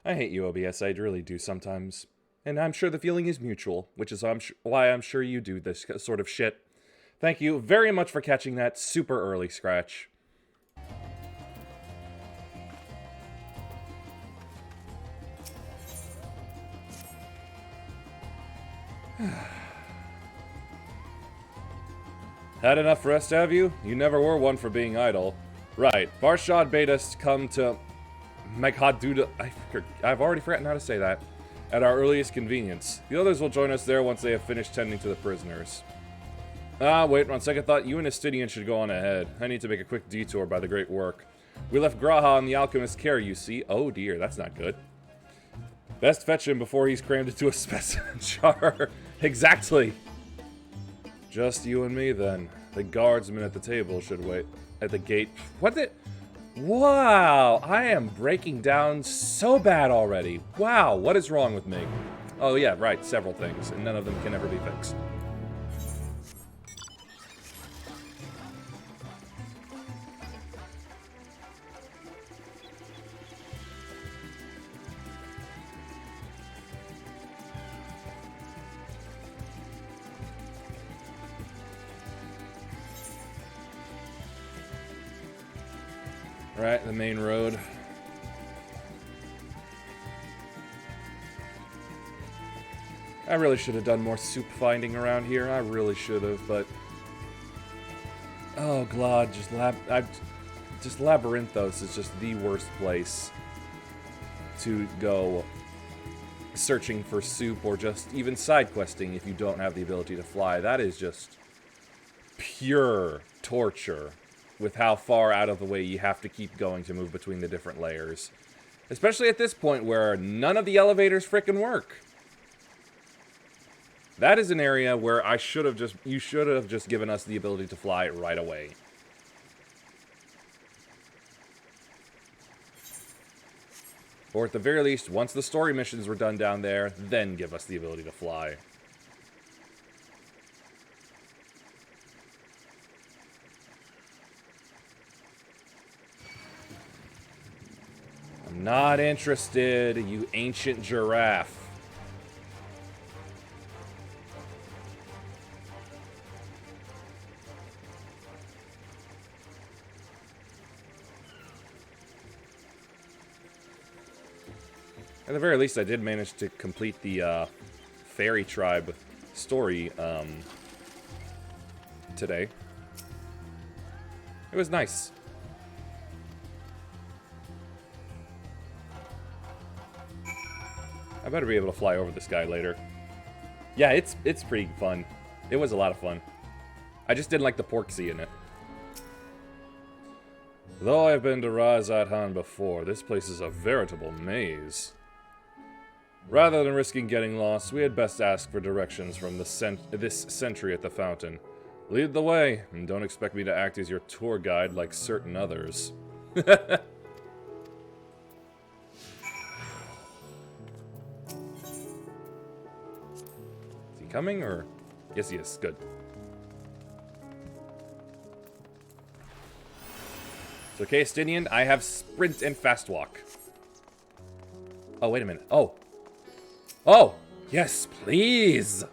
I hate you, OBS. I really do sometimes. And I'm sure the feeling is mutual, which is why I'm sure you do this sort of shit. Thank you very much for catching that super early, Scratch. Had enough rest, have you? You never were one for being idle. Right, Barshad bade us come to Meghaduda. I've already forgotten how to say that. At our earliest convenience. The others will join us there once they have finished tending to the prisoners. Ah, wait, on second thought, you and Astidian should go on ahead. I need to make a quick detour by the Great Work. We left Graha in the Alchemist's care, you see. Oh dear, that's not good. Best fetch him before he's crammed into a specimen jar. Exactly. Just you and me, then. The guardsmen at the table should wait at the gate. What the... Wow, I am breaking down so bad already. Wow, what is wrong with me? Oh yeah, right, several things, and none of them can ever be fixed. Right, the main road. I really should have done more soup finding around here. I really should have, but... Oh, God, just Labyrinthos is just the worst place to go searching for soup or just even side questing if you don't have the ability to fly. That is just pure torture with how far out of the way you have to keep going to move between the different layers. Especially at this point where none of the elevators frickin' work. That is an area where you should have just given us the ability to fly right away. Or at the very least, once the story missions were done down there, then give us the ability to fly. I'm not interested, you ancient giraffe. At the very least, I did manage to complete the Fairy Tribe story today. It was nice. I better be able to fly over this guy later. Yeah, it's pretty fun. It was a lot of fun. I just didn't like the Porksy in it. Though I've been to Razat Han before, this place is a veritable maze. Rather than risking getting lost, we had best ask for directions from this sentry at the fountain. Lead the way, and don't expect me to act as your tour guide like certain others. Is he coming, or...? Yes, he is. Good. So, okay, Stinian, I have sprint and fast walk. Oh, wait a minute. Oh. Oh! Yes, please!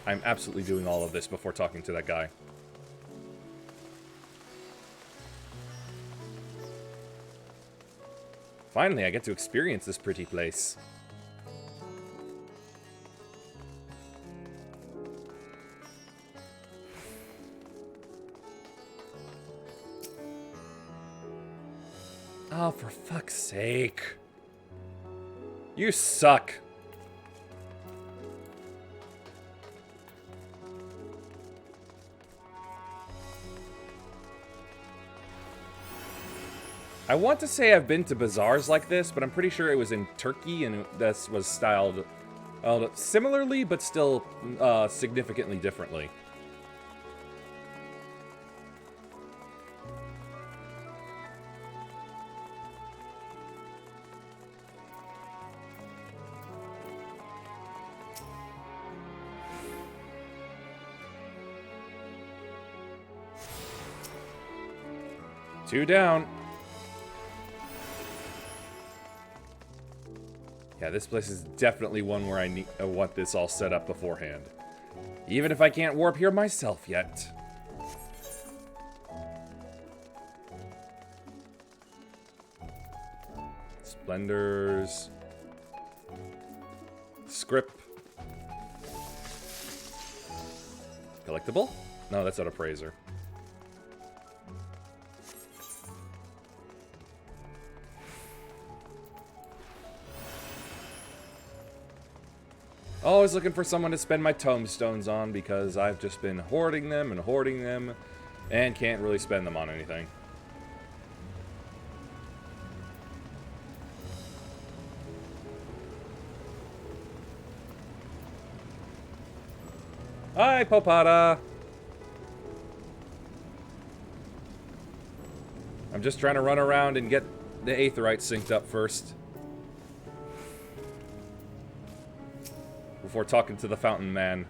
I'm absolutely doing all of this before talking to that guy. Finally, I get to experience this pretty place. Oh, for fuck's sake. You suck. I want to say I've been to bazaars like this, but I'm pretty sure it was in Turkey, and this was styled similarly, but still significantly differently. Two down. Yeah, this place is definitely one where I want this all set up beforehand. Even if I can't warp here myself yet. Splendors. Script. Collectible? No, that's not a praiser. Always looking for someone to spend my tombstones on because I've just been hoarding them and can't really spend them on anything. Hi, Popata! I'm just trying to run around and get the Aetheryte synced up first. Before talking to the Fountain Man.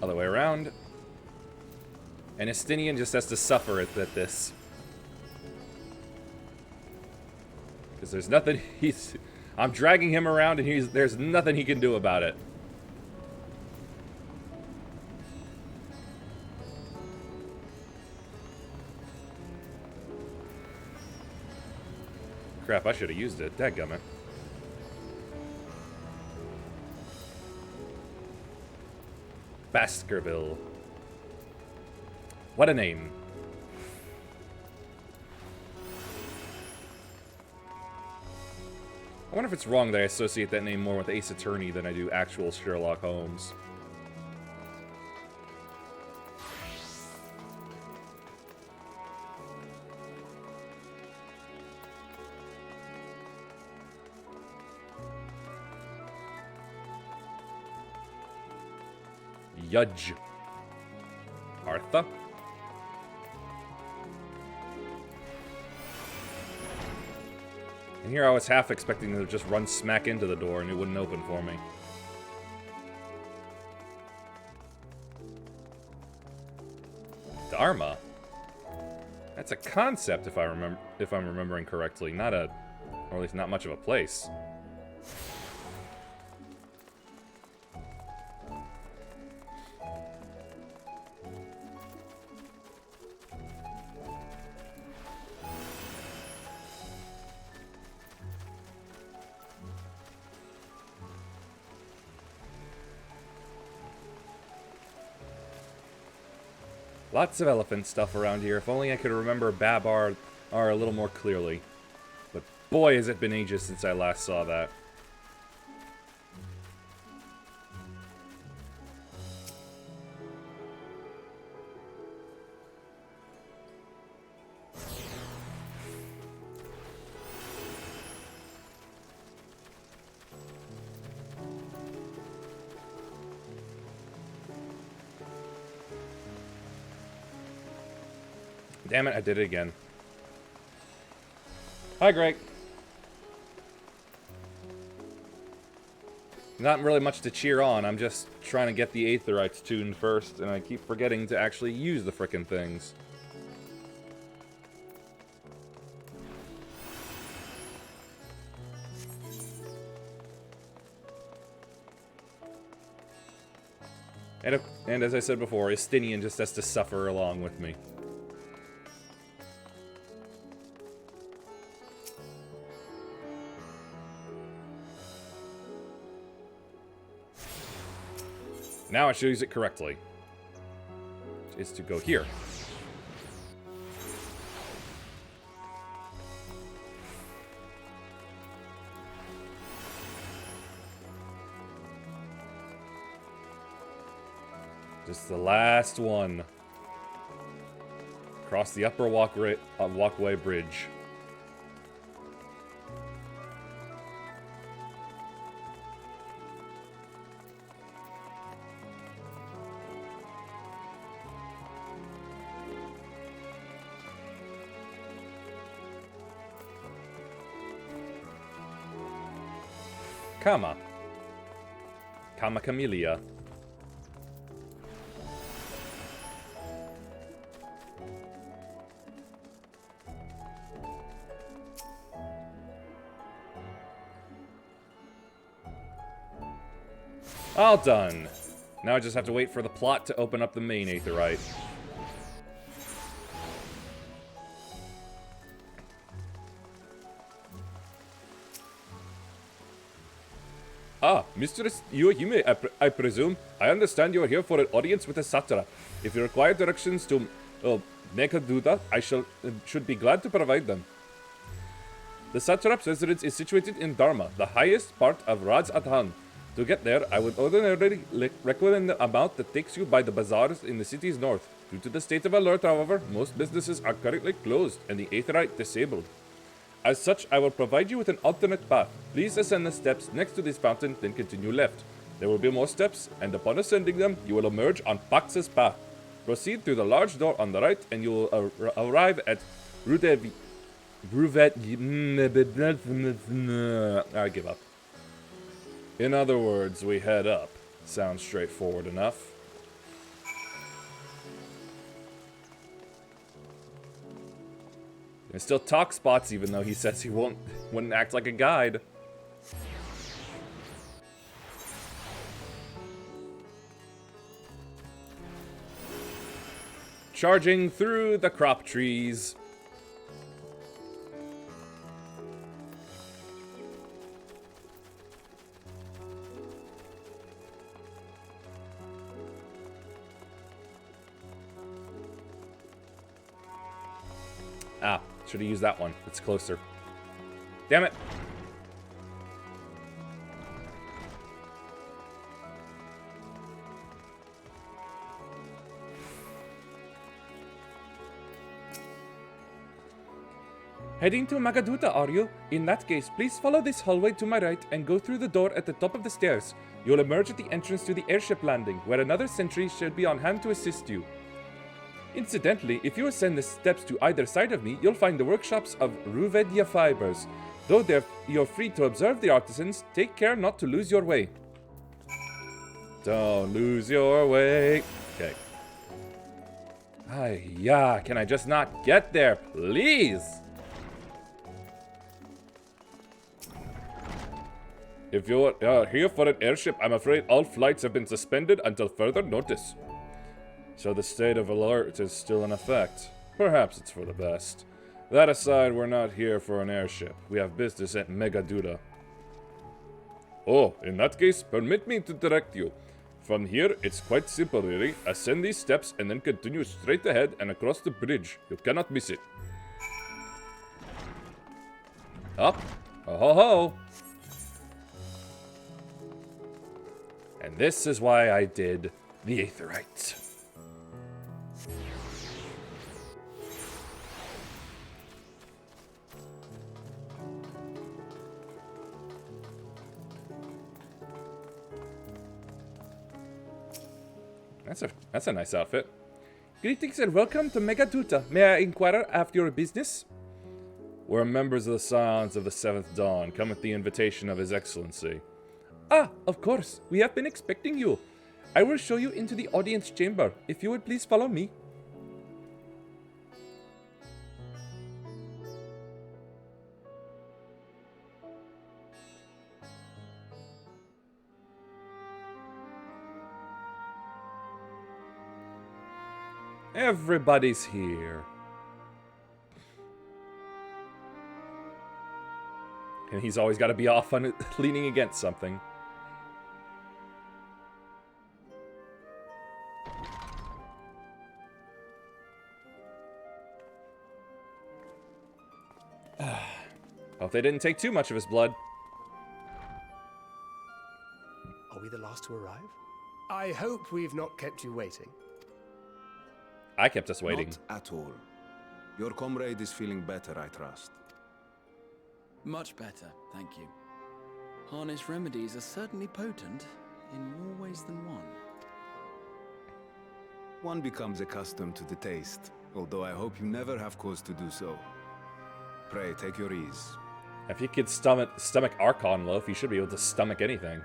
Other way around. And Estinian just has to suffer at this. Because there's nothing I'm dragging him around and there's nothing he can do about it. Crap, I should have used it. Dadgummit. Baskerville. What a name. I wonder if it's wrong that I associate that name more with Ace Attorney than I do actual Sherlock Holmes. Yudge. Artha. And here I was half expecting to just run smack into the door and it wouldn't open for me. Dharma? That's a concept if I'm remembering correctly, not a, or at least not much of a place. Lots of elephant stuff around here. If only I could remember Babar a little more clearly. But boy, has it been ages since I last saw that. Damn it, I did it again. Hi, Greg. Not really much to cheer on. I'm just trying to get the Aetherites tuned first, and I keep forgetting to actually use the frickin' things. And as I said before, Estinian just has to suffer along with me. Now I should use it correctly. Is to go here. Just the last one. Across the upper walkway bridge. Kama Camellia. All done. Now I just have to wait for the plot to open up the main Aetherite. Ah, Mistress Yuhime, I presume. I understand you are here for an audience with the satrap. If you require directions to Nekaduda, I should be glad to provide them. The satrap's residence is situated in Dharma, the highest part of Raj Adhan. To get there, I would ordinarily recommend the amount that takes you by the bazaars in the city's north. Due to the state of alert, however, most businesses are currently closed and the Aetherite disabled. As such, I will provide you with an alternate path. Please ascend the steps next to this fountain, then continue left. There will be more steps, and upon ascending them, you will emerge on Pax's path. Proceed through the large door on the right, and you will arrive at I give up. In other words, we head up. Sounds straightforward enough. And still talk spots, even though he says he wouldn't act like a guide. Charging through the crop trees. Ah, should have used that one. It's closer. Damn it. Heading to Magaduta, are you? In that case, please follow this hallway to my right and go through the door at the top of the stairs. You'll emerge at the entrance to the airship landing, where another sentry should be on hand to assist you. Incidentally, if you ascend the steps to either side of me, you'll find the workshops of Ruvedia Fibers. Though you're free to observe the artisans, take care not to lose your way. Don't lose your way. Okay. Yeah, can I just not get there, please? If you're here for an airship, I'm afraid all flights have been suspended until further notice. So the state of alert is still in effect. Perhaps it's for the best. That aside, we're not here for an airship. We have business at Megaduda. Oh, in that case, permit me to direct you. From here, it's quite simple, really. Ascend these steps and then continue straight ahead and across the bridge. You cannot miss it. Up. Ho ho ho. And this is why I did the Aetherite. That's a nice outfit. Greetings and welcome to Megaduta. May I inquire after your business? We're members of the Scions of the Seventh Dawn, come at the invitation of His Excellency. Ah, of course. We have been expecting you. I will show you into the audience chamber. If you would please follow me. Everybody's here. And he's always got to be off on it, leaning against something. Hope they didn't take too much of his blood. Are we the last to arrive? I hope we've not kept you waiting. I kept us waiting. Not at all. Your comrade is feeling better, I trust. Much better, thank you. Harness remedies are certainly potent, in more ways than one. One becomes accustomed to the taste, although I hope you never have cause to do so. Pray, take your ease. If you could stomach Archon Loaf, you should be able to stomach anything.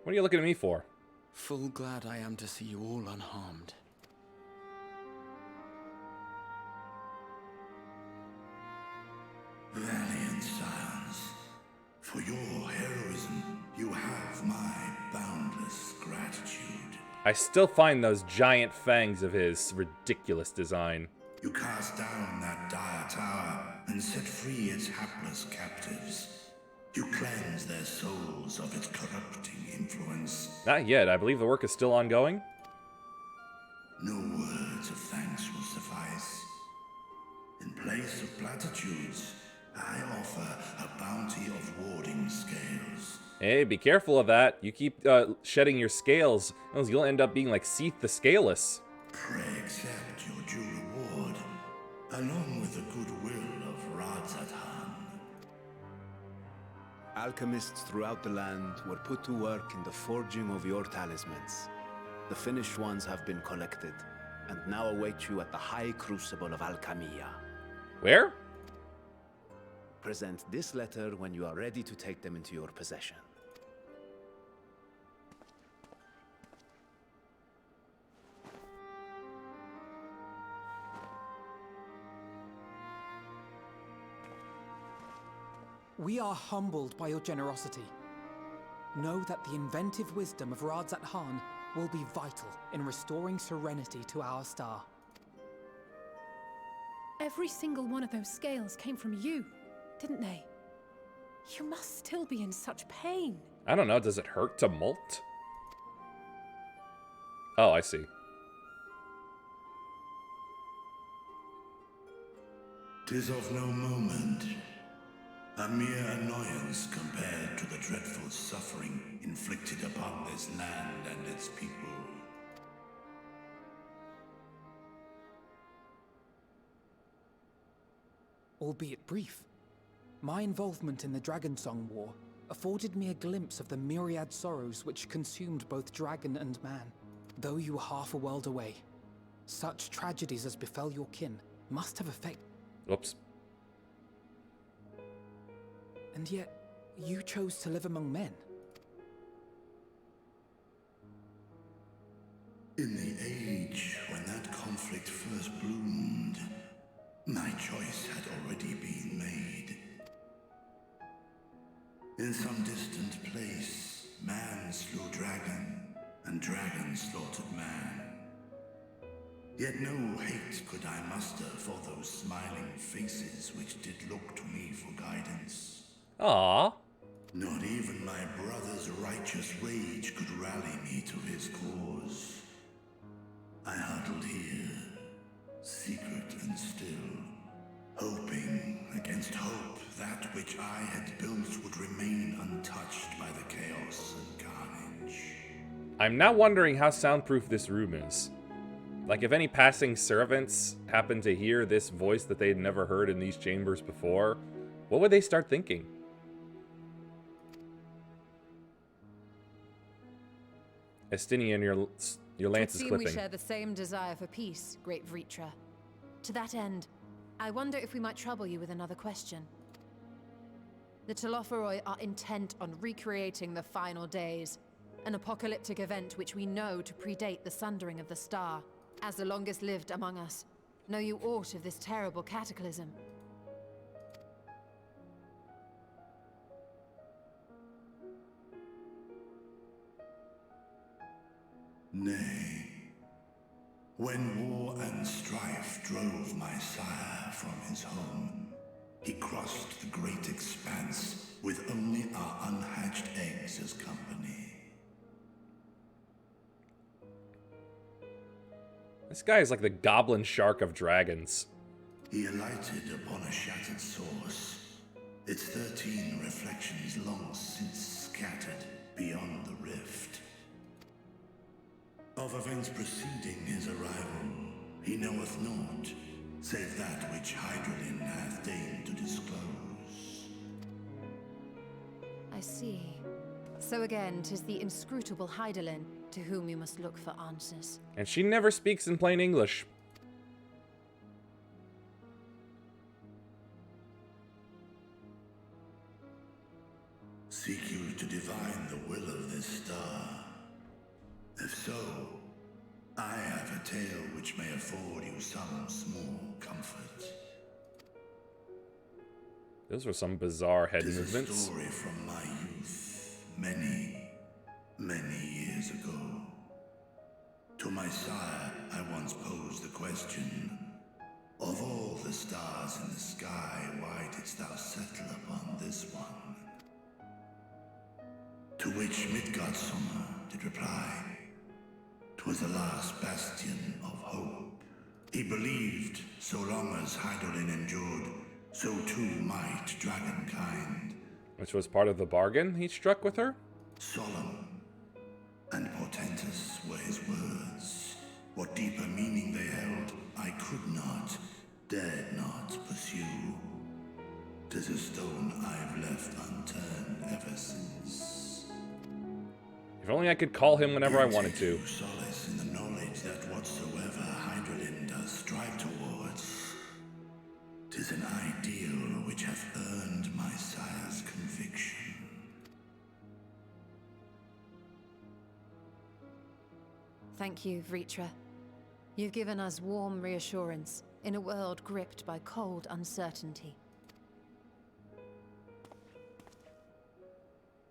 What are you looking at me for? Full glad I am to see you all unharmed. Valiant scions, for your heroism, you have my boundless gratitude. I still find those giant fangs of his ridiculous design. You cast down that dire tower and set free its hapless captives. You cleanse their souls of its corrupting influence. Not yet. I believe the work is still ongoing. No words of thanks will suffice. In place of platitudes, I offer a bounty of warding scales. Hey, be careful of that. You keep shedding your scales, else you'll end up being like Seath the Scaleless. Pray accept your due reward, along with the goodwill of Radzat Han. Alchemists throughout the land were put to work in the forging of your talismans. The finished ones have been collected, and now await you at the High Crucible of Alchemia. Where? Present this letter when you are ready to take them into your possession. We are humbled by your generosity. Know that the inventive wisdom of Radzat Han will be vital in restoring serenity to our star. Every single one of those scales came from you, didn't they? You must still be in such pain. I don't know. Does it hurt to molt? Oh, I see. 'Tis of no moment. A mere annoyance compared to the dreadful suffering inflicted upon this land and its people. Albeit brief, my involvement in the Dragonsong War afforded me a glimpse of the myriad sorrows which consumed both dragon and man. Though you were half a world away, such tragedies as befell your kin must have affected. Oops. And yet, you chose to live among men. In the age when that conflict first bloomed, my choice had already been made. In some distant place, man slew dragon, and dragon slaughtered man. Yet no hate could I muster for those smiling faces which did look to me for guidance. Aww. Not even my brother's righteous rage could rally me to his cause. I huddled here, secret and still, hoping against hope that which I had built would remain untouched by the chaos and carnage. I'm now wondering how soundproof this room is. Like, if any passing servants happen to hear this voice that they'd never heard in these chambers before, What would they start thinking? Estinian, your lance is We clipping. share the same desire for peace, great Vritra. To that end, I wonder if we might trouble you with another question. The Telophoroi are intent on recreating the final days, an apocalyptic event which we know to predate the sundering of the star. As the longest lived among us, know you aught of this terrible cataclysm? Nay. When war and strife drove my sire from his home, he crossed the great expanse with only our unhatched eggs as company. This guy is like the goblin shark of dragons. He alighted upon a shattered source, its 13 reflections long since scattered beyond the rift. Of events preceding his arrival, he knoweth naught, save that which Hydralin hath deigned to disclose. I see. So again, 'tis the inscrutable Hydaelyn to whom you must look for answers. And she never speaks in plain English. Seek you to divine the will of this star? If so, I have a tale which may afford you some small comfort. Those were some bizarre head 'Tis a movements. story from my youth, many, many years ago. To my sire, I once posed the question, of all the stars in the sky, why didst thou settle upon this one? To which Midgardsormr did reply, 'twas the last bastion of hope. He believed, so long as Hydaelyn endured, so too might dragonkind. Which was part of the bargain he struck with her? Solemn and portentous were his words. What deeper meaning they held, I could not, dared not pursue. 'Tis a stone I've left unturned ever since. If only I could call him whenever I wanted to. Take solace in the knowledge that whatsoever Hydralyn does strive towards, 'tis an ideal which hath earned my sire's conviction. Thank you, Vritra. You've given us warm reassurance in a world gripped by cold uncertainty.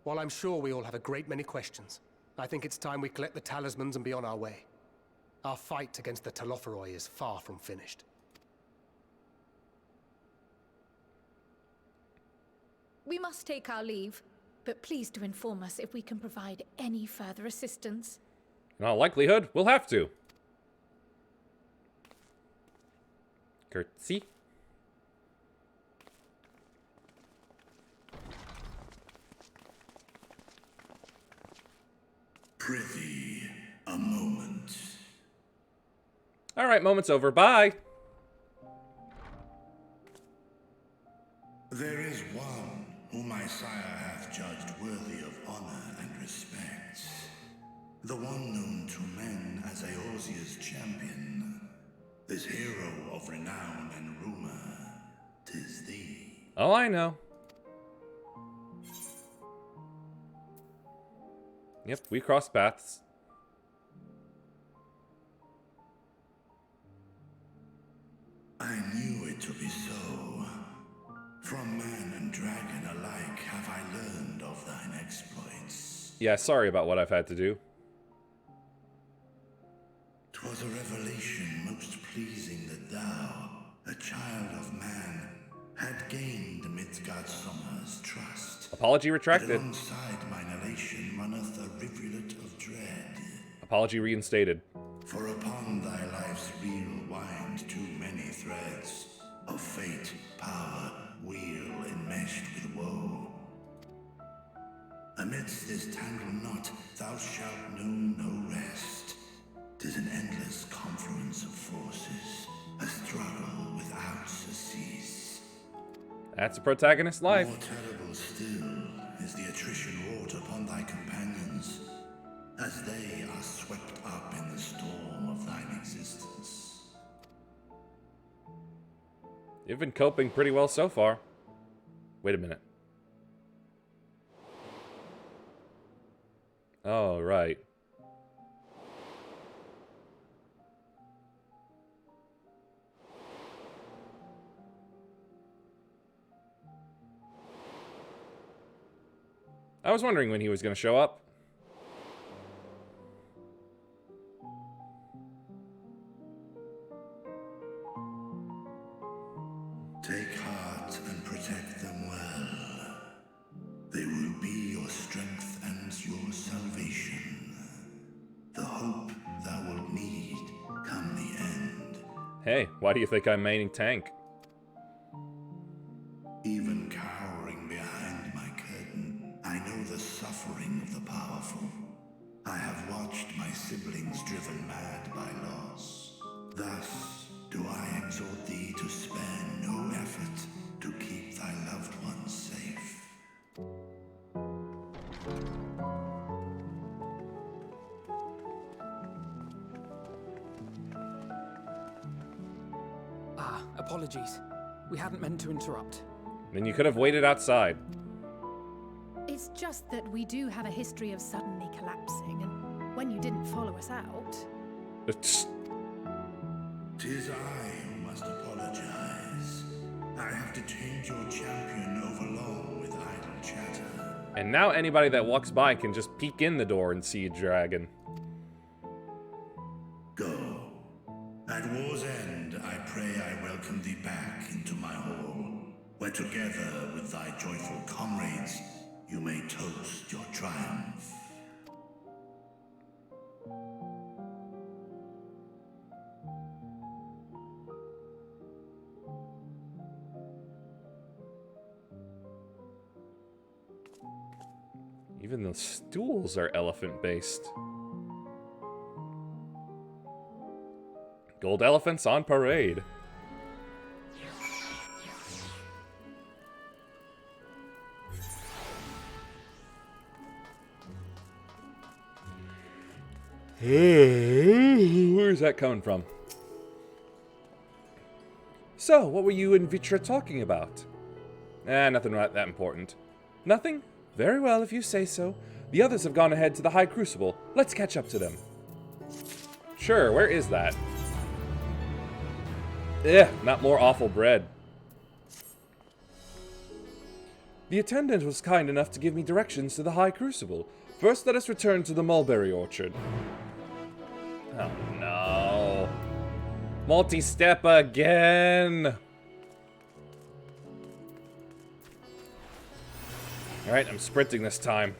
While I'm sure we all have a great many questions, I think it's time we collect the talismans and be on our way. Our fight against the Telophoroi is far from finished. We must take our leave, but please do inform us if we can provide any further assistance. In all likelihood, we'll have to. Curtsy. Prithee, a moment. Alright, moment's over. Bye! There is one whom my sire hath judged worthy of honor and respect. The one known to men as Eorzea's champion. This hero of renown and rumor. 'Tis thee. Oh, I know. Yep, we crossed paths. I knew it to be so. From man and dragon alike have I learned of thine exploits. Yeah, sorry about what I've had to do. 'Twas a revelation most pleasing that thou, a child of man, had gained Midgardsormr's trust. Apology But retracted. alongside mine elation runneth a rivulet of dread. Apology reinstated. For upon thy life's reel wind too many threads of fate, power, wheel enmeshed with woe. Amidst this tangled knot thou shalt know no rest. 'Tis an endless confluence of forces, a struggle without surcease. A That's a protagonist's life. More terrible still is the attrition wrought upon thy companions, as they are swept up in the storm of thine existence. You've been coping pretty well so far. Wait a minute. Oh, right. I was wondering when he was going to show up. Take heart and protect them well. They will be your strength and your salvation. The hope thou wilt need come the end. Hey, why do you think I'm maining tank? Even cowering behind my curtain, I know the suffering of the powerful. I have watched my siblings driven mad by loss. Thus do I exhort thee to spare no effort to keep thy loved ones safe. Ah, apologies. We hadn't meant to interrupt. Then you could have waited outside. It's just that we do have a history of suddenly collapsing, and when you didn't follow us out... Tis I who must apologize. I have detained your champion overlong with idle chatter. And now anybody that walks by can just peek in the door and see a dragon. Go. At war's end, I pray I welcome thee back into my hall, where together with thy joyful comrades, you may toast your triumph. Even the stools are elephant-based. Gold elephants on parade. Where's that coming from? So, what were you and Vitra talking about? Nothing that important. Nothing? Very well, if you say so. The others have gone ahead to the High Crucible. Let's catch up to them. Sure, where is that? Not more awful bread. The attendant was kind enough to give me directions to the High Crucible. First, let us return to the mulberry orchard. Oh no. Multi-step again. Alright, I'm sprinting this time.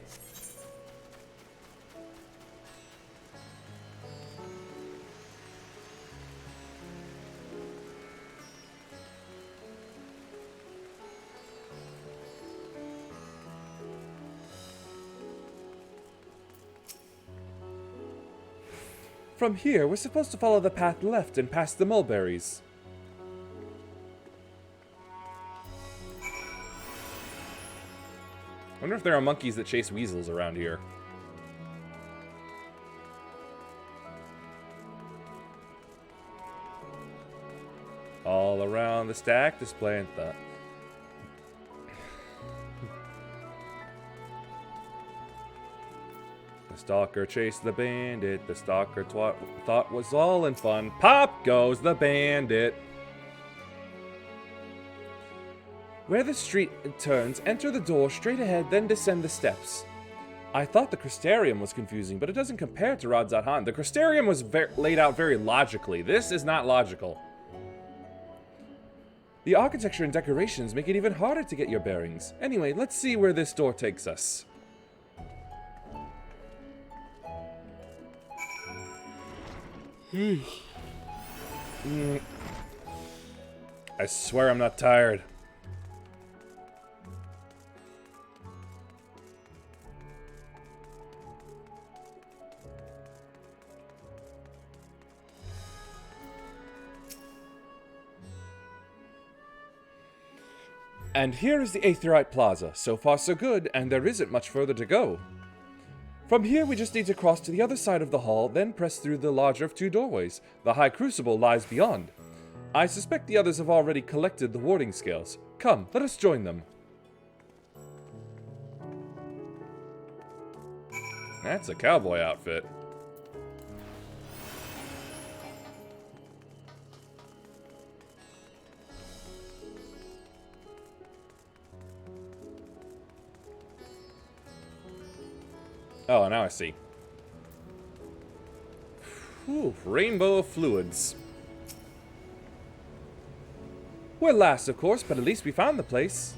From here, we're supposed to follow the path left and past the mulberries. I wonder if there are monkeys that chase weasels around here. All around the stack, displaying the... The stalker chased the bandit. The stalker thought was all in fun. Pop goes the bandit. Where the street turns, enter the door straight ahead, then descend the steps. I thought the Crystarium was confusing, but it doesn't compare to Radzat-Han. The Crystarium was laid out very logically. This is not logical. The architecture and decorations make it even harder to get your bearings. Anyway, let's see where this door takes us. I swear I'm not tired. And here is the Aetheryte Plaza. So far so good, and there isn't much further to go. From here we just need to cross to the other side of the hall, then press through the larger of two doorways. The High Crucible lies beyond. I suspect the others have already collected the warding scales. Come, let us join them. That's a cowboy outfit. Oh, now I see. Whew, rainbow of fluids. We're last, of course, but at least we found the place.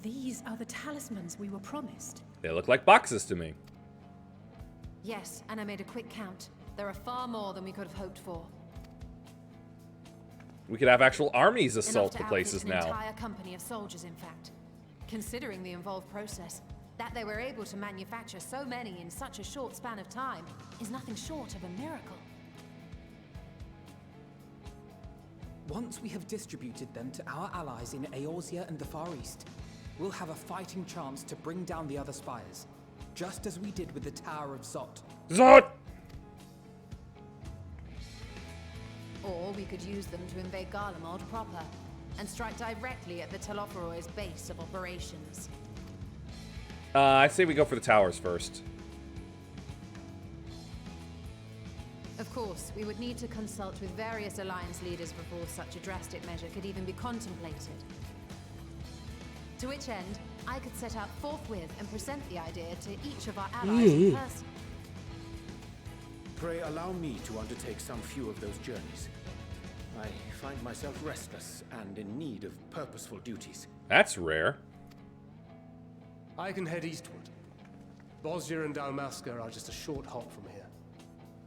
These are the talismans we were promised. They look like boxes to me. Yes, and I made a quick count. There are far more than we could have hoped for. We could have actual armies assault Enough to the outfit places an now. entire company of soldiers, in fact. Considering the involved process, that they were able to manufacture so many in such a short span of time is nothing short of a miracle. Once we have distributed them to our allies in Eorzea and the Far East, we'll have a fighting chance to bring down the other spires, just as we did with the Tower of Zot. Zot! Or we could use them to invade Garlemald proper, and strike directly at the Telophoroid's base of operations. I say we go for the towers first. Of course, we would need to consult with various alliance leaders before such a drastic measure could even be contemplated. To which end, I could set out forthwith and present the idea to each of our allies in person. Pray allow me to undertake some few of those journeys. I find myself restless and in need of purposeful duties. That's rare. I can head eastward. Bosnia and Dalmasca are just a short hop from here.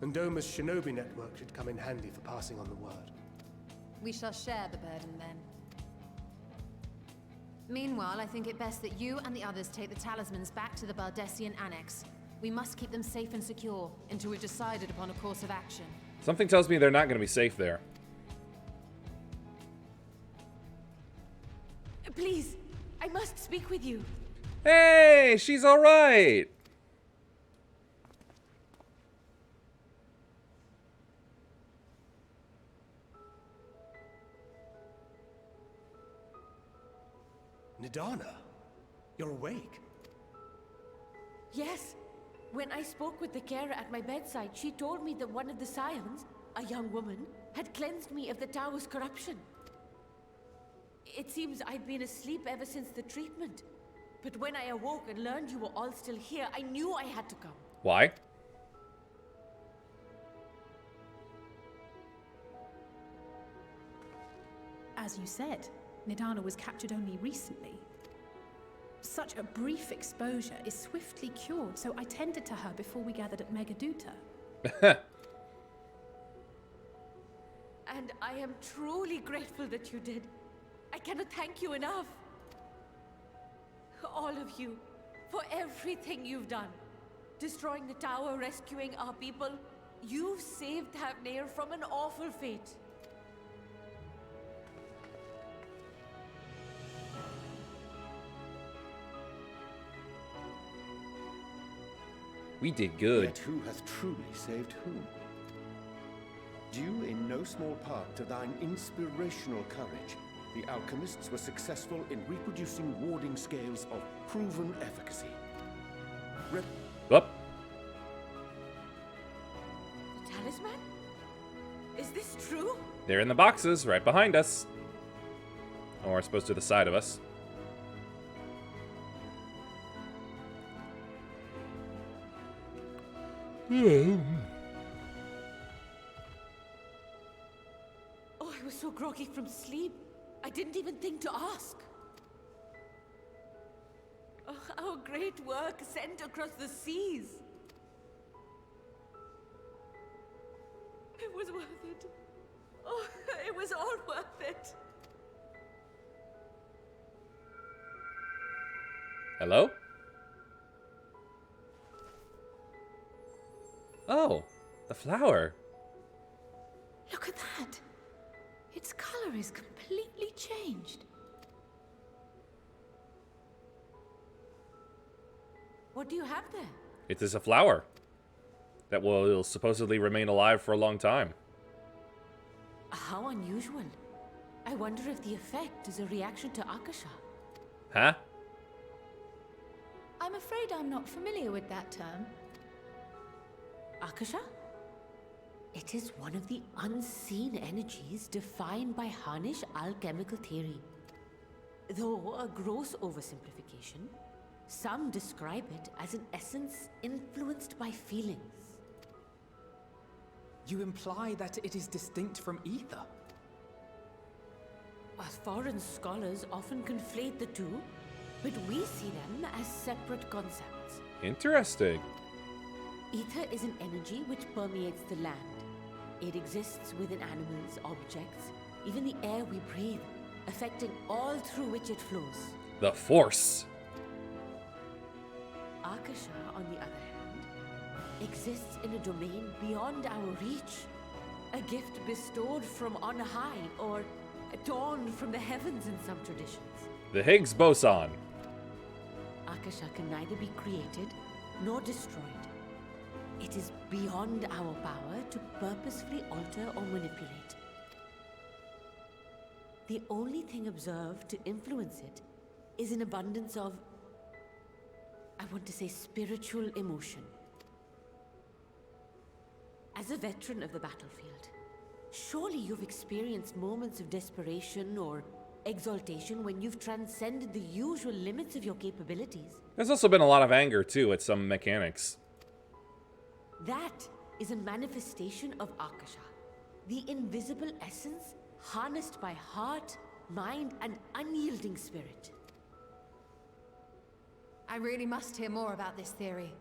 And Doma's shinobi network should come in handy for passing on the word. We shall share the burden then. Meanwhile, I think it best that you and the others take the talismans back to the Baldessian Annex. We must keep them safe and secure until we've decided upon a course of action. Something tells me they're not going to be safe there. Please, I must speak with you. Hey, she's all right. Nidana, you're awake. Yes. When I spoke with the carer at my bedside, she told me that one of the scions, a young woman, had cleansed me of the tower's corruption. It seems I'd been asleep ever since the treatment. But when I awoke and learned you were all still here, I knew I had to come. Why? As you said, Nidana was captured only recently. Such a brief exposure is swiftly cured, so I tended to her before we gathered at Megaduta. And I am truly grateful that you did. I cannot thank you enough. All of you, for everything you've done. Destroying the tower, rescuing our people. You've saved Thavnair from an awful fate. We did good. Yet who hath truly saved whom? Due in no small part to thine inspirational courage, the alchemists were successful in reproducing warding scales of proven efficacy. Up. The talisman? Is this true? They're in the boxes right behind us. Or I suppose to the side of us. Oh, I was so groggy from sleep. I didn't even think to ask. Oh, our great work sent across the seas. It was worth it. Oh, it was all worth it. Hello? Oh, the flower. Look at that. Its color is completely changed. What do you have there? It is a flower that will supposedly remain alive for a long time. How unusual. I wonder if the effect is a reaction to Akasha. Huh? I'm afraid I'm not familiar with that term. Akasha? It is one of the unseen energies defined by Harnish alchemical theory. Though a gross oversimplification, some describe it as an essence influenced by feelings. You imply that it is distinct from ether? Foreign scholars often conflate the two, but we see them as separate concepts. Interesting. Ether is an energy which permeates the land. It exists within animals, objects, even the air we breathe, affecting all through which it flows. The Force. Akasha, on the other hand, exists in a domain beyond our reach. A gift bestowed from on high, or torn from the heavens in some traditions. The Higgs boson. Akasha can neither be created nor destroyed. It is beyond our power to purposefully alter or manipulate. The only thing observed to influence it is an abundance of, I want to say, spiritual emotion. As a veteran of the battlefield, surely you've experienced moments of desperation or exaltation when you've transcended the usual limits of your capabilities. There's also been a lot of anger, too, at some mechanics. That is a manifestation of Akasha, the invisible essence harnessed by heart, mind, and unyielding spirit. I really must hear more about this theory.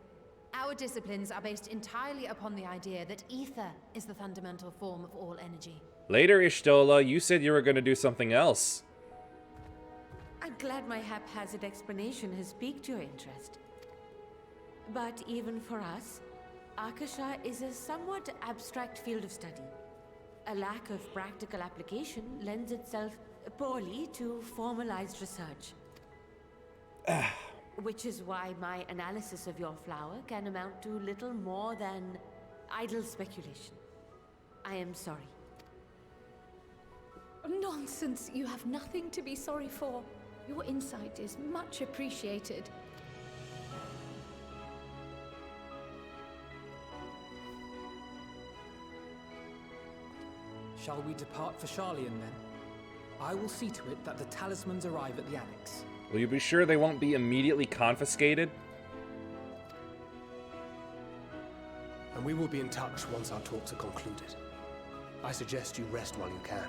Our disciplines are based entirely upon the idea that ether is the fundamental form of all energy. Later, Ishtola, you said you were going to do something else. I'm glad my haphazard explanation has piqued your interest. But even for us, Akasha is a somewhat abstract field of study. A lack of practical application lends itself poorly to formalized research. Which is why my analysis of your flower can amount to little more than idle speculation. I am sorry. Nonsense. You have nothing to be sorry for. Your insight is much appreciated. Shall we depart for Charlian then? I will see to it that the talismans arrive at the annex. Will you be sure they won't be immediately confiscated? And we will be in touch once our talks are concluded. I suggest you rest while you can.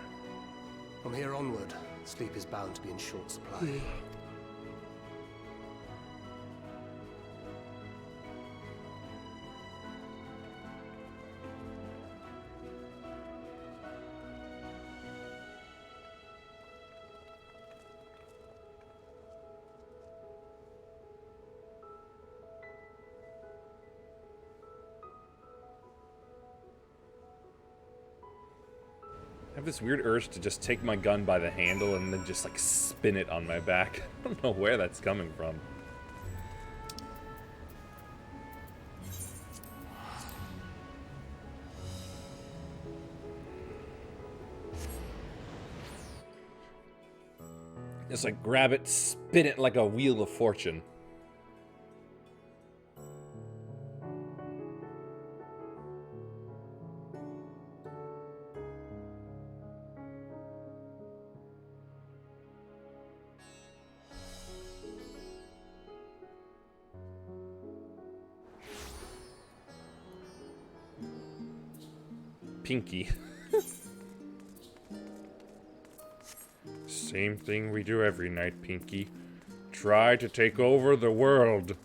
From here onward, sleep is bound to be in short supply. I have this weird urge to just take my gun by the handle and then just like spin it on my back. I don't know where that's coming from. Just like grab it, spin it like a wheel of fortune. Pinky. Same thing we do every night, Pinky. Try to take over the world.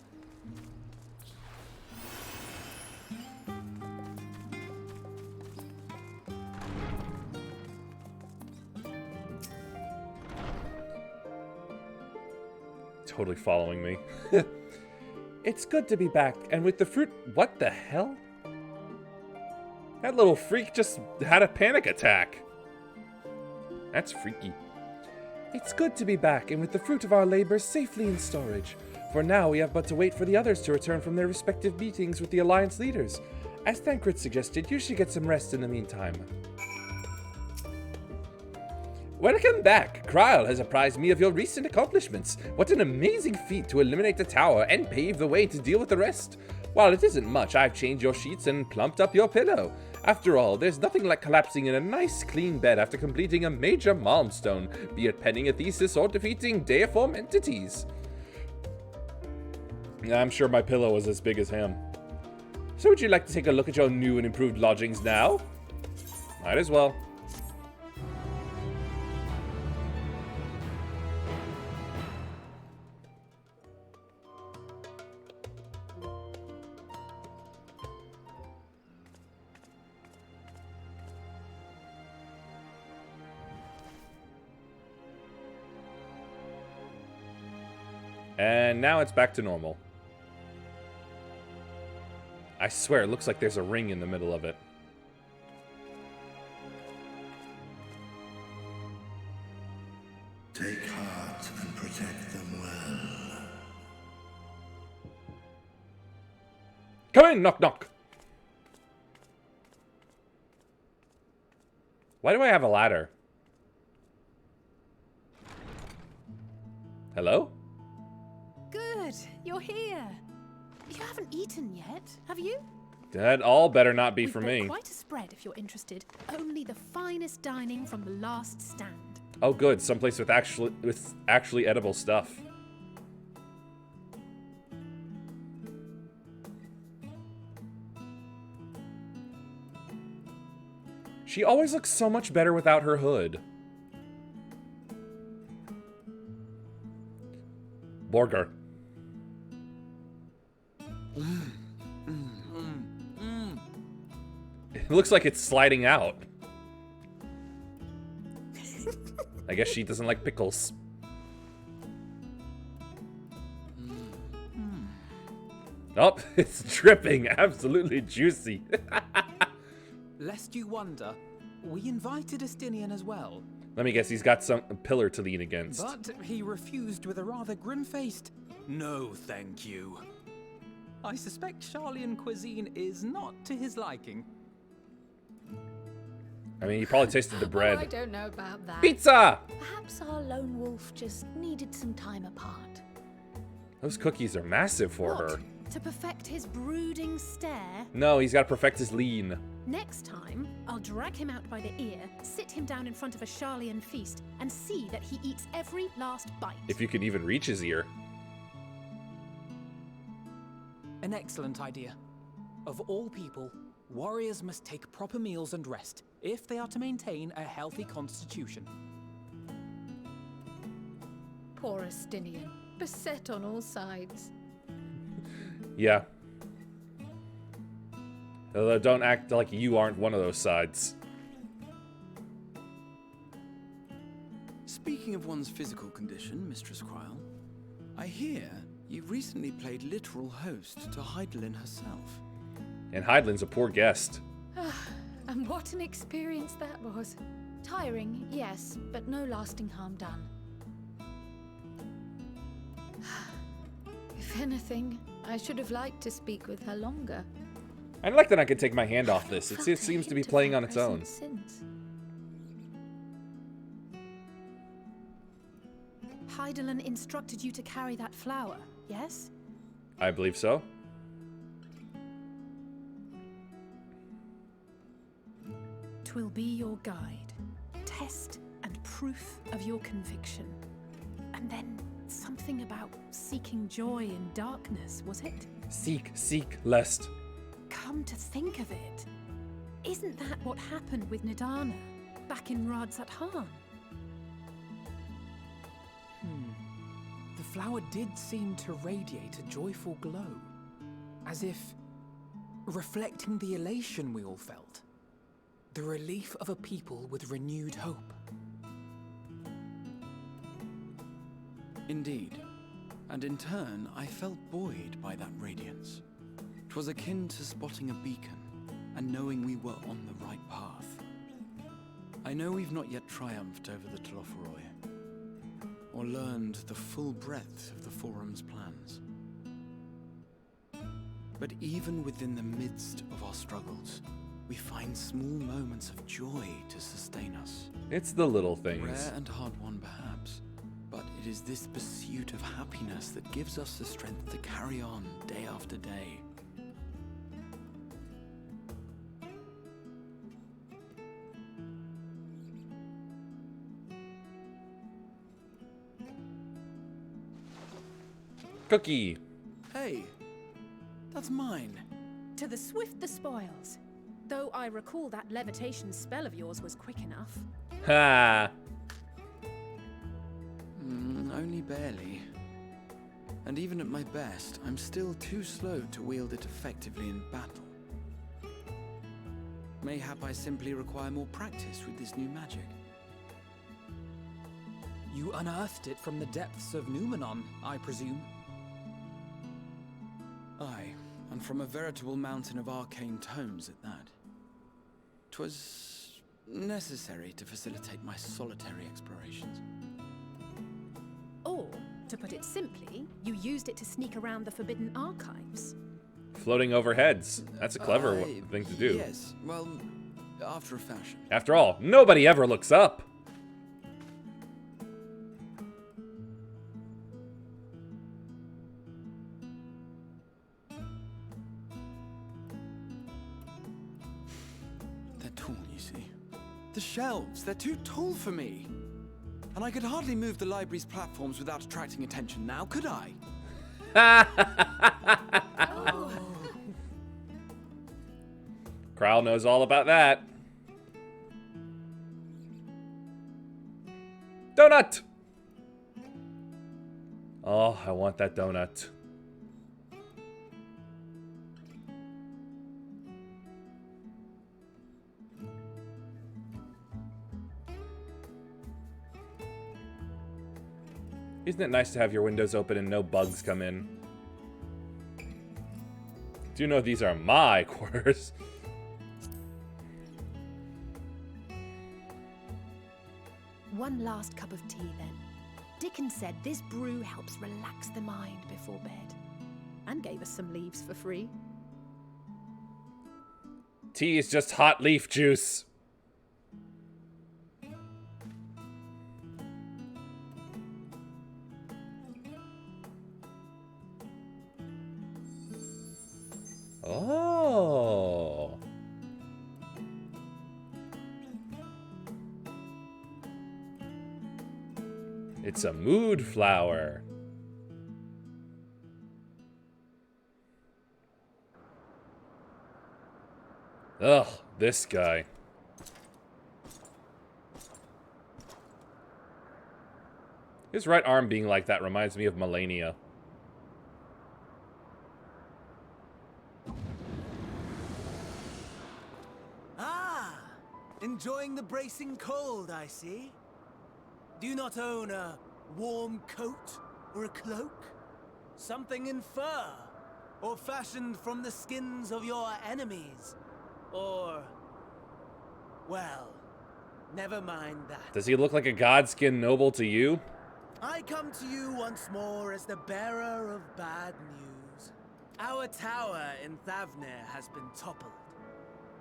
Totally following me. It's good to be back, and with the fruit... What the hell? That little freak just had a panic attack. That's freaky. It's good to be back, and with the fruit of our labors safely in storage. For now, we have but to wait for the others to return from their respective meetings with the Alliance leaders. As Thancred suggested, you should get some rest in the meantime. Welcome back! Kryl has apprised me of your recent accomplishments. What an amazing feat to eliminate the tower and pave the way to deal with the rest. While it isn't much, I've changed your sheets and plumped up your pillow. After all, there's nothing like collapsing in a nice clean bed after completing a major milestone, be it penning a thesis or defeating deiform entities. I'm sure my pillow was as big as him. So would you like to take a look at your new and improved lodgings now? Might as well. And now it's back to normal. I swear, it looks like there's a ring in the middle of it. Take heart and protect them well. Come in, knock knock. Why do I have a ladder? Hello? Good, you're here. You haven't eaten yet, have you? That all better not be for me. Quite a spread if you're interested. Only the finest dining from the last stand. Oh good, someplace with actually edible stuff. She always looks so much better without her hood. Burger. It looks like it's sliding out. I guess she doesn't like pickles. Oh, it's dripping. Absolutely juicy. Lest you wonder, we invited Estinian as well. Let me guess, he's got some pillar to lean against. But he refused with a rather grim-faced, "No, thank you." I suspect Charlian cuisine is not to his liking. I mean, he probably tasted the bread. I don't know about that. Pizza! Perhaps our lone wolf just needed some time apart. Those cookies are massive for her. To perfect his brooding stare? No, he's got to perfect his lean. Next time, I'll drag him out by the ear, sit him down in front of a Charlian feast, and see that he eats every last bite. If you can even reach his ear. An excellent idea. Of all people, warriors must take proper meals and rest if they are to maintain a healthy constitution. Poor Estinian, beset on all sides. Yeah. Although don't act like you aren't one of those sides. Speaking of one's physical condition, Mistress Kryl, I hear you recently played literal host to Heidelin herself. And Heidelin's a poor guest. And what an experience that was. Tiring, yes, but no lasting harm done. If anything, I should have liked to speak with her longer. I like that I can take my hand off this. It seems to be playing on its own. Since. Heidelin instructed you to carry that flower, yes? I believe so. Twill be your guide, test and proof of your conviction. And then something about seeking joy in darkness, was it? Seek, lest. Come to think of it, isn't that what happened with Nidana back in Radzat-Han? The flower did seem to radiate a joyful glow, as if reflecting the elation we all felt, the relief of a people with renewed hope. Indeed, and in turn, I felt buoyed by that radiance. 'Twas akin to spotting a beacon, and knowing we were on the right path. I know we've not yet triumphed over the Telophoroi, or learned the full breadth of the Forum's plans. But even within the midst of our struggles, we find small moments of joy to sustain us. It's the little things. Rare and hard-won, perhaps, but it is this pursuit of happiness that gives us the strength to carry on day after day. Cookie. Hey, that's mine. To the swift the spoils. Though I recall that levitation spell of yours was quick enough. Ha! Only barely. And even at my best, I'm still too slow to wield it effectively in battle. Mayhap I simply require more practice with this new magic. You unearthed it from the depths of Numenon, I presume? Aye, and from a veritable mountain of arcane tomes at that. 'Twas necessary to facilitate my solitary explorations. Or, to put it simply, you used it to sneak around the Forbidden Archives. Floating over heads. That's a clever thing to do. Yes, well, after a fashion. After all, nobody ever looks up. They're tall, you see. The shelves, they're too tall for me. And I could hardly move the library's platforms without attracting attention now, could I? Kral knows all about that. Donut! Oh, I want that donut. Isn't it nice to have your windows open and no bugs come in? Do you know these are my quarters? One last cup of tea, then. Dickon said this brew helps relax the mind before bed. And gave us some leaves for free. Tea is just hot leaf juice. Oh. It's a mood flower. Ugh, this guy. His right arm being like that reminds me of Melania. Enjoying the bracing cold, I see. Do you not own a warm coat or a cloak? Something in fur? Or fashioned from the skins of your enemies? Or... well, never mind that. Does he look like a godskin noble to you? I come to you once more as the bearer of bad news. Our tower in Thavnir has been toppled,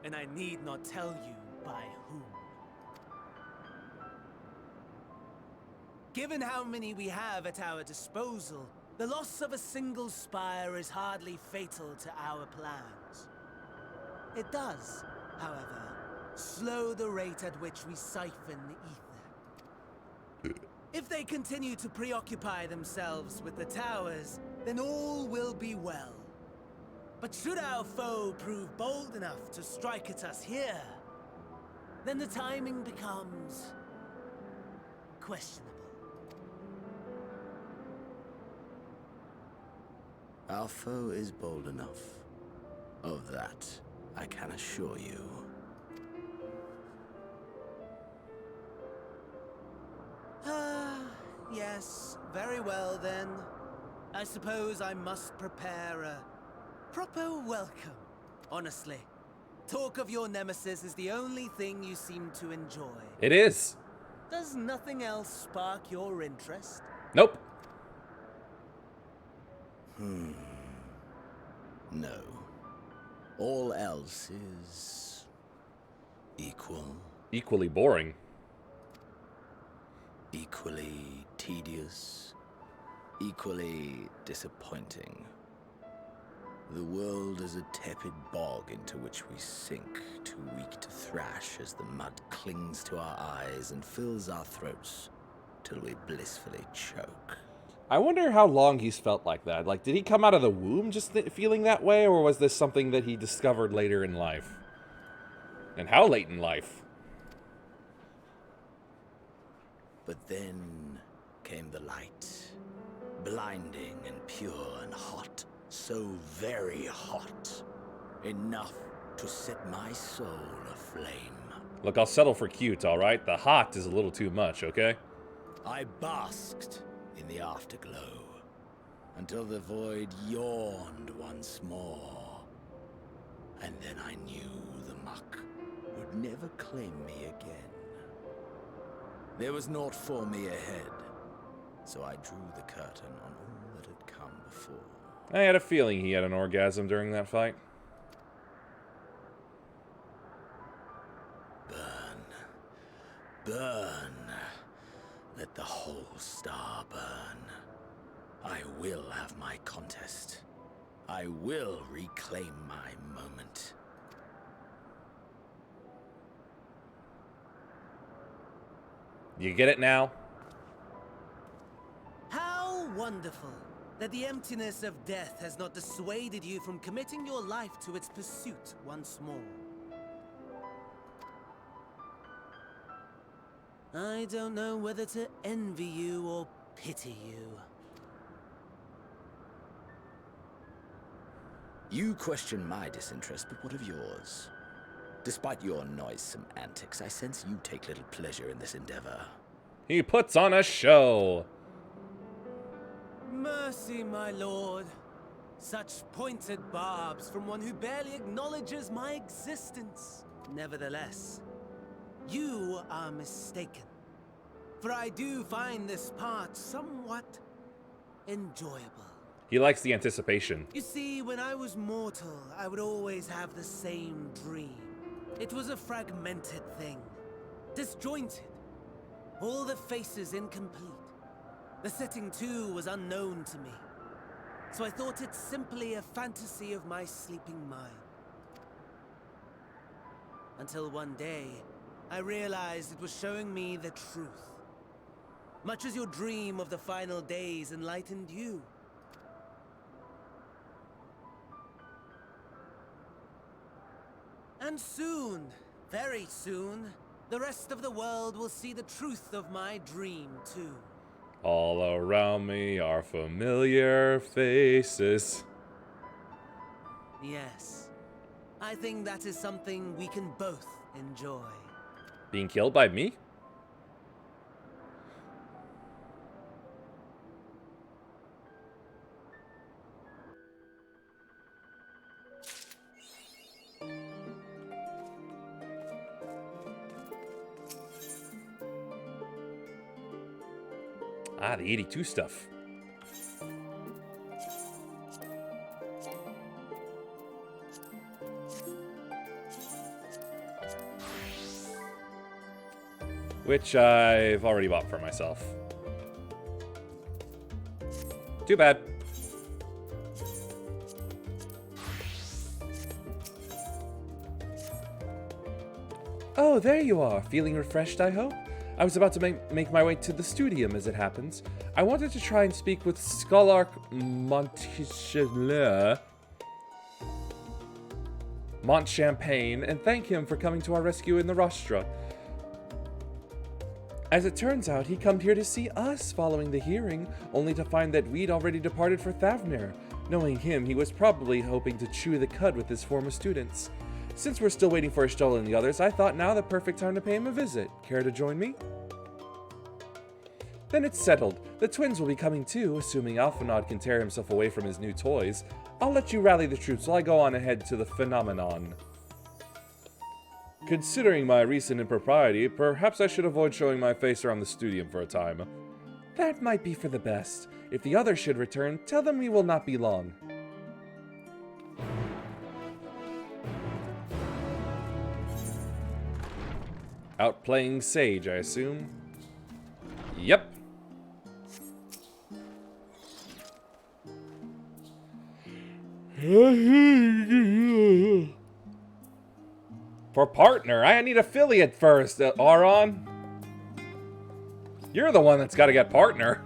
and I need not tell you by whom. Given how many we have at our disposal, the loss of a single spire is hardly fatal to our plans. It does, however, slow the rate at which we siphon the ether. If they continue to preoccupy themselves with the towers, then all will be well. But should our foe prove bold enough to strike at us here, then the timing becomes questionable. Our foe is bold enough. Of that, I can assure you. Yes, very well then. I suppose I must prepare a proper welcome. Honestly, Talk of your nemesis is the only thing you seem to enjoy. It is. Does nothing else spark your interest? Nope. No. All else is equal. Equally boring. Equally tedious. Equally disappointing. The world is a tepid bog into which we sink, too weak to thrash as the mud clings to our eyes and fills our throats till we blissfully choke. I wonder how long he's felt like that. Like, did he come out of the womb just feeling that way, or was this something that he discovered later in life? And how late in life? But then came the light, blinding and pure and hot, so very hot, enough to set my soul aflame. Look, I'll settle for cute, alright? The hot is a little too much, okay? I basked in the afterglow until the void yawned once more. And then I knew the muck would never claim me again. There was naught for me ahead, so I drew the curtain on all that had come before. I had a feeling he had an orgasm during that fight. Burn. Burn. Let the whole star burn. I will have my contest. I will reclaim my moment. You get it now? How wonderful that the emptiness of death has not dissuaded you from committing your life to its pursuit once more. I don't know whether to envy you or pity you. You question my disinterest, but what of yours? Despite your noisome antics, I sense you take little pleasure in this endeavor. He puts on a show. Mercy, my lord. Such pointed barbs from one who barely acknowledges my existence. Nevertheless, you are mistaken. For I do find this part somewhat enjoyable. He likes the anticipation. You see, when I was mortal, I would always have the same dream. It was a fragmented thing, disjointed, all the faces incomplete. The setting, too, was unknown to me, so I thought it simply a fantasy of my sleeping mind. Until one day, I realized it was showing me the truth, much as your dream of the final days enlightened you. And soon, very soon, the rest of the world will see the truth of my dream, too. All around me are familiar faces. Yes. I think that is something we can both enjoy. Being killed by me? Ah, the 82 stuff. Which I've already bought for myself. Too bad. Oh, there you are. Feeling refreshed, I hope? I was about to make my way to the studium, as it happens. I wanted to try and speak with Scholark Montchampagne and thank him for coming to our rescue in the rostra. As it turns out, he come here to see us following the hearing, only to find that we'd already departed for Thavner. Knowing him, he was probably hoping to chew the cud with his former students. Since we're still waiting for Ishtal and the others, I thought now the perfect time to pay him a visit. Care to join me? Then it's settled. The twins will be coming too, assuming Alphanod can tear himself away from his new toys. I'll let you rally the troops while I go on ahead to the phenomenon. Considering my recent impropriety, perhaps I should avoid showing my face around the studium for a time. That might be for the best. If the others should return, tell them we will not be long. Out playing Sage, I assume? Yep. For partner, I need affiliate first, Auron. You're the one that's got to get partner.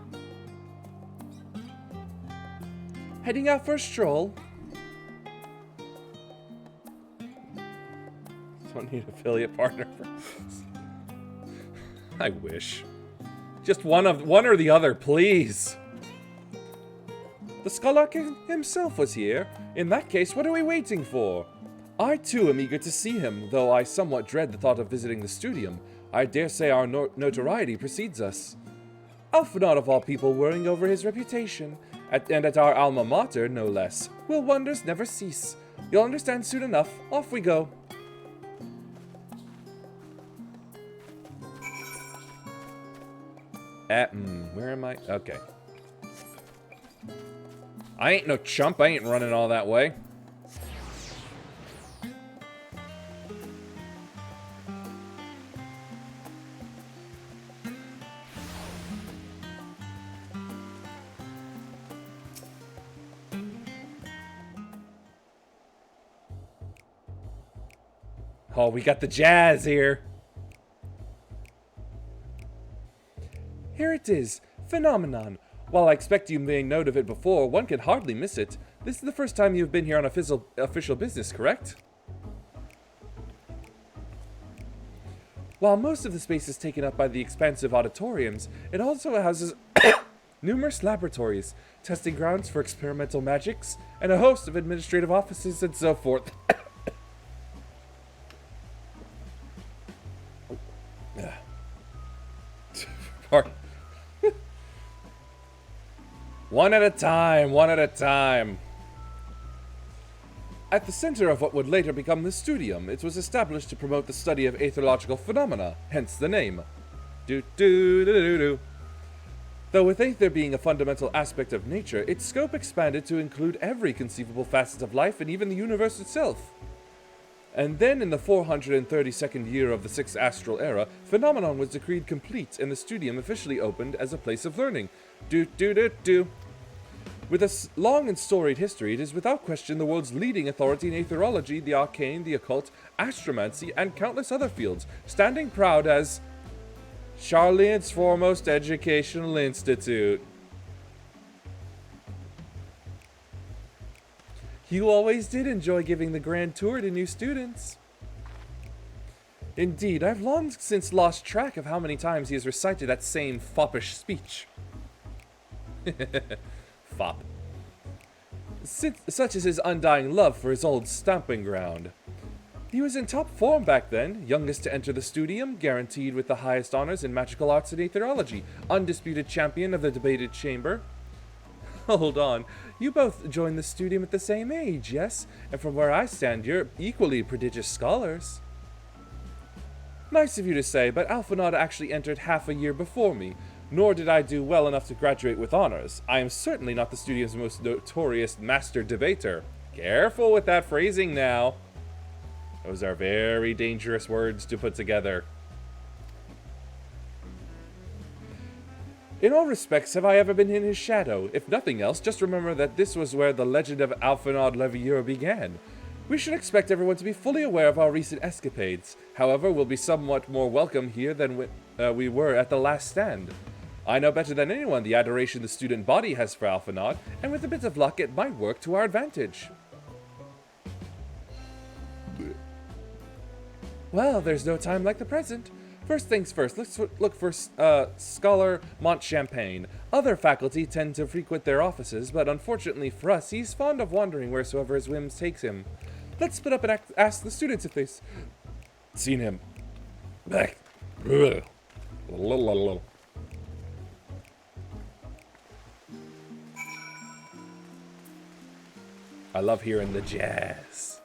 Heading out for a stroll. Don't need affiliate partner first. I wish. Just one or the other, please. The Skolak himself was here. In that case, what are we waiting for? I too am eager to see him, though I somewhat dread the thought of visiting the studium. I dare say our notoriety precedes us. Alphinaud of all people worrying over his reputation, and at our alma mater, no less. Will wonders never cease? You'll understand soon enough. Off we go. Where am I? Okay. I ain't no chump. I ain't running all that way. Oh, we got the jazz here. Here it is, Phenomenon. While I expect you made note of it before, one can hardly miss it. This is the first time you've been here on official business, correct? While most of the space is taken up by the expansive auditoriums, it also houses numerous laboratories, testing grounds for experimental magics, and a host of administrative offices and so forth. One at a time, one at a time. At the center of what would later become the studium, it was established to promote the study of aetherological phenomena, hence the name. Do-do-do-do-do. Though with aether being a fundamental aspect of nature, its scope expanded to include every conceivable facet of life and even the universe itself. And then in the 432nd year of the 6th Astral Era, Phenomenon was decreed complete and the studium officially opened as a place of learning. Do-do-do-do. With a long and storied history, it is without question the world's leading authority in aetherology, the arcane, the occult, astromancy, and countless other fields, standing proud as Charlene's foremost educational institute. You always did enjoy giving the grand tour to new students. Indeed, I've long since lost track of how many times he has recited that same foppish speech. Fop. Such is his undying love for his old stomping ground. He was in top form back then, youngest to enter the studium, guaranteed with the highest honors in magical arts and aetherology, undisputed champion of the debated chamber. Hold on, you both joined the studium at the same age, yes? And from where I stand, you're equally prodigious scholars. Nice of you to say, but Alphinaud actually entered half a year before me, nor did I do well enough to graduate with honors. I am certainly not the studium's most notorious master debater. Careful with that phrasing now. Those are very dangerous words to put together. In all respects, have I ever been in his shadow? If nothing else, just remember that this was where the legend of Alphinaud Levieur began. We should expect everyone to be fully aware of our recent escapades. However, we'll be somewhat more welcome here than we were at the last stand. I know better than anyone the adoration the student body has for Alphinaud, and with a bit of luck, it might work to our advantage. Well, there's no time like the present. First things first, let's look for Scholar Montchampagne. Other faculty tend to frequent their offices, but unfortunately for us, he's fond of wandering wheresoever his whims takes him. Let's split up and ask the students if they've seen him. Back. I love hearing the jazz.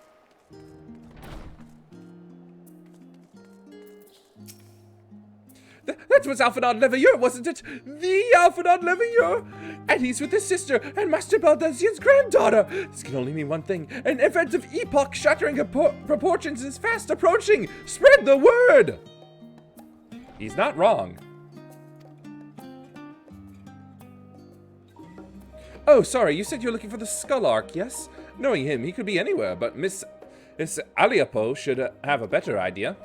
was Alphinaud Leveilleur, wasn't it? The Alphinaud Leveilleur! And he's with his sister and Master Baldezian's granddaughter! This can only mean one thing. An event of epoch-shattering proportions is fast approaching! Spread the word! He's not wrong. Oh, sorry, you said you're looking for the Skull-Ark, yes? Knowing him, he could be anywhere, but Miss Aliapo should have a better idea.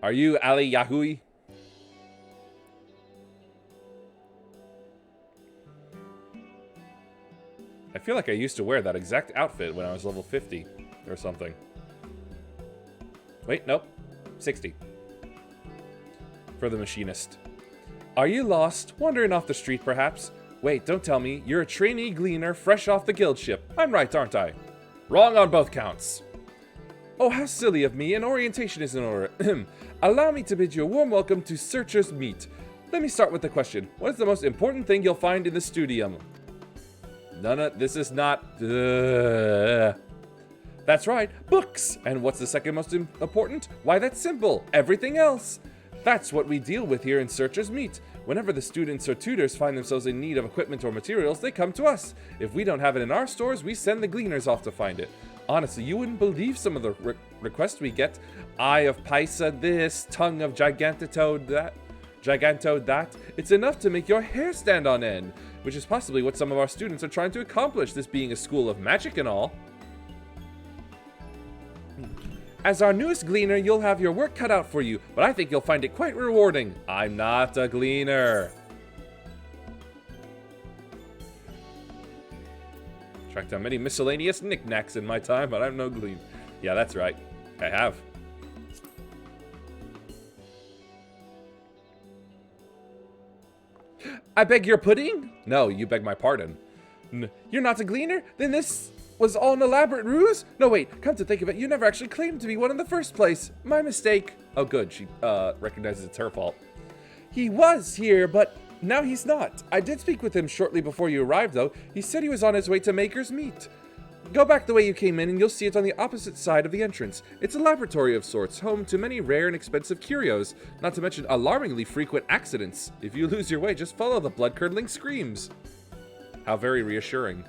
Are you Ali Yahui? I feel like I used to wear that exact outfit when I was level 50 or something. Wait, nope. 60. For the machinist. Are you lost? Wandering off the street, perhaps? Wait, don't tell me. You're a trainee gleaner fresh off the guild ship. I'm right, aren't I? Wrong on both counts. Oh, how silly of me. An orientation is in order. Allow me to bid you a warm welcome to Searcher's Meet. Let me start with the question. What is the most important thing you'll find in the studium? This is not... That's right, books! And what's the second most important? Why, that's simple. Everything else. That's what we deal with here in Searcher's Meet. Whenever the students or tutors find themselves in need of equipment or materials, they come to us. If we don't have it in our stores, we send the gleaners off to find it. Honestly, you wouldn't believe some of the requests we get. Eye of Paisa this, tongue of Gigantotode that. Gigantode that. It's enough to make your hair stand on end, which is possibly what some of our students are trying to accomplish, this being a school of magic and all. As our newest gleaner, you'll have your work cut out for you, but I think you'll find it quite rewarding. I'm not a gleaner. Tracked down many miscellaneous knickknacks in my time, but I'm no gleaner. Yeah, that's right. I have. I beg your pudding? No, you beg my pardon. You're not a gleaner? Then this was all an elaborate ruse? No, wait, come to think of it, you never actually claimed to be one in the first place. My mistake. Oh, good, she recognizes it's her fault. He was here, but now he's not. I did speak with him shortly before you arrived, though. He said he was on his way to Maker's Meet. Go back the way you came in and you'll see it on the opposite side of the entrance. It's a laboratory of sorts, home to many rare and expensive curios, not to mention alarmingly frequent accidents. If you lose your way, just follow the blood-curdling screams. How very reassuring.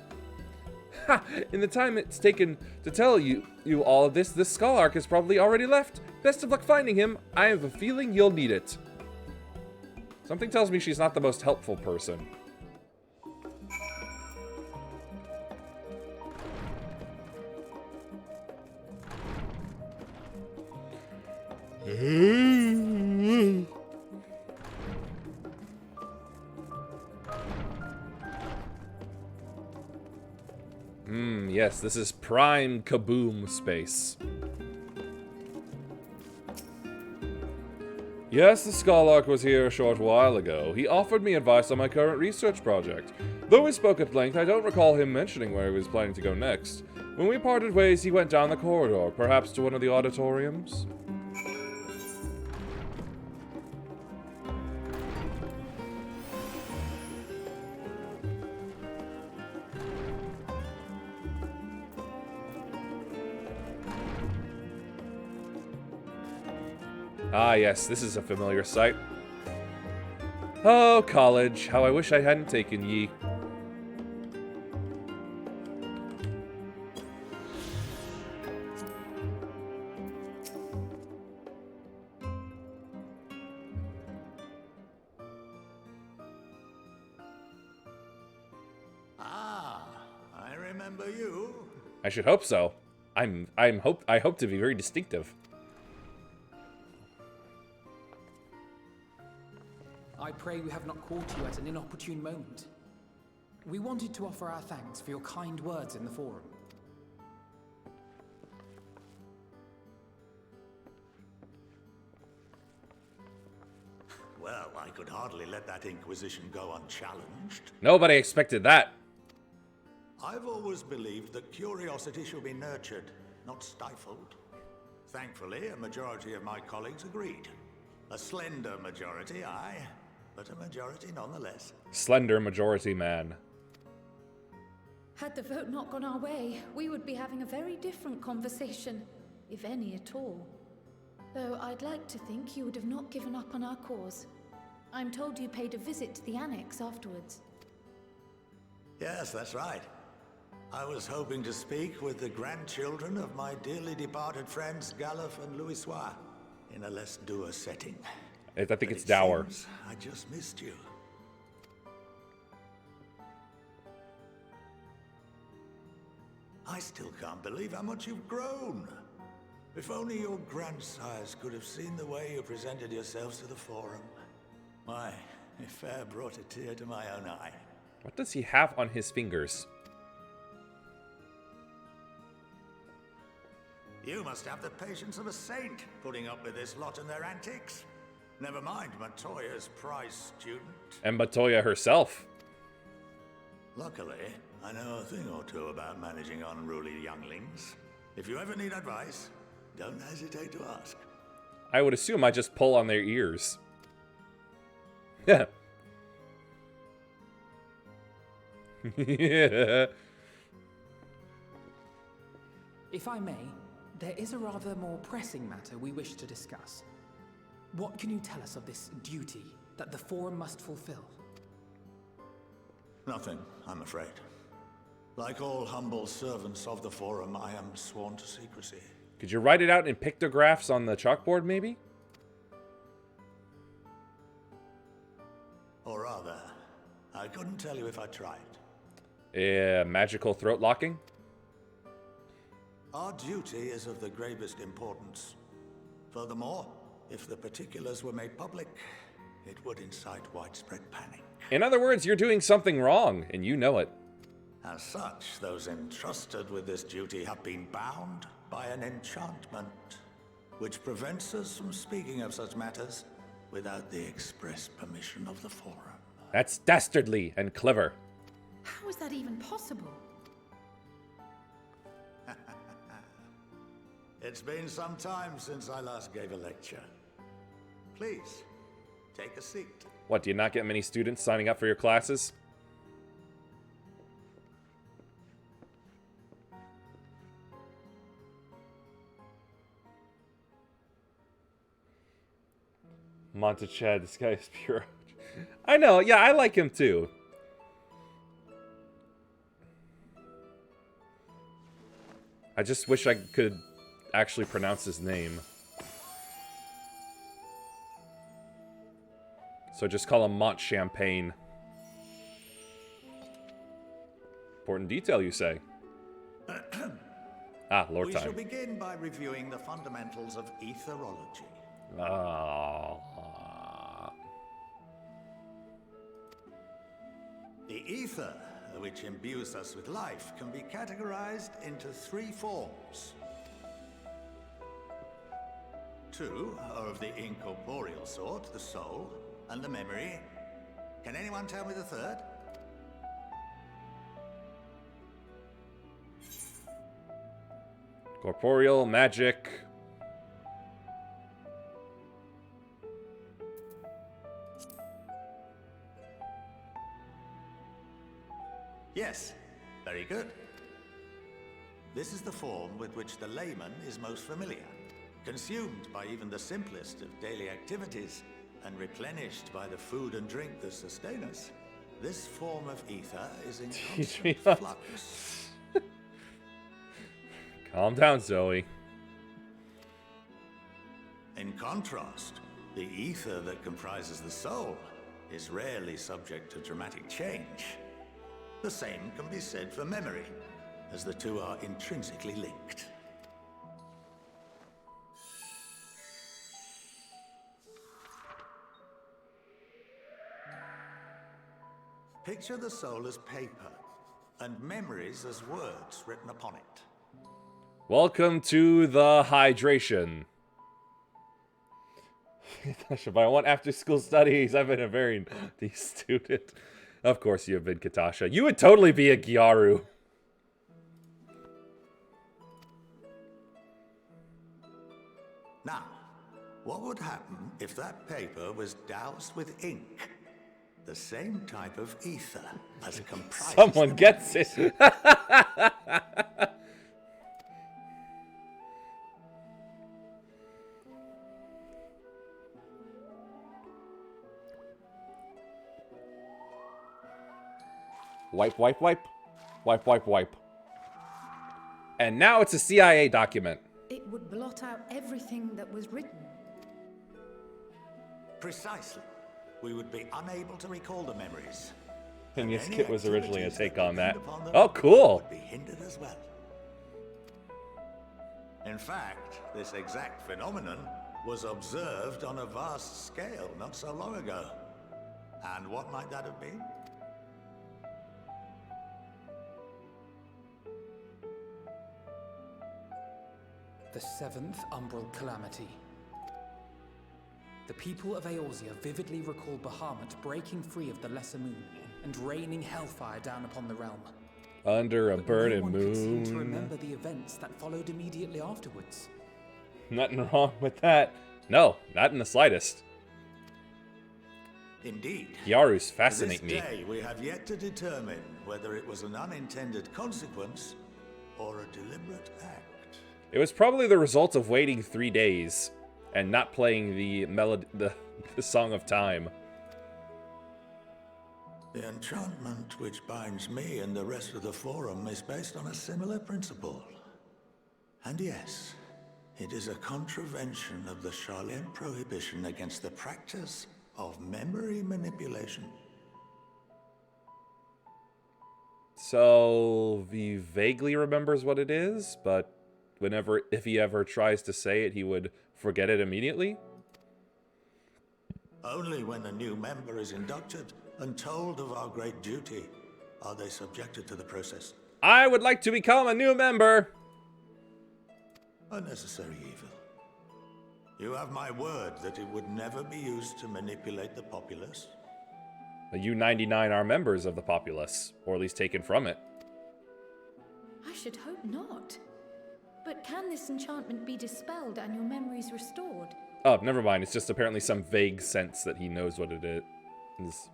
Ha! In the time it's taken to tell you all of this, the Skull-Ark has probably already left. Best of luck finding him. I have a feeling you'll need it. Something tells me she's not the most helpful person. Yes, this is prime kaboom space. Yes, the Skull-Ark was here a short while ago. He offered me advice on my current research project. Though we spoke at length, I don't recall him mentioning where he was planning to go next. When we parted ways, he went down the corridor, perhaps to one of the auditoriums. Ah, yes, this is a familiar sight. Oh, college. How I wish I hadn't taken ye. Ah, I remember you. I should hope so. I hope to be very distinctive. I pray we have not caught you at an inopportune moment. We wanted to offer our thanks for your kind words in the forum. Well, I could hardly let that inquisition go unchallenged. Nobody expected that. I've always believed that curiosity should be nurtured, not stifled. Thankfully, a majority of my colleagues agreed. A slender majority, aye. but a majority nonetheless. Slender majority man. Had the vote not gone our way, we would be having a very different conversation, if any at all. Though I'd like to think you would have not given up on our cause. I'm told you paid a visit to the annex afterwards. Yes, that's right. I was hoping to speak with the grandchildren of my dearly departed friends Galuf and Louisoix in a less dour setting. I think it's dour. Seems I just missed you. I still can't believe how much you've grown. If only your grandsires could have seen the way you presented yourselves to the Forum. Why, it fair brought a tear to my own eye. What does he have on his fingers? You must have the patience of a saint, putting up with this lot and their antics. Never mind Matoya's prize student. And Matoya herself. Luckily, I know a thing or two about managing unruly younglings. If you ever need advice, don't hesitate to ask. I would assume I just pull on their ears. Yeah. Yeah. If I may, there is a rather more pressing matter we wish to discuss. What can you tell us of this duty that the Forum must fulfill? Nothing, I'm afraid. Like all humble servants of the Forum, I am sworn to secrecy. Could you write it out in pictographs on the chalkboard, maybe? Or rather, I couldn't tell you if I tried. Magical throat locking? Our duty is of the gravest importance. Furthermore, if the particulars were made public, it would incite widespread panic. In other words, you're doing something wrong, and you know it. As such, those entrusted with this duty have been bound by an enchantment, which prevents us from speaking of such matters without the express permission of the Forum. That's dastardly and clever. How is that even possible? It's been some time since I last gave a lecture. Please, take a seat. What, do you not get many students signing up for your classes? Montechad, this guy is pure. I know, yeah, I like him too. I just wish I could actually pronounce his name. So just call him Mont Champagne. Important detail, you say? Lord We time. shall begin by reviewing the fundamentals of etherology. The ether, which imbues us with life, can be categorized into three forms. Two are of the incorporeal sort, the soul and the memory. Can anyone tell me the third? Corporeal, magic. Yes, very good. This is the form with which the layman is most familiar, consumed by even the simplest of daily activities, and replenished by the food and drink that sustain us. This form of ether is in constant flux. Calm down, Zoe. In contrast, the ether that comprises the soul is rarely subject to dramatic change. The same can be said for memory, as the two are intrinsically linked. Picture the soul as paper, and memories as words written upon it. Welcome to the hydration. But I want after-school studies. I've been a very naughty student. Of course you have been, Katasha. You would totally be a Gyaru. Now, what would happen if that paper was doused with ink The same type of ether as comprises Someone the gets it. Wipe, wipe, wipe. Wipe, wipe, wipe. And now it's a CIA document. It would blot out everything that was written. Precisely. We would be unable to recall the memories. And yes, Any Kit was originally a activities take that on that. depend upon them Oh, cool. would be hindered as well. In fact, this exact phenomenon was observed on a vast scale not so long ago. And what might that have been? The seventh Umbral Calamity. The people of Eorzea vividly recall Bahamut breaking free of the Lesser Moon and raining hellfire down upon the realm. Under a But burning no one could seem to moon. remember the events that followed immediately afterwards. Nothing wrong with that. No, not in the slightest. Indeed. Yarus To fascinate this me. day, we have yet to determine whether it was an unintended consequence or a deliberate act. It was probably the result of waiting 3 days and not playing the melody, the Song of Time. The enchantment which binds me and the rest of the Forum is based on a similar principle. And yes, it is a contravention of the Sharlayan prohibition against the practice of memory manipulation. So he vaguely remembers what it is, but if he ever tries to say it, he would forget it immediately? Only when a new member is inducted and told of our great duty are they subjected to the process. I would like to become a new member! A necessary evil. You have my word that it would never be used to manipulate the populace. The U-99 are members of the populace, or at least taken from it. I should hope not. But can this enchantment be dispelled and your memories restored? Oh, never mind. It's just apparently some vague sense that he knows what it is,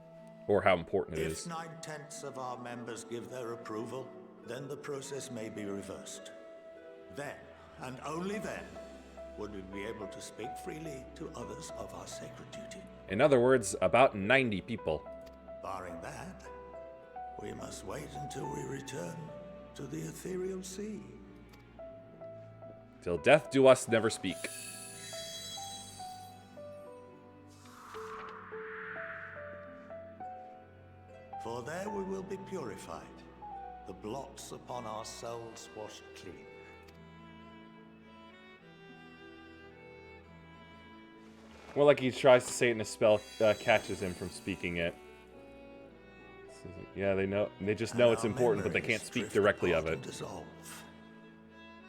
or how important it is. If 9/10 of our members give their approval, then the process may be reversed. Then, and only then, would we be able to speak freely to others of our sacred duty. In other words, about 90 people. Barring that, we must wait until we return to the ethereal sea. Till death do us never speak. For there we will be purified, the blots upon our souls washed clean. More like he tries to say it and a spell catches him from speaking it. Yeah, they know. They just know it's important, but they can't speak directly of it.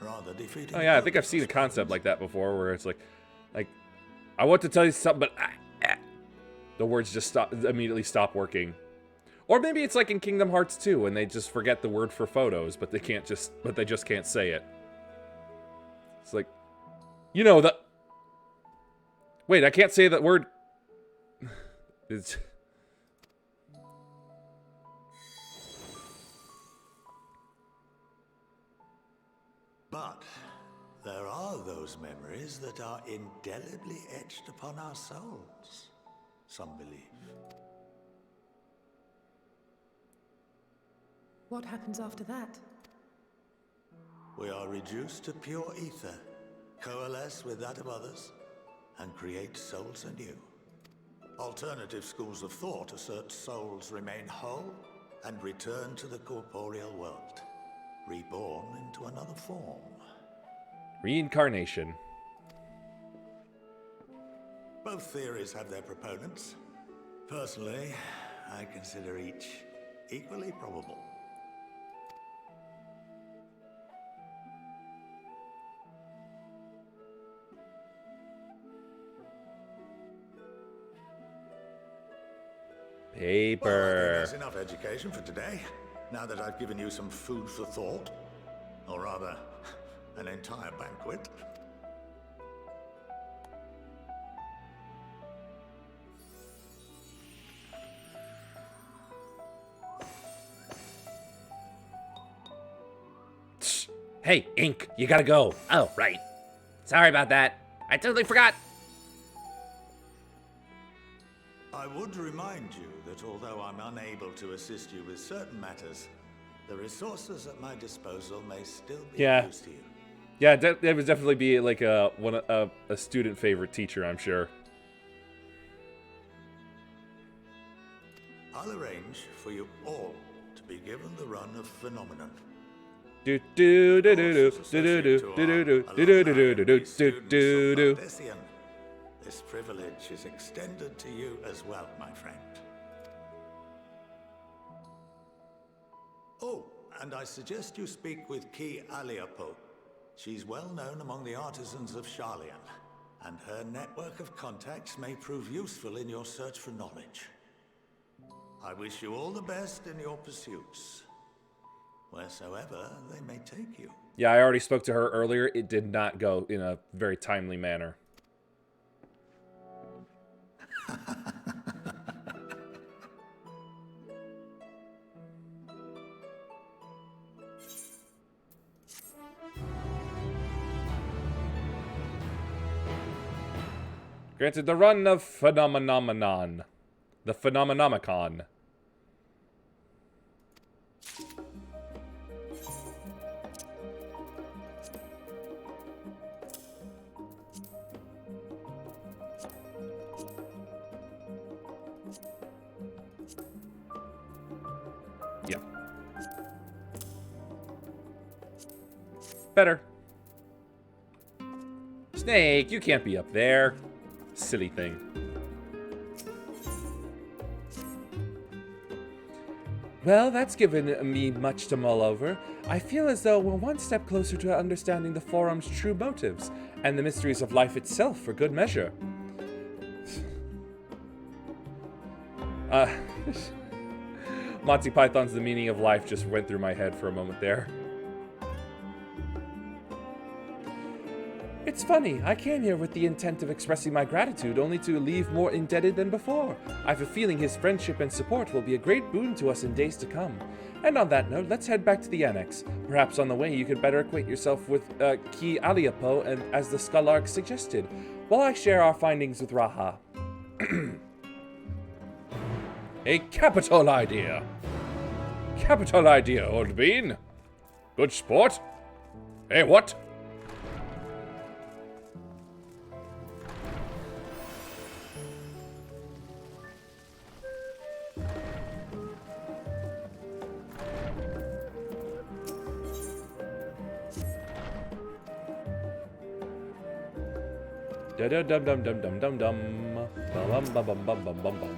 Oh yeah, I think I've seen a concept like that before, where it's like, I want to tell you something, but the words just immediately stop working. Or maybe it's like in Kingdom Hearts 2, when they just forget the word for photos, but they just can't say it. It's like, you know that. Wait, I can't say that word. It's. But there are those memories that are indelibly etched upon our souls, some believe. What happens after that? We are reduced to pure ether, coalesce with that of others, and create souls anew. Alternative schools of thought assert souls remain whole and return to the corporeal world, reborn into another form. Reincarnation. Both theories have their proponents. Personally, I consider each equally probable. Paper. Well, I think that's enough education for today. Now that I've given you some food for thought, or rather, an entire banquet. Hey, Ink, you gotta go. Oh, right. Sorry about that. I totally forgot. I would remind you that although I'm unable to assist you with certain matters, the resources at my disposal may still be of use to you. Yeah, that would definitely be like a student favorite teacher, I'm sure. I'll arrange for you all to be given the run of Phenomenon. Do do do do do do do do do do do do do do. This privilege is extended to you as well, my friend. Oh, and I suggest you speak with Ki Aliapo. She's well known among the artisans of Sharlayan, and her network of contacts may prove useful in your search for knowledge. I wish you all the best in your pursuits, wheresoever they may take you. Yeah, I already spoke to her earlier. It did not go in a very timely manner. Granted the run of Phenomenomon. The Phenomenomicon. Yeah. Better. Snake, you can't be up there. Silly thing. Well, that's given me much to mull over. I feel as though we're one step closer to understanding the Forum's true motives, and the mysteries of life itself for good measure. Monty Python's The Meaning of Life just went through my head for a moment there. It's funny, I came here with the intent of expressing my gratitude, only to leave more indebted than before. I have a feeling his friendship and support will be a great boon to us in days to come. And on that note, let's head back to the Annex. Perhaps on the way you could better acquaint yourself with Ki Aliapo, and as the Skullark suggested, while I share our findings with Raha. A capital idea. Capital idea, old bean. Good sport. Hey, what? Da da dum dum dum dum dum dum. Bum bum bum bum bum bum bum.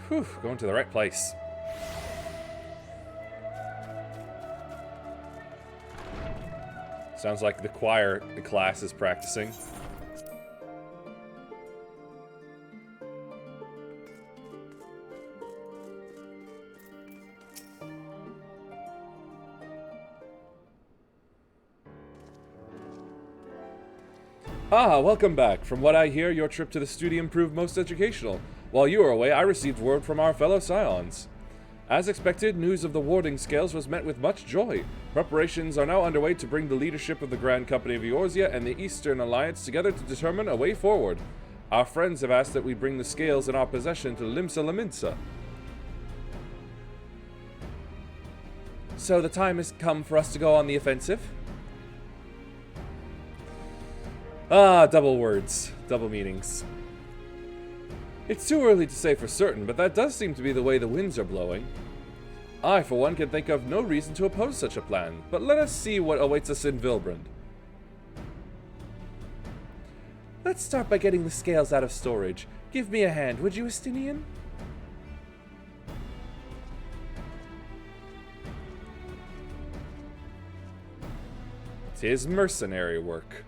Whew, going to the right place. Sounds like the choir class is practicing. Ah, welcome back. From what I hear, your trip to the studium proved most educational. While you were away, I received word from our fellow Scions. As expected, news of the warding scales was met with much joy. Preparations are now underway to bring the leadership of the Grand Company of Eorzea and the Eastern Alliance together to determine a way forward. Our friends have asked that we bring the scales in our possession to Limsa Laminsa. So the time has come for us to go on the offensive? Ah, double words. Double meanings. It's too early to say for certain, but that does seem to be the way the winds are blowing. I, for one, can think of no reason to oppose such a plan, but let us see what awaits us in Vilbrand. Let's start by getting the scales out of storage. Give me a hand, would you, Estinian? 'Tis mercenary work.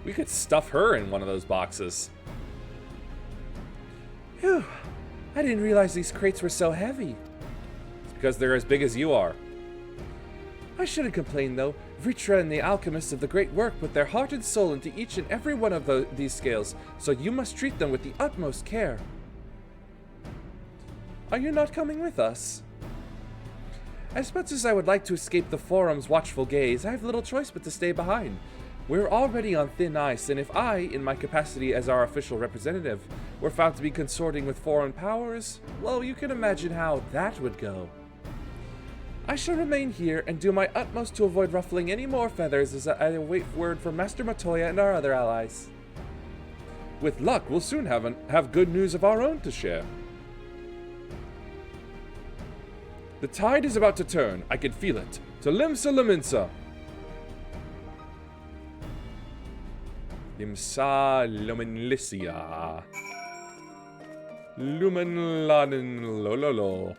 We could stuff her in one of those boxes. Phew. I didn't realize these crates were so heavy. It's because they're as big as you are. I shouldn't complain, though. Vritra and the alchemists of the great work put their heart and soul into each and every one of these scales, so you must treat them with the utmost care. Are you not coming with us? As much as I would like to escape the Forum's watchful gaze, I have little choice but to stay behind. We're already on thin ice, and if I, in my capacity as our official representative, were found to be consorting with foreign powers, well, you can imagine how that would go. I shall remain here and do my utmost to avoid ruffling any more feathers as I await word from Master Matoya and our other allies. With luck, we'll soon have good news of our own to share. The tide is about to turn. I can feel it. To Limsa Laminsa. Limsa Luminlicia. Lumenladen Lololo.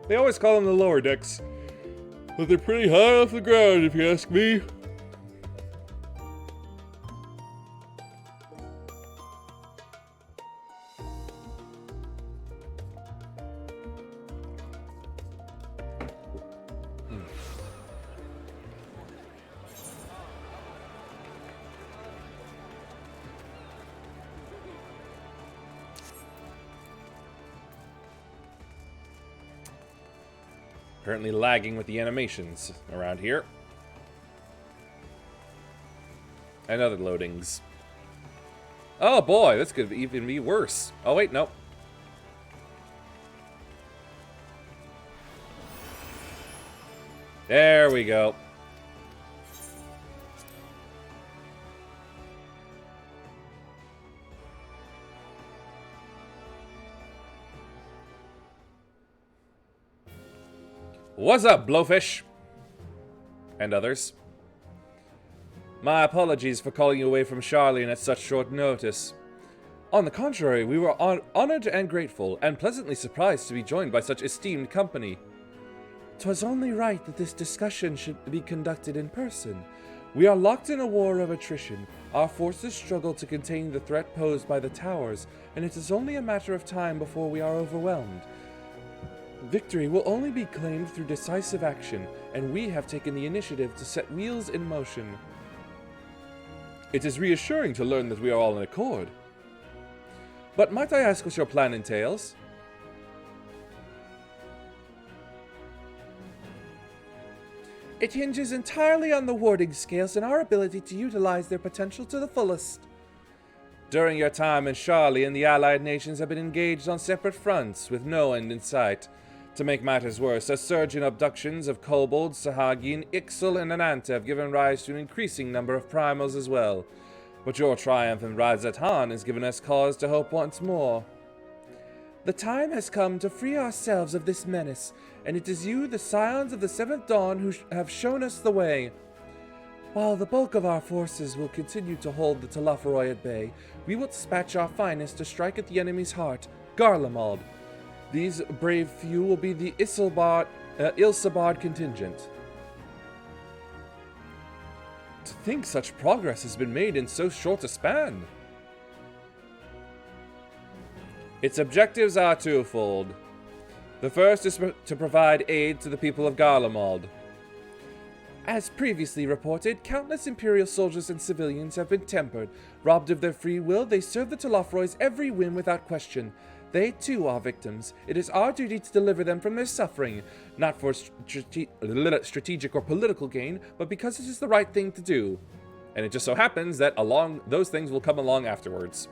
They always call them the lower decks, but they're pretty high off the ground if you ask me. Apparently lagging with the animations around here. And other loadings. Oh boy, this could even be worse. Oh wait, no. There we go. What's up, Blowfish? And others. My apologies for calling you away from Charlene at such short notice. On the contrary, we were honored and grateful, and pleasantly surprised to be joined by such esteemed company. 'Twas only right that this discussion should be conducted in person. We are locked in a war of attrition. Our forces struggle to contain the threat posed by the towers, and it is only a matter of time before we are overwhelmed. Victory will only be claimed through decisive action, and we have taken the initiative to set wheels in motion. It is reassuring to learn that we are all in accord. But might I ask what your plan entails? It hinges entirely on the warding scales and our ability to utilize their potential to the fullest. During your time in Charlene, the allied nations have been engaged on separate fronts, with no end in sight. To make matters worse, a surge in abductions of kobolds, Sahagin, Ixal, and Ananta have given rise to an increasing number of primals as well. But your triumph in Radzatan has given us cause to hope once more. The time has come to free ourselves of this menace, and it is you, the Scions of the Seventh Dawn, who have shown us the way. While the bulk of our forces will continue to hold the Telophoroi at bay, we will dispatch our finest to strike at the enemy's heart, Garlemald. These brave few will be the Ilsabard contingent. To think such progress has been made in so short a span. Its objectives are twofold. The first is to provide aid to the people of Garlemald. As previously reported, countless Imperial soldiers and civilians have been tempered. Robbed of their free will, they serve the Telophoroi's every whim without question. They too are victims. It is our duty to deliver them from their suffering, not for strategic or political gain, but because it is the right thing to do. And it just so happens that those things will come along afterwards.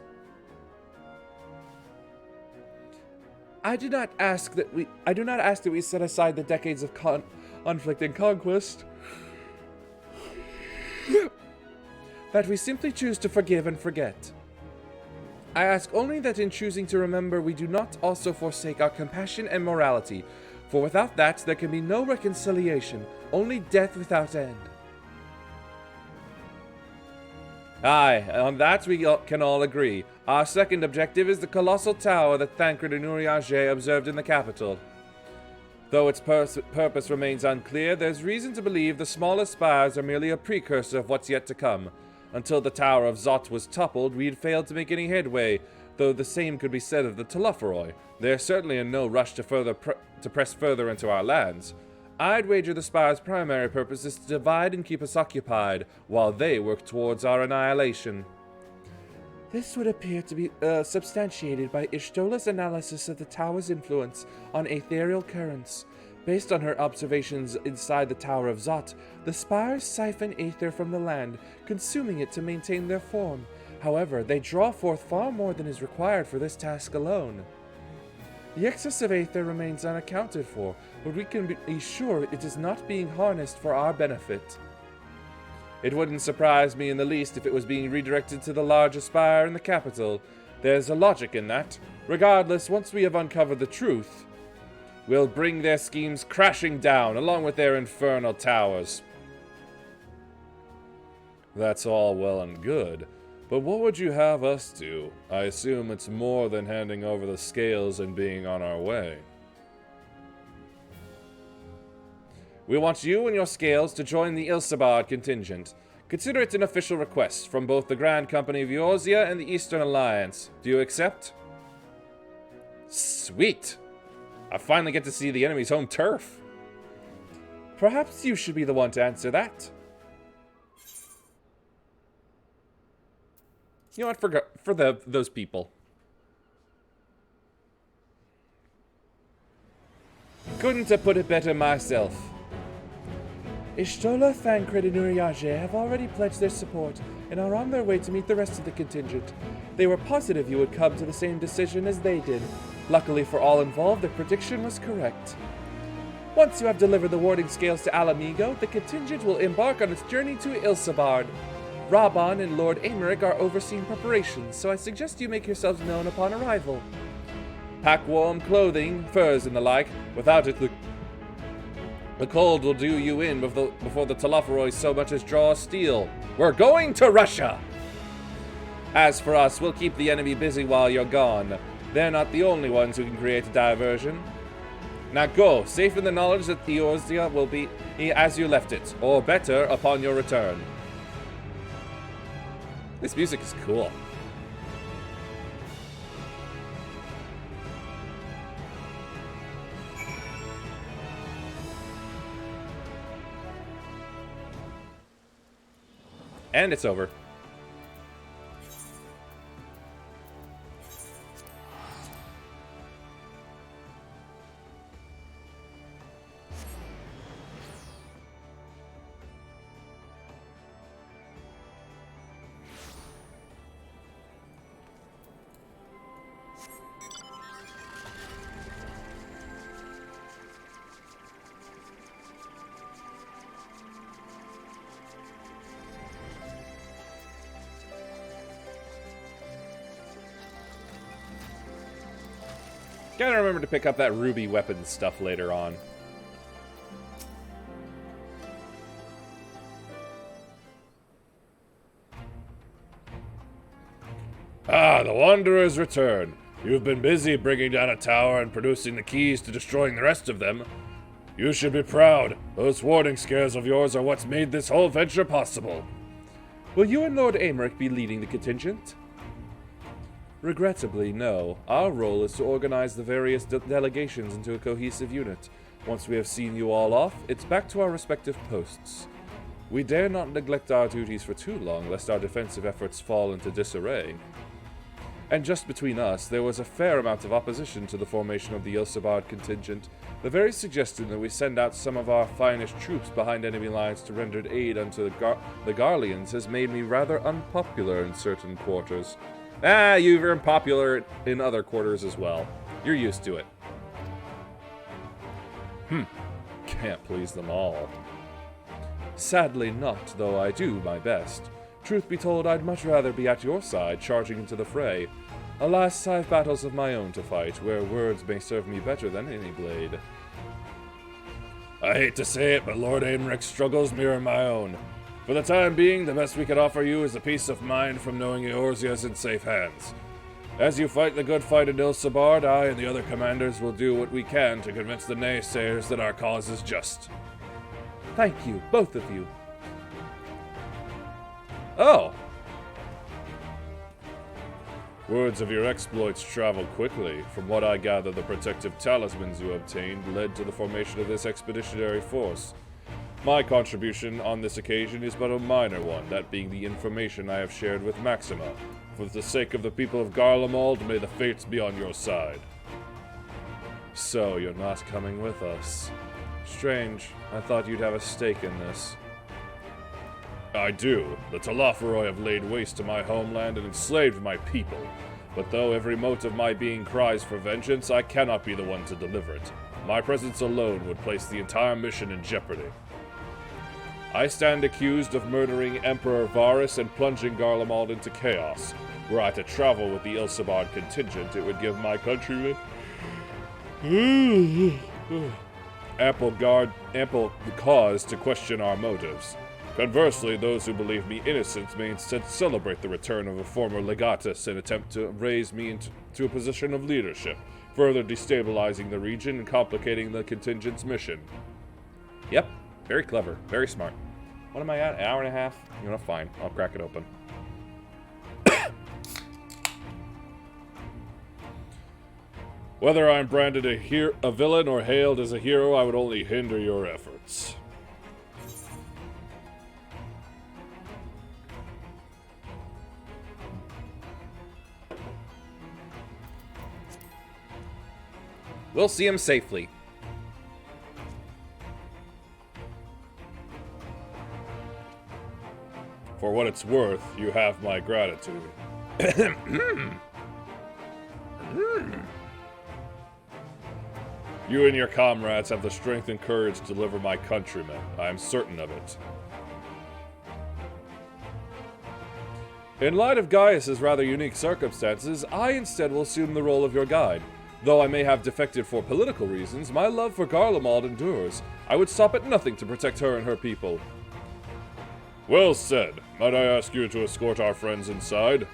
I do not ask that we set aside the decades of conflict and conquest. That we simply choose to forgive and forget. I ask only that in choosing to remember we do not also forsake our compassion and morality, for without that there can be no reconciliation, only death without end. Aye, on that we can all agree. Our second objective is the colossal tower that Thancred and Urianger observed in the capital. Though its purpose remains unclear, there's reason to believe the smallest spires are merely a precursor of what's yet to come. Until the Tower of Zot was toppled, we'd failed to make any headway, though the same could be said of the Telophoroi. They're certainly in no rush to press further into our lands. I'd wager the spire's primary purpose is to divide and keep us occupied, while they work towards our annihilation. This would appear to be substantiated by Ishtola's analysis of the tower's influence on ethereal currents. Based on her observations inside the Tower of Zot, the spires siphon aether from the land, consuming it to maintain their form. However, they draw forth far more than is required for this task alone. The excess of aether remains unaccounted for, but we can be sure it is not being harnessed for our benefit. It wouldn't surprise me in the least if it was being redirected to the larger spire in the capital. There's a logic in that. Regardless, once we have uncovered the truth, we'll bring their schemes crashing down, along with their infernal towers. That's all well and good, but what would you have us do? I assume it's more than handing over the scales and being on our way. We want you and your scales to join the Ilsabard contingent. Consider it an official request from both the Grand Company of Eorzea and the Eastern Alliance. Do you accept? Sweet! I finally get to see the enemy's home turf. Perhaps you should be the one to answer that. You know what, for those people. Couldn't have put it better myself. Ishtola, Thancred, and Urianger have already pledged their support and are on their way to meet the rest of the contingent. They were positive you would come to the same decision as they did. Luckily for all involved, their prediction was correct. Once you have delivered the warding scales to Alamigo, the contingent will embark on its journey to Ilsabard. Raban and Lord Aymeric are overseeing preparations, so I suggest you make yourselves known upon arrival. Pack warm clothing, furs and the like. Without it, the cold will do you in before the Telophoroi so much as draw steel. We're going to Russia! As for us, we'll keep the enemy busy while you're gone. They're not the only ones who can create a diversion. Now go, safe in the knowledge that Eorzea will be as you left it, or better upon your return. This music is cool. And it's over. Gotta remember to pick up that ruby weapons stuff later on. Ah, the Wanderers return. You've been busy bringing down a tower and producing the keys to destroying the rest of them. You should be proud. Those warding scales of yours are what's made this whole venture possible. Will you and Lord Aymeric be leading the contingent? Regrettably, no. Our role is to organize the various delegations into a cohesive unit. Once we have seen you all off, it's back to our respective posts. We dare not neglect our duties for too long, lest our defensive efforts fall into disarray. And just between us, there was a fair amount of opposition to the formation of the Ilsabard contingent. The very suggestion that we send out some of our finest troops behind enemy lines to render aid unto the Garleans has made me rather unpopular in certain quarters. Ah, you're unpopular in other quarters as well. You're used to it. Can't please them all. Sadly not, though I do my best. Truth be told, I'd much rather be at your side, charging into the fray. Alas, I have battles of my own to fight, where words may serve me better than any blade. I hate to say it, but Lord Aimrick's struggles mirror my own. For the time being, the best we can offer you is the peace of mind from knowing Eorzea is in safe hands. As you fight the good fight in Ilsabard, I and the other commanders will do what we can to convince the naysayers that our cause is just. Thank you, both of you. Oh! Words of your exploits travel quickly. From what I gather, the protective talismans you obtained led to the formation of this expeditionary force. My contribution on this occasion is but a minor one, that being the information I have shared with Maxima. For the sake of the people of Garlemald, may the fates be on your side. So, you're not coming with us. Strange. I thought you'd have a stake in this. I do. The Telophoroi have laid waste to my homeland and enslaved my people. But though every mote of my being cries for vengeance, I cannot be the one to deliver it. My presence alone would place the entire mission in jeopardy. I stand accused of murdering Emperor Varus and plunging Garlemald into chaos. Were I to travel with the Ilsabard contingent, it would give my countrymen ample cause to question our motives. Conversely, those who believe me innocent may instead celebrate the return of a former legatus and attempt to raise me into a position of leadership, further destabilizing the region and complicating the contingent's mission. Yep, very clever, very smart. What am I at? An hour and a half? You know, fine. I'll crack it open. Whether I'm branded a villain or hailed as a hero, I would only hinder your efforts. We'll see him safely. For what it's worth, you have my gratitude. You and your comrades have the strength and courage to deliver my countrymen. I am certain of it. In light of Gaius's rather unique circumstances, I instead will assume the role of your guide. Though I may have defected for political reasons, my love for Garlemald endures. I would stop at nothing to protect her and her people. Well said. Might I ask you to escort our friends inside?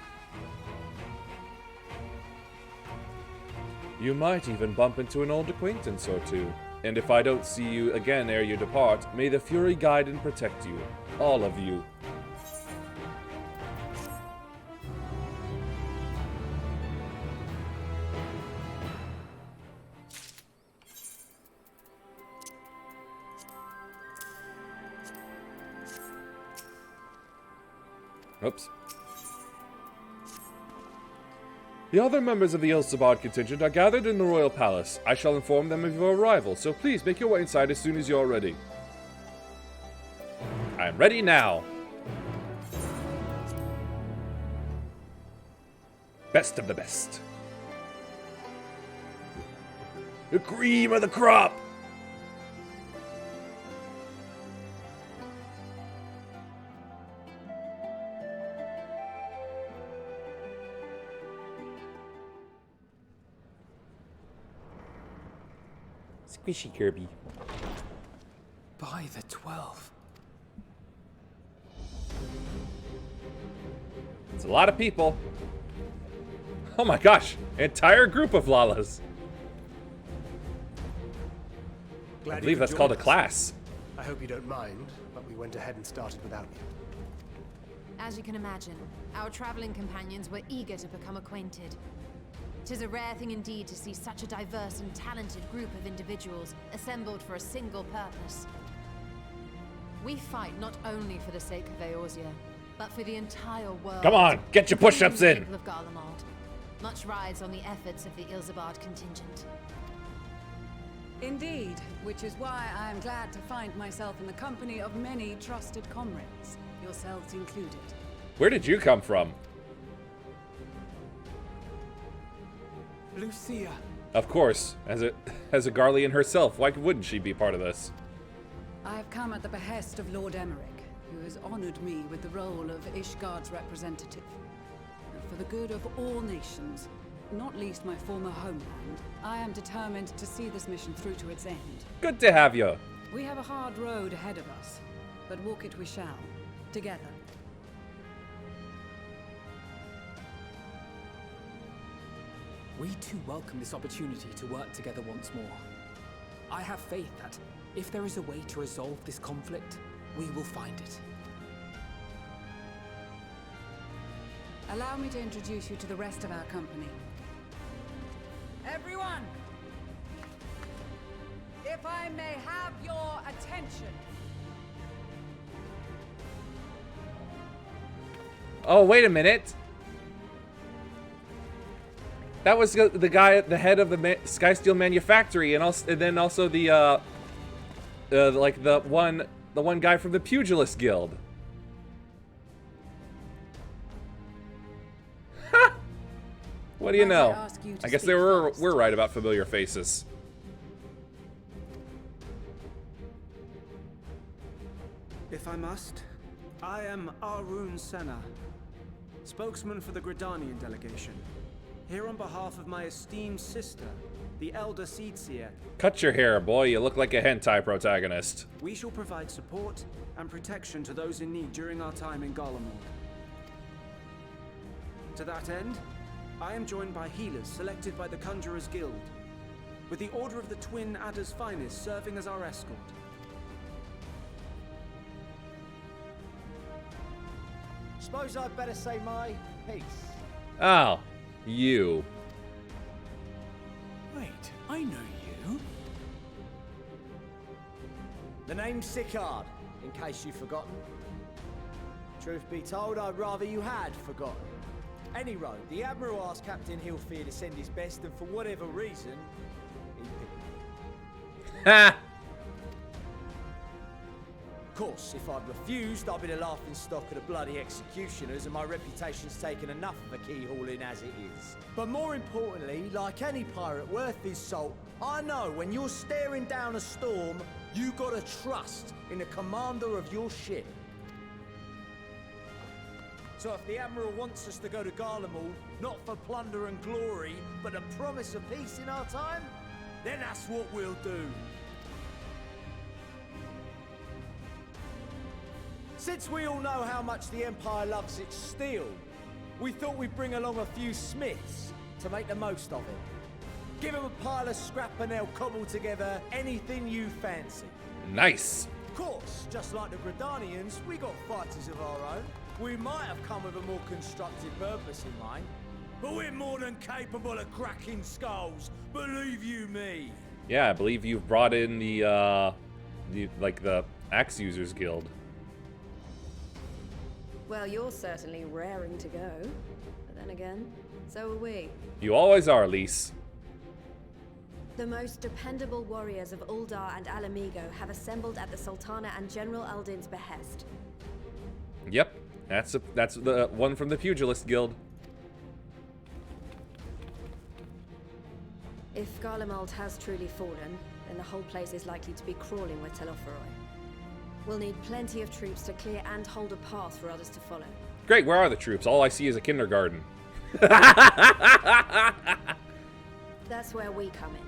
You might even bump into an old acquaintance or two. And if I don't see you again ere you depart, may the Fury guide and protect you. All of you. Oops. The other members of the Ilsabard contingent are gathered in the royal palace. I shall inform them of your arrival, so please make your way inside as soon as you're ready. I'm ready now. Best of the best. The cream of the crop! Squishy Kirby. By the 12. It's a lot of people. Oh my gosh, entire group of Lalas. I believe that's called a class. I hope you don't mind, but we went ahead and started without you. As you can imagine, our traveling companions were eager to become acquainted. 'Tis a rare thing indeed to see such a diverse and talented group of individuals assembled for a single purpose. We fight not only for the sake of Eorzea, but for the entire world. Come on, get your push-ups in! People of Garlemald. Much rides on the efforts of the Ilsabard contingent. Indeed, which is why I am glad to find myself in the company of many trusted comrades, yourselves included. Where did you come from? Lucia. Of course, as a Garlean herself, why wouldn't she be part of this? I have come at the behest of Lord Emmerich, who has honored me with the role of Ishgard's representative. for the good of all nations, not least my former homeland. I am determined to see this mission through to its end. Good to have you. We have a hard road ahead of us, but walk it we shall, together. We too welcome this opportunity to work together once more. I have faith that, if there is a way to resolve this conflict, we will find it. Allow me to introduce you to the rest of our company. Everyone! If I may have your attention. Oh, wait a minute. That was the guy at the head of the Skysteel Manufactory, and then also the like the one guy from the Pugilist Guild. What do you know? I guess we're right about familiar faces. If I must, I am Arun Senna, spokesman for the Gridanian delegation, here on behalf of my esteemed sister, the Elder Seedseer. Cut your hair, boy. You look like a hentai protagonist. We shall provide support and protection to those in need during our time in Garlemald. To that end, I am joined by healers selected by the Conjurers Guild, with the Order of the Twin Adder's Finest serving as our escort. Suppose I'd better say my piece. Oh, you. Wait, I know you. The name's Sicard, in case you've forgotten. Truth be told, I'd rather you had forgotten. Any road, the Admiral asked Captain Hillfear to send his best, and for whatever reason, he picked me. Ha! Of course, if I'd refused, I'd be the laughing stock of the bloody executioners, and my reputation's taken enough of a keyhauling as it is. But more importantly, like any pirate worth his salt, I know when you're staring down a storm, you gotta trust in the commander of your ship. So if the Admiral wants us to go to Garlemald, not for plunder and glory, but the promise of peace in our time, then that's what we'll do. Since we all know how much the Empire loves its steel, we thought we'd bring along a few smiths to make the most of it. Give them a pile of scrap and they'll cobble together anything you fancy. Nice. Of course, just like the Gridanians, we got fighters of our own. We might have come with a more constructive purpose in mind, but we're more than capable of cracking skulls, believe you me. Yeah, I believe you've brought in the Axe Users Guild. Well, you're certainly raring to go. But then again, so are we. You always are, Lise. The most dependable warriors of Uldar and Alamigo have assembled at the Sultana and General Aldin's behest. Yep, that's the one from the Pugilist Guild. If Garlemald has truly fallen, then the whole place is likely to be crawling with Telophoroi. We'll need plenty of troops to clear and hold a path for others to follow. Great, where are the troops? All I see is a kindergarten. That's where we come in.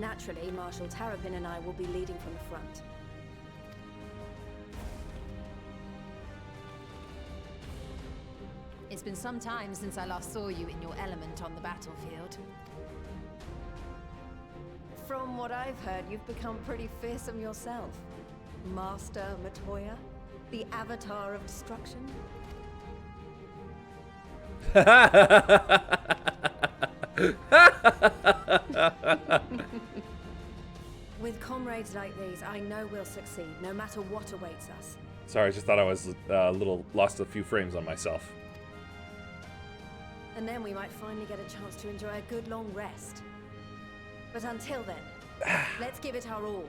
Naturally, Marshal Terrapin and I will be leading from the front. It's been some time since I last saw you in your element on the battlefield. From what I've heard, you've become pretty fearsome yourself. Master Matoya, the Avatar of Destruction. With comrades like these, I know we'll succeed, no matter what awaits us. Sorry, I just thought I was a little lost a few frames on myself. And then we might finally get a chance to enjoy a good long rest. But until then, let's give it our all.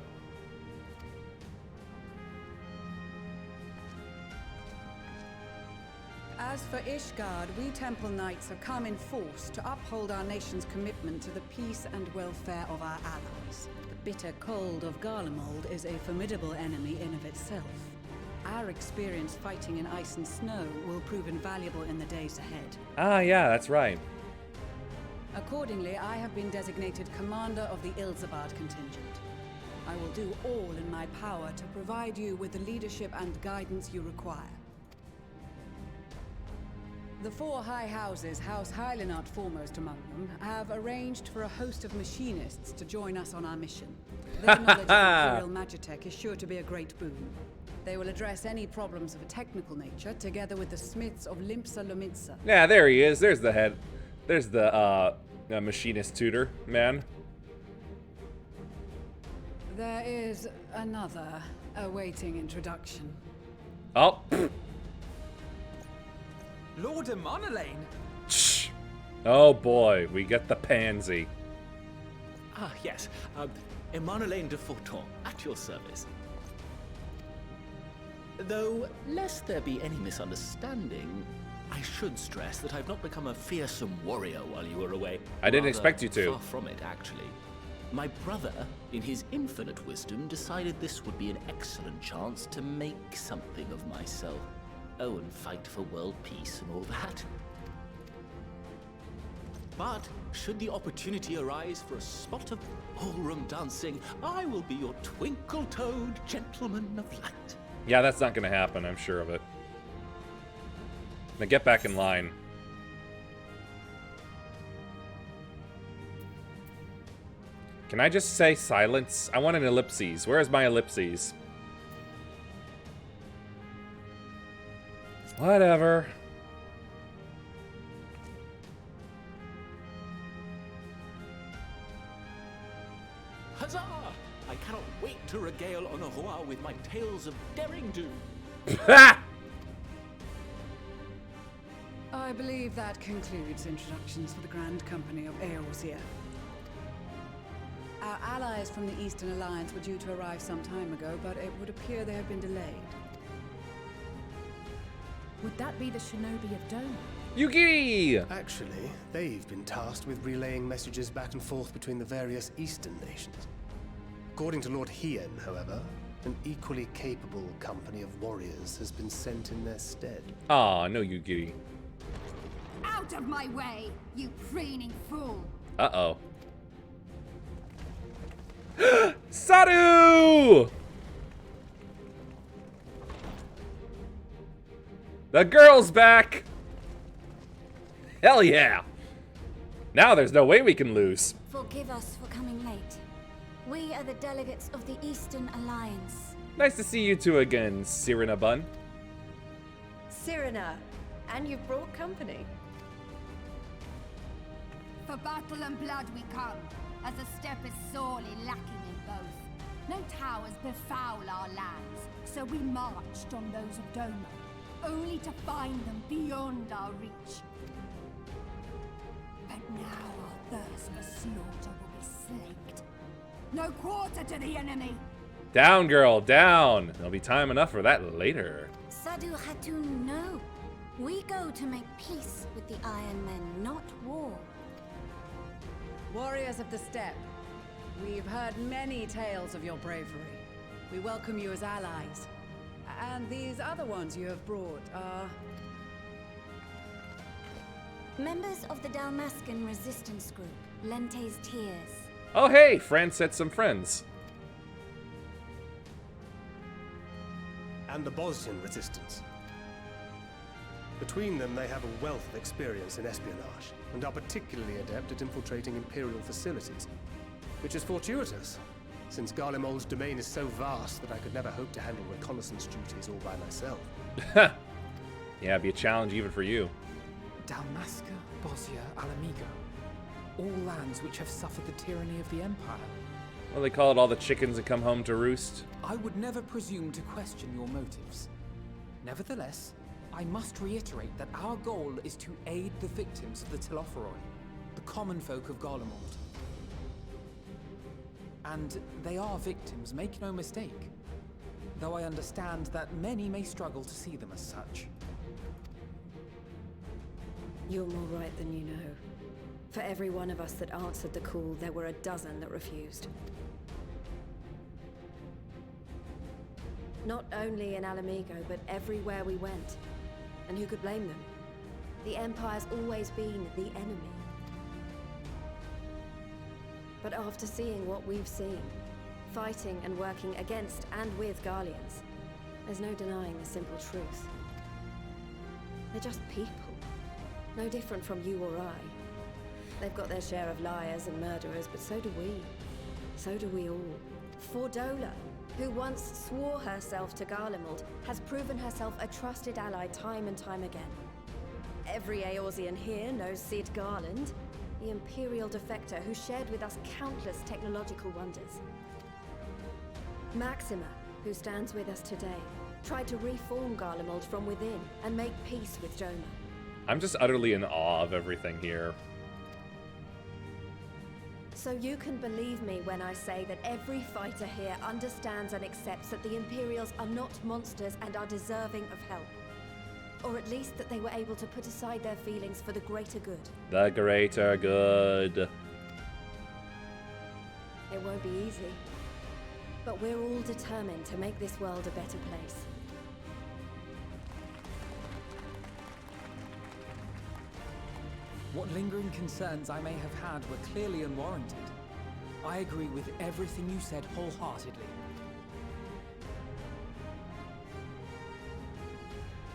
As for Ishgard, we Temple Knights have come in force to uphold our nation's commitment to the peace and welfare of our allies. The bitter cold of Garlemald is a formidable enemy in of itself. our experience fighting in ice and snow will prove invaluable in the days ahead. Ah, yeah, that's right. Accordingly, I have been designated commander of the Ilzabad contingent. I will do all in my power to provide you with the leadership and guidance you require. The four high houses, House Hylinart foremost among them, have arranged for a host of machinists to join us on our mission. Their knowledge of Imperial Magitech is sure to be a great boon. They will address any problems of a technical nature, together with the smiths of Limpsa Lomitsa. Yeah, there he is. There's the head. There's the machinist tutor man. There is another awaiting introduction. Oh. Lord Emanolain? Shh. Oh boy, we get the pansy. Ah, yes. Emanolain de Forton, at your service. Though, lest there be any misunderstanding, I should stress that I've not become a fearsome warrior while you were away. I didn't Rather, expect you to. Far from it, actually. My brother, in his infinite wisdom, decided this would be an excellent chance to make something of myself. Oh, and fight for world peace and all that. But, should the opportunity arise for a spot of ballroom dancing, I will be your twinkle-toed gentleman of light. Yeah, that's not gonna happen, I'm sure of it. Now get back in line. Can I just say silence? I want an ellipses. Where is my ellipses? Whatever. Huzzah! I cannot wait to regale Honoroa with my tales of daring do. I believe that concludes introductions for the Grand Company of Eorzea. Our allies from the Eastern Alliance were due to arrive some time ago, but it would appear they have been delayed. Would that be the Shinobi of Dome? Yugi! Actually, they've been tasked with relaying messages back and forth between the various Eastern nations. According to Lord Hien, however, an equally capable company of warriors has been sent in their stead. Aw, no Yugi. Out of my way, you preening fool! Uh-oh. Sadu! The girl's back! Hell yeah! Now there's no way we can lose. Forgive us for coming late. We are the delegates of the Eastern Alliance. Nice to see you two again, Cyrena Bun. Cyrena, and you've brought company. For battle and blood we come, as the steppe is sorely lacking in both. No towers befoul our lands, so we marched on those of Doma, only to find them beyond our reach. But now our thirst for slaughter will be slaked. No quarter to the enemy! Down, girl, down. There'll be time enough for that later. Sadu Hatun, no. We go to make peace with the Iron Men, not war. Warriors of the Steppe, we've heard many tales of your bravery. We welcome you as allies. And these other ones you have brought are... Members of the Dalmascan resistance group, Lente's Tears. Oh hey, Fran set some friends. And the Bosnian resistance. Between them, they have a wealth of experience in espionage, and are particularly adept at infiltrating Imperial facilities. Which is fortuitous, since Garlemald's domain is so vast that I could never hope to handle reconnaissance duties all by myself. Yeah, it'd be a challenge even for you. Dalmasca, Bosnia, Alamigo. All lands which have suffered the tyranny of the Empire. Well, they call it all the chickens that come home to roost. I would never presume to question your motives. Nevertheless, I must reiterate that our goal is to aid the victims of the Telophoroi, the common folk of Garlemald. And they are victims, make no mistake. Though I understand that many may struggle to see them as such. You're more right than you know. For every one of us that answered the call, there were a dozen that refused. Not only in Alamigo, but everywhere we went. And who could blame them? The Empire's always been the enemy. But after seeing what we've seen, fighting and working against and with Garleans, there's no denying the simple truth. They're just people. No different from you or I. They've got their share of liars and murderers, but so do we. So do we all. Fordola, who once swore herself to Garlemald, has proven herself a trusted ally time and time again. Every Eorzean here knows Cid Garland, the Imperial defector who shared with us countless technological wonders. Maxima, who stands with us today, tried to reform Garlemald from within and make peace with Doma. I'm just utterly in awe of everything here. So you can believe me when I say that every fighter here understands and accepts that the Imperials are not monsters and are deserving of help. Or at least that they were able to put aside their feelings for the greater good. The greater good. It won't be easy. But we're all determined to make this world a better place. What lingering concerns I may have had were clearly unwarranted. I agree with everything you said wholeheartedly.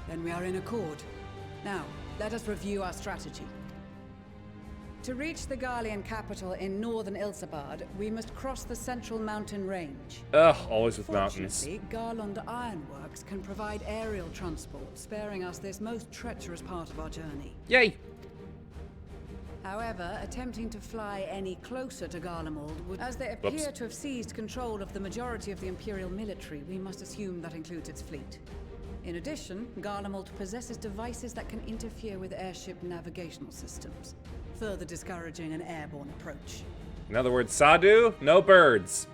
Then we are in accord. Now, let us review our strategy. To reach the Garlean capital in northern Ilsabard, we must cross the central mountain range. Ugh, always with mountains. Fortunately, Garland Ironworks can provide aerial transport, sparing us this most treacherous part of our journey. Yay! However, attempting to fly any closer to Garlemald would... As they appear to have seized control of the majority of the Imperial military, we must assume that includes its fleet. In addition, Garlemald possesses devices that can interfere with airship navigational systems, further discouraging an airborne approach. In other words, Sadu, no birds.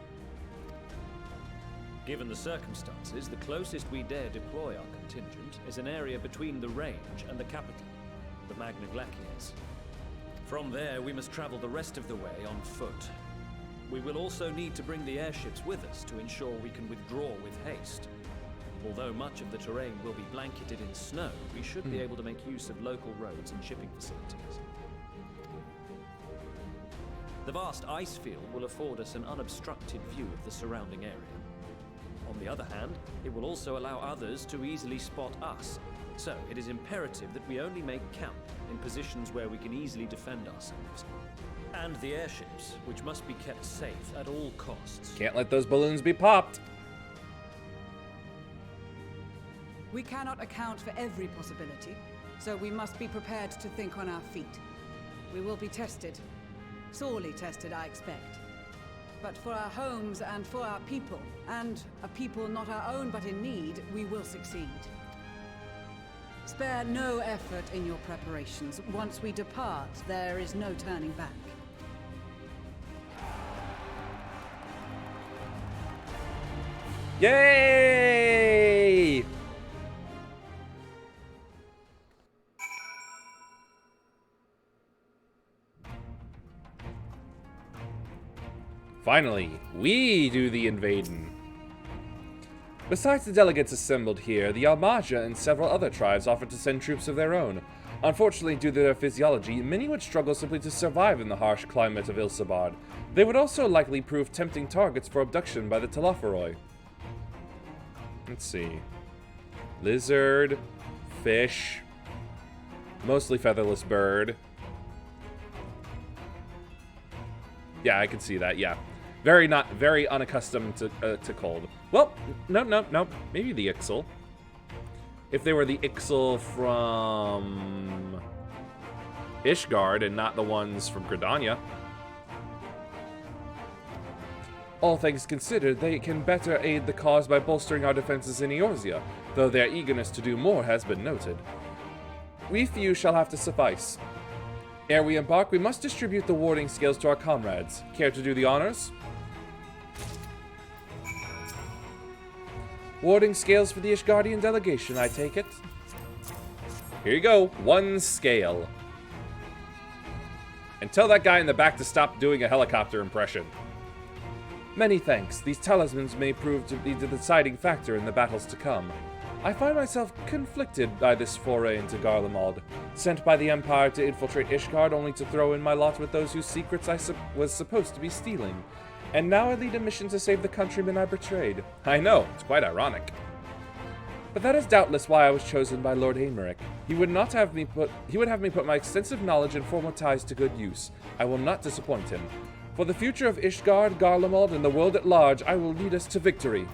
Given the circumstances, the closest we dare deploy our contingent is an area between the range and the capital, the Magna Glaciers. From there, we must travel the rest of the way on foot. We will also need to bring the airships with us to ensure we can withdraw with haste. Although much of the terrain will be blanketed in snow, we should be able to make use of local roads and shipping facilities. The vast ice field will afford us an unobstructed view of the surrounding area. On the other hand, it will also allow others to easily spot us. So, it is imperative that we only make camp in positions where we can easily defend ourselves. And the airships, which must be kept safe at all costs. Can't let those balloons be popped. We cannot account for every possibility, so we must be prepared to think on our feet. We will be tested. Sorely tested, I expect. But for our homes and for our people, and a people not our own but in need, we will succeed. Spare no effort in your preparations. Once we depart, there is no turning back. Yay! Finally, we do the invading. Besides the delegates assembled here, the Almaja and several other tribes offered to send troops of their own. Unfortunately, due to their physiology, many would struggle simply to survive in the harsh climate of Ilsabard. They would also likely prove tempting targets for abduction by the Telophoroi. Let's see. Lizard, fish, mostly featherless bird. Yeah, I can see that, yeah. Very unaccustomed to cold. Well, no. Maybe the Ixal. If they were the Ixal from Ishgard and not the ones from Gridania. All things considered, they can better aid the cause by bolstering our defenses in Eorzea, though their eagerness to do more has been noted. We few shall have to suffice. Ere we embark, we must distribute the warding scales to our comrades. Care to do the honors? Warding scales for the Ishgardian delegation, I take it. Here you go, 1 scale. And tell that guy in the back to stop doing a helicopter impression. Many thanks. These talismans may prove to be the deciding factor in the battles to come. I find myself conflicted by this foray into Garlemald, sent by the Empire to infiltrate Ishgard only to throw in my lot with those whose secrets I was supposed to be stealing. And now I lead a mission to save the countrymen I betrayed. I know, it's quite ironic. But that is doubtless why I was chosen by Lord Aymeric. He would have me put my extensive knowledge and formal ties to good use. I will not disappoint him. For the future of Ishgard, Garlemald, and the world at large, I will lead us to victory.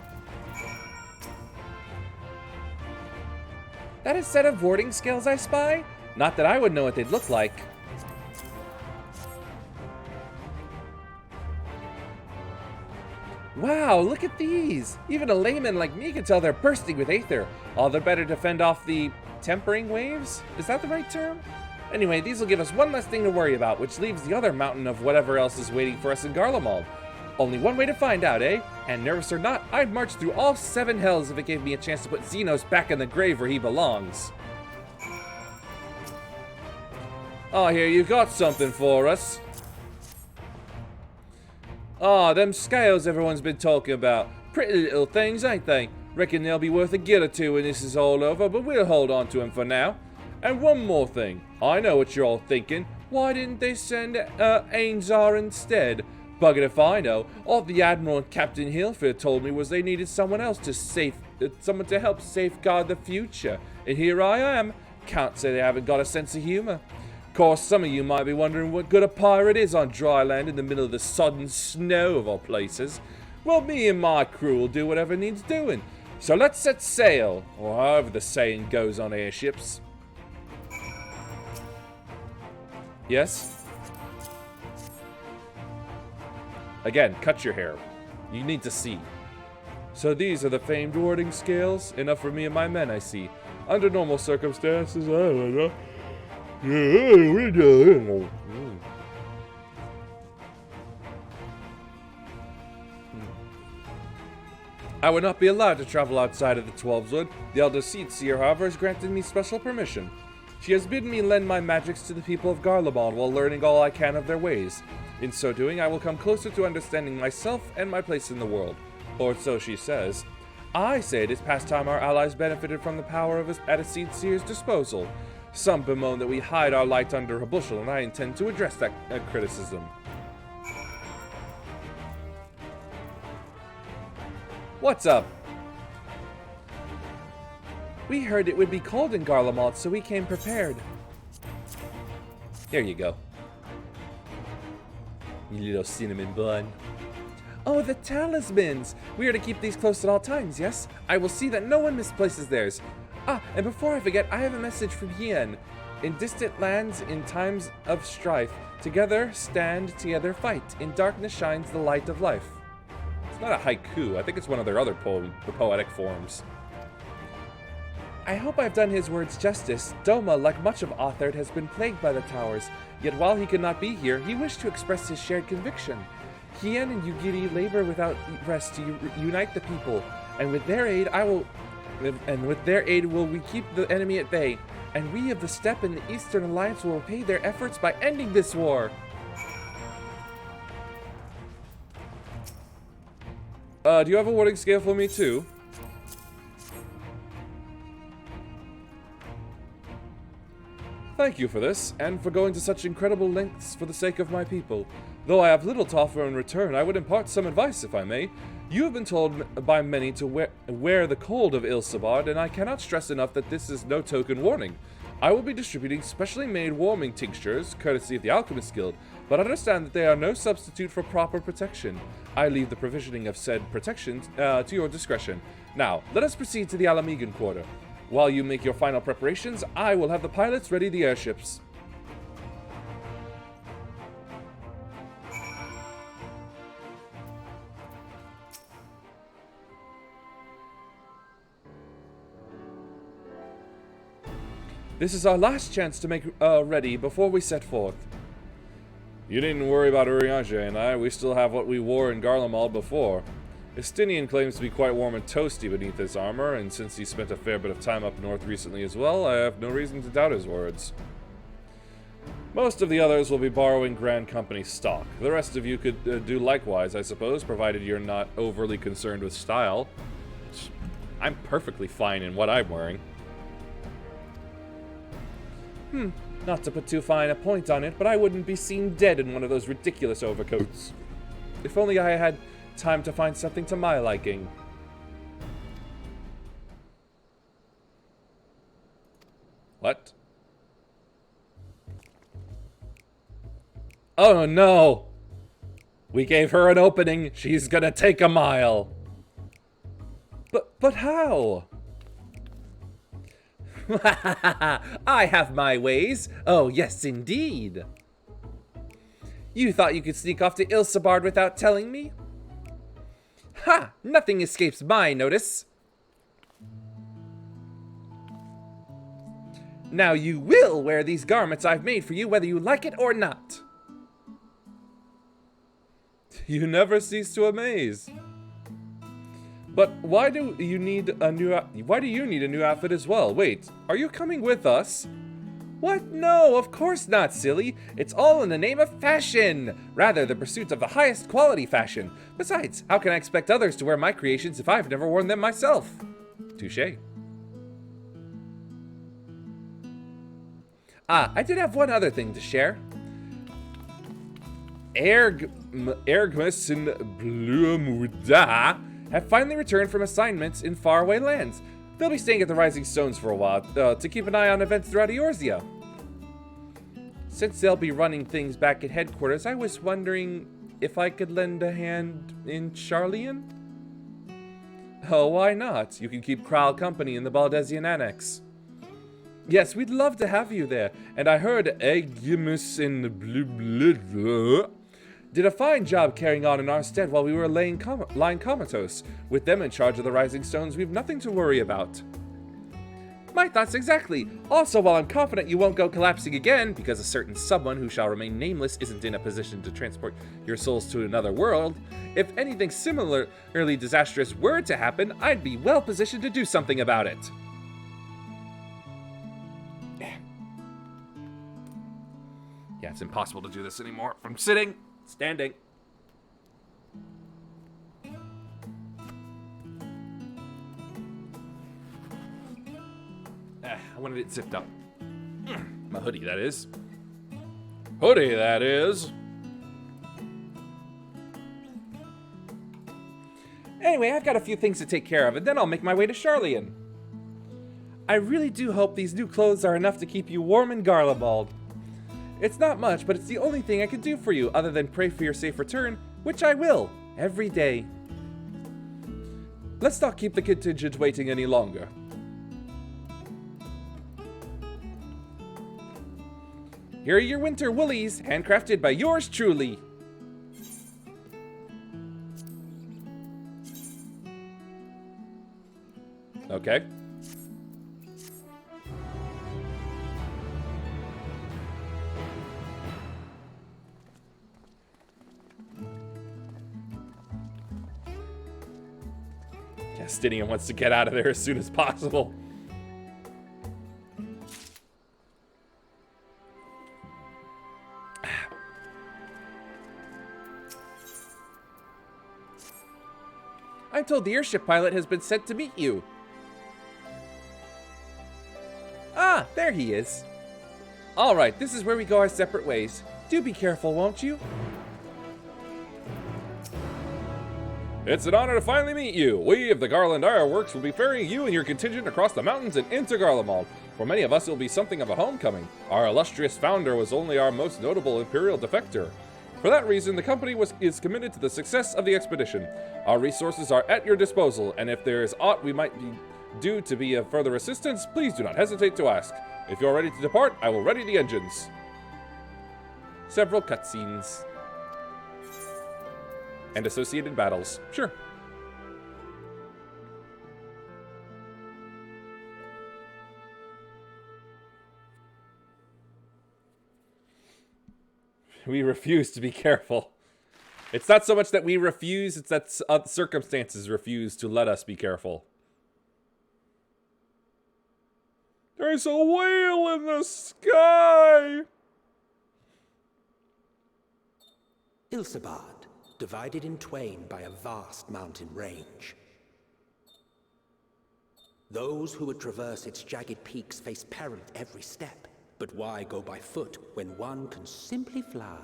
That a set of warding scales I spy? Not that I would know what they'd look like. Wow, look at these! Even a layman like me can tell they're bursting with aether. All the better to fend off the tempering waves? Is that the right term? Anyway, these will give us one less thing to worry about, which leaves the other mountain of whatever else is waiting for us in Garlemald. Only one way to find out, eh? And nervous or not, I'd march through all 7 hells if it gave me a chance to put Xenos back in the grave where he belongs. Oh, here, you got something for us. Ah, them scales everyone's been talking about. Pretty little things, ain't they? Reckon they'll be worth a gil or two when this is all over, but we'll hold on to them for now. And one more thing. I know what you're all thinking. Why didn't they send Ainzar instead? Bugger if I know. All the Admiral and Captain Hilford told me was they needed someone else to someone to help safeguard the future. And here I am. Can't say they haven't got a sense of humor. Of course, some of you might be wondering what good a pirate is on dry land in the middle of the sodden snow of all places. Well, me and my crew will do whatever needs doing. So let's set sail, or however the saying goes on airships. Yes? Again, cut your hair. You need to see. So these are the famed warding scales? Enough for me and my men, I see. Under normal circumstances, I don't know. I would not be allowed to travel outside of the Twelveswood. The Elder Seatseer, however, has granted me special permission. She has bidden me lend my magics to the people of Garlemald while learning all I can of their ways. In so doing, I will come closer to understanding myself and my place in the world. Or so she says. I say it is past time our allies benefited from the power at a Seatseer's disposal. Some bemoan that we hide our light under a bushel, and I intend to address that criticism. What's up? We heard it would be cold in Garlemald, so we came prepared. Here you go. You little cinnamon bun. Oh, the talismans! We are to keep these close at all times, yes? I will see that no one misplaces theirs. Ah, and before I forget, I have a message from Yen. In distant lands, in times of strife, together stand, together fight. In darkness shines the light of life. It's not a haiku. I think it's one of their other poetic forms. I hope I've done his words justice. Doma, like much of Othard, has been plagued by the towers. Yet while he could not be here, he wished to express his shared conviction. Hien and Yugiri labor without rest to unite the people, and with their aid will we keep the enemy at bay. And we of the Steppe and the Eastern Alliance will repay their efforts by ending this war. Do you have a warding scale for me too? Thank you for this, and for going to such incredible lengths for the sake of my people. Though I have little to offer in return, I would impart some advice, if I may. You have been told by many to wear the cold of Ilsabard, and I cannot stress enough that this is no token warning. I will be distributing specially made warming tinctures, courtesy of the Alchemist Guild, but understand that they are no substitute for proper protection. I leave the provisioning of said protection to your discretion. Now, let us proceed to the Alamegan Quarter. While you make your final preparations, I will have the pilots ready the airships. This is our last chance to make ready before we set forth. You needn't worry about Urianger and I. We still have what we wore in Garlemald before. Estinian claims to be quite warm and toasty beneath his armor, and since he spent a fair bit of time up north recently as well, I have no reason to doubt his words. Most of the others will be borrowing Grand Company stock. The rest of you could do likewise, I suppose, provided you're not overly concerned with style. I'm perfectly fine in what I'm wearing. Not to put too fine a point on it, but I wouldn't be seen dead in one of those ridiculous overcoats. If only I had time to find something to my liking. What? Oh no! We gave her an opening. She's gonna take a mile. But how? I have my ways. Oh, yes, indeed. You thought you could sneak off to Ilsabard without telling me? Ha! Nothing escapes my notice. Now you will wear these garments I've made for you, whether you like it or not. You never cease to amaze. But why do you need a new outfit as well? Wait, are you coming with us? What? No, of course not, silly. It's all in the name of fashion. Rather, the pursuit of the highest quality fashion. Besides, how can I expect others to wear my creations if I've never worn them myself? Touché. Ah, I did have one other thing to share. Ergmus and Blumuda have finally returned from assignments in faraway lands. They'll be staying at the Rising Stones for a while, to keep an eye on events throughout Eorzea. Since they'll be running things back at headquarters, I was wondering if I could lend a hand in Charlian? Oh, why not? You can keep Kral company in the Baldesian Annex. Yes, we'd love to have you there, and I heard Ergmus and Blumuda did a fine job carrying on in our stead while we were lying comatose. With them in charge of the Rising Stones, we've nothing to worry about. My thoughts exactly. Also, while I'm confident you won't go collapsing again, because a certain someone who shall remain nameless isn't in a position to transport your souls to another world, if anything similarly disastrous were to happen, I'd be well positioned to do something about it. Yeah, it's impossible to do this anymore from sitting. Standing. I wanted it zipped up. My hoodie, that is. Hoodie, that is. Anyway, I've got a few things to take care of, and then I'll make my way to Charlian. I really do hope these new clothes are enough to keep you warm in Garlemald. It's not much, but it's the only thing I can do for you, other than pray for your safe return, which I will, every day. Let's not keep the contingent waiting any longer. Here are your winter woolies, handcrafted by yours truly. Okay. Justinian wants to get out of there as soon as possible. I'm told the airship pilot has been sent to meet you. Ah, there he is. All right, this is where we go our separate ways. Do be careful, won't you? It's an honor to finally meet you. We of the Garland Ironworks will be ferrying you and your contingent across the mountains and into Garlemald. For many of us, it will be something of a homecoming. Our illustrious founder was only our most notable Imperial defector. For that reason, the company is committed to the success of the expedition. Our resources are at your disposal, and if there is aught we might do to be of further assistance, please do not hesitate to ask. If you're ready to depart, I will ready the engines. Several cutscenes. And associated battles. Sure. We refuse to be careful. It's not so much that we refuse, it's that circumstances refuse to let us be careful. There's a whale in the sky! Ilsabard, divided in twain by a vast mountain range. Those who would traverse its jagged peaks face peril at every step. But why go by foot when one can simply fly?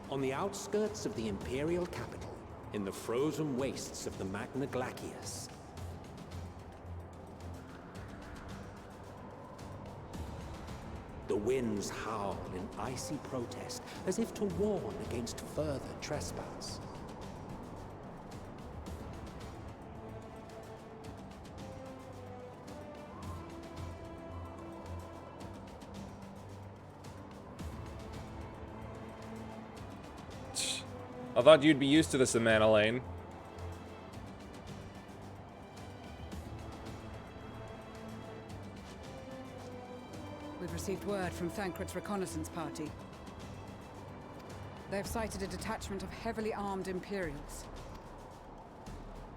On the outskirts of the Imperial capital, in the frozen wastes of the Magna Glacius, the winds howl in icy protest, as if to warn against further trespass. I thought you'd be used to this, Amanda Lane. We've received word from Thancred's reconnaissance party. They've sighted a detachment of heavily armed Imperials.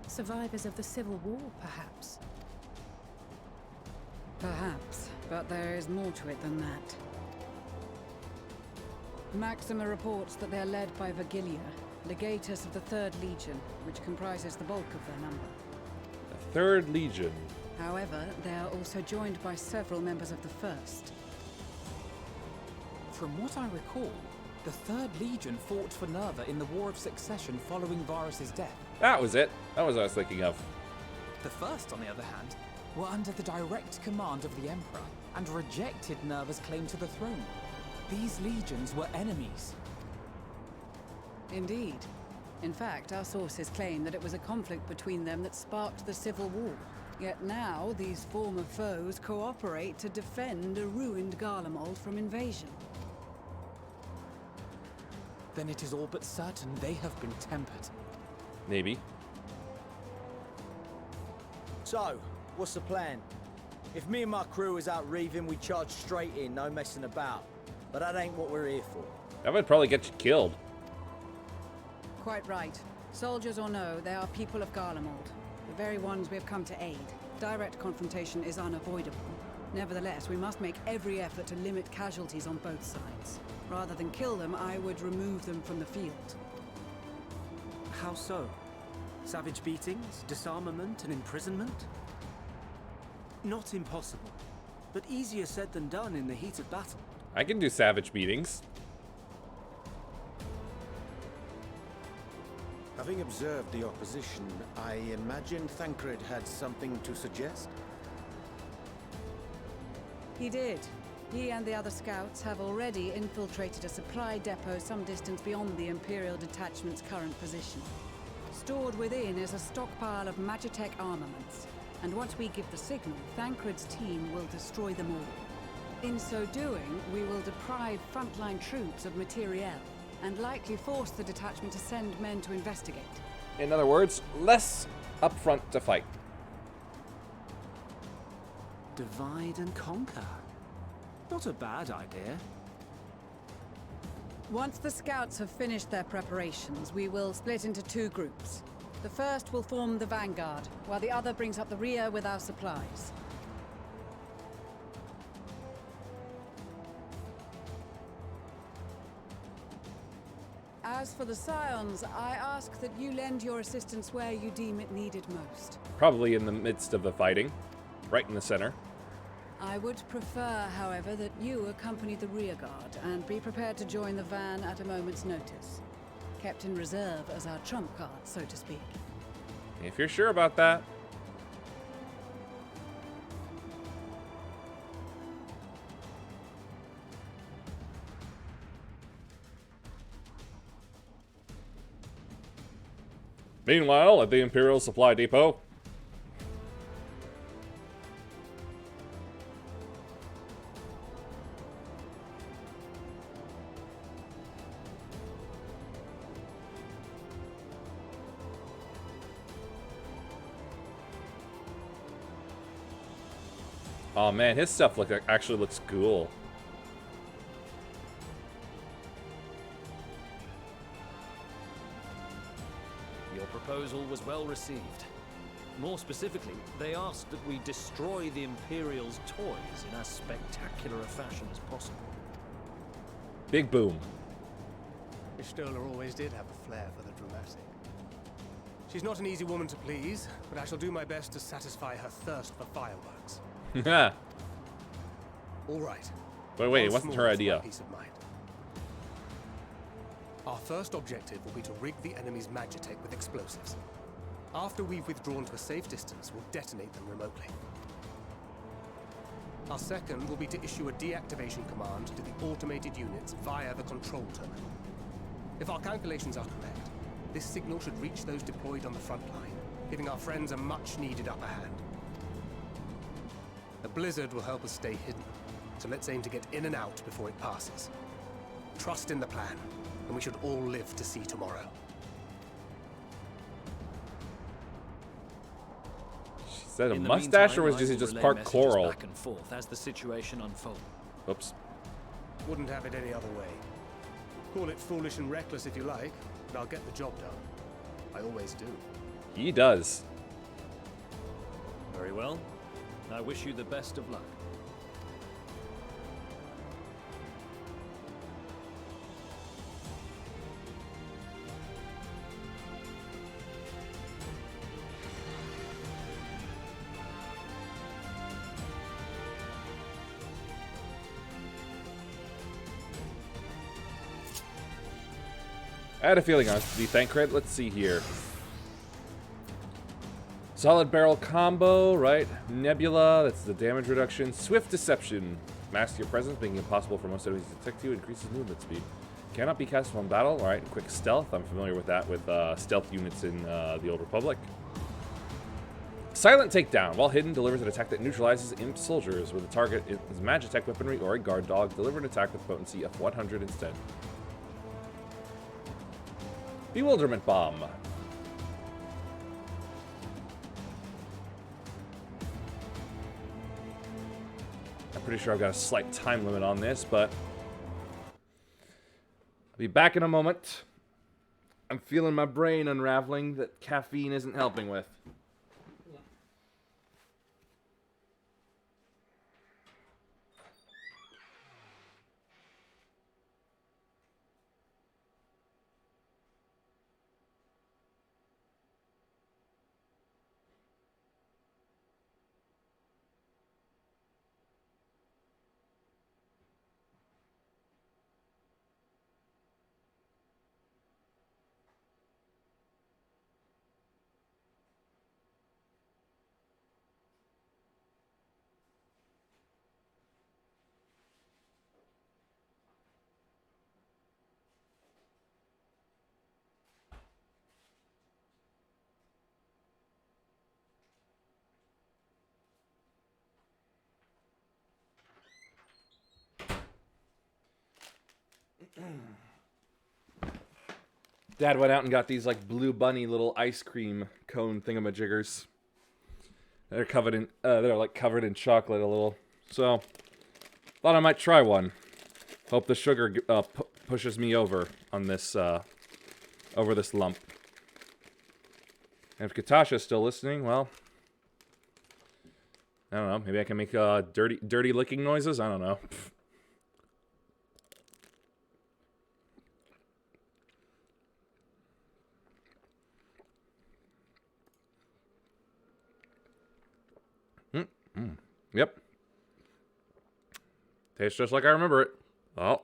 Survivors of the Civil War, perhaps? Perhaps, but there is more to it than that. Maxima reports that they're led by Vergilia, legatus of the 3rd Legion, which comprises the bulk of their number. The 3rd Legion. However, they are also joined by several members of the 1st. From what I recall, the 3rd Legion fought for Nerva in the War of Succession following Varus's death. That was it. That was what I was thinking of. The 1st, on the other hand, were under the direct command of the Emperor and rejected Nerva's claim to the throne. These legions were enemies. Indeed. In fact, our sources claim that it was a conflict between them that sparked the Civil War. Yet now, these former foes cooperate to defend a ruined Garlemald from invasion. Then it is all but certain they have been tempered. Maybe. So, what's the plan? If me and my crew is out reaving, we charge straight in, no messing about. But that ain't what we're here for. That would probably get you killed. Quite right. Soldiers or no, they are people of Garlemald. The very ones we have come to aid. Direct confrontation is unavoidable. Nevertheless, we must make every effort to limit casualties on both sides. Rather than kill them, I would remove them from the field. How so? Savage beatings, disarmament, and imprisonment? Not impossible, but easier said than done in the heat of battle. I can do savage beatings. Having observed the opposition, I imagine Thancred had something to suggest? He did. He and the other scouts have already infiltrated a supply depot some distance beyond the Imperial detachment's current position. Stored within is a stockpile of Magitech armaments, and once we give the signal, Thancred's team will destroy them all. In so doing, we will deprive frontline troops of materiel, and likely force the detachment to send men to investigate. In other words, less upfront to fight. Divide and conquer. Not a bad idea. Once the scouts have finished their preparations, we will split into 2 groups. The first will form the vanguard, while the other brings up the rear with our supplies. As for the Scions, I ask that you lend your assistance where you deem it needed most. Probably in the midst of the fighting. Right in the center. I would prefer, however, that you accompany the rearguard and be prepared to join the van at a moment's notice. Kept in reserve as our trump card, so to speak. If you're sure about that. Meanwhile, at the Imperial Supply Depot. Oh man, his stuff actually looks cool. proposal was well received. More specifically, they asked that we destroy the Imperial's toys in as spectacular a fashion as possible. Big boom. Miss Stoller always did have a flair for the dramatic. She's not an easy woman to please, but I shall do my best to satisfy her thirst for fireworks. Yeah. All right. Wait, it Once wasn't more her for idea. my peace of mind. Our first objective will be to rig the enemy's magitech with explosives. After we've withdrawn to a safe distance, we'll detonate them remotely. Our second will be to issue a deactivation command to the automated units via the control terminal. If our calculations are correct, this signal should reach those deployed on the front line, giving our friends a much-needed upper hand. The blizzard will help us stay hidden, so let's aim to get in and out before it passes. Trust in the plan, and we should all live to see tomorrow. Is that a In the mustache, meantime, or was I this will just relay part messages coral? back and forth as the situation unfolds. Oops. Wouldn't have it any other way. Call it foolish and reckless if you like, but I'll get the job done. I always do. He does. Very well. I wish you the best of luck. I had a feeling I was to be thank crit. Let's see here. Solid barrel combo, right? Nebula, that's the damage reduction. Swift deception. Mask your presence, making it impossible for most enemies to detect you. Increases movement speed. Cannot be cast upon battle. All right, quick stealth. I'm familiar with that with stealth units in the Old Republic. Silent takedown. While hidden, delivers an attack that neutralizes imp soldiers. Where the target is magitech weaponry or a guard dog, deliver an attack with potency of 100 instead. Bewilderment bomb. I'm pretty sure I've got a slight time limit on this, but I'll be back in a moment. I'm feeling my brain unraveling that caffeine isn't helping with. Dad went out and got these like Blue Bunny little ice cream cone thingamajiggers. They're covered in they're like covered in chocolate a little. So thought I might try one. Hope the sugar pushes me over on this over this lump. And if Katasha's still listening, well, I don't know. Maybe I can make dirty licking noises. I don't know. Yep. Tastes just like I remember it. Oh.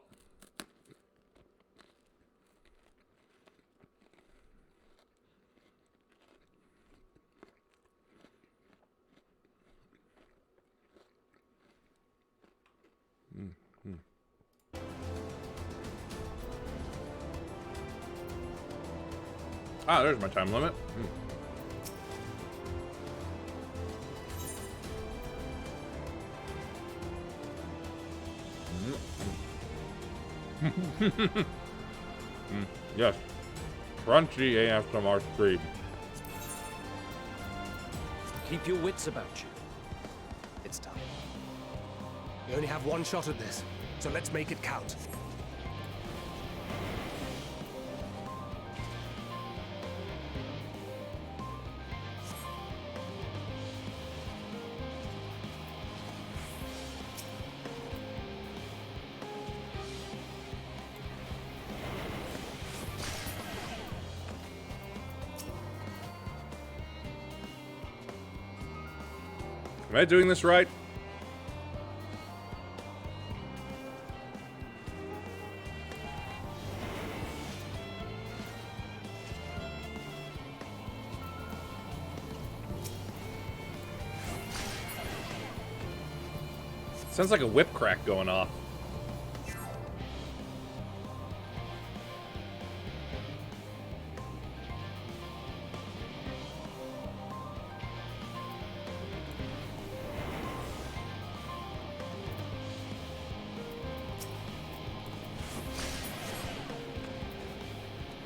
Ah, there's my time limit. Yes. Crunchy ASMR stream. Keep your wits about you. It's time. We only have one shot at this, so let's make it count. Am I doing this right? Sounds like a whip crack going off.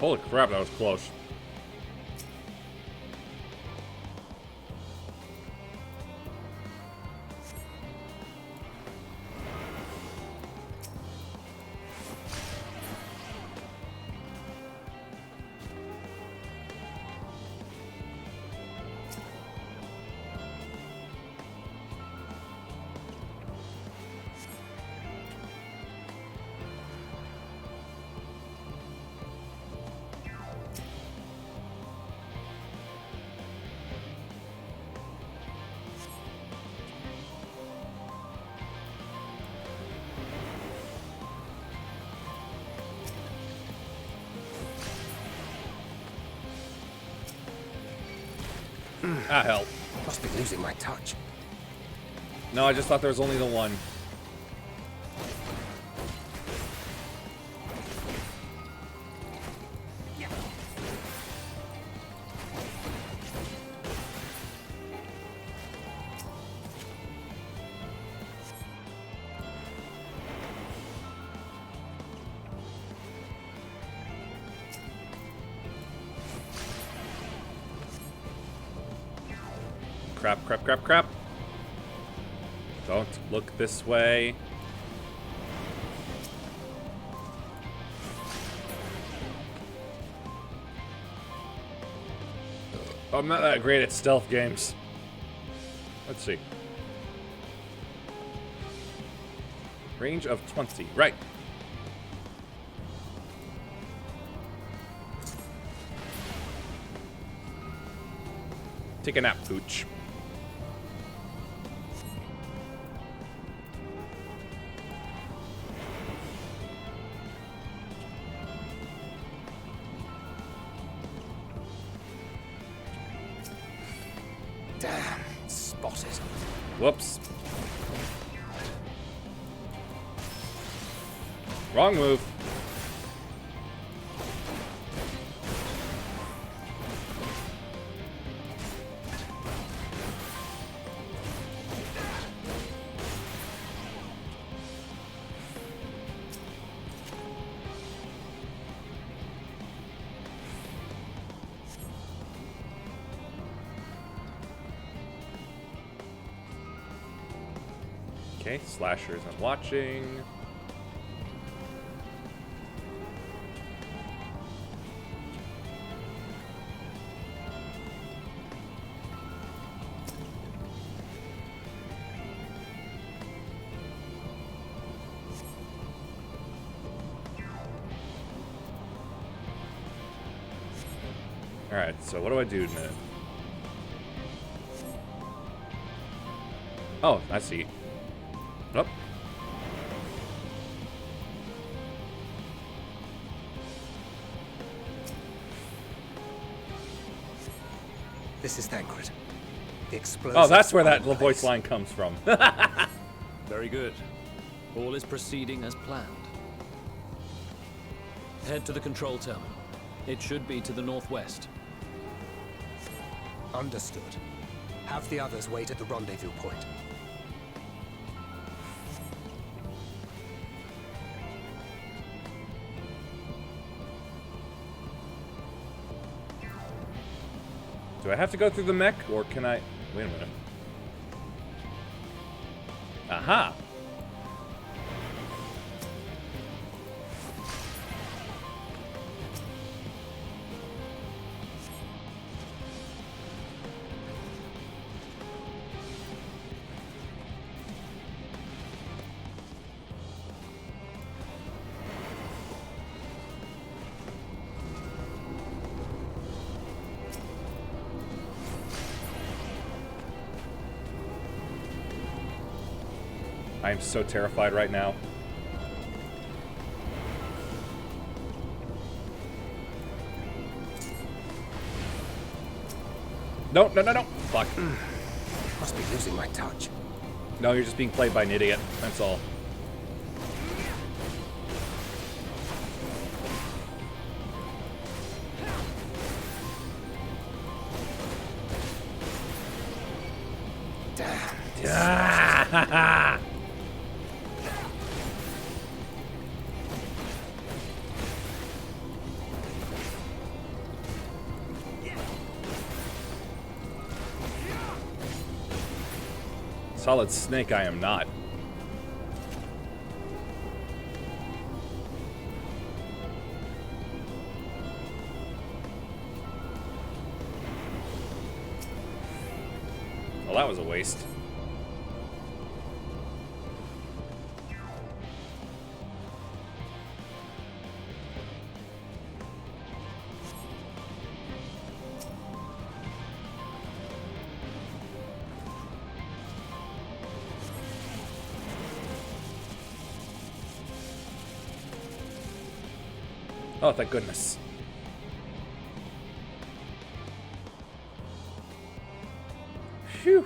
Holy crap, that was close. Ah, hell. Must be losing my touch. No, I just thought there was only the one. Crap, crap, crap, crap. Don't look this way. I'm not that great at stealth games. Let's see. Range of 20. Right. Take a nap, Pooch. Damn, spotted. Whoops. Wrong move. Okay, slashers I'm watching. Alright, so what do I do in a minute? Oh, I see. Nope. This is Thancred. The explosive. Oh, that's where that voice line comes from. Very good. All is proceeding as planned. Head to the control terminal. It should be to the northwest. Understood. Have the others wait at the rendezvous point. Do I have to go through the mech, or can I... Wait a minute. Aha! I am so terrified right now. No, no, no, no. Fuck. Must be losing my touch. No, you're just being played by an idiot. That's all. Damn. Solid Snake, I am not. Well, that was a waste. Oh, thank goodness. Phew.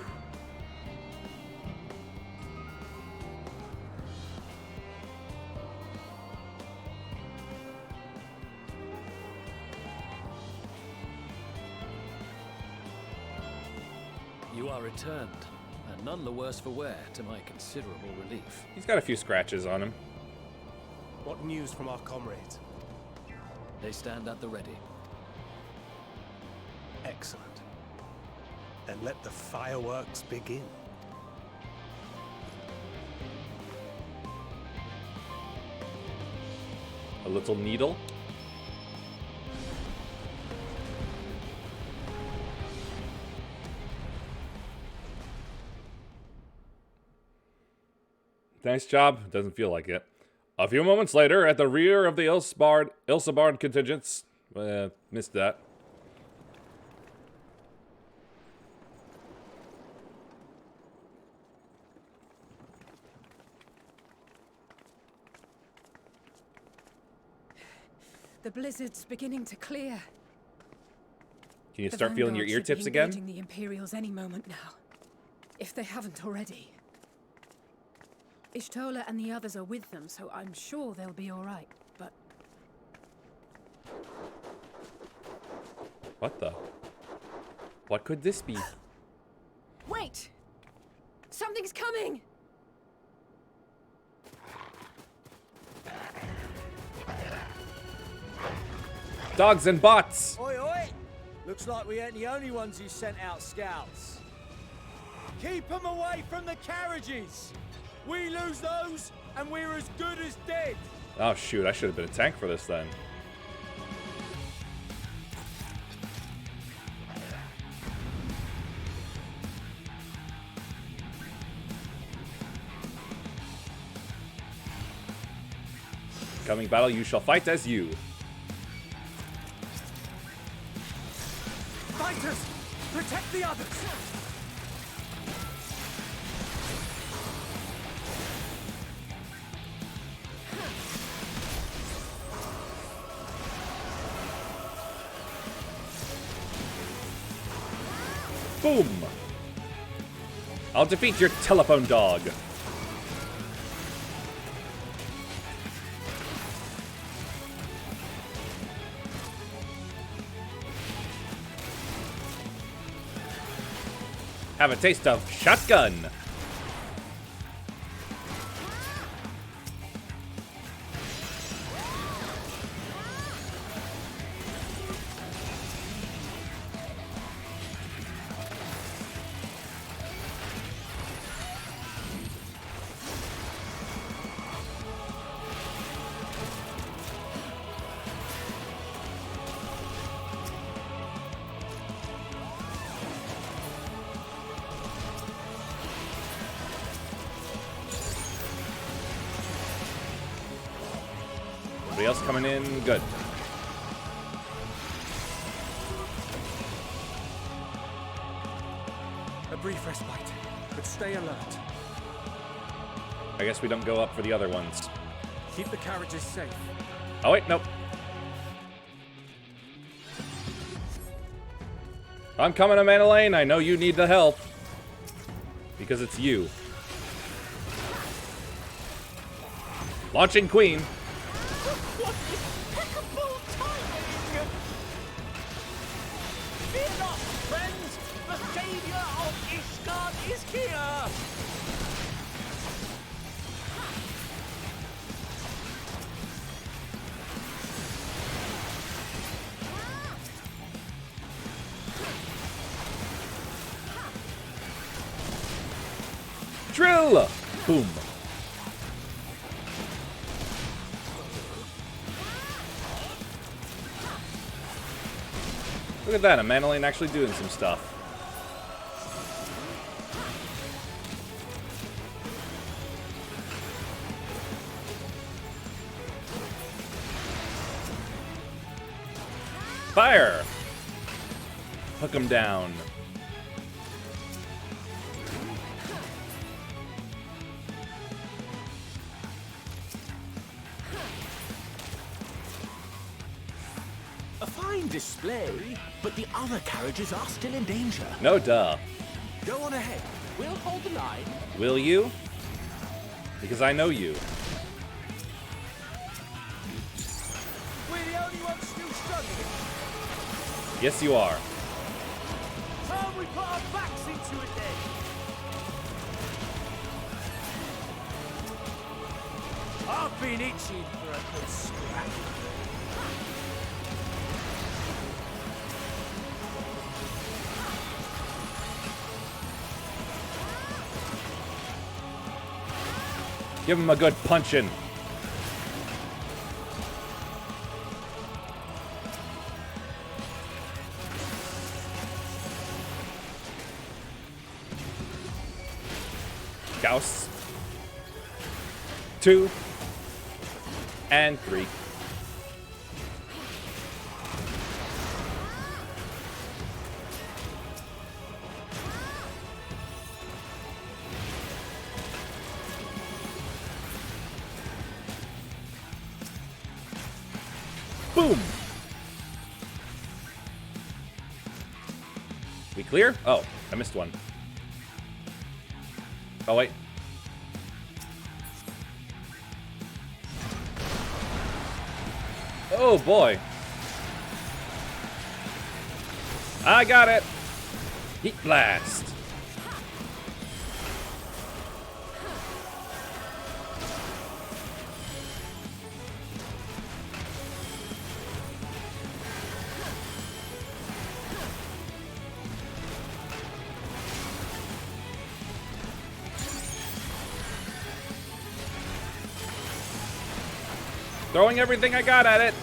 You are returned, and none the worse for wear, to my considerable relief. He's got a few scratches on him. What news from our comrades? They stand at the ready. Excellent. Then let the fireworks begin. A little needle. Nice job. Doesn't feel like it. A few moments later, at the rear of the Ilsabard contingents... missed that. The blizzard's beginning to clear. Can you start feeling your ear tips again? Engaging the Imperials any moment now, if they haven't already. Ishtola and the others are with them, so I'm sure they'll be all right. But What the? What could this be? wait! Something's coming! Dogs and bots! Oi, oi! Looks like we ain't the only ones who sent out scouts. Keep them away from the carriages! We lose those, and we're as good as dead! Oh shoot, I should have been a tank for this then. Coming battle, you shall fight as you. Fighters! Protect the others! Boom! I'll defeat your telephone dog. Have a taste of shotgun. Everybody else coming in? Good. A brief respite, but stay alert. I guess we don't go up for the other ones. Keep the carriages safe. Oh, wait, nope. I'm coming to Manalane. I know you need the help. Because it's you. Launching Queen. What impeccable timing! Fear not, friends! The savior of Ishgard is here! Drill! Boom. Look at that, a Manalane actually doing some stuff. Fire! Hook him down. A fine display, but the other carriages are still in danger. No duh. Go on ahead. We'll hold the line. Will you? Because I know you. We're the only ones still struggling. Yes, you are. Time we put our backs into it then. I've been itching for a good scrap. Give him a good punching. Gauss. 2 and 3. Boom! We clear? Oh, I missed one. Oh, wait. Oh, boy. I got it. Heat blast. Throwing everything I got at it.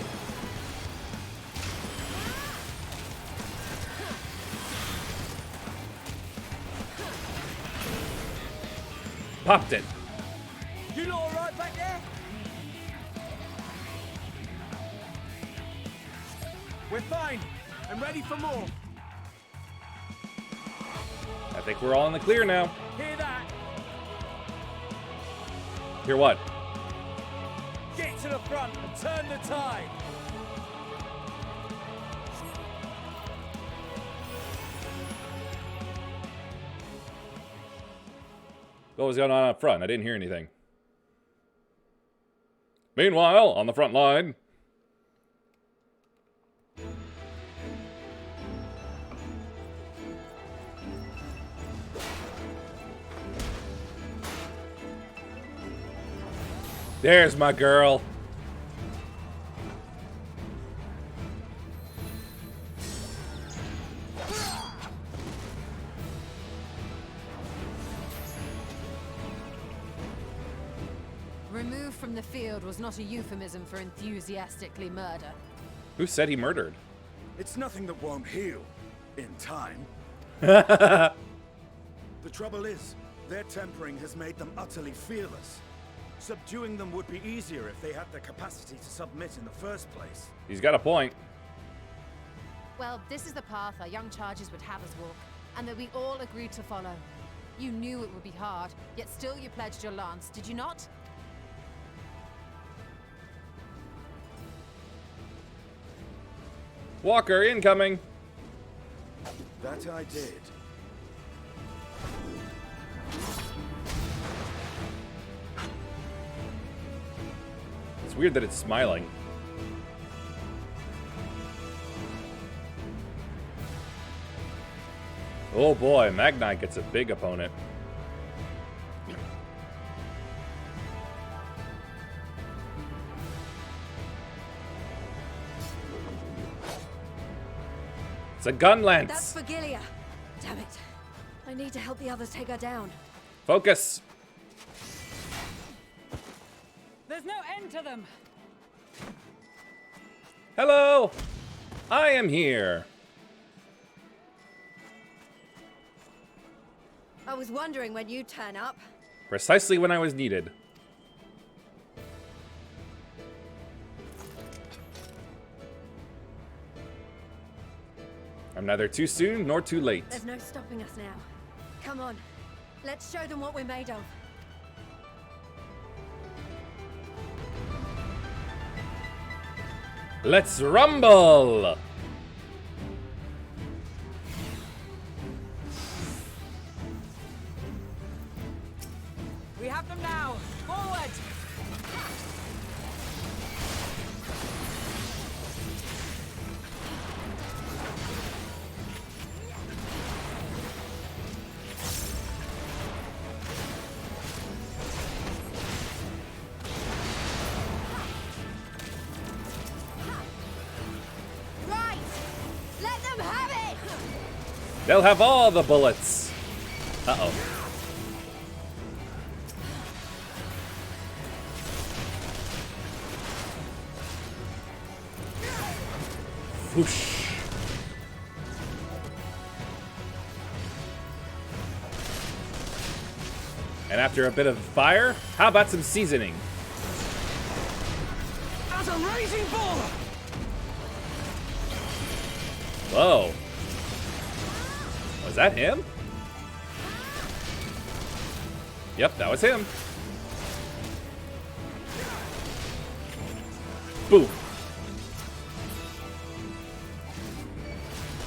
Popped it. You lot all right back there? We're fine. I'm ready for more. I think we're all in the clear now. Hear that? Hear what? Get to the front and turn the tide. What was going on up front? I didn't hear anything. Meanwhile, on the front line. There's my girl. Removed from the field was not a euphemism for enthusiastically murder. Who said he murdered? It's nothing that won't heal in time. The trouble is, their tempering has made them utterly fearless. Subduing them would be easier if they had the capacity to submit in the first place. He's got a point. Well, this is the path our young charges would have us walk, and that we all agreed to follow. You knew it would be hard, yet still you pledged your lance, did you not? Walker incoming. That I did. It's weird that it's smiling. Oh boy, Magnite gets a big opponent. It's a gun lance. That's for Gilia. Damn it. I need to help the others take her down. Focus. There's no end to them. Hello. I am here. I was wondering when you'd turn up. Precisely when I was needed. I'm neither too soon nor too late. There's no stopping us now. Come on. Let's show them what we're made of. Let's rumble! We have them now! Forward! Right! Let them have it! They'll have all the bullets. Uh-oh. Whoosh. And after a bit of fire, how about some seasoning? As a raging bull! Whoa. Was that him? Yep, that was him. Boom.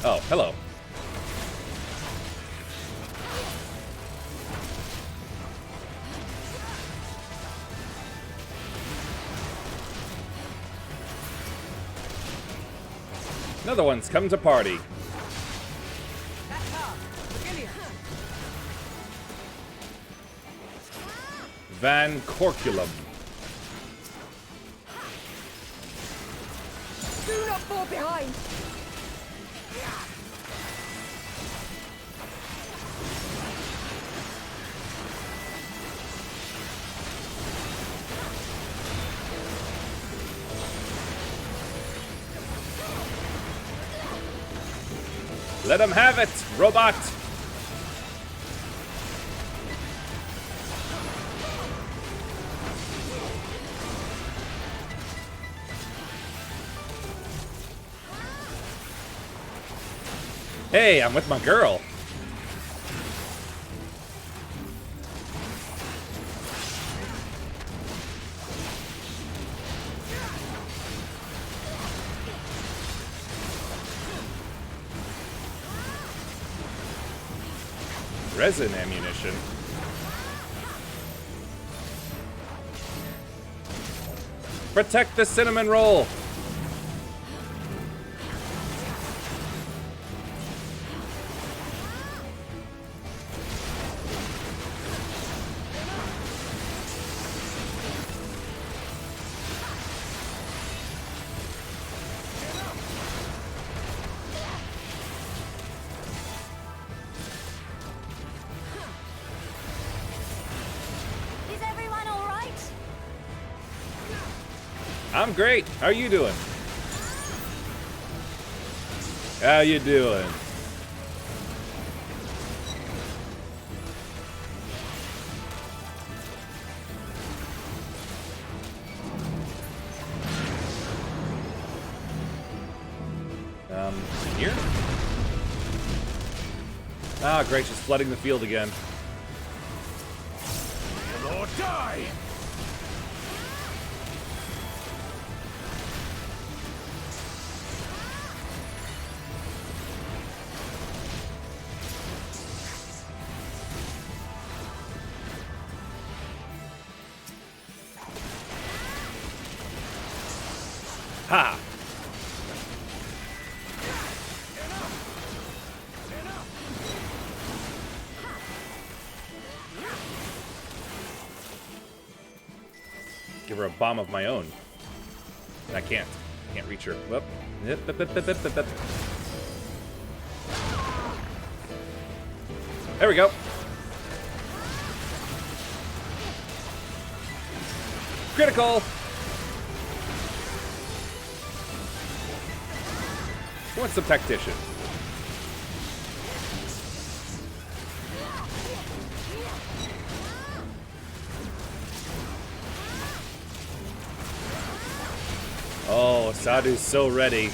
Oh, hello. Another one's come to party. Van Corculum. Do not fall behind! Let him have it, robot! Hey, I'm with my girl. Resin ammunition. Protect the cinnamon roll. Is everyone all right? I'm great. How are you doing? How you doing? Here? Ah, great, she's flooding the field again. or die! Ha! Give her a bomb of my own. I can't. Can't reach her. Whoop. Yep, yep, yep, yep, yep, yep. There we go. Critical! What's the tactician? Oh, Sadu's so ready.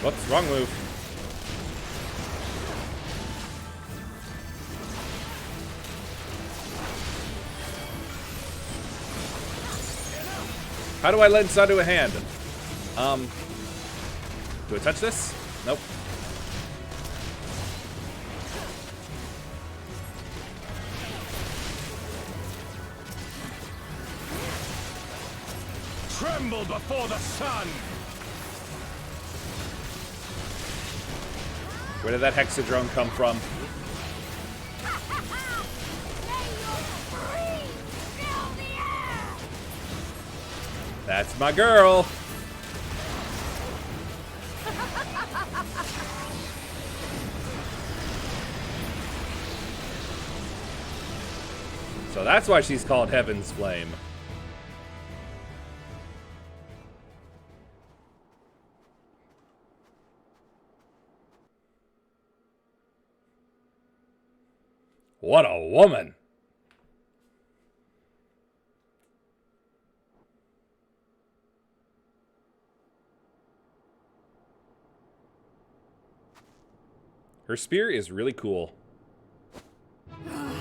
Whoops, wrong move. How do I lend Sadu a hand? Do I touch this? Nope. Tremble before the sun! Where did that hexadrone come from? That's my girl! So that's why she's called Heaven's Flame. What a woman! Her spear is really cool. A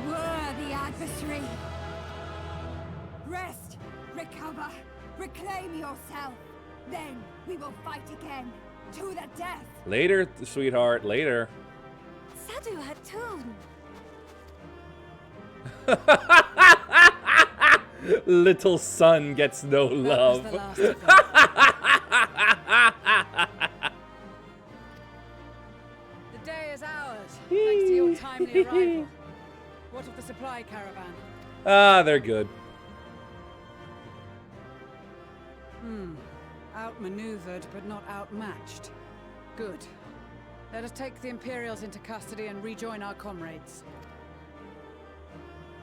worthy adversary. Rest, recover, reclaim yourself. Then we will fight again, to the death. Later, sweetheart, later. Sadu had tune. Little son gets no love. The day is ours, thanks to your timely arrival. What of the supply caravan? Ah, they're good. Outmaneuvered, but not outmatched. Good. Let us take the Imperials into custody and rejoin our comrades.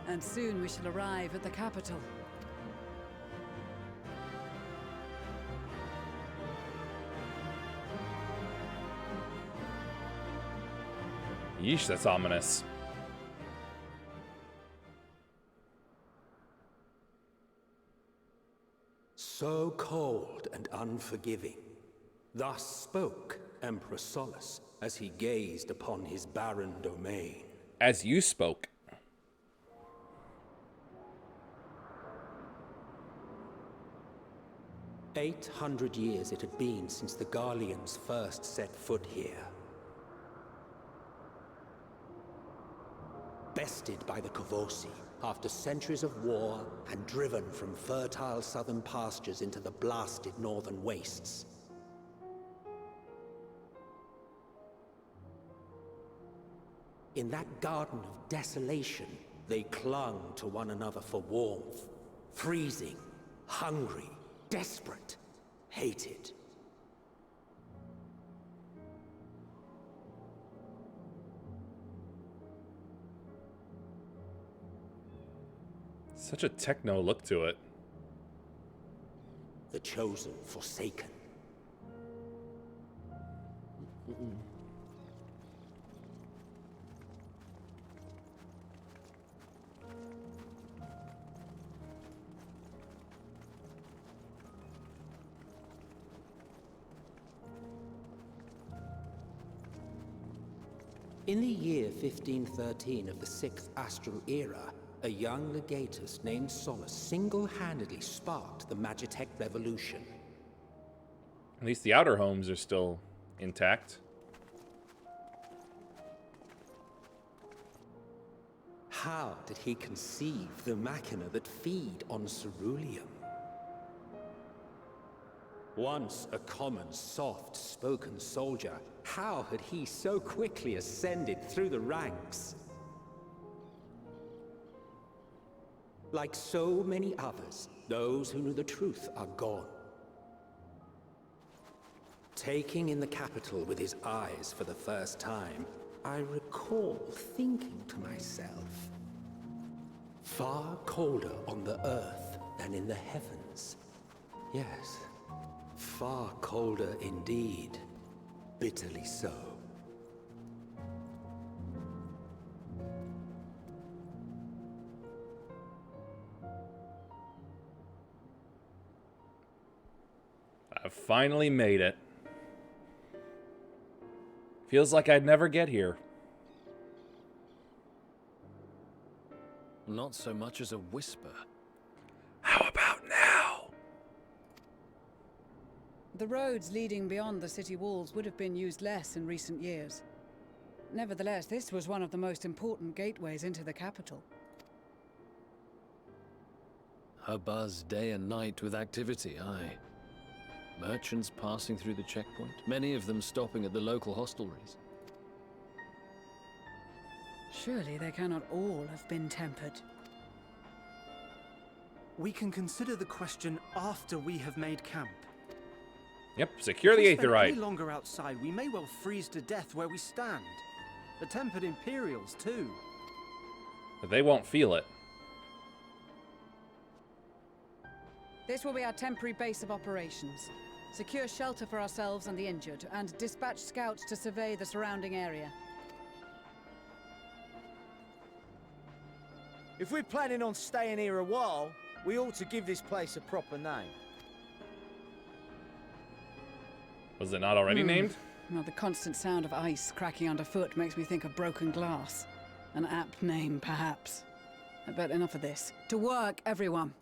And soon we shall arrive at the capital. Yeesh, that's ominous. So cold and unforgiving. Thus spoke Emperor Solus as he gazed upon his barren domain. As you spoke. 800 years it had been since the Garleans first set foot here. Bested by the Kavosi, after centuries of war and driven from fertile southern pastures into the blasted northern wastes. In that garden of desolation, they clung to one another for warmth, freezing, hungry, desperate, hated. Such a techno look to it. The chosen forsaken. In the year 1513 of the 6th Astral Era, a young legatus named Solus single-handedly sparked the Magitech Revolution. At least the outer homes are still intact. How did he conceive the machina that feed on ceruleum? Once a common, soft-spoken soldier, how had he so quickly ascended through the ranks? Like so many others, those who knew the truth are gone. Taking in the capital with his eyes for the first time, I recall thinking to myself, far colder on the earth than in the heavens. Yes, far colder indeed. Bitterly so. I've finally made it. Feels like I'd never get here. Not so much as a whisper. How about now? The roads leading beyond the city walls would have been used less in recent years. Nevertheless, this was one of the most important gateways into the capital. A buzz day and night with activity, aye. Merchants passing through the checkpoint, many of them stopping at the local hostelries. Surely they cannot all have been tempered. We can consider the question after we have made camp. Yep, secure the If we spend Aetheryte. any longer outside, we may well freeze to death where we stand. The tempered Imperials, too. But they won't feel it. This will be our temporary base of operations. Secure shelter for ourselves and the injured, and dispatch scouts to survey the surrounding area. If we're planning on staying here a while, we ought to give this place a proper name. Was it not already named? Well, the constant sound of ice cracking underfoot makes me think of broken glass. An apt name, perhaps. But enough of this. To work, everyone!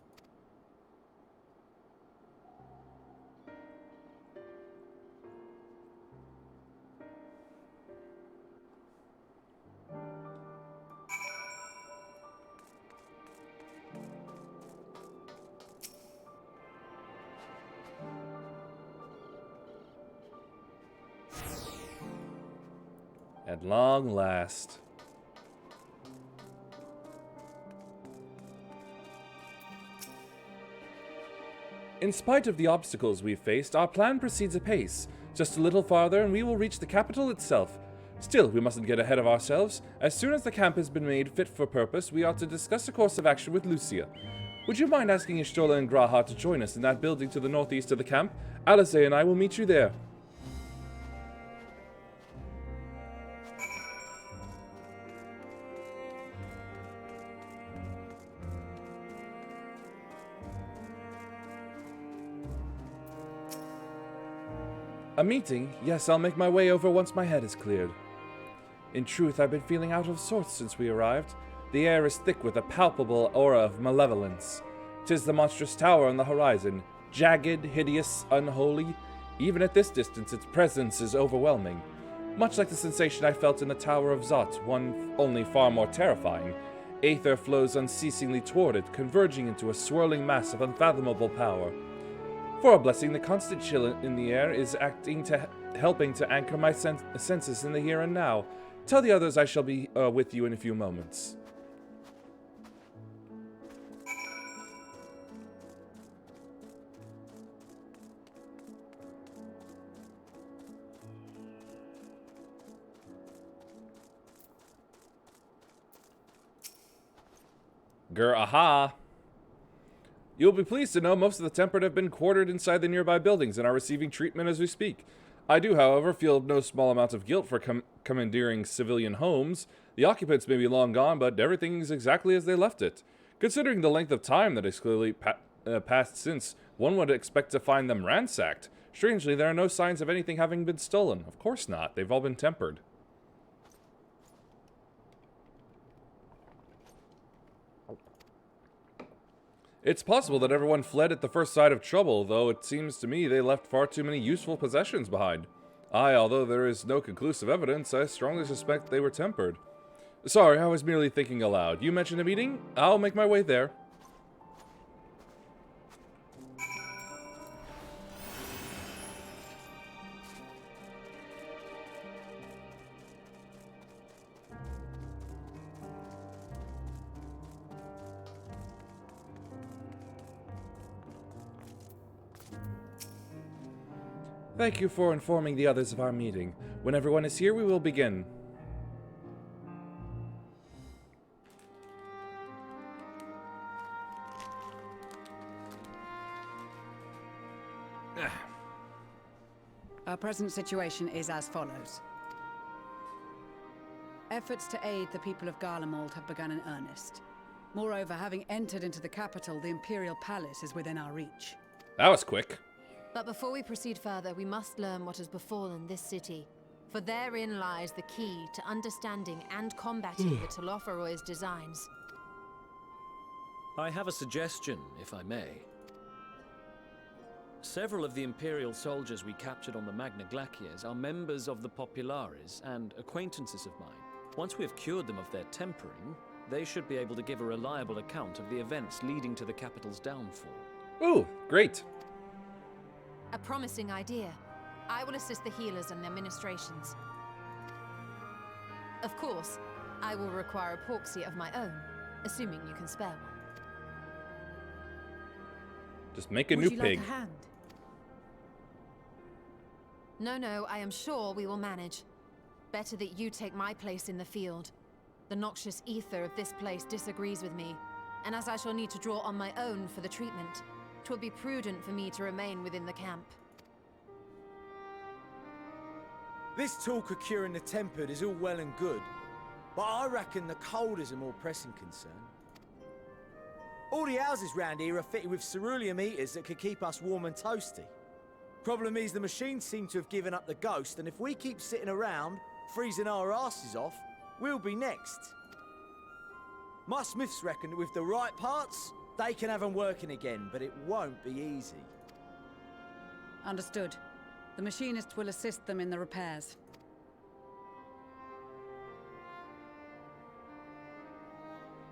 At long last. In spite of the obstacles we've faced, our plan proceeds apace. Just a little farther and we will reach the capital itself. Still, we mustn't get ahead of ourselves. As soon as the camp has been made fit for purpose, we ought to discuss a course of action with Lucia. Would you mind asking Ishtola and Graha to join us in that building to the northeast of the camp? Alice and I will meet you there. A meeting? Yes, I'll make my way over once my head is cleared. In truth, I've been feeling out of sorts since we arrived. The air is thick with a palpable aura of malevolence. 'Tis the monstrous tower on the horizon, jagged, hideous, unholy. Even at this distance, its presence is overwhelming. Much like the sensation I felt in the Tower of Zot, one only far more terrifying. Aether flows unceasingly toward it, converging into a swirling mass of unfathomable power. For a blessing, the constant chill in the air is helping to anchor my senses in the here and now. Tell the others I shall be with you in a few moments. Aha! You'll be pleased to know most of the tempered have been quartered inside the nearby buildings and are receiving treatment as we speak. I do, however, feel no small amount of guilt for commandeering civilian homes. The occupants may be long gone, but everything is exactly as they left it. Considering the length of time that has clearly passed since, one would expect to find them ransacked. Strangely, there are no signs of anything having been stolen. Of course not. They've all been tempered. It's possible that everyone fled at the first sight of trouble, though it seems to me they left far too many useful possessions behind. Although there is no conclusive evidence, I strongly suspect they were tempered. Sorry, I was merely thinking aloud. You mentioned a meeting? I'll make my way there. Thank you for informing the others of our meeting. When everyone is here, we will begin. Our present situation is as follows. Efforts to aid the people of Garlemald have begun in earnest. Moreover, having entered into the capital, the Imperial Palace is within our reach. That was quick. But before we proceed further, we must learn what has befallen this city. For therein lies the key to understanding and combating the Telophoroid's designs. I have a suggestion, if I may. Several of the Imperial soldiers we captured on the Magna Glaciers are members of the Populares and acquaintances of mine. Once we have cured them of their tempering, they should be able to give a reliable account of the events leading to the capital's downfall. Ooh, great. A promising idea. I will assist the healers and their ministrations. Of course, I will require a porksy of my own, assuming you can spare one. Just make a new pig. Would you like a hand? No, I am sure we will manage. Better that you take my place in the field. The noxious ether of this place disagrees with me, and as I shall need to draw on my own for the treatment, 'twill be prudent for me to remain within the camp. This talk of curing the tempered is all well and good, but I reckon the cold is a more pressing concern. All the houses round here are fitted with ceruleum heaters that could keep us warm and toasty. Problem is the machines seem to have given up the ghost, and if we keep sitting around, freezing our asses off, we'll be next. My smiths reckon that with the right parts, they can have them working again, but it won't be easy. Understood. The machinists will assist them in the repairs.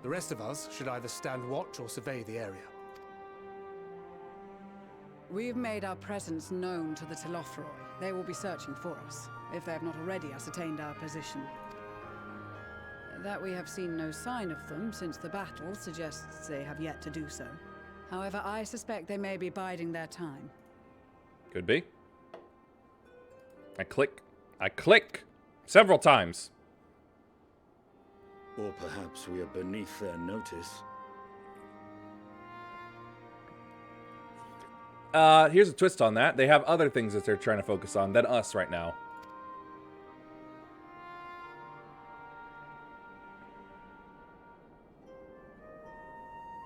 The rest of us should either stand watch or survey the area. We've made our presence known to the Telophoroi. They will be searching for us, if they have not already ascertained our position. That we have seen no sign of them since the battle suggests they have yet to do so. However, I suspect they may be biding their time. Could be. I click several times. Or perhaps we are beneath their notice. Here's a twist on that. They have other things that they're trying to focus on than us right now.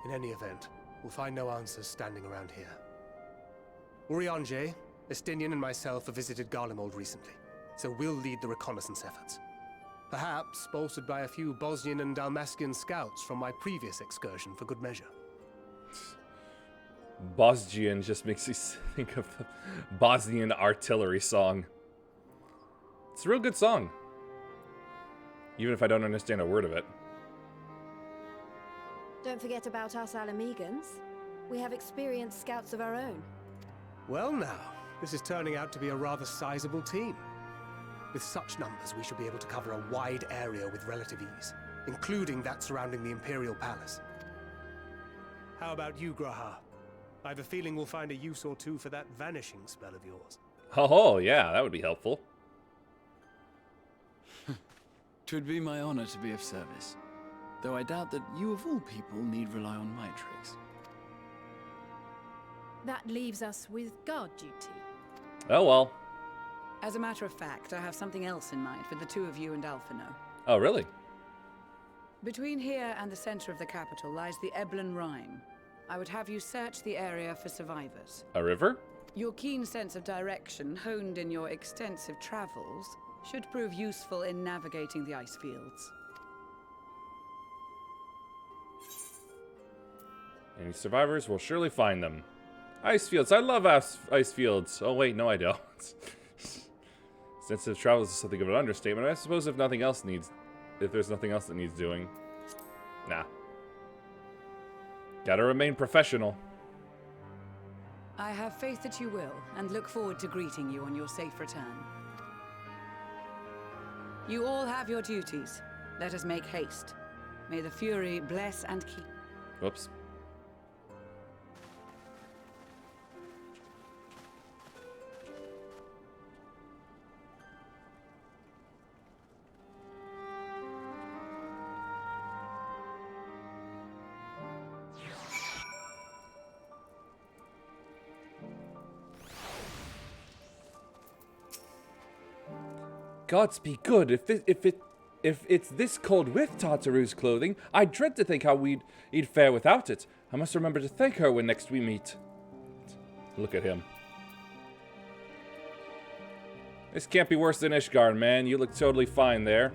In any event, we'll find no answers standing around here. Urianger, Estinian and myself have visited Garlemald recently, so we'll lead the reconnaissance efforts. Perhaps bolstered by a few Bosnian and Dalmatian scouts from my previous excursion for good measure. Bosnian just makes me think of the Bosnian artillery song. It's a real good song. Even if I don't understand a word of it. Don't forget about us Alamegans. We have experienced scouts of our own. Well now, this is turning out to be a rather sizable team. With such numbers, we should be able to cover a wide area with relative ease, including that surrounding the Imperial Palace. How about you, Graha? I have a feeling we'll find a use or two for that vanishing spell of yours. Oh, yeah, that would be helpful. 'Twould be my honor to be of service, though I doubt that you of all people need rely on my tricks. That leaves us with guard duty. Oh, well. As a matter of fact, I have something else in mind for the two of you and Alphino. Oh, really? Between here and the center of the capital lies the Eblan Rhine. I would have you search the area for survivors. A river? Your keen sense of direction, honed in your extensive travels, should prove useful in navigating the ice fields. Any survivors will surely find them. Ice fields. I love ice fields. Oh, wait, no, I don't. Sensitive travels is something of an understatement. I suppose if there's nothing else that needs doing. Nah. Gotta remain professional. I have faith that you will, and look forward to greeting you on your safe return. You all have your duties. Let us make haste. May the Fury bless and keep. Whoops. Gods be good. If it's this cold with Tataru's clothing, I dread to think how we'd fare without it. I must remember to thank her when next we meet. Look at him. This can't be worse than Ishgard, man. You look totally fine there.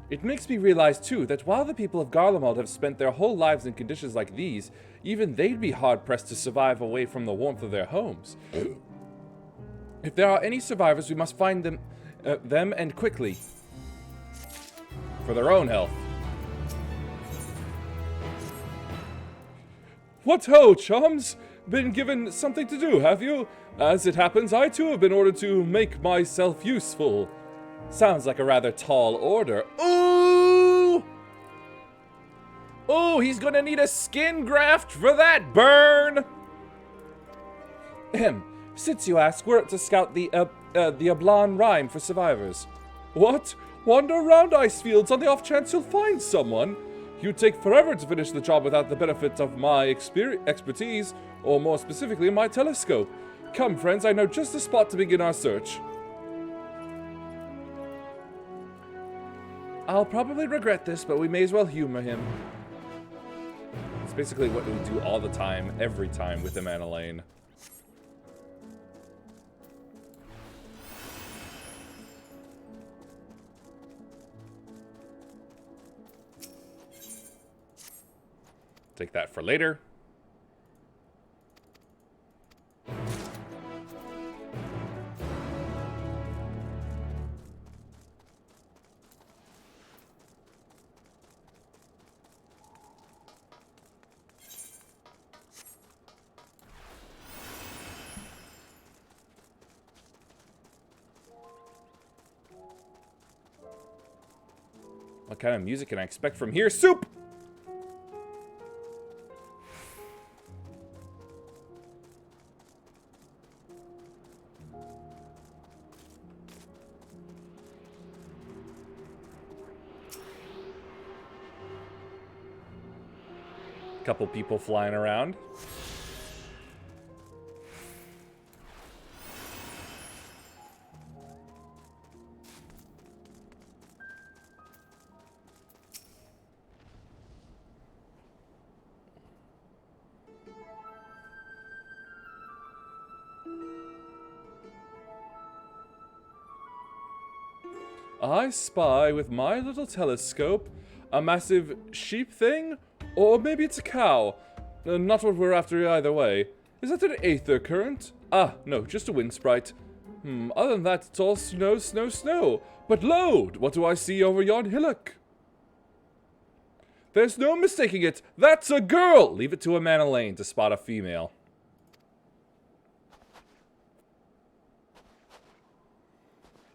It makes me realize, too, that while the people of Garlemald have spent their whole lives in conditions like these, even they'd be hard-pressed to survive away from the warmth of their homes. If there are any survivors, we must find them and quickly. For their own health. What ho, chums? Been given something to do, have you? As it happens, I too have been ordered to make myself useful. Sounds like a rather tall order. Ooh! Oh, he's gonna need a skin graft for that burn! Since you ask, we're to scout the Ablan Rhyme for survivors. What? Wander around ice fields on the off chance you'll find someone? You'd take forever to finish the job without the benefit of my expertise, or more specifically, my telescope. Come, friends, I know just the spot to begin our search. I'll probably regret this, but we may as well humor him. It's basically what we do all the time, every time with Amanda Lane. Take that for later. What kind of music can I expect from here? Soup! Couple people flying around. I spy with my little telescope a massive sheep thing. Or maybe it's a cow. Not what we're after either way. Is that an aether current? Ah, no, just a wind sprite. Other than that, it's all snow, snow, snow. But lo, what do I see over yon hillock? There's no mistaking it. That's a girl! Leave it to Amanda Lane to spot a female.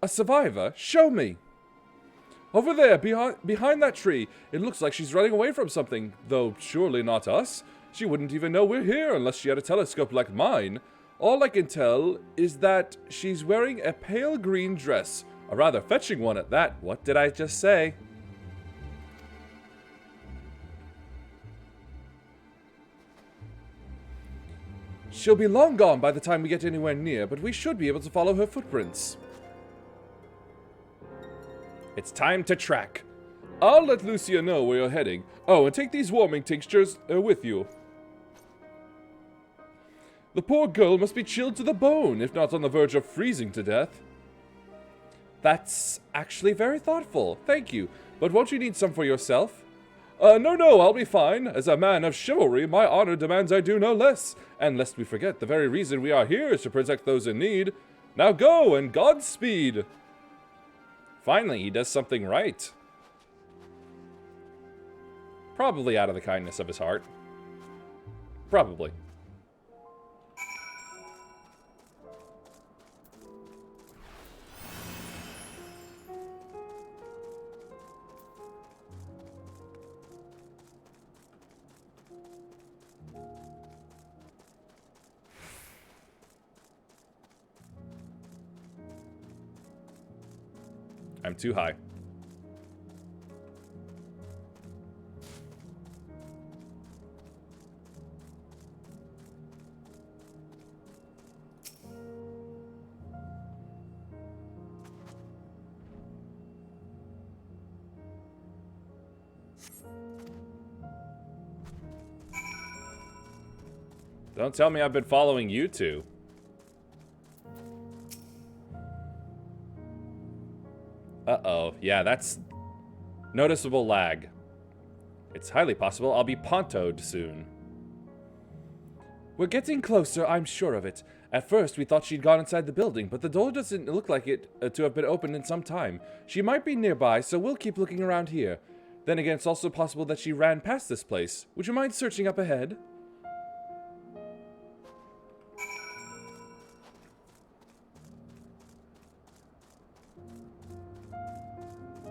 A survivor? Show me. Over there, behind that tree. It looks like she's running away from something, though surely not us. She wouldn't even know we're here unless she had a telescope like mine. All I can tell is that she's wearing a pale green dress. A rather fetching one at that. What did I just say? She'll be long gone by the time we get anywhere near, but we should be able to follow her footprints. It's time to track. I'll let Lucia know where you're heading. Oh, and take these warming tinctures with you. The poor girl must be chilled to the bone, if not on the verge of freezing to death. That's actually very thoughtful. Thank you. But won't you need some for yourself? No, I'll be fine. As a man of chivalry, my honor demands I do no less. And lest we forget, the very reason we are here is to protect those in need. Now go, and Godspeed! Finally, he does something right. Probably out of the kindness of his heart. Probably. I'm too high. Don't tell me I've been following you two. Uh-oh. Yeah, that's noticeable lag. It's highly possible I'll be pontoed soon. We're getting closer, I'm sure of it. At first, we thought she'd gone inside the building, but the door doesn't look like it to have been opened in some time. She might be nearby, so we'll keep looking around here. Then again, it's also possible that she ran past this place. Would you mind searching up ahead?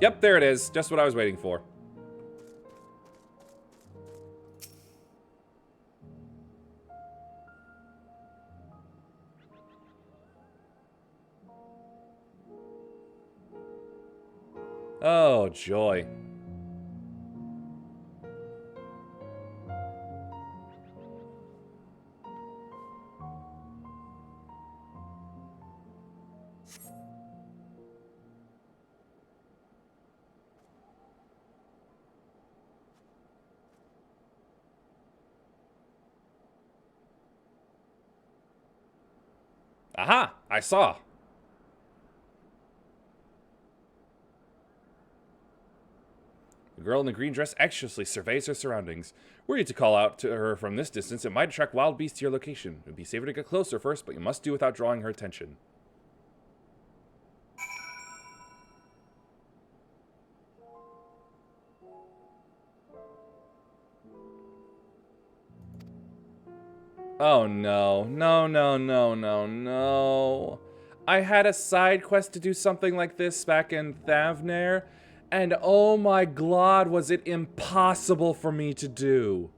Yep, there it is. Just what I was waiting for. Oh, joy. Aha! I saw. The girl in the green dress anxiously surveys her surroundings. Were you to call out to her from this distance, it might attract wild beasts to your location. It would be safer to get closer first, but you must do without drawing her attention. Oh no. No. I had a side quest to do something like this back in Thavnair, and oh my god, was it impossible for me to do.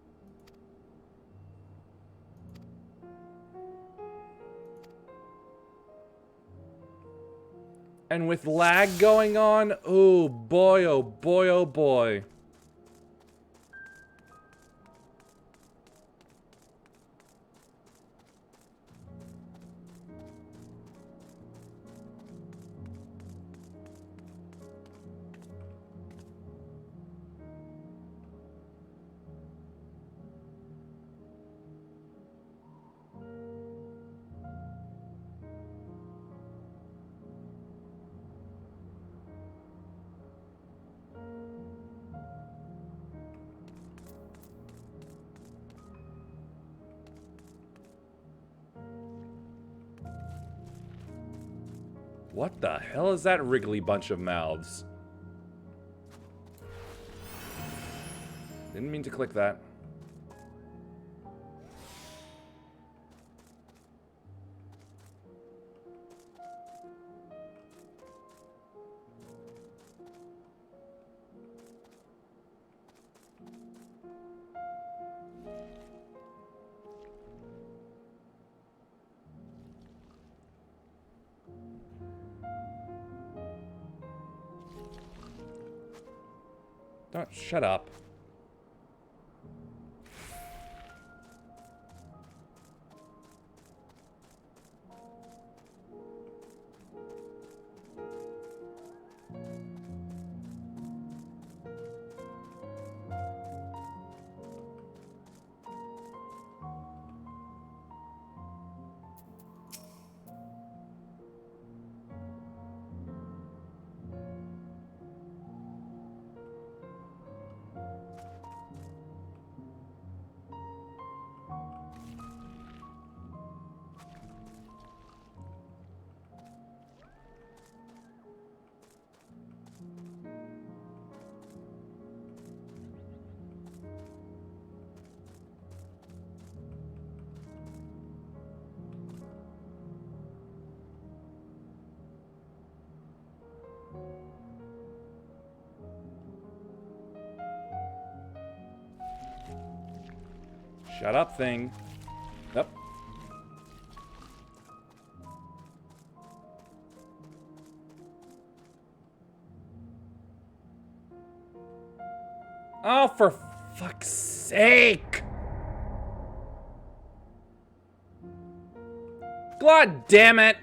And with lag going on, oh boy, oh boy, oh boy. What the hell is that wriggly bunch of mouths? Didn't mean to click that. Don't shut up. Shut up, thing. Yep. Oh, for fuck's sake! God damn it!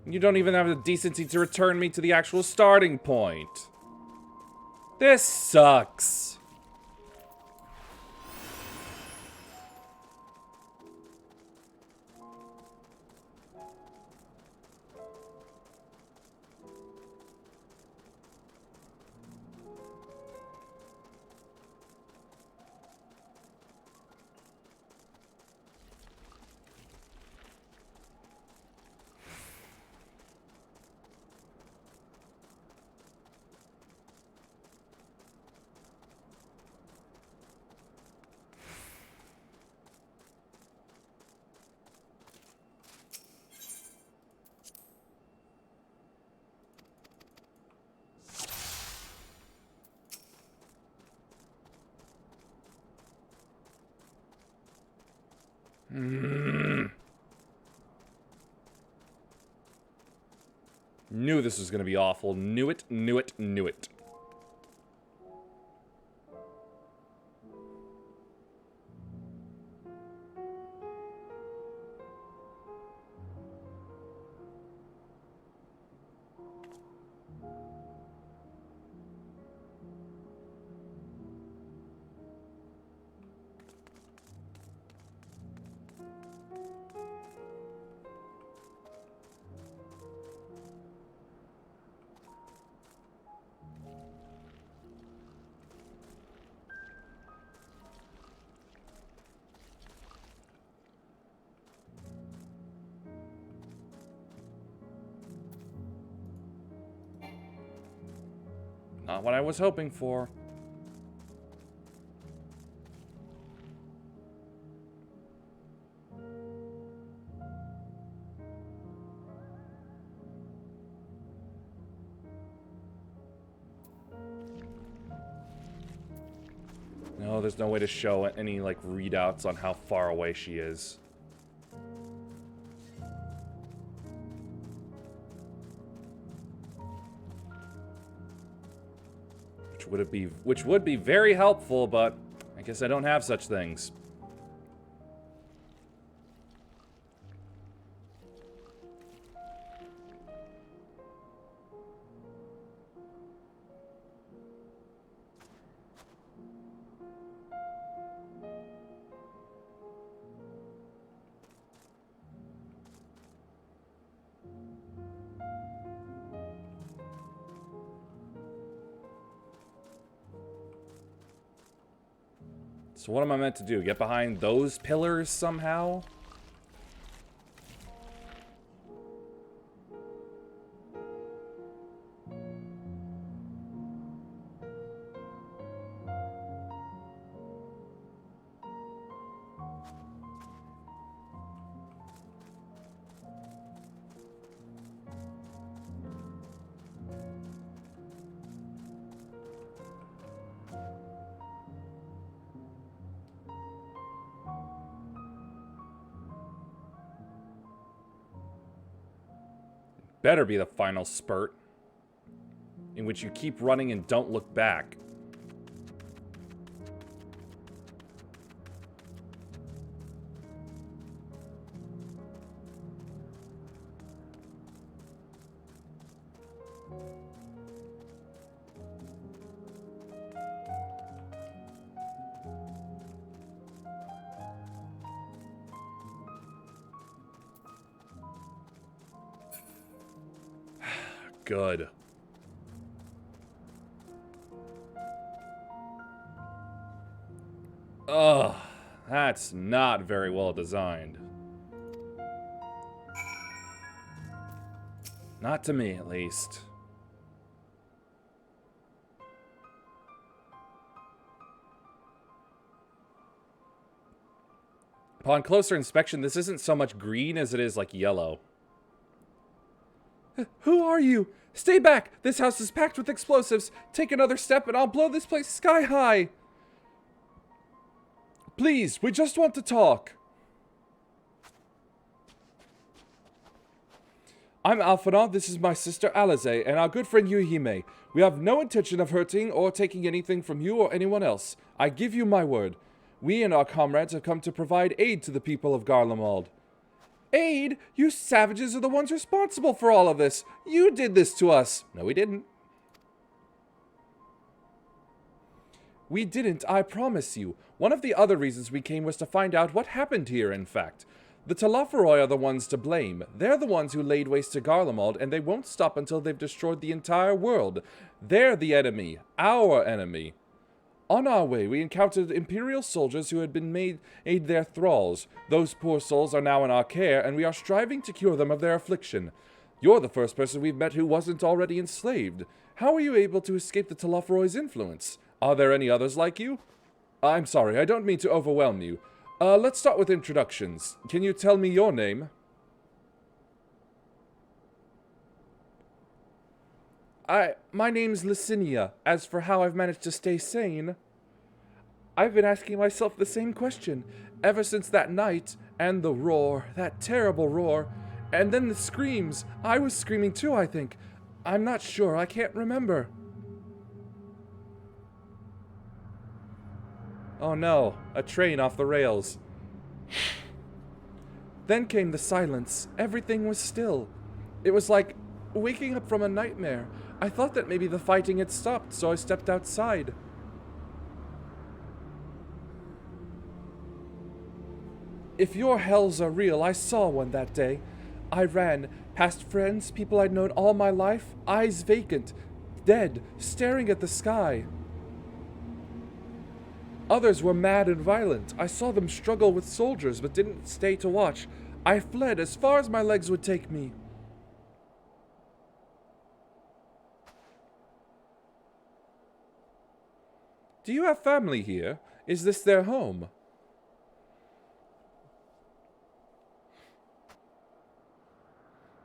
You don't even have the decency to return me to the actual starting point. This sucks. Knew this was gonna be awful. Knew it, knew it, knew it. Not what I was hoping for. No, there's no way to show any, like, readouts on how far away she is. Which would be very helpful, but I guess I don't have such things. So what am I meant to do? Get behind those pillars somehow? Better be the final spurt, in which you keep running and don't look back. Good. Ugh, that's not very well designed. Not to me, at least. Upon closer inspection, this isn't so much green as it is like yellow. Who are you? Stay back! This house is packed with explosives. Take another step and I'll blow this place sky high. Please, we just want to talk. I'm Alphinaud, this is my sister Alize, and our good friend Yuhime. We have no intention of hurting or taking anything from you or anyone else. I give you my word. We and our comrades have come to provide aid to the people of Garlemald. Aid? You savages are the ones responsible for all of this. You did this to us. No, we didn't. We didn't, I promise you. One of the other reasons we came was to find out what happened here, in fact. The Telophoroi are the ones to blame. They're the ones who laid waste to Garlemald, and they won't stop until they've destroyed the entire world. They're the enemy. Our enemy. On our way, we encountered Imperial soldiers who had been made their thralls. Those poor souls are now in our care, and we are striving to cure them of their affliction. You're the first person we've met who wasn't already enslaved. How were you able to escape the Telophoroi's influence? Are there any others like you? I'm sorry, I don't mean to overwhelm you. Let's start with introductions. Can you tell me your name? My name's Licinia. As for how I've managed to stay sane, I've been asking myself the same question ever since that night, and the roar, that terrible roar, and then the screams. I was screaming too, I think. I'm not sure, I can't remember. Oh no, a train off the rails. Then came the silence. Everything was still. It was like waking up from a nightmare. I thought that maybe the fighting had stopped, so I stepped outside. If your hells are real, I saw one that day. I ran, past friends, people I'd known all my life, eyes vacant, dead, staring at the sky. Others were mad and violent. I saw them struggle with soldiers, but didn't stay to watch. I fled as far as my legs would take me. Do you have family here? Is this their home?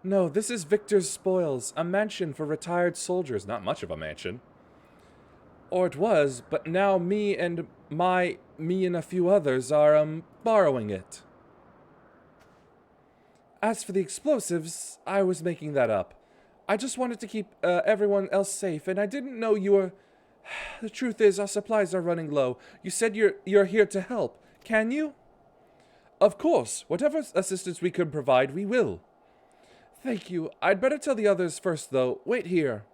No, this is Victor's Spoils, a mansion for retired soldiers. Not much of a mansion. Or it was, but now me and a few others are, borrowing it. As for the explosives, I was making that up. I just wanted to keep everyone else safe, and I didn't know you were... The truth is, our supplies are running low. You said you're here to help. Can you? Of course. Whatever assistance we can provide, we will. Thank you. I'd better tell the others first, though. Wait here.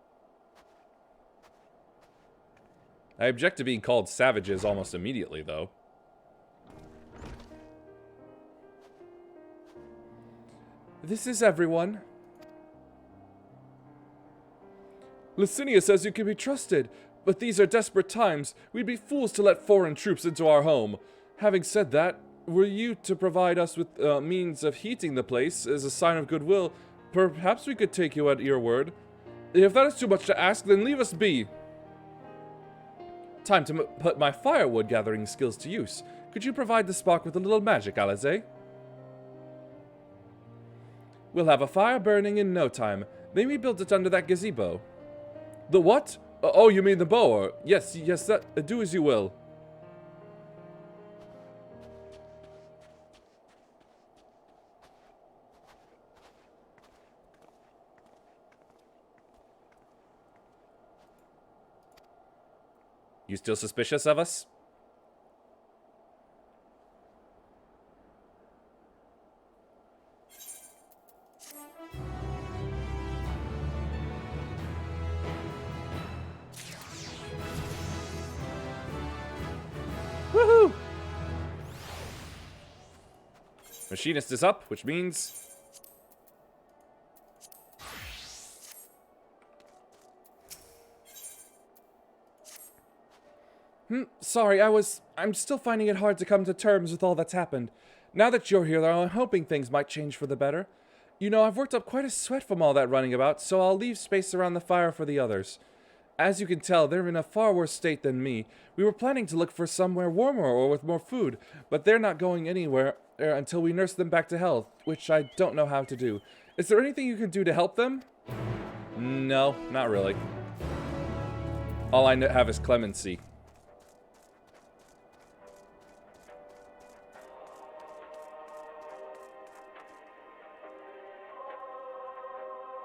I object to being called savages almost immediately, though. This is everyone. Licinia says you can be trusted, but these are desperate times. We'd be fools to let foreign troops into our home. Having said that, were you to provide us with means of heating the place as a sign of goodwill, perhaps we could take you at your word. If that is too much to ask, then leave us be. Time to put my firewood gathering skills to use. Could you provide the spark with a little magic, Alize? We'll have a fire burning in no time. May we build it under that gazebo? The what? Oh, you mean the bower? Yes, that, do as you will. You still suspicious of us? Woohoo! Machinist is up, which means... Sorry, I'm still finding it hard to come to terms with all that's happened. Now that you're here, I'm hoping things might change for the better. You know, I've worked up quite a sweat from all that running about, so I'll leave space around the fire for the others. As you can tell, they're in a far worse state than me. We were planning to look for somewhere warmer or with more food, but they're not going anywhere until we nurse them back to health, which I don't know how to do. Is there anything you can do to help them? No, not really. All I have is clemency.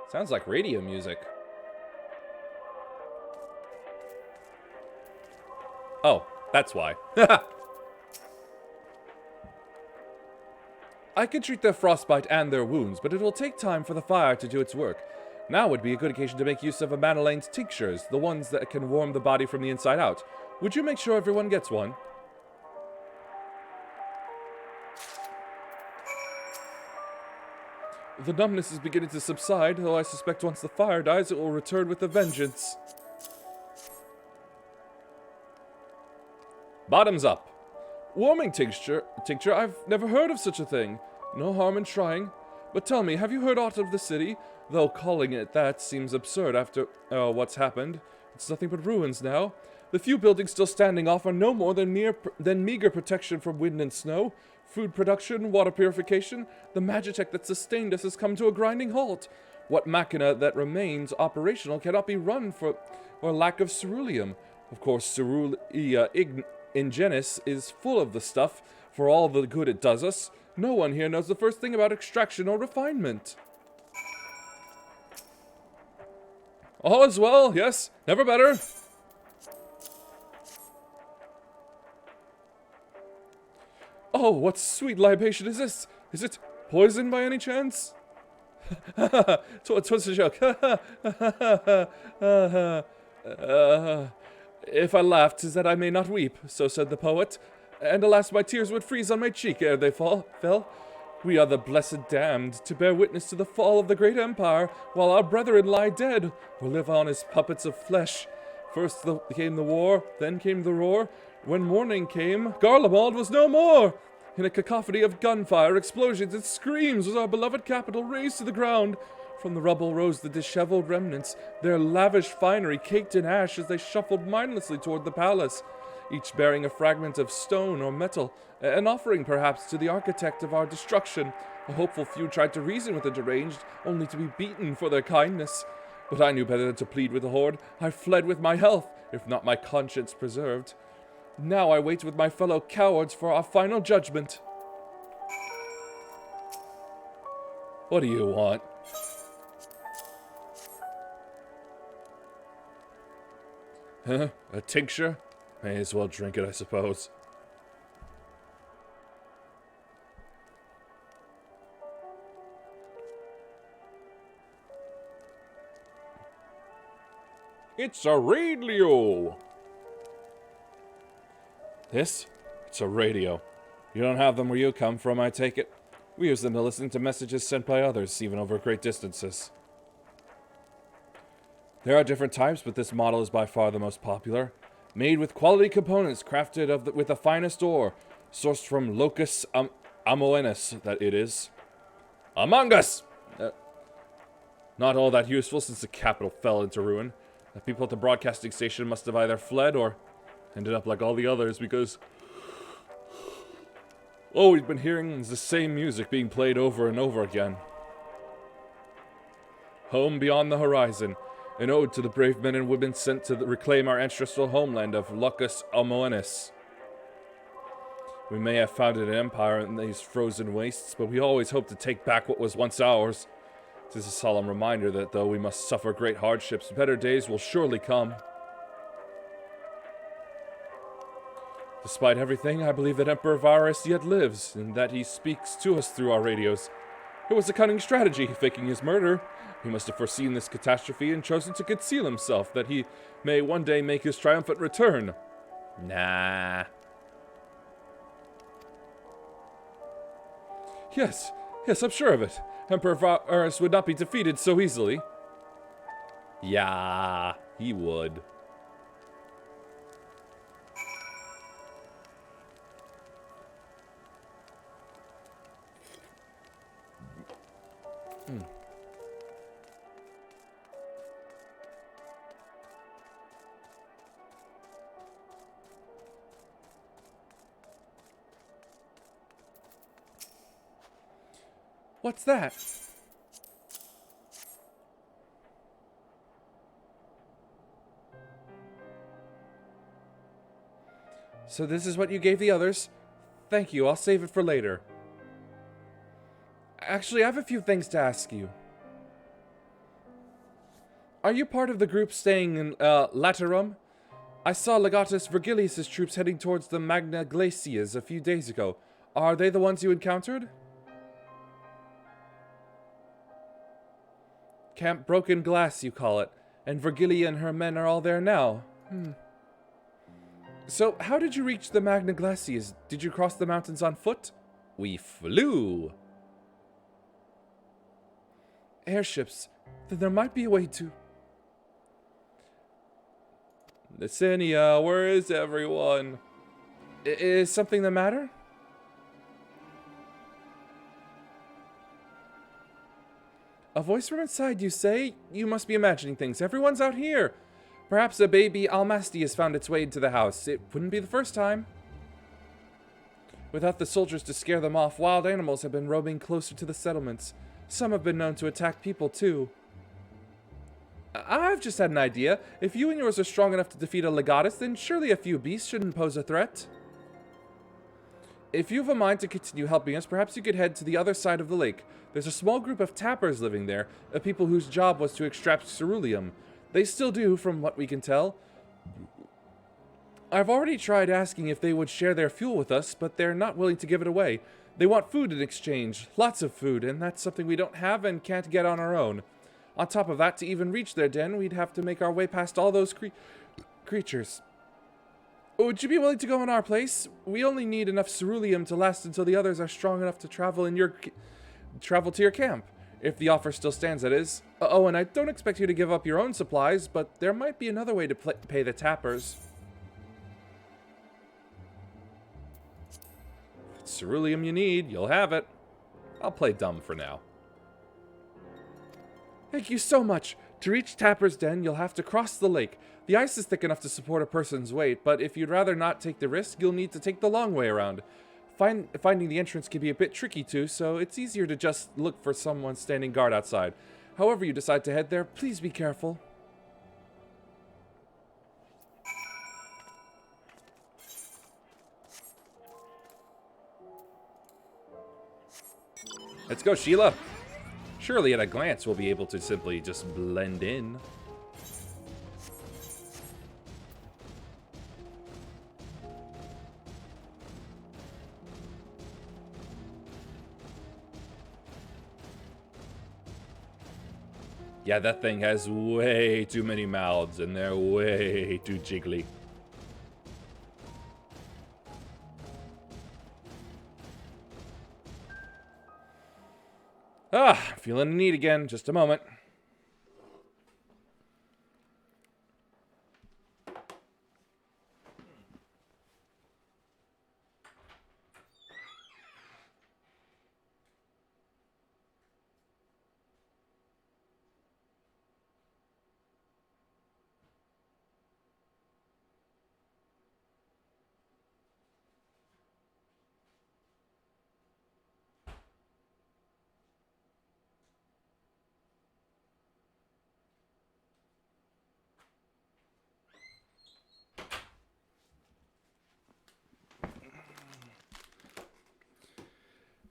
Sounds like radio music. Oh, that's why. I can treat their frostbite and their wounds, but it will take time for the fire to do its work. Now would be a good occasion to make use of Amanalane's tinctures, the ones that can warm the body from the inside out. Would you make sure everyone gets one? The numbness is beginning to subside, though I suspect once the fire dies, it will return with a vengeance. Bottoms up. Warming tincture? I've never heard of such a thing. No harm in trying. But tell me, have you heard aught of the city? Though calling it that seems absurd after what's happened. It's nothing but ruins now. The few buildings still standing offer no more than meager protection from wind and snow. Food production, water purification, the magitech that sustained us has come to a grinding halt. What machina that remains operational cannot be run for lack of ceruleum. Of course, ceruleum ingenis is full of the stuff for all the good it does us. No one here knows the first thing about extraction or refinement. All is well, yes, never better. Oh, what sweet libation is this? Is it poison by any chance? Twas a joke. If I laughed, 'tis that I may not weep, so said the poet. And alas, my tears would freeze on my cheek ere they fell. We are the blessed damned, to bear witness to the fall of the great empire, while our brethren lie dead, or live on as puppets of flesh. First came the war, then came the roar. When morning came, Garlemald was no more! In a cacophony of gunfire, explosions, and screams was our beloved capital razed to the ground. From the rubble rose the disheveled remnants, their lavish finery caked in ash as they shuffled mindlessly toward the palace, each bearing a fragment of stone or metal, an offering perhaps to the architect of our destruction. A hopeful few tried to reason with the deranged, only to be beaten for their kindness. But I knew better than to plead with the horde. I fled with my health, if not my conscience preserved. Now I wait with my fellow cowards for our final judgment. What do you want? Huh? A tincture? May as well drink it, I suppose. It's a radio! This? It's a radio. You don't have them where you come from, I take it? We use them to listen to messages sent by others, even over great distances. There are different types, but this model is by far the most popular. Made with quality components, crafted with the finest ore, sourced from Locus Amoenus, that it is. Among Us! Not all that useful since the capital fell into ruin. The people at the broadcasting station must have either fled or ended up like all the others because all we've been hearing is the same music being played over and over again. Home beyond the horizon, an ode to the brave men and women sent to reclaim our ancestral homeland of Locus Amoenus. We may have founded an empire in these frozen wastes, but we always hope to take back what was once ours. It is a solemn reminder that though we must suffer great hardships, better days will surely come. Despite everything, I believe that Emperor Varus yet lives, and that he speaks to us through our radios. It was a cunning strategy, faking his murder. He must have foreseen this catastrophe and chosen to conceal himself, that he may one day make his triumphant return. Nah. Yes, I'm sure of it. Emperor Varus would not be defeated so easily. Yeah, he would. What's that? So this is what you gave the others? Thank you, I'll save it for later. Actually, I have a few things to ask you. Are you part of the group staying in Laterum? I saw Legatus Vergilius' troops heading towards the Magna Glaciers a few days ago. Are they the ones you encountered? Camp Broken Glass, you call it. And Vergilia and her men are all there now. So, how did you reach the Magna Glaciers? Did you cross the mountains on foot? We flew. Airships. Then there might be a way to... Nicinia, where is everyone? Is something the matter? A voice from inside, you say? You must be imagining things. Everyone's out here. Perhaps a baby Almasti has found its way into the house. It wouldn't be the first time. Without the soldiers to scare them off, wild animals have been roaming closer to the settlements. Some have been known to attack people, too. I've just had an idea. If you and yours are strong enough to defeat a Legatus, then surely a few beasts shouldn't pose a threat. If you have a mind to continue helping us, perhaps you could head to the other side of the lake. There's a small group of tappers living there, people whose job was to extract ceruleum. They still do, from what we can tell. I've already tried asking if they would share their fuel with us, but they're not willing to give it away. They want food in exchange, lots of food, and that's something we don't have and can't get on our own. On top of that, to even reach their den, we'd have to make our way past all those creatures. Would you be willing to go in our place? We only need enough ceruleum to last until the others are strong enough to travel to your camp. If the offer still stands, that is. Oh, and I don't expect you to give up your own supplies, but there might be another way to pay the tappers. If it's ceruleum you need, you'll have it. I'll play dumb for now. Thank you so much. To reach Tapper's Den, you'll have to cross the lake. The ice is thick enough to support a person's weight, but if you'd rather not take the risk, you'll need to take the long way around. Finding the entrance can be a bit tricky too, so it's easier to just look for someone standing guard outside. However you decide to head there, please be careful. Let's go, Sheila. Surely at a glance we'll be able to simply just blend in. Yeah, that thing has way too many mouths, and they're way too jiggly. Feeling the need again. Just a moment.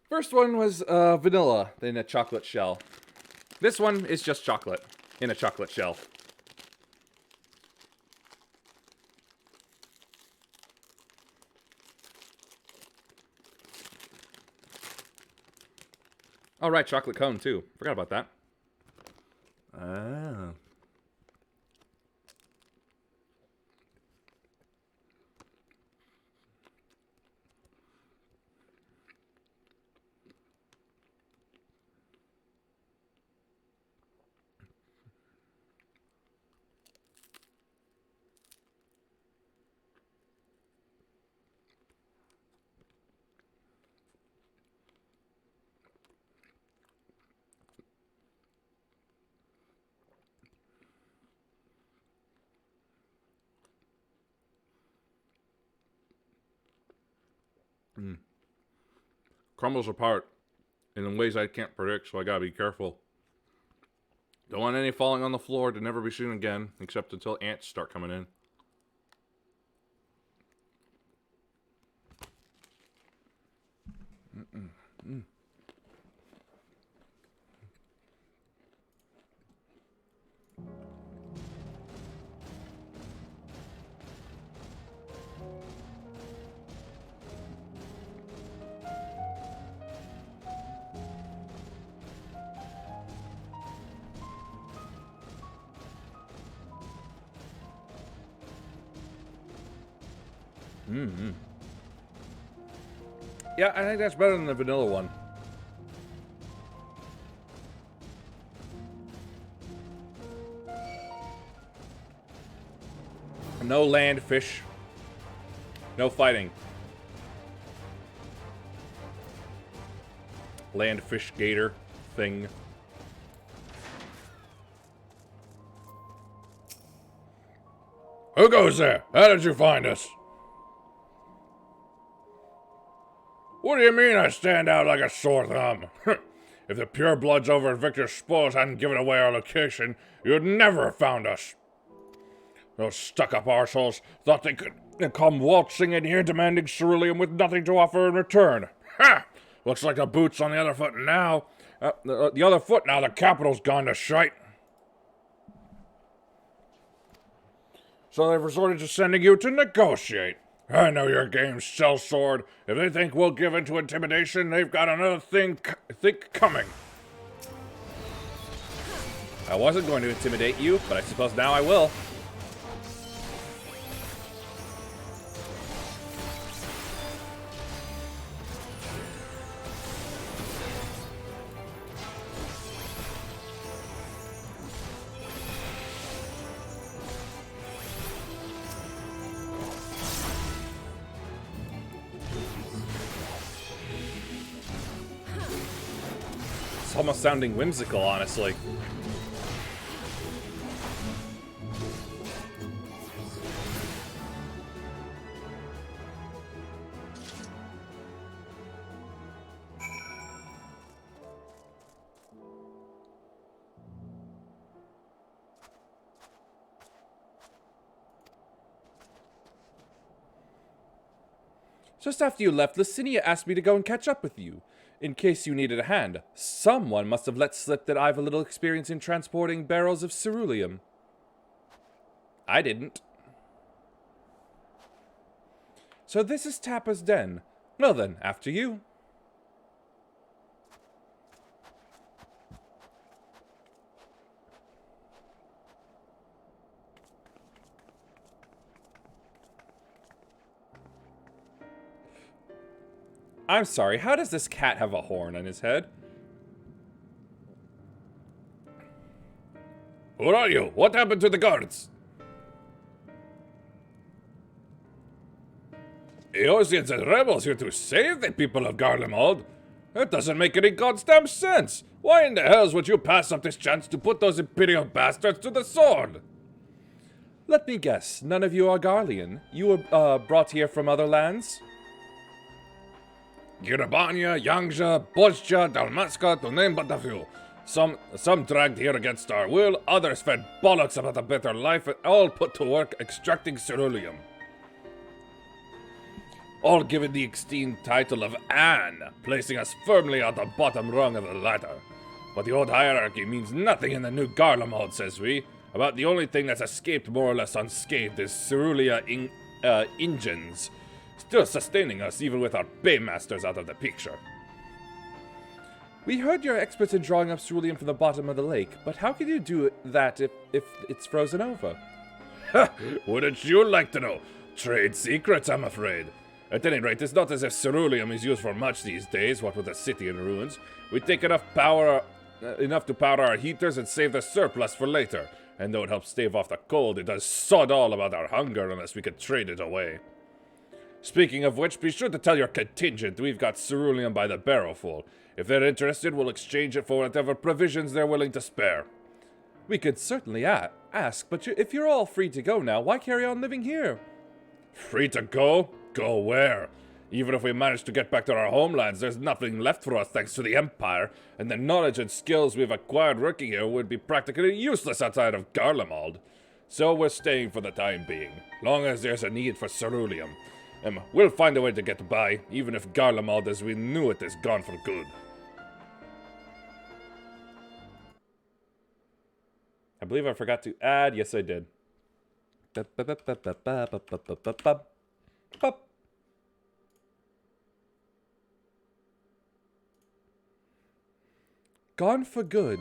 First one was vanilla in a chocolate shell. This one is just chocolate in a chocolate shell. Oh, right, chocolate cone too. Forgot about that. Ah. Crumbles apart in ways I can't predict, so I gotta be careful. Don't want any falling on the floor to never be seen again, except until ants start coming in. Mm-hmm. Yeah, I think that's better than the vanilla one. No land fish. No fighting. Land fish gator thing. Who goes there? How did you find us? What do you mean I stand out like a sore thumb? If the purebloods over at Victor's Spoils hadn't given away our location, you'd never have found us. Those stuck-up arseholes thought they could come waltzing in here demanding ceruleum with nothing to offer in return. Ha! Looks like the boot's on the other foot now. The other foot now, the capital's gone to shite. So they've resorted to sending you to negotiate. I know your game's sellsword. If they think we'll give in to intimidation, they've got another thing coming. I wasn't going to intimidate you, but I suppose now I will. It's almost sounding whimsical, honestly. Just after you left, Licinia asked me to go and catch up with you, in case you needed a hand. Someone must have let slip that I have a little experience in transporting barrels of ceruleum. I didn't. So this is Tappa's den. Well then, after you. I'm sorry, how does this cat have a horn on his head? Who are you? What happened to the guards? Eosians and rebels here to save the people of Garlemald? That doesn't make any goddamn sense. Why in the hells would you pass up this chance to put those Imperial bastards to the sword? Let me guess, none of you are Garlean. You were brought here from other lands? Girabania, Yangja, Bosja, Dalmaska, to name but a few. Some dragged here against our will, others fed bollocks about a better life, and all put to work extracting ceruleum. All given the esteemed title of Anne, placing us firmly on the bottom rung of the ladder. But the old hierarchy means nothing in the new Garlemald, says we. About the only thing that's escaped more or less unscathed is cerulia engines. Still sustaining us even with our Baymasters out of the picture. We heard you're experts in drawing up ceruleum from the bottom of the lake, but how can you do that if it's frozen over? Ha! Wouldn't you like to know? Trade secrets, I'm afraid. At any rate, it's not as if ceruleum is used for much these days, what with a city in ruins. We take enough to power our heaters and save the surplus for later. And though it helps stave off the cold, it does sod all about our hunger unless we could trade it away. Speaking of which, be sure to tell your contingent we've got ceruleum by the barrelful. If they're interested, we'll exchange it for whatever provisions they're willing to spare. We could certainly ask, but if you're all free to go now, why carry on living here? Free to go? Go where? Even if we manage to get back to our homelands, there's nothing left for us thanks to the Empire, and the knowledge and skills we've acquired working here would be practically useless outside of Garlemald. So we're staying for the time being, long as there's a need for ceruleum. We'll find a way to get by, even if Garlemald as we knew it is gone for good. I believe I forgot to add. Yes, I did. Gone for good.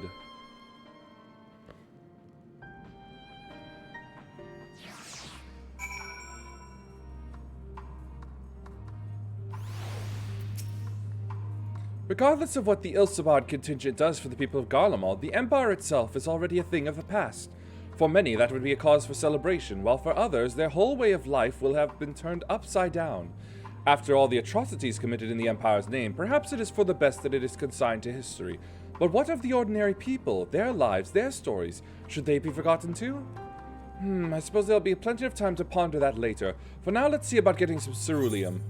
Regardless of what the Ilsabad contingent does for the people of Garlemald, the Empire itself is already a thing of the past. For many, that would be a cause for celebration, while for others, their whole way of life will have been turned upside down. After all the atrocities committed in the Empire's name, perhaps it is for the best that it is consigned to history. But what of the ordinary people, their lives, their stories? Should they be forgotten too? I suppose there'll be plenty of time to ponder that later. For now, let's see about getting some ceruleum.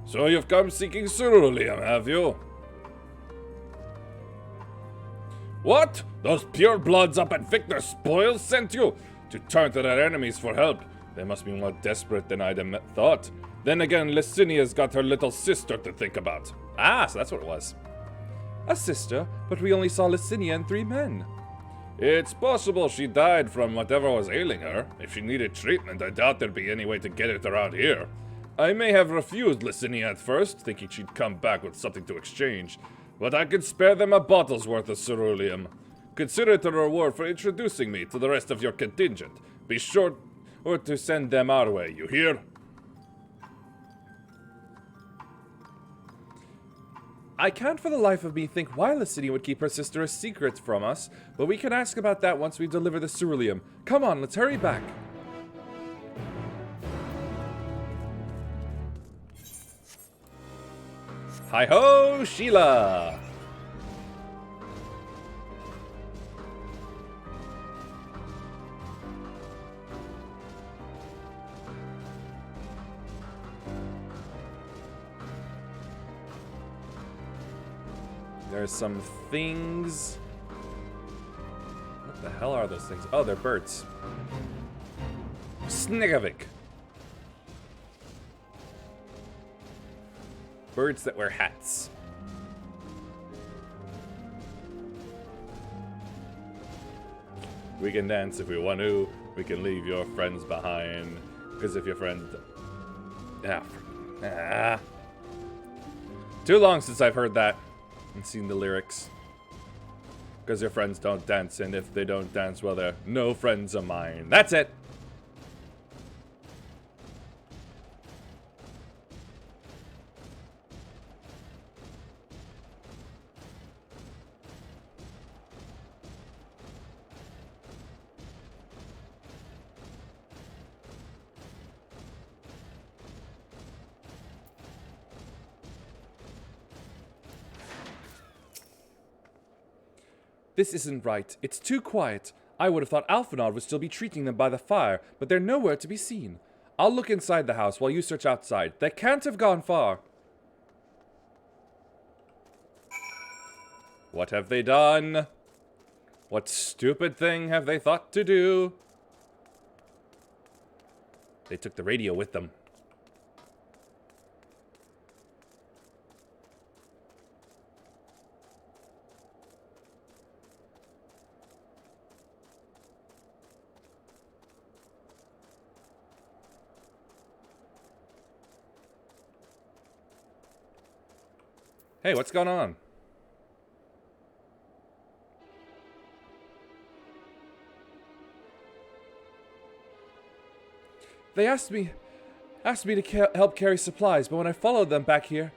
So you've come seeking ceruleum, have you? What? Those purebloods up at Victor's Spoils sent you? To turn to their enemies for help? They must be more desperate than I'd thought. Then again, Licinia's got her little sister to think about. Ah, so that's what it was. A sister? But we only saw Licinia and 3 men. It's possible she died from whatever was ailing her. If she needed treatment, I doubt there'd be any way to get it around here. I may have refused Licinia at first, thinking she'd come back with something to exchange, but I could spare them a bottle's worth of ceruleum. Consider it a reward for introducing me to the rest of your contingent. Be sure to send them our way, you hear? I can't for the life of me think why Licinia would keep her sister a secret from us, but we can ask about that once we deliver the ceruleum. Come on, let's hurry back. Hi-ho, Sheila! There's some things. What the hell are those things? Oh, they're birds. Snigovic. Birds that wear hats. We can dance if we want to. We can leave your friends behind. Because if your friends... Too long since I've heard that and seen the lyrics. Because your friends don't dance, and if they don't dance, well, they're no friends of mine. That's it! This isn't right. It's too quiet. I would have thought Alphinaud would still be treating them by the fire, but they're nowhere to be seen. I'll look inside the house while you search outside. They can't have gone far. What have they done? What stupid thing have they thought to do? They took the radio with them. Hey, what's going on? They asked me to help carry supplies, but when I followed them back here,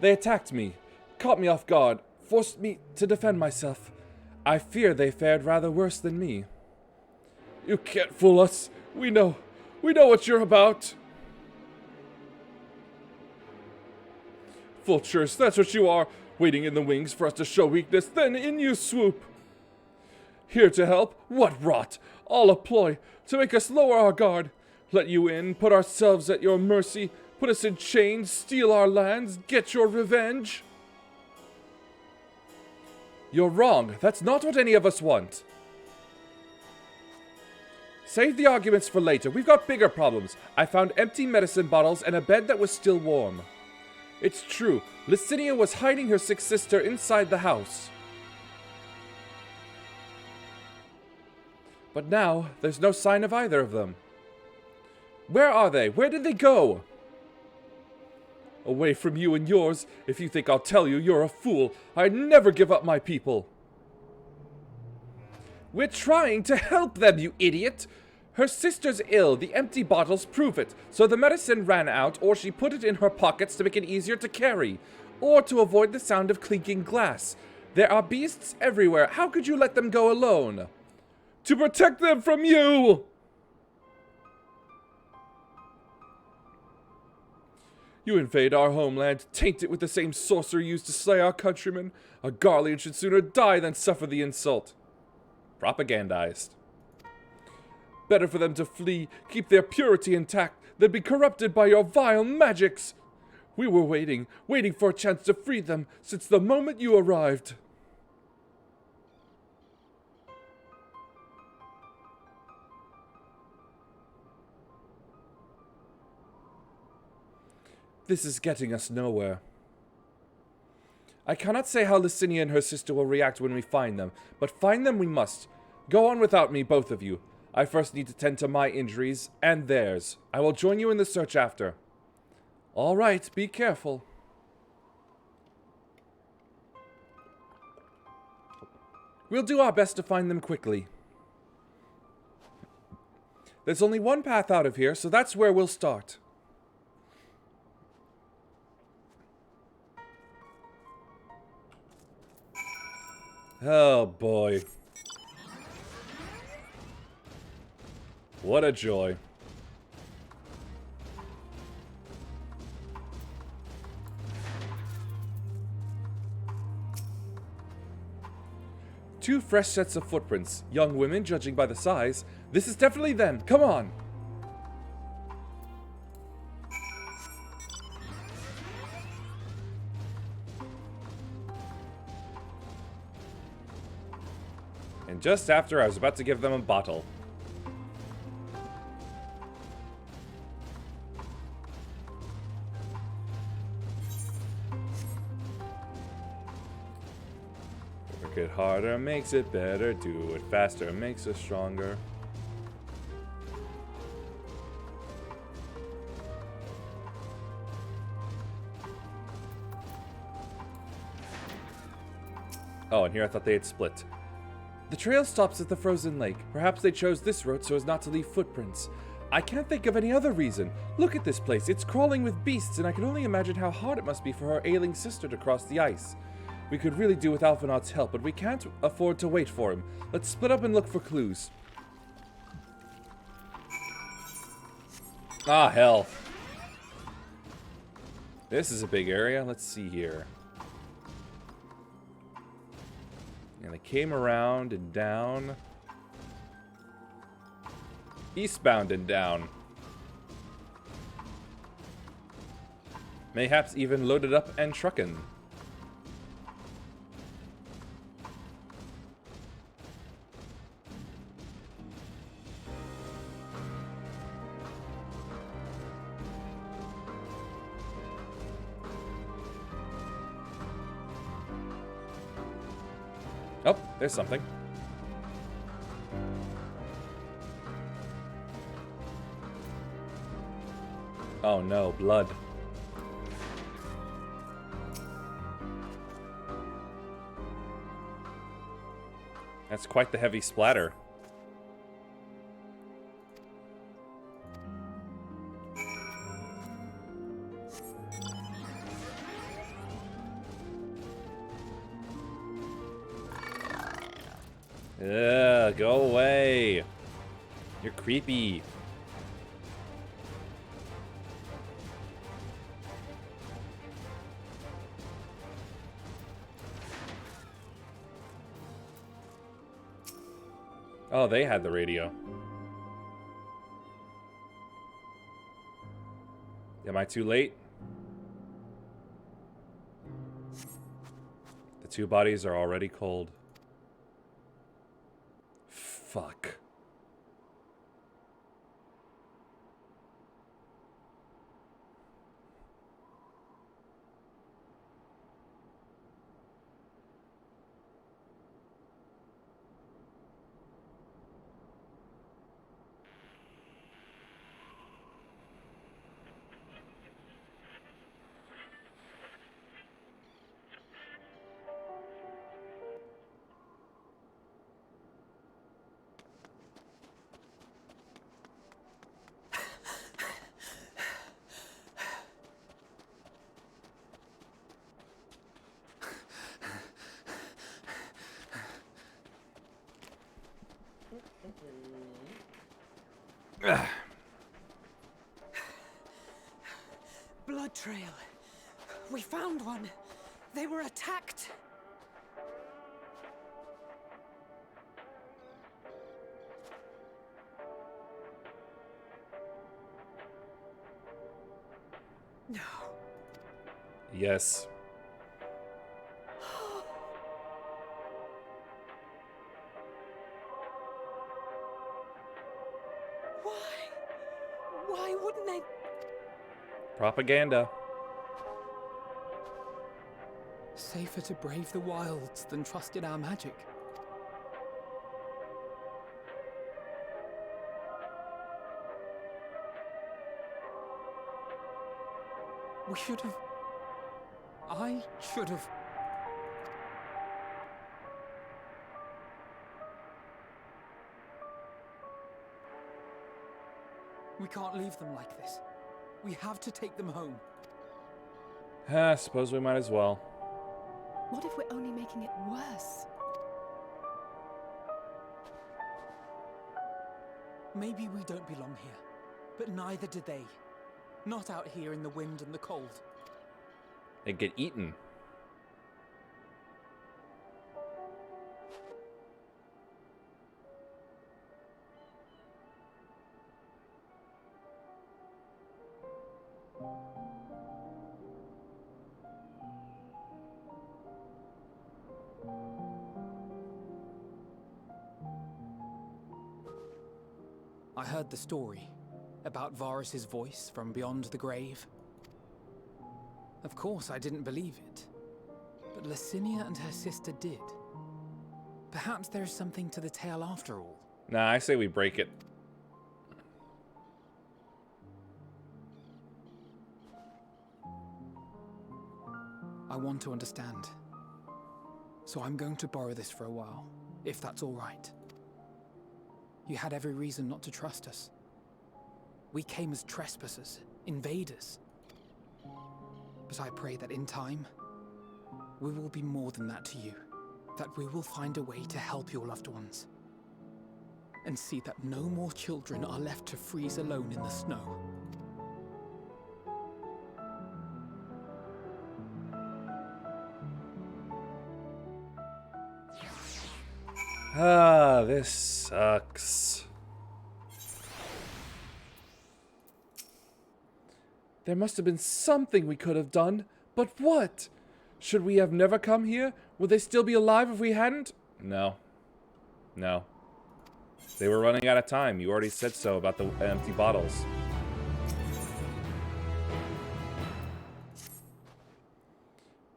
they attacked me, caught me off guard, forced me to defend myself. I fear they fared rather worse than me. You can't fool us. We know what you're about. Vultures, that's what you are, waiting in the wings for us to show weakness, then in you swoop. Here to help? What rot! All a ploy to make us lower our guard, let you in, put ourselves at your mercy, put us in chains, steal our lands, get your revenge. You're wrong. That's not what any of us want. Save the arguments for later. We've got bigger problems. I found empty medicine bottles and a bed that was still warm. It's true, Licinia was hiding her sick sister inside the house. But now, there's no sign of either of them. Where are they? Where did they go? Away from you and yours. If you think I'll tell you, you're a fool. I'd never give up my people. We're trying to help them, you idiot. Her sister's ill. The empty bottles prove it. So the medicine ran out, or she put it in her pockets to make it easier to carry, or to avoid the sound of clinking glass. There are beasts everywhere. How could you let them go alone? To protect them from you! You invade our homeland, taint it with the same sorcery used to slay our countrymen. A Garlean should sooner die than suffer the insult. Propagandized. Better for them to flee, keep their purity intact, than be corrupted by your vile magics. We were waiting for a chance to free them since the moment you arrived. This is getting us nowhere. I cannot say how Licinia and her sister will react when we find them, but find them we must. Go on without me, both of you. I first need to tend to my injuries, and theirs. I will join you in the search after. All right, be careful. We'll do our best to find them quickly. There's only one path out of here, so that's where we'll start. Oh boy. What a joy. Two fresh sets of footprints. Young women, judging by the size. This is definitely them. Come on. And just after I was about to give them a bottle. Work it harder makes it better, do it faster makes us stronger. Oh, and here I thought they had split. The trail stops at the frozen lake. Perhaps they chose this route so as not to leave footprints. I can't think of any other reason. Look at this place. It's crawling with beasts, and I can only imagine how hard it must be for her ailing sister to cross the ice. We could really do with Alphinaud's help, but we can't afford to wait for him. Let's split up and look for clues. Ah, hell. This is a big area. Let's see here. And they came around and down. Eastbound and down. Mayhaps even loaded up and truckin'. Oh, there's something. Oh no, blood. That's quite the heavy splatter. Ugh, go away. You're creepy. Oh, they had the radio. Am I too late? The two bodies are already cold. Fuck. Blood trail. We found one. They were attacked. No. Yes. Why wouldn't they? Propaganda. Safer to brave the wilds than trust in our magic. We should have... I should have... We can't leave them like this. We have to take them home. I suppose we might as well. What if we're only making it worse? Maybe we don't belong here, but neither do they. Not out here in the wind and the cold. They get eaten. I heard the story about Varus's voice from beyond the grave. Of course, I didn't believe it, but Licinia and her sister did. Perhaps there is something to the tale after all. Nah, I say we break it. I want to understand. So I'm going to borrow this for a while, if that's all right. You had every reason not to trust us. We came as trespassers, invaders. But I pray that in time, we will be more than that to you. That we will find a way to help your loved ones. And see that no more children are left to freeze alone in the snow. Ah, this sucks. There must have been something we could have done, but what? Should we have never come here? Would they still be alive if we hadn't? No. No. They were running out of time. You already said so about the empty bottles.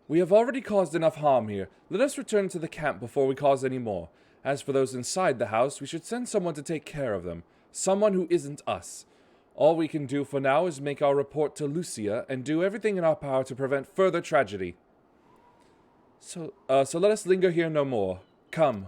We have already caused enough harm here. Let us return to the camp before we cause any more. As for those inside the house, we should send someone to take care of them. Someone who isn't us. All we can do for now is make our report to Lucia and do everything in our power to prevent further tragedy. So let us linger here no more. Come.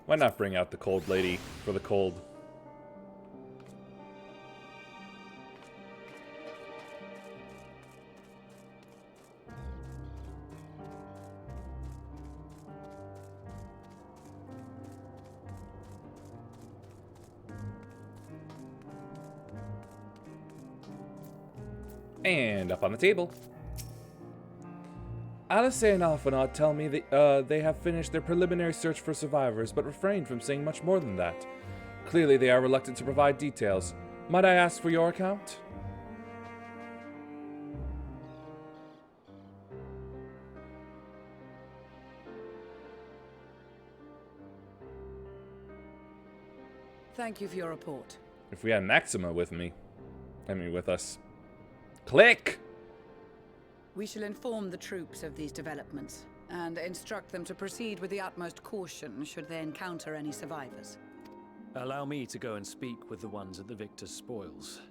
Why not bring out the cold lady for the cold? And up on the table. Alice and Alphanod tell me that they have finished their preliminary search for survivors, but refrained from saying much more than that. Clearly they are reluctant to provide details. Might I ask for your account? Thank you for your report. If we had Maxima with us. Click! We shall inform the troops of these developments, and instruct them to proceed with the utmost caution should they encounter any survivors. Allow me to go and speak with the ones at the victor's spoils.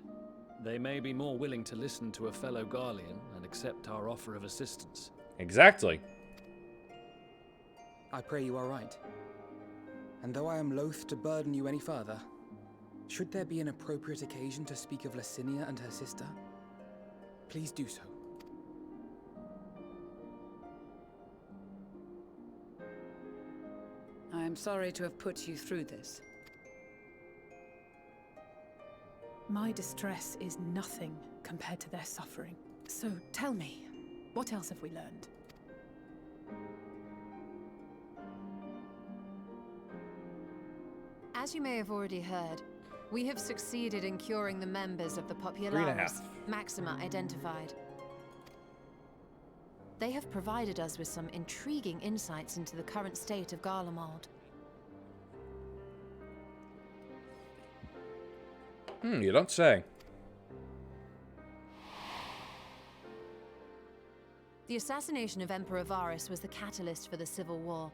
They may be more willing to listen to a fellow Garlean and accept our offer of assistance. Exactly. I pray you are right. And though I am loath to burden you any further, should there be an appropriate occasion to speak of Licinia and her sister, please do so. I am sorry to have put you through this. My distress is nothing compared to their suffering. So tell me, what else have we learned? As you may have already heard, we have succeeded in curing the members of the 3.5. Populares, Maxima identified. They have provided us with some intriguing insights into the current state of Garlemald. You don't say. The assassination of Emperor Varus was the catalyst for the civil war.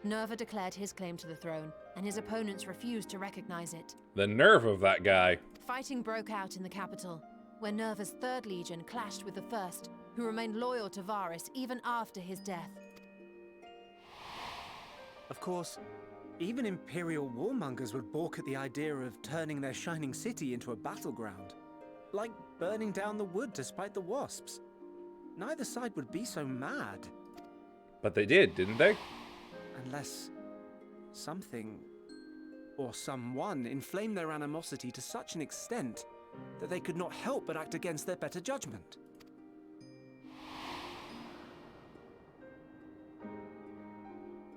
Nerva declared his claim to the throne, and his opponents refused to recognize it. The nerve of that guy. Fighting broke out in the capital, where Nerva's 3rd Legion clashed with the 1st, who remained loyal to Varus even after his death. Of course, even Imperial warmongers would balk at the idea of turning their shining city into a battleground. Like burning down the wood to spite the wasps. Neither side would be so mad. But they did, didn't they? Unless something or someone inflamed their animosity to such an extent that they could not help but act against their better judgment.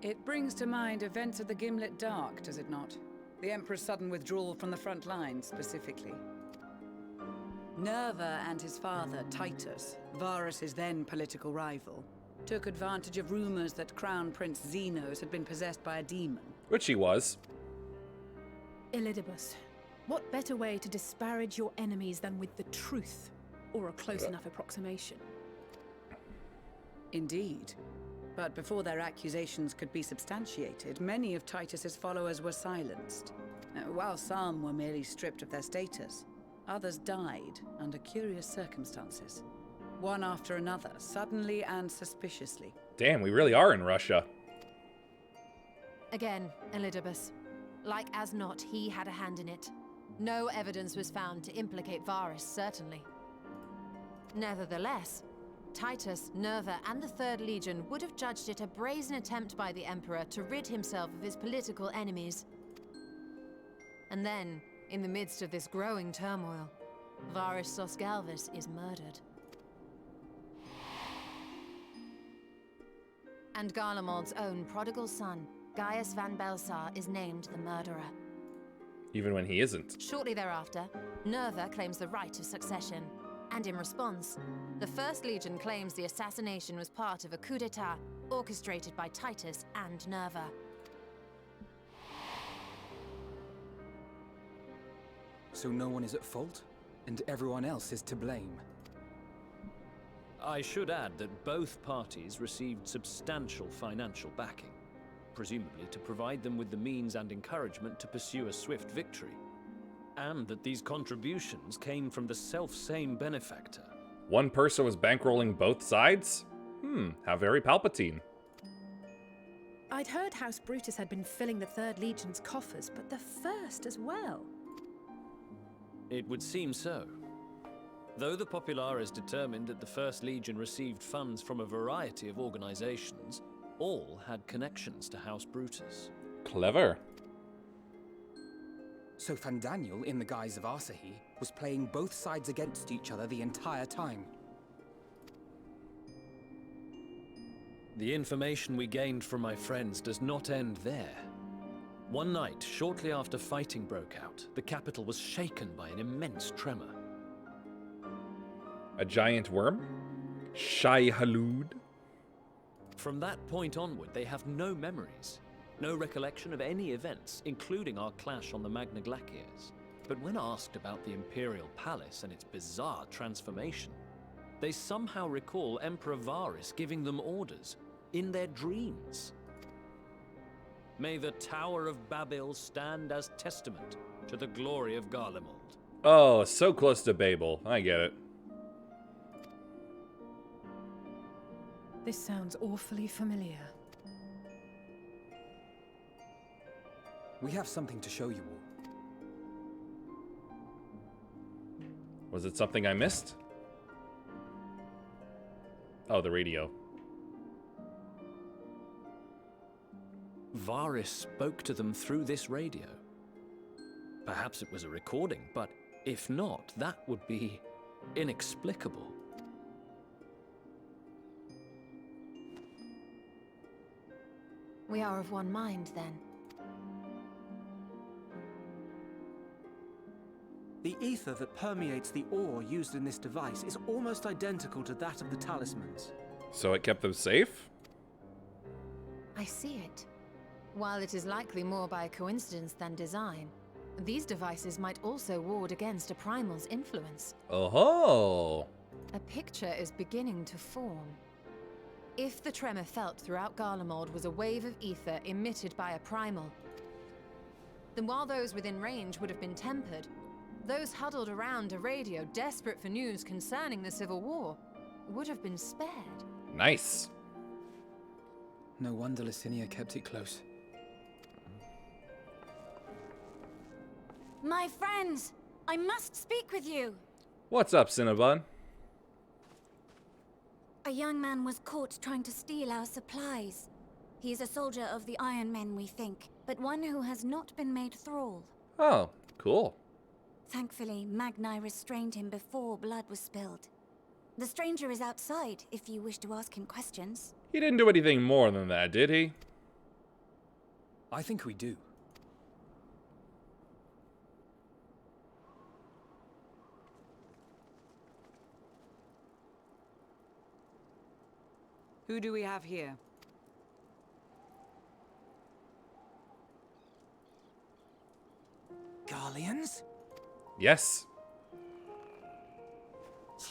It brings to mind events of the Gimlet Dark, does it not? The Emperor's sudden withdrawal from the front lines, specifically. Nerva and his father, Titus, Varus's then political rival, took advantage of rumors that Crown Prince Xenos had been possessed by a demon. Which he was. Elidibus, what better way to disparage your enemies than with the truth, or a close enough approximation? Indeed. But before their accusations could be substantiated, many of Titus's followers were silenced. While some were merely stripped of their status, others died under curious circumstances. One after another, suddenly and suspiciously. Damn, we really are in Russia. Again, Elidibus. Like as not, he had a hand in it. No evidence was found to implicate Varus, certainly. Nevertheless, Titus, Nerva, and the 3rd Legion would have judged it a brazen attempt by the Emperor to rid himself of his political enemies. And then, in the midst of this growing turmoil, Varus Sosgalvis is murdered. And Garlemald's own prodigal son, Gaius van Belsar, is named the murderer. Even when he isn't. Shortly thereafter, Nerva claims the right of succession. And in response, the 1st Legion claims the assassination was part of a coup d'etat orchestrated by Titus and Nerva. So no one is at fault, and everyone else is to blame. I should add that both parties received substantial financial backing, presumably to provide them with the means and encouragement to pursue a swift victory. And that these contributions came from the self-same benefactor. One person was bankrolling both sides? How very Palpatine. I'd heard House Brutus had been filling the 3rd Legion's coffers, but the 1st as well. It would seem so. Though the Populares determined that the 1st Legion received funds from a variety of organizations, all had connections to House Brutus. Clever. So Fandaniel, in the guise of Asahi, was playing both sides against each other the entire time. The information we gained from my friends does not end there. One night, shortly after fighting broke out, the capital was shaken by an immense tremor. A giant worm? Shai Halud? From that point onward, they have no memories. No recollection of any events, including our clash on the Magna Glaciers. But when asked about the Imperial Palace and its bizarre transformation, they somehow recall Emperor Varus giving them orders in their dreams. May the Tower of Babel stand as testament to the glory of Garlemald. Oh, so close to Babel. I get it. This sounds awfully familiar. We have something to show you all. Was it something I missed? Oh, the radio. Varys spoke to them through this radio. Perhaps it was a recording, but if not, that would be inexplicable. We are of one mind, then. The ether that permeates the ore used in this device is almost identical to that of the talismans. So it kept them safe? I see it. While it is likely more by coincidence than design, these devices might also ward against a primal's influence. Oh-ho! A picture is beginning to form. If the tremor felt throughout Garlemald was a wave of ether emitted by a primal, then while those within range would have been tempered, those huddled around a radio desperate for news concerning the Civil War would have been spared. Nice. No wonder Licinia kept it close. My friends, I must speak with you. What's up, Cinnabon? A young man was caught trying to steal our supplies. He is a soldier of the Iron Men, we think, but one who has not been made thrall. Oh, cool. Thankfully, Magni restrained him before blood was spilled. The stranger is outside, if you wish to ask him questions. He didn't do anything more than that, did he? I think we do. Who do we have here? Garleans? Yes.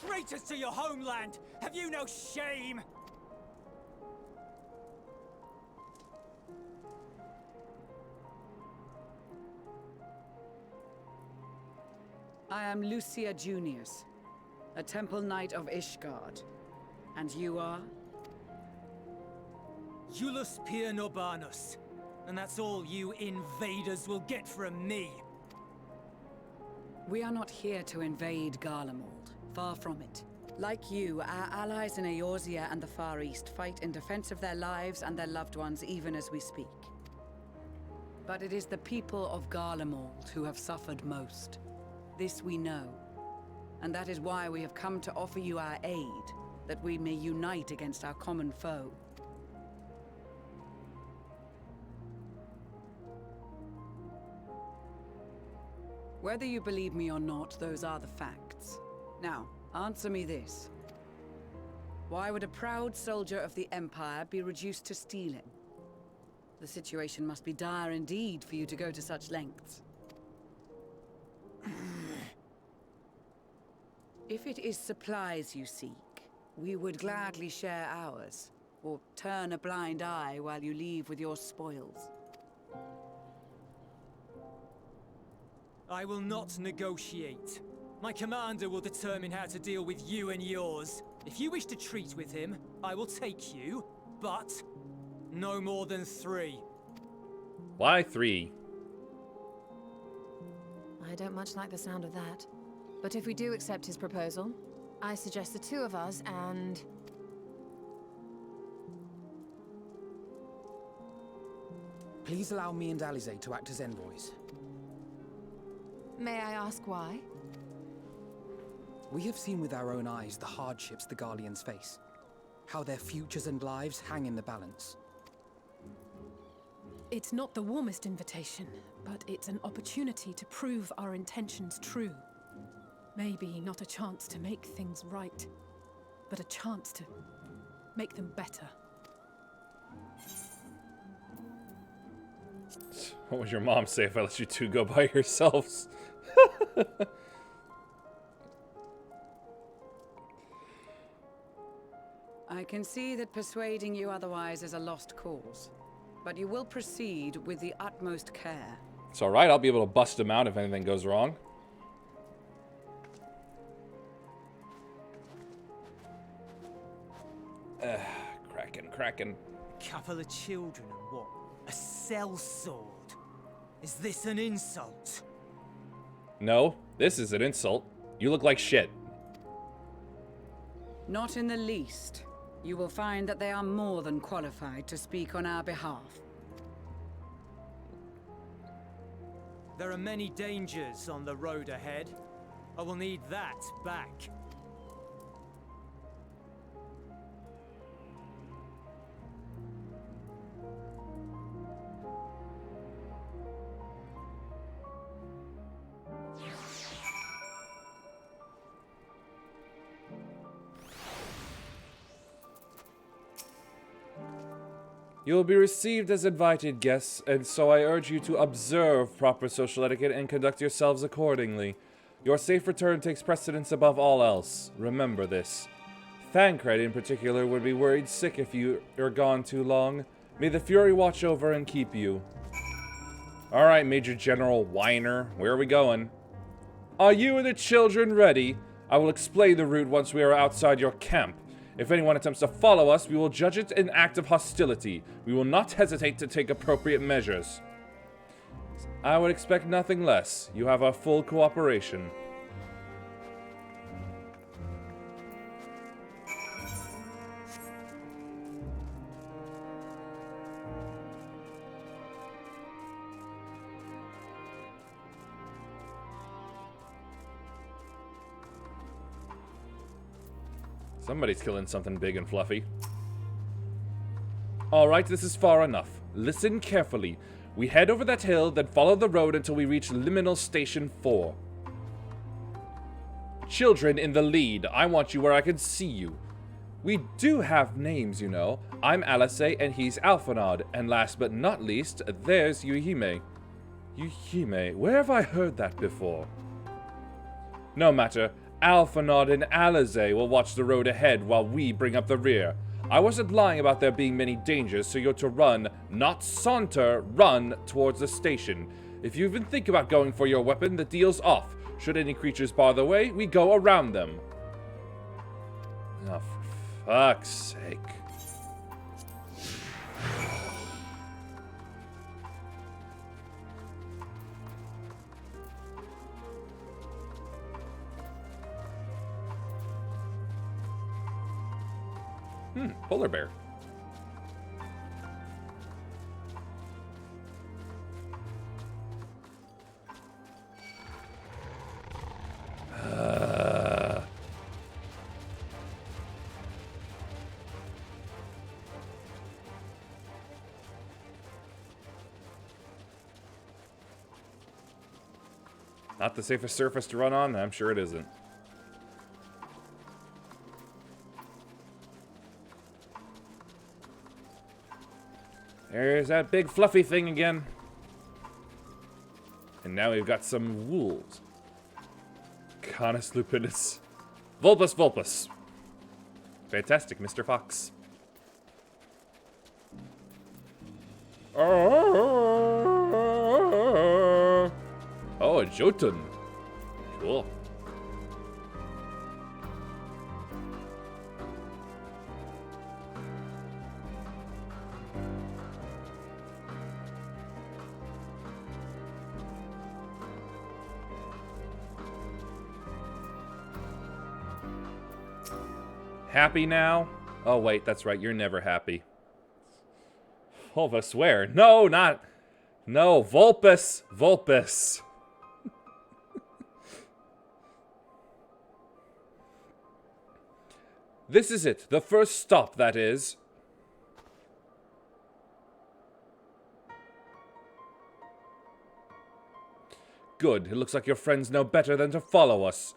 Traitors to your homeland! Have you no shame? I am Lucia Junius, a temple knight of Ishgard. And you are? Julius Pier Norbanus. And that's all you invaders will get from me. We are not here to invade Garlemald. Far from it. Like you, our allies in Eorzea and the Far East fight in defense of their lives and their loved ones even as we speak. But it is the people of Garlemald who have suffered most. This we know. And that is why we have come to offer you our aid, that we may unite against our common foe. Whether you believe me or not, those are the facts. Now, answer me this. Why would a proud soldier of the Empire be reduced to stealing? The situation must be dire indeed for you to go to such lengths. If it is supplies you seek, we would gladly share ours, or turn a blind eye while you leave with your spoils. I will not negotiate. My commander will determine how to deal with you and yours. If you wish to treat with him, I will take you, but no more than 3. Why 3? I don't much like the sound of that. But if we do accept his proposal, I suggest the 2 of us and... Please allow me and Alize to act as envoys. May I ask why? We have seen with our own eyes the hardships the Garleans face. How their futures and lives hang in the balance. It's not the warmest invitation, but it's an opportunity to prove our intentions true. Maybe not a chance to make things right, but a chance to make them better. What would your mom say if I let you 2 go by yourselves? I can see that persuading you otherwise is a lost cause. But you will proceed with the utmost care. It's alright, I'll be able to bust him out if anything goes wrong. Cracking. Couple of children and what? A sellsword? Is this an insult? No, this is an insult. You look like shit. Not in the least. You will find that they are more than qualified to speak on our behalf. There are many dangers on the road ahead. I will need that back. You will be received as invited guests, and so I urge you to observe proper social etiquette and conduct yourselves accordingly. Your safe return takes precedence above all else. Remember this. Thancred, in particular, would be worried sick if you are gone too long. May the Fury watch over and keep you. Alright, Major General Whiner, where are we going? Are you and the children ready? I will explain the route once we are outside your camp. If anyone attempts to follow us, we will judge it an act of hostility. We will not hesitate to take appropriate measures. I would expect nothing less. You have our full cooperation. Somebody's killing something big and fluffy. Alright, this is far enough. Listen carefully. We head over that hill, then follow the road until we reach Liminal Station 4. Children in the lead. I want you where I can see you. We do have names, you know. I'm Alice and he's Alphinaud. And last but not least, there's Yuhime. Yuhime? Where have I heard that before? No matter. Alphinaud and Alize will watch the road ahead while we bring up the rear. I wasn't lying about there being many dangers, so you're to run, not saunter, run towards the station. If you even think about going for your weapon, the deal's off. Should any creatures bar the way, we go around them. Oh, for fuck's sake. Polar bear. Not the safest surface to run on? I'm sure it isn't. There's that big fluffy thing again. And now we've got some wolves. Canis lupinus. Vulpus vulpus. Fantastic, Mr. Fox. Oh, a Jotun. Cool. Happy now? Oh, wait, that's right. You're never happy. Vulpus, where? No, not... No, Vulpus. Vulpus. This is it. The first stop, that is. Good. It looks like your friends know better than to follow us.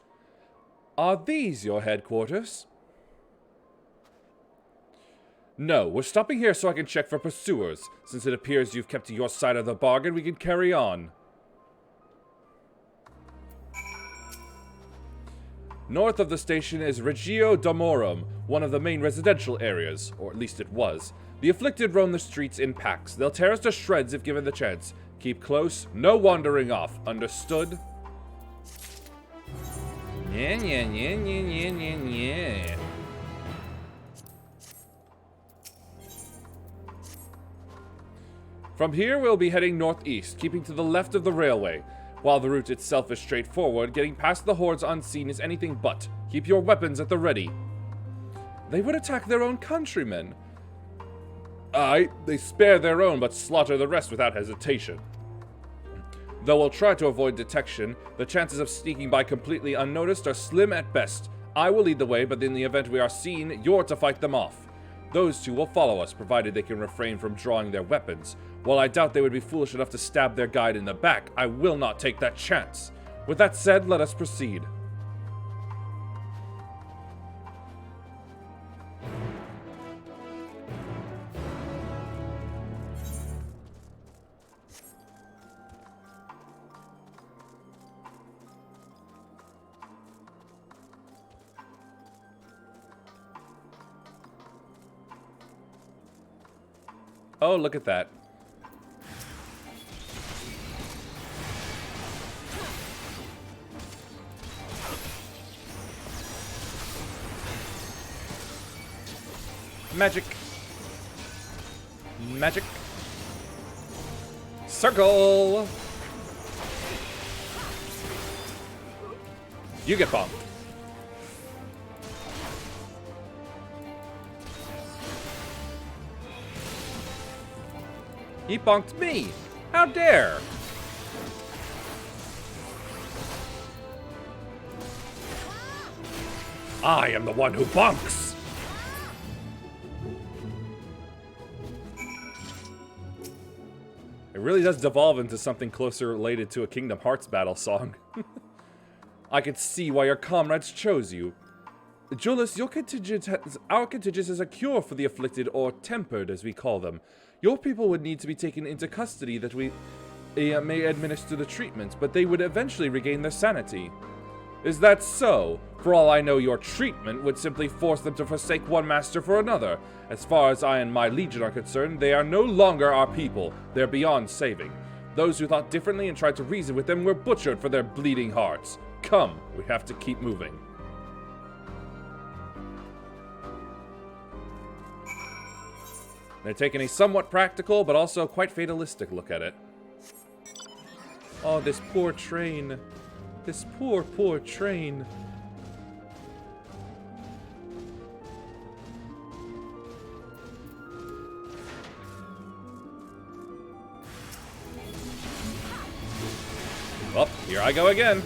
Are these your headquarters? No, we're stopping here so I can check for pursuers. Since it appears you've kept to your side of the bargain, we can carry on. North of the station is Regio Domorum, one of the main residential areas, or at least it was. The afflicted roam the streets in packs. They'll tear us to shreds if given the chance. Keep close, no wandering off. Understood? Yeah, yeah, yeah, yeah, yeah, yeah, yeah. From here, we'll be heading northeast, keeping to the left of the railway. While the route itself is straightforward, getting past the hordes unseen is anything but. Keep your weapons at the ready. They would attack their own countrymen. Aye, they spare their own, but slaughter the rest without hesitation. Though we'll try to avoid detection, the chances of sneaking by completely unnoticed are slim at best. I will lead the way, but in the event we are seen, you're to fight them off. Those two will follow us, provided they can refrain from drawing their weapons. While I doubt they would be foolish enough to stab their guide in the back, I will not take that chance. With that said, let us proceed. Oh, look at that. Magic. Magic. Circle. You get bombed. He bonked me. How dare? I am the one who bonks. It really does devolve into something closer related to a Kingdom Hearts battle song. I could see why your comrades chose you. Julius, our contingent is a cure for the afflicted, or tempered, as we call them. Your people would need to be taken into custody that we may administer the treatment, but they would eventually regain their sanity. Is that so? For all I know, your treatment would simply force them to forsake one master for another. As far as I and my legion are concerned, they are no longer our people. They're beyond saving. Those who thought differently and tried to reason with them were butchered for their bleeding hearts. Come, we have to keep moving. They're taking a somewhat practical, but also quite fatalistic look at it. Oh, this poor train. This poor, poor train. Well, here I go again.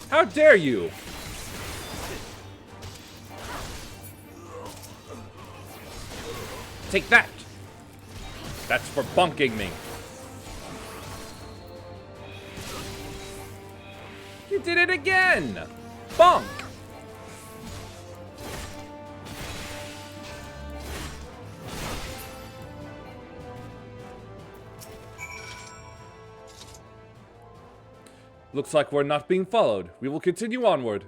How dare you! Take that! That's for bonking me. You did it again! Bonk! Looks like we're not being followed. We will continue onward.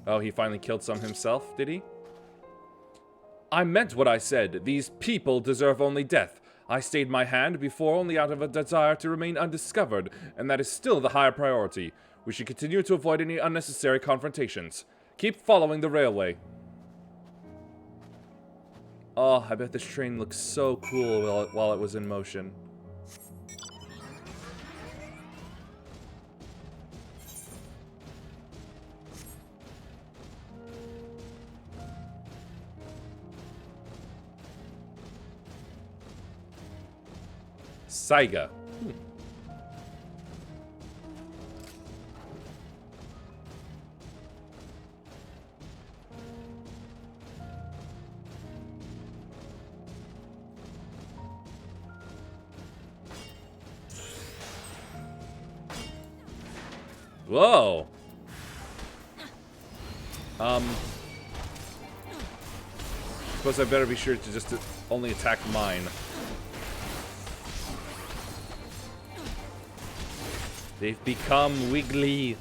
Oh, he finally killed some himself, did he? I meant what I said. These people deserve only death. I stayed my hand before only out of a desire to remain undiscovered, and that is still the higher priority. We should continue to avoid any unnecessary confrontations. Keep following the railway. Oh, I bet this train looks so cool while it was in motion. Saiga. Whoa. Suppose I better be sure to just only attack mine. They've become wiggly.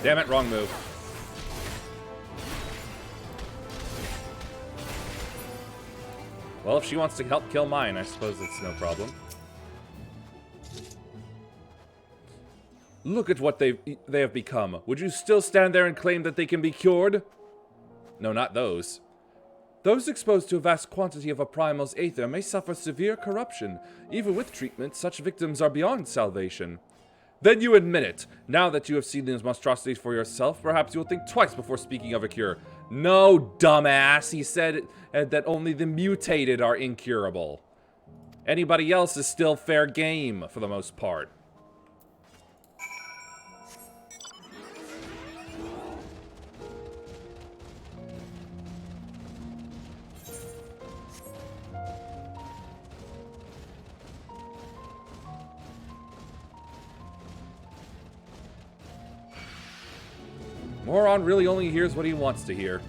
Damn it, wrong move. Well, if she wants to help kill mine, I suppose it's no problem. Look at what they have become. Would you still stand there and claim that they can be cured? No, not those. Those exposed to a vast quantity of a primal's aether may suffer severe corruption. Even with treatment, such victims are beyond salvation. Then you admit it. Now that you have seen these monstrosities for yourself, perhaps you will think twice before speaking of a cure. No, dumbass. He said that only the mutated are incurable. Anybody else is still fair game, for the most part. Moron really only hears what he wants to hear.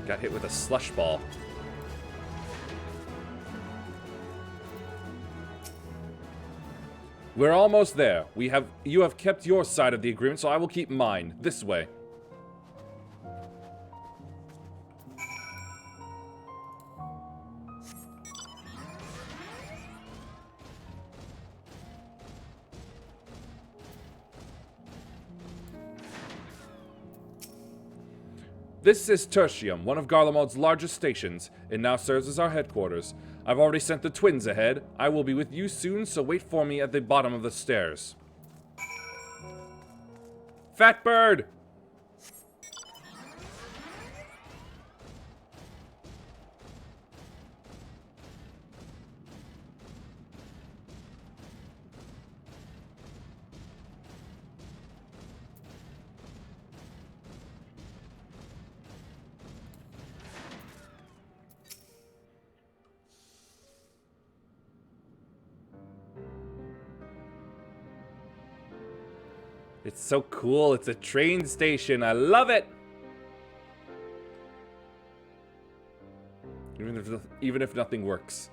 Got hit with a slush ball. We're almost there. You have kept your side of the agreement, so I will keep mine. This way. This is Tertium, one of Garlemald's largest stations. It now serves as our headquarters. I've already sent the twins ahead. I will be with you soon, so wait for me at the bottom of the stairs. Fat bird! It's so cool. It's a train station. I love it. Even if nothing works.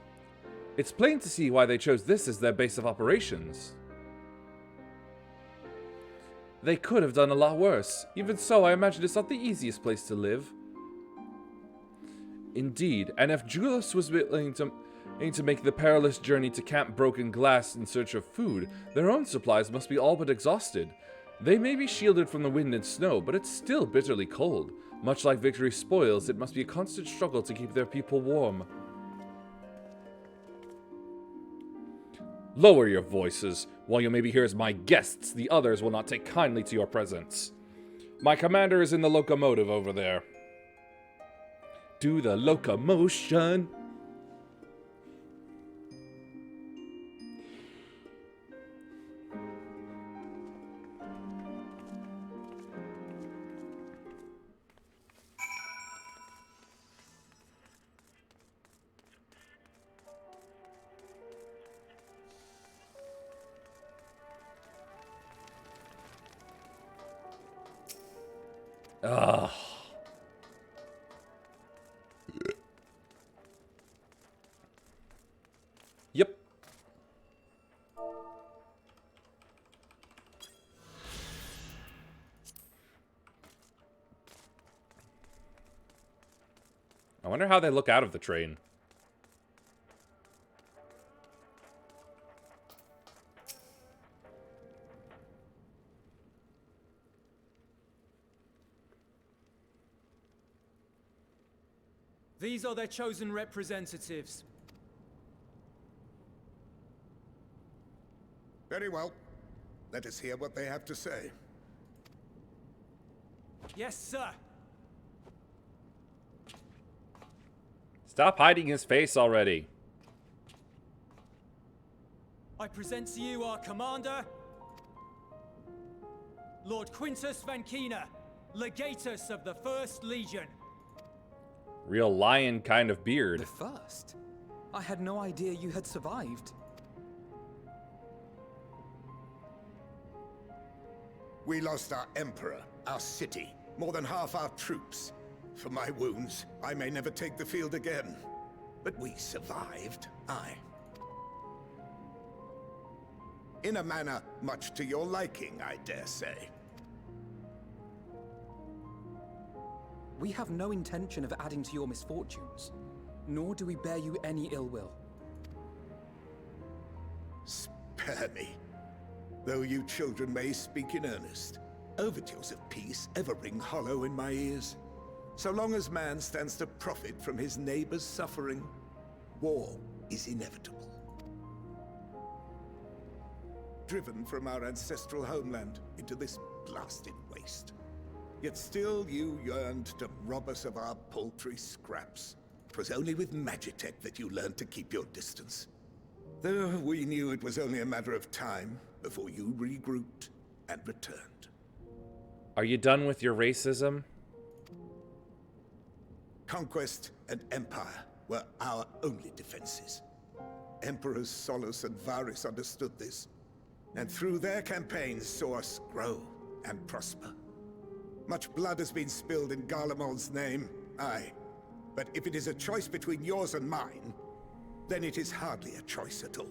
It's plain to see why they chose this as their base of operations. They could have done a lot worse. Even so, I imagine it's not the easiest place to live. Indeed, and if Julius was willing to make the perilous journey to Camp Broken Glass in search of food, their own supplies must be all but exhausted. They may be shielded from the wind and snow, but it's still bitterly cold. Much like Victory Spoils, it must be a constant struggle to keep their people warm. Lower your voices. While you may be here as my guests, the others will not take kindly to your presence. My commander is in the locomotive over there. Do the locomotion. Ugh. Yep. I wonder how they look out of the train. These are their chosen representatives. Very well. Let us hear what they have to say. Yes, sir. Stop hiding his face already. I present to you our commander, Lord Quintus Van Keener. Legatus of the First Legion. Real lion kind of beard. The first? I had no idea you had survived. We lost our emperor, our city, more than half our troops. For my wounds, I may never take the field again. But we survived, aye. In a manner much to your liking, I dare say. We have no intention of adding to your misfortunes, nor do we bear you any ill will. Spare me. Though you children may speak in earnest, overtures of peace ever ring hollow in my ears. So long as man stands to profit from his neighbor's suffering, war is inevitable. Driven from our ancestral homeland into this blasted waste. Yet still you yearned to rob us of our paltry scraps. 'Twas only with Magitech that you learned to keep your distance. Though we knew it was only a matter of time before you regrouped and returned. Are you done with your racism? Conquest and empire were our only defenses. Emperors Solus and Varys understood this, and through their campaigns saw us grow and prosper. Much blood has been spilled in Garlemald's name, aye. But if it is a choice between yours and mine, then it is hardly a choice at all.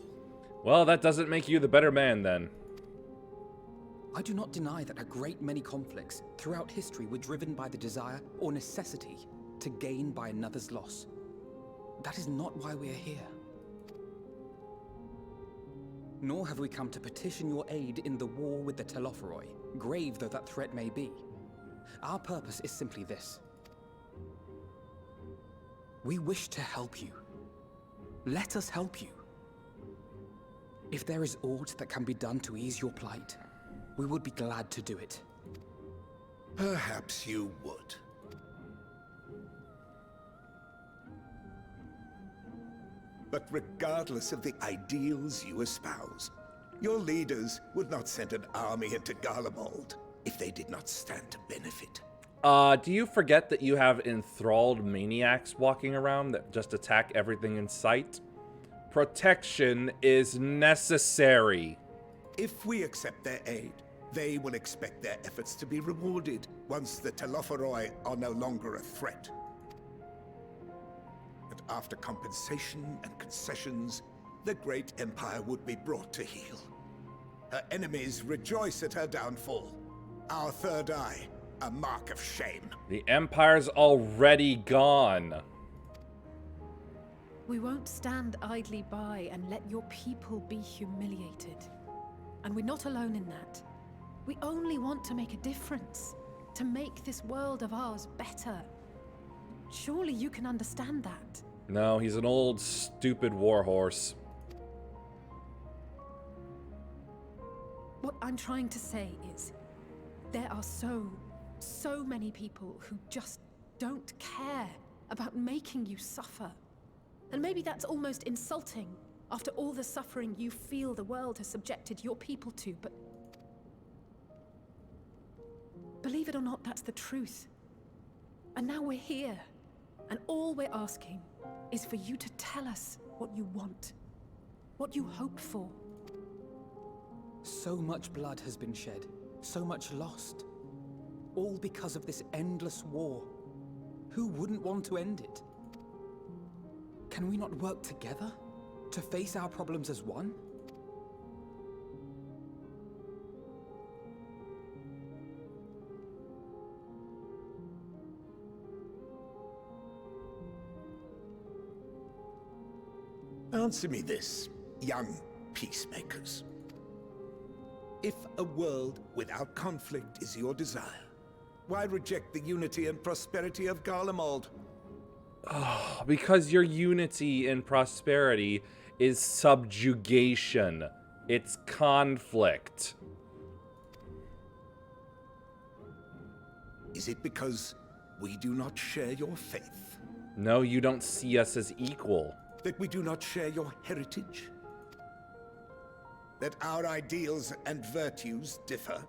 Well, that doesn't make you the better man, then. I do not deny that a great many conflicts throughout history were driven by the desire or necessity to gain by another's loss. That is not why we are here. Nor have we come to petition your aid in the war with the Telophoroi, grave though that threat may be. Our purpose is simply this. We wish to help you. Let us help you. If there is aught that can be done to ease your plight, we would be glad to do it. Perhaps you would. But regardless of the ideals you espouse, your leaders would not send an army into Garlemald if they did not stand to benefit. Do you forget that you have enthralled maniacs walking around that just attack everything in sight? Protection is necessary. If we accept their aid, they will expect their efforts to be rewarded once the Telophoroi are no longer a threat. And after compensation and concessions, the great empire would be brought to heel. Her enemies rejoice at her downfall. Our third eye, a mark of shame. The empire's already gone. We won't stand idly by and let your people be humiliated. And we're not alone in that. We only want to make a difference, to make this world of ours better. Surely you can understand that. No, he's an old, stupid warhorse. What I'm trying to say is, there are so many people who just don't care about making you suffer. And maybe that's almost insulting after all the suffering you feel the world has subjected your people to, but believe it or not, that's the truth. And now we're here, and all we're asking is for you to tell us what you want, what you hope for. So much blood has been shed, so much lost. All because of this endless war. Who wouldn't want to end it? Can we not work together to face our problems as one? Answer me this, young peacemakers. If a world without conflict is your desire, why reject the unity and prosperity of Garlemald? Oh, because your unity and prosperity is subjugation. It's conflict. Is it because we do not share your faith? No, you don't see us as equal. That we do not share your heritage? That our ideals and virtues differ?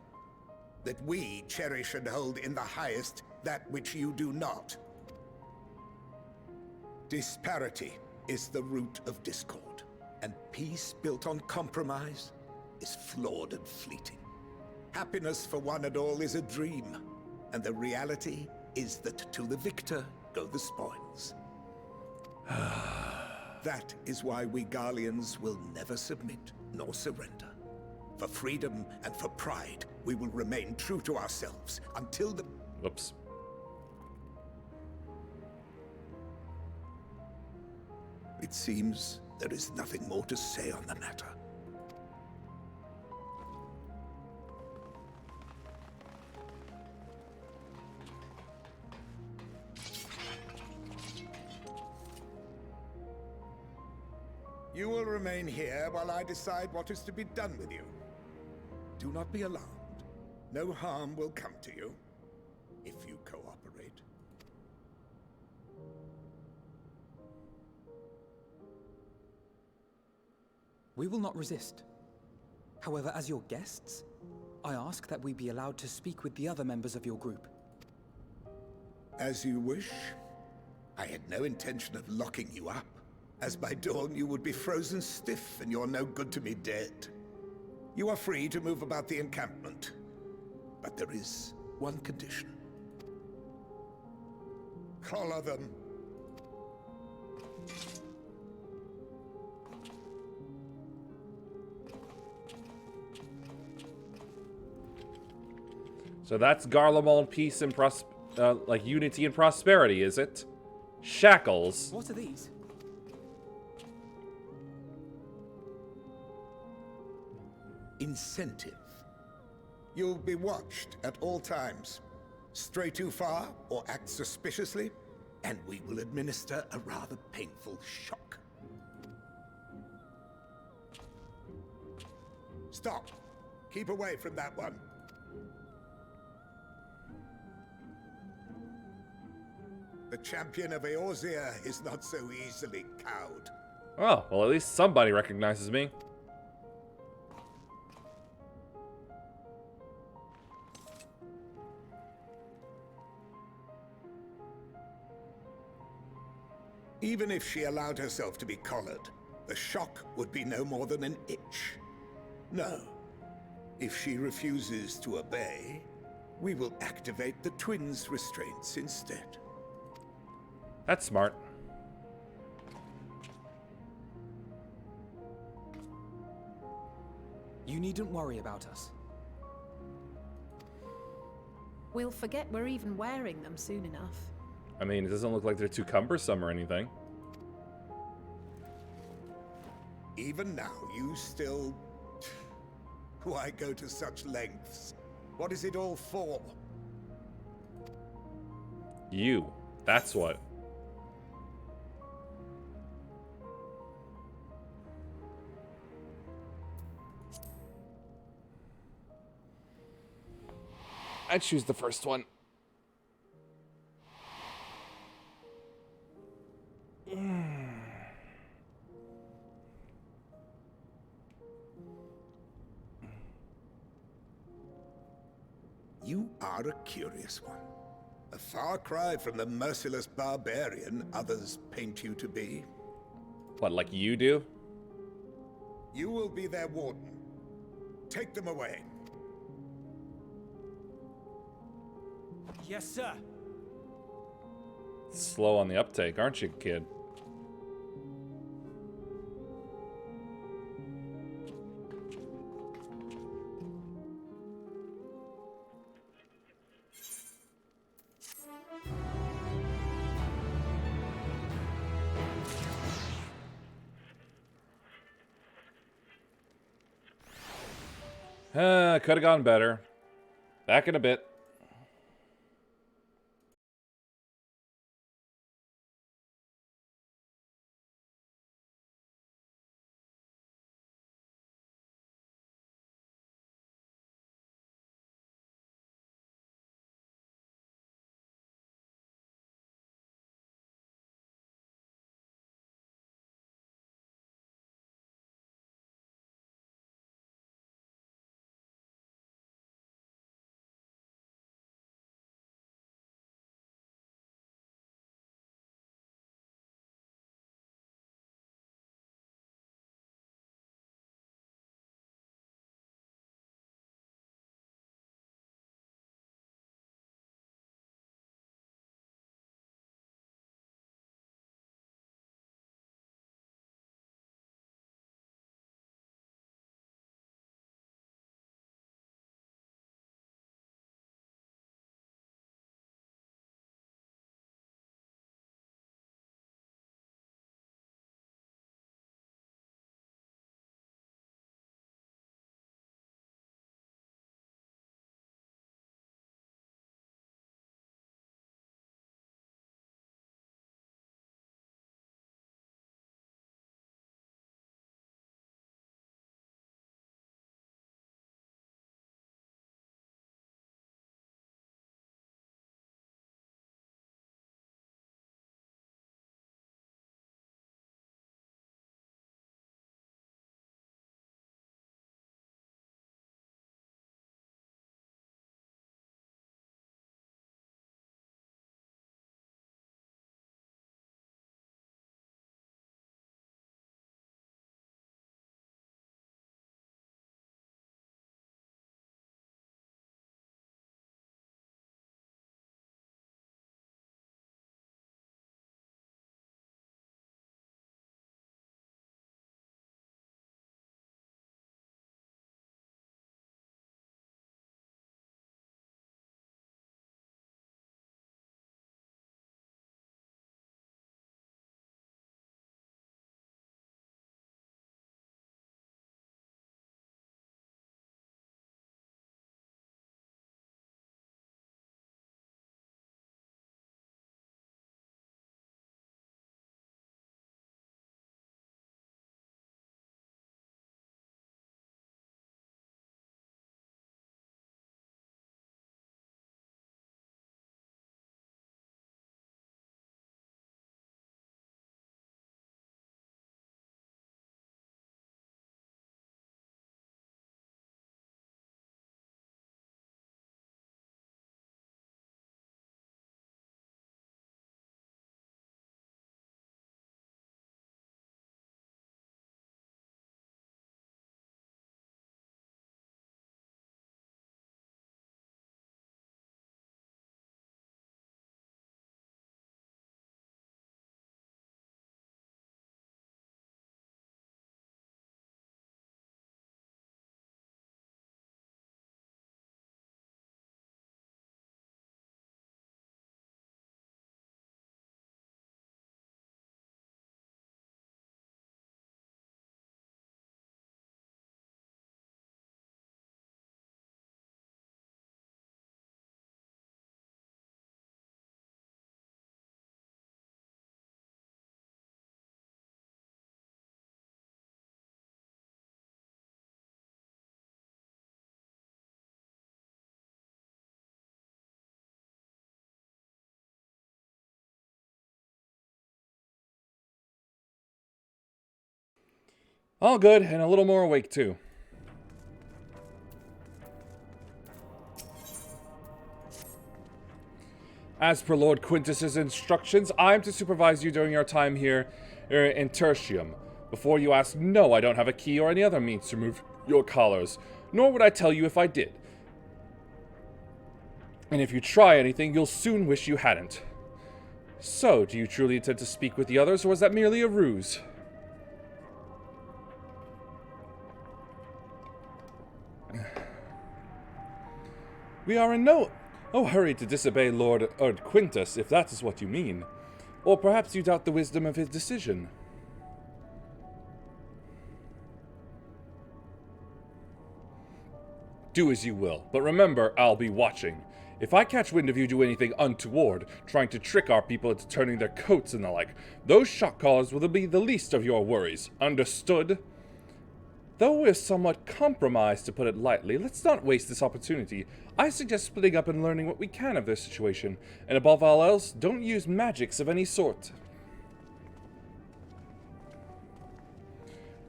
that we cherish and hold in the highest that which you do not. Disparity is the root of discord, and peace built on compromise is flawed and fleeting. Happiness for one and all is a dream, and the reality is that to the victor go the spoils. That is why we Garleans will never submit nor surrender. For freedom and for pride, we will remain true to ourselves until the... Whoops. It seems there is nothing more to say on the matter. You will remain here while I decide what is to be done with you. Do not be alarmed. No harm will come to you if you cooperate. We will not resist. However, as your guests, I ask that we be allowed to speak with the other members of your group. As you wish. I had no intention of locking you up. As by dawn you would be frozen stiff and you're no good to me dead. You are free to move about the encampment. But there is one condition. Collar them. So that's Garlemald peace and like unity and prosperity, is it? Shackles. What are these? Incentive. You'll be watched at all times. Stray too far or act suspiciously, and we will administer a rather painful shock. Stop. Keep away from that one. The champion of Eorzea is not so easily cowed. Oh, well, at least somebody recognizes me. Even if she allowed herself to be collared, the shock would be no more than an itch. No. If she refuses to obey, we will activate the twins' restraints instead. That's smart. You needn't worry about us. We'll forget we're even wearing them soon enough. I mean, it doesn't look like they're too cumbersome or anything. Even now, you still... Why go to such lengths? What is it all for? You. That's what. I'd choose the first one. You are a curious one. A far cry from the merciless barbarian others paint you to be. What, like you do? You will be their warden. Take them away. Yes, sir. Slow on the uptake, aren't you, kid? Could have gone better. Back in a bit. All good, and a little more awake, too. As per Lord Quintus's instructions, I am to supervise you during your time here in Tertium. Before you ask, no, I don't have a key or any other means to remove your collars, nor would I tell you if I did. And if you try anything, you'll soon wish you hadn't. So, do you truly intend to speak with the others, or was that merely a ruse? We are in no hurry to disobey Lord Quintus, if that is what you mean. Or perhaps you doubt the wisdom of his decision. Do as you will, but remember, I'll be watching. If I catch wind of you do anything untoward, trying to trick our people into turning their coats and the like, those shock collars will be the least of your worries. Understood? Though we're somewhat compromised, to put it lightly, let's not waste this opportunity. I suggest splitting up and learning what we can of this situation, and above all else, don't use magics of any sort.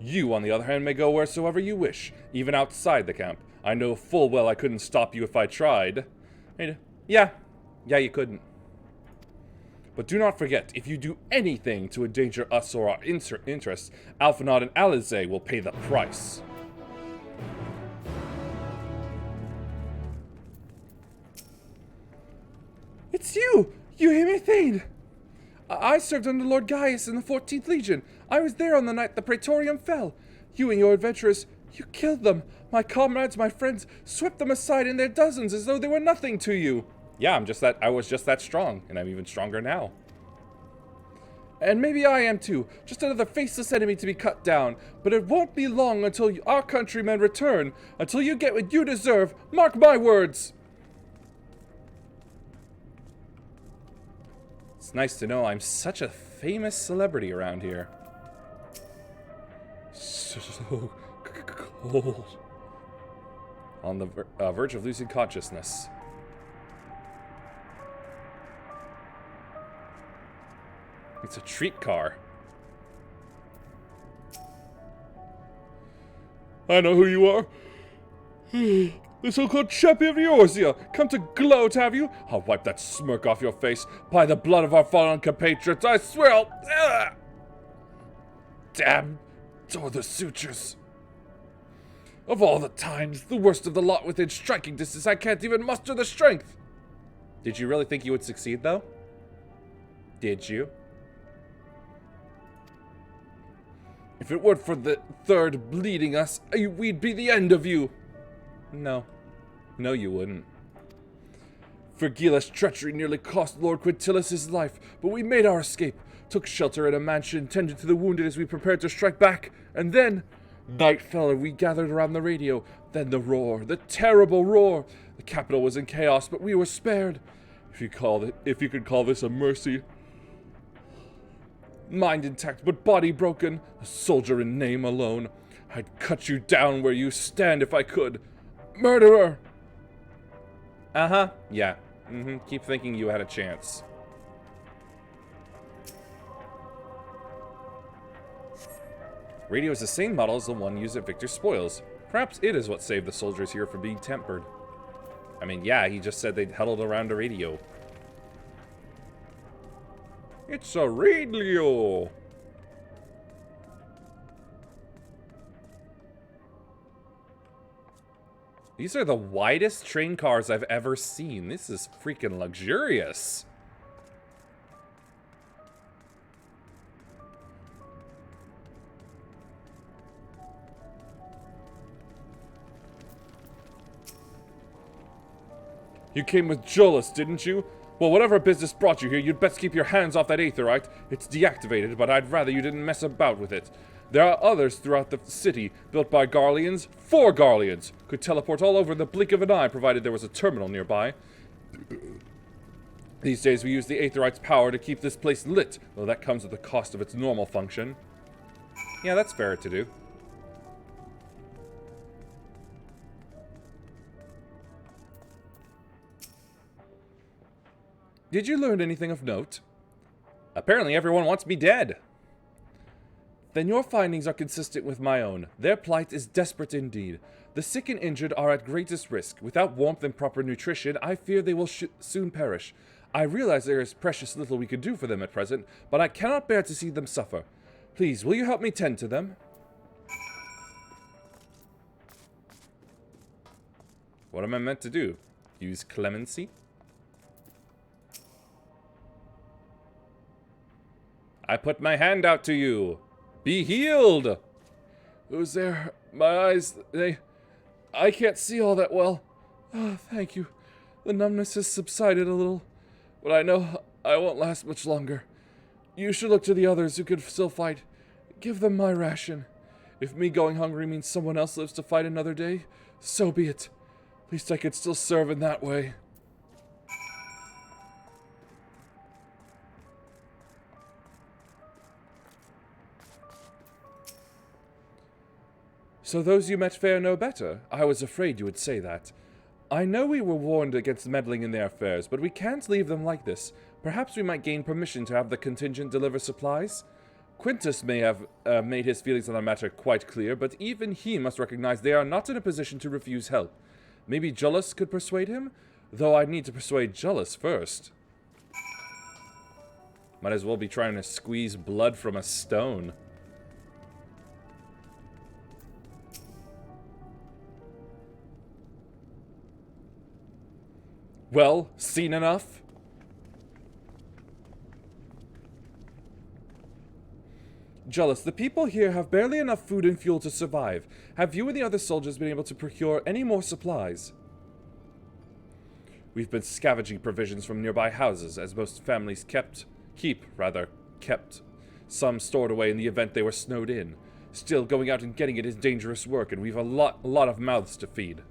You, on the other hand, may go wheresoever you wish, even outside the camp. I know full well I couldn't stop you if I tried. Yeah, you couldn't. But do not forget, if you do anything to endanger us or our interests, Alphinaud and Alizé will pay the price. It's you! You Himethane! I served under Lord Gaius in the 14th Legion. I was there on the night the Praetorium fell. You and your adventurers, you killed them. My comrades, my friends, swept them aside in their dozens as though they were nothing to you. Yeah, I was just that strong, and I'm even stronger now. And maybe I am too, just another faceless enemy to be cut down. But it won't be long until our countrymen return, until you get what you deserve. Mark my words! It's nice to know I'm such a famous celebrity around here. So cold. On the verge of losing consciousness. It's a treat car. I know who you are. The so-called champion of Eorzea. Come to gloat, have you? I'll wipe that smirk off your face. By the blood of our fallen compatriots, I swear I'll... Damn. So are the sutures. Of all the times, the worst of the lot within striking distance, I can't even muster the strength. Did you really think you would succeed, though? Did you? If it weren't for the third bleeding us, we'd be the end of you. No. No, you wouldn't. Vergila's treachery nearly cost Lord Quintilis his life, but we made our escape, took shelter in a mansion, tended to the wounded as we prepared to strike back, and then... Night fell and we gathered around the radio. Then the roar, the terrible roar. The capital was in chaos, but we were spared. If you could call this a mercy. Mind intact, but body broken. A soldier in name alone. I'd cut you down where you stand if I could. Murderer! Uh-huh. Yeah. Keep thinking you had a chance. Radio is the same model as the one used at Victor's spoils. Perhaps it is what saved the soldiers here from being tempered. I mean, yeah, he just said they'd huddled around a radio. It's a radio! These are the widest train cars I've ever seen. This is freaking luxurious. You came with Jolus, didn't you? Well, whatever business brought you here, you'd best keep your hands off that aetherite. It's deactivated, but I'd rather you didn't mess about with it. There are others throughout the city, built by Garleans, for Garleans. Could teleport all over in the blink of an eye, provided there was a terminal nearby. These days we use the aetherite's power to keep this place lit, though that comes at the cost of its normal function. Yeah, that's fair to do. Did you learn anything of note? Apparently everyone wants me dead. Then your findings are consistent with my own. Their plight is desperate indeed. The sick and injured are at greatest risk. Without warmth and proper nutrition, I fear they will soon perish. I realize there is precious little we can do for them at present, but I cannot bear to see them suffer. Please, will you help me tend to them? What am I meant to do? Use clemency? I put my hand out to you. Be healed! Who's there? My eyes, I can't see all that well. Oh, thank you. The numbness has subsided a little, but I know I won't last much longer. You should look to the others who could still fight. Give them my ration. If me going hungry means someone else lives to fight another day, so be it. At least I could still serve in that way. So those you met fare no better? I was afraid you would say that. I know we were warned against meddling in their affairs, but we can't leave them like this. Perhaps we might gain permission to have the contingent deliver supplies? Quintus may have made his feelings on the matter quite clear, but even he must recognize they are not in a position to refuse help. Maybe Jullus could persuade him? Though I'd need to persuade Jullus first. Might as well be trying to squeeze blood from a stone. Well, seen enough? Jullus, the people here have barely enough food and fuel to survive. Have you and the other soldiers been able to procure any more supplies? We've been scavenging provisions from nearby houses, as most families kept some stored away in the event they were snowed in. Still, going out and getting it is dangerous work, and we've a lot of mouths to feed.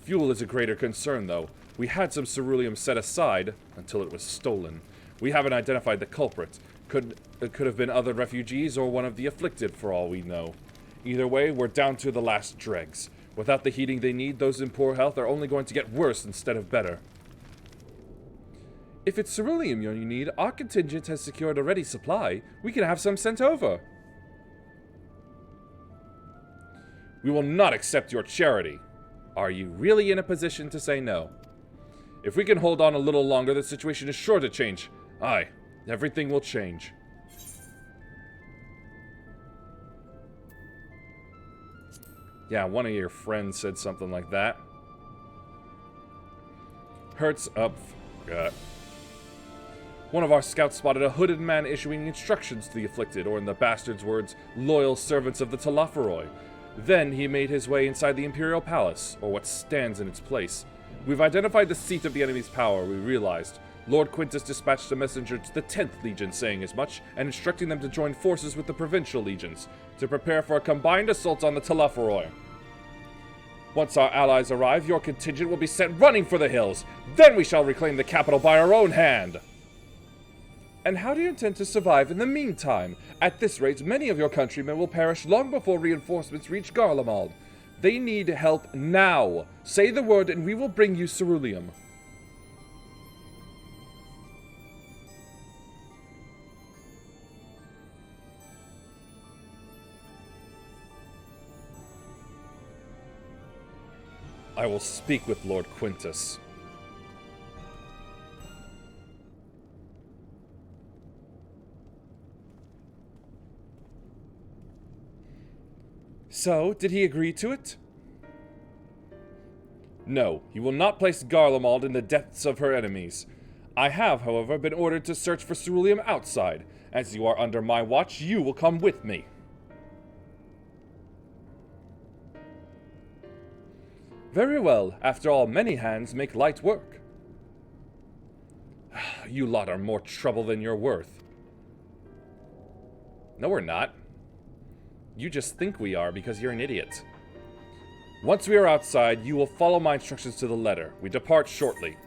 Fuel is a greater concern, though. We had some ceruleum set aside until it was stolen. We haven't identified the culprit. It could have been other refugees or one of the afflicted, for all we know. Either way, we're down to the last dregs. Without the heating they need, those in poor health are only going to get worse instead of better. If it's ceruleum you need, our contingent has secured a ready supply. We can have some sent over. We will not accept your charity. Are you really in a position to say no? If we can hold on a little longer, the situation is sure to change. Aye, everything will change. Yeah, one of your friends said something like that. Hurts up. One of our scouts spotted a hooded man issuing instructions to the afflicted, or in the bastard's words, loyal servants of the Telophoroi. Then he made his way inside the Imperial Palace, or what stands in its place. We've identified the seat of the enemy's power, we realized. Lord Quintus dispatched a messenger to the 10th Legion saying as much, and instructing them to join forces with the Provincial Legions, to prepare for a combined assault on the Telophoroi. Once our allies arrive, your contingent will be sent running for the hills. Then we shall reclaim the capital by our own hand. And how do you intend to survive in the meantime? At this rate, many of your countrymen will perish long before reinforcements reach Garlemald. They need help now. Say the word and we will bring you ceruleum. I will speak with Lord Quintus. So, did he agree to it? No, he will not place Garlemald in the depths of her enemies. I have, however, been ordered to search for ceruleum outside. As you are under my watch, you will come with me. Very well. After all, many hands make light work. You lot are more trouble than you're worth. No, we're not. You just think we are because you're an idiot. Once we are outside, you will follow my instructions to the letter. We depart shortly.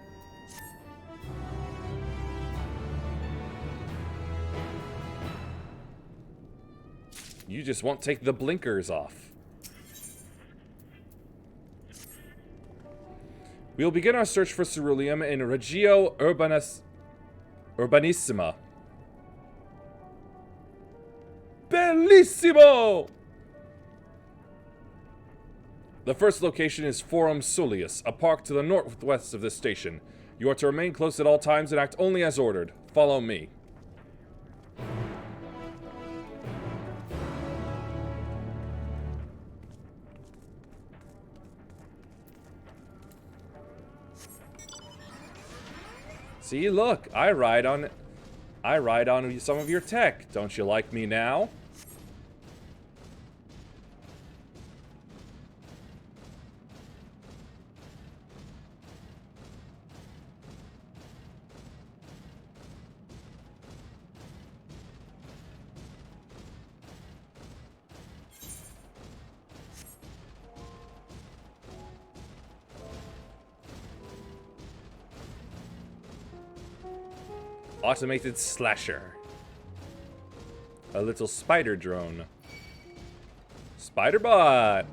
You just won't take the blinkers off. We will begin our search for ceruleum in Regio Urbanissima. Fortissimo! The first location is Forum Soleus, a park to the northwest of this station. You are to remain close at all times and act only as ordered. Follow me. See, look, I ride on some of your tech. Don't you like me now? Automated slasher. A little spider drone. Spiderbot!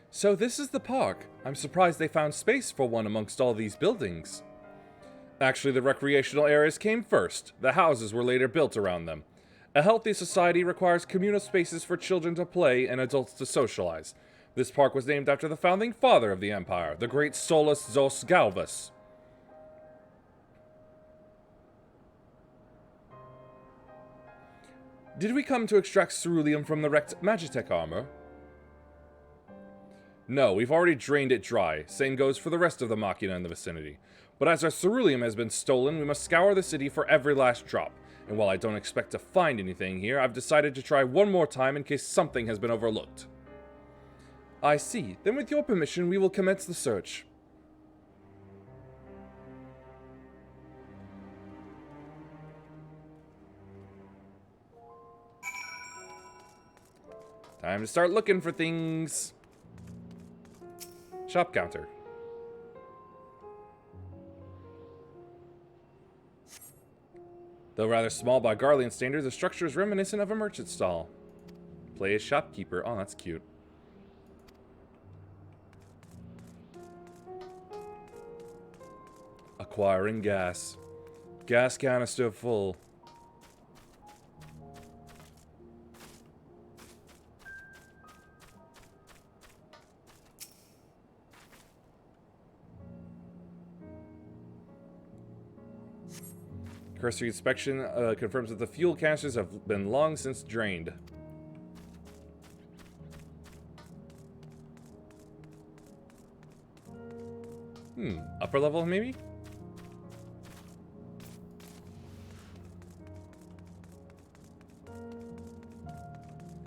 So this is the park. I'm surprised they found space for one amongst all these buildings. Actually, the recreational areas came first. The houses were later built around them. A healthy society requires communal spaces for children to play and adults to socialize. This park was named after the founding father of the empire, the great Solus Zos Galvus. Did we come to extract ceruleum from the wrecked Magitech armor? No, we've already drained it dry. Same goes for the rest of the Machina in the vicinity. But as our ceruleum has been stolen, we must scour the city for every last drop. And while I don't expect to find anything here, I've decided to try one more time in case something has been overlooked. I see. Then with your permission, we will commence the search. Time to start looking for things. Shop counter. Though rather small by Garlean standards, the structure is reminiscent of a merchant stall. Play as shopkeeper. Oh, that's cute. Acquiring gas. Gas canister full. Cursory inspection confirms that the fuel canisters have been long since drained. Upper level maybe?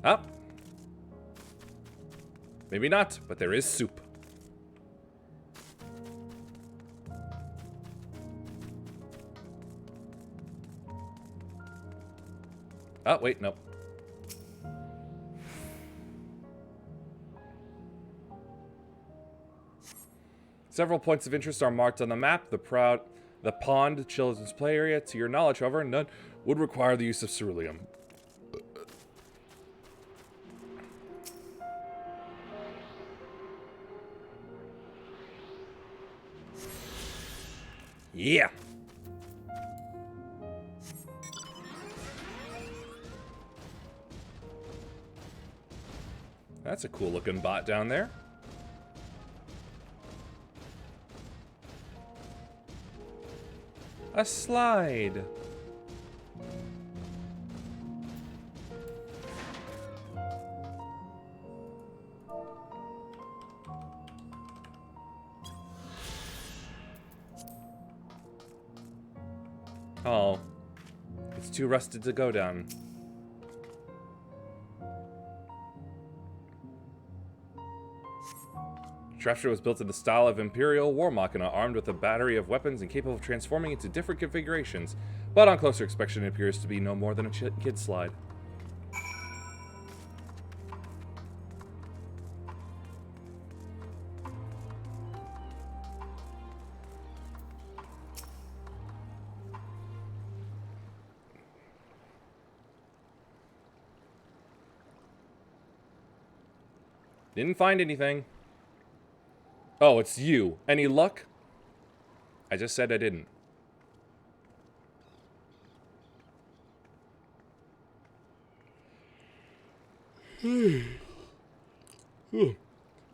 Up. Maybe not, but there is soup. Oh, wait, nope. Several points of interest are marked on the map. The pond, children's play area. To your knowledge, however, none would require the use of ceruleum. Yeah. That's a cool looking bot down there. A slide. Oh. It's too rusted to go down. Trapshot was built in the style of Imperial War Machina, armed with a battery of weapons and capable of transforming into different configurations. But on closer inspection, it appears to be no more than a kid slide. Didn't find anything. Oh, it's you. Any luck? I just said I didn't.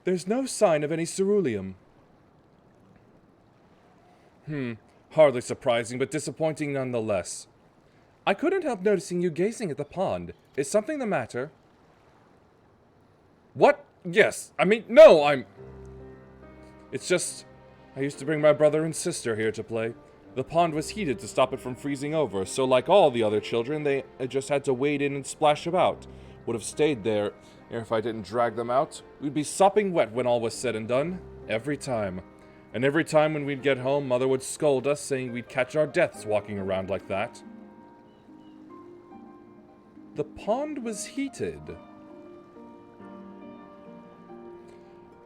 There's no sign of any ceruleum. Hardly surprising, but disappointing nonetheless. I couldn't help noticing you gazing at the pond. Is something the matter? What? Yes. I mean, no, It's just, I used to bring my brother and sister here to play. The pond was heated to stop it from freezing over, so like all the other children, they just had to wade in and splash about. Would have stayed there if I didn't drag them out. We'd be sopping wet when all was said and done. Every time. And every time when we'd get home, Mother would scold us, saying we'd catch our deaths walking around like that. The pond was heated.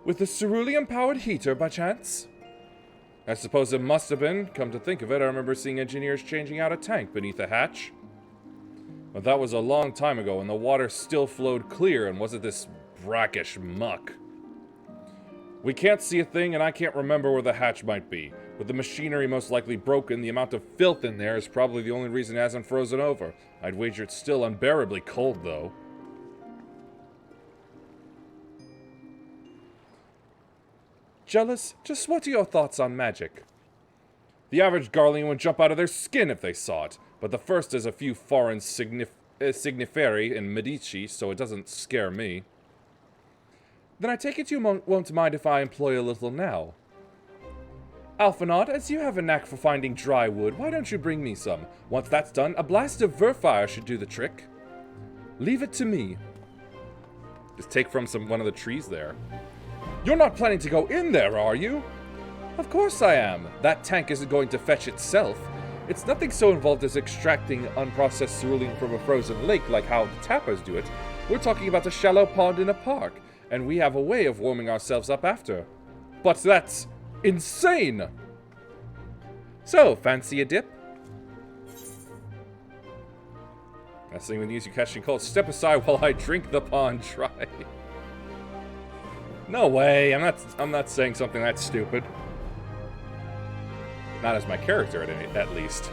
With a ceruleum-powered heater, by chance? I suppose it must have been. Come to think of it, I remember seeing engineers changing out a tank beneath a hatch. But that was a long time ago, and the water still flowed clear and wasn't this brackish muck. We can't see a thing, and I can't remember where the hatch might be. With the machinery most likely broken, the amount of filth in there is probably the only reason it hasn't frozen over. I'd wager it's still unbearably cold, though. Jealous? Just what are your thoughts on magic? The average Garlean would jump out of their skin if they saw it, but the first is a few foreign signiferi in Medici, so it doesn't scare me. Then I take it you won't mind if I employ a little now. Alphinaud, as you have a knack for finding dry wood, why don't you bring me some? Once that's done, a blast of Verfire should do the trick. Leave it to me. Just take from one of the trees there. You're not planning to go in there, are you? Of course I am. That tank isn't going to fetch itself. It's nothing so involved as extracting unprocessed ceruleum from a frozen lake like how the tappers do it. We're talking about a shallow pond in a park, and we have a way of warming ourselves up after. But that's insane! So, fancy a dip? That's the thing with you catching cold. Step aside while I drink the pond dry. No way, I'm not saying something that stupid. Not as my character, at least.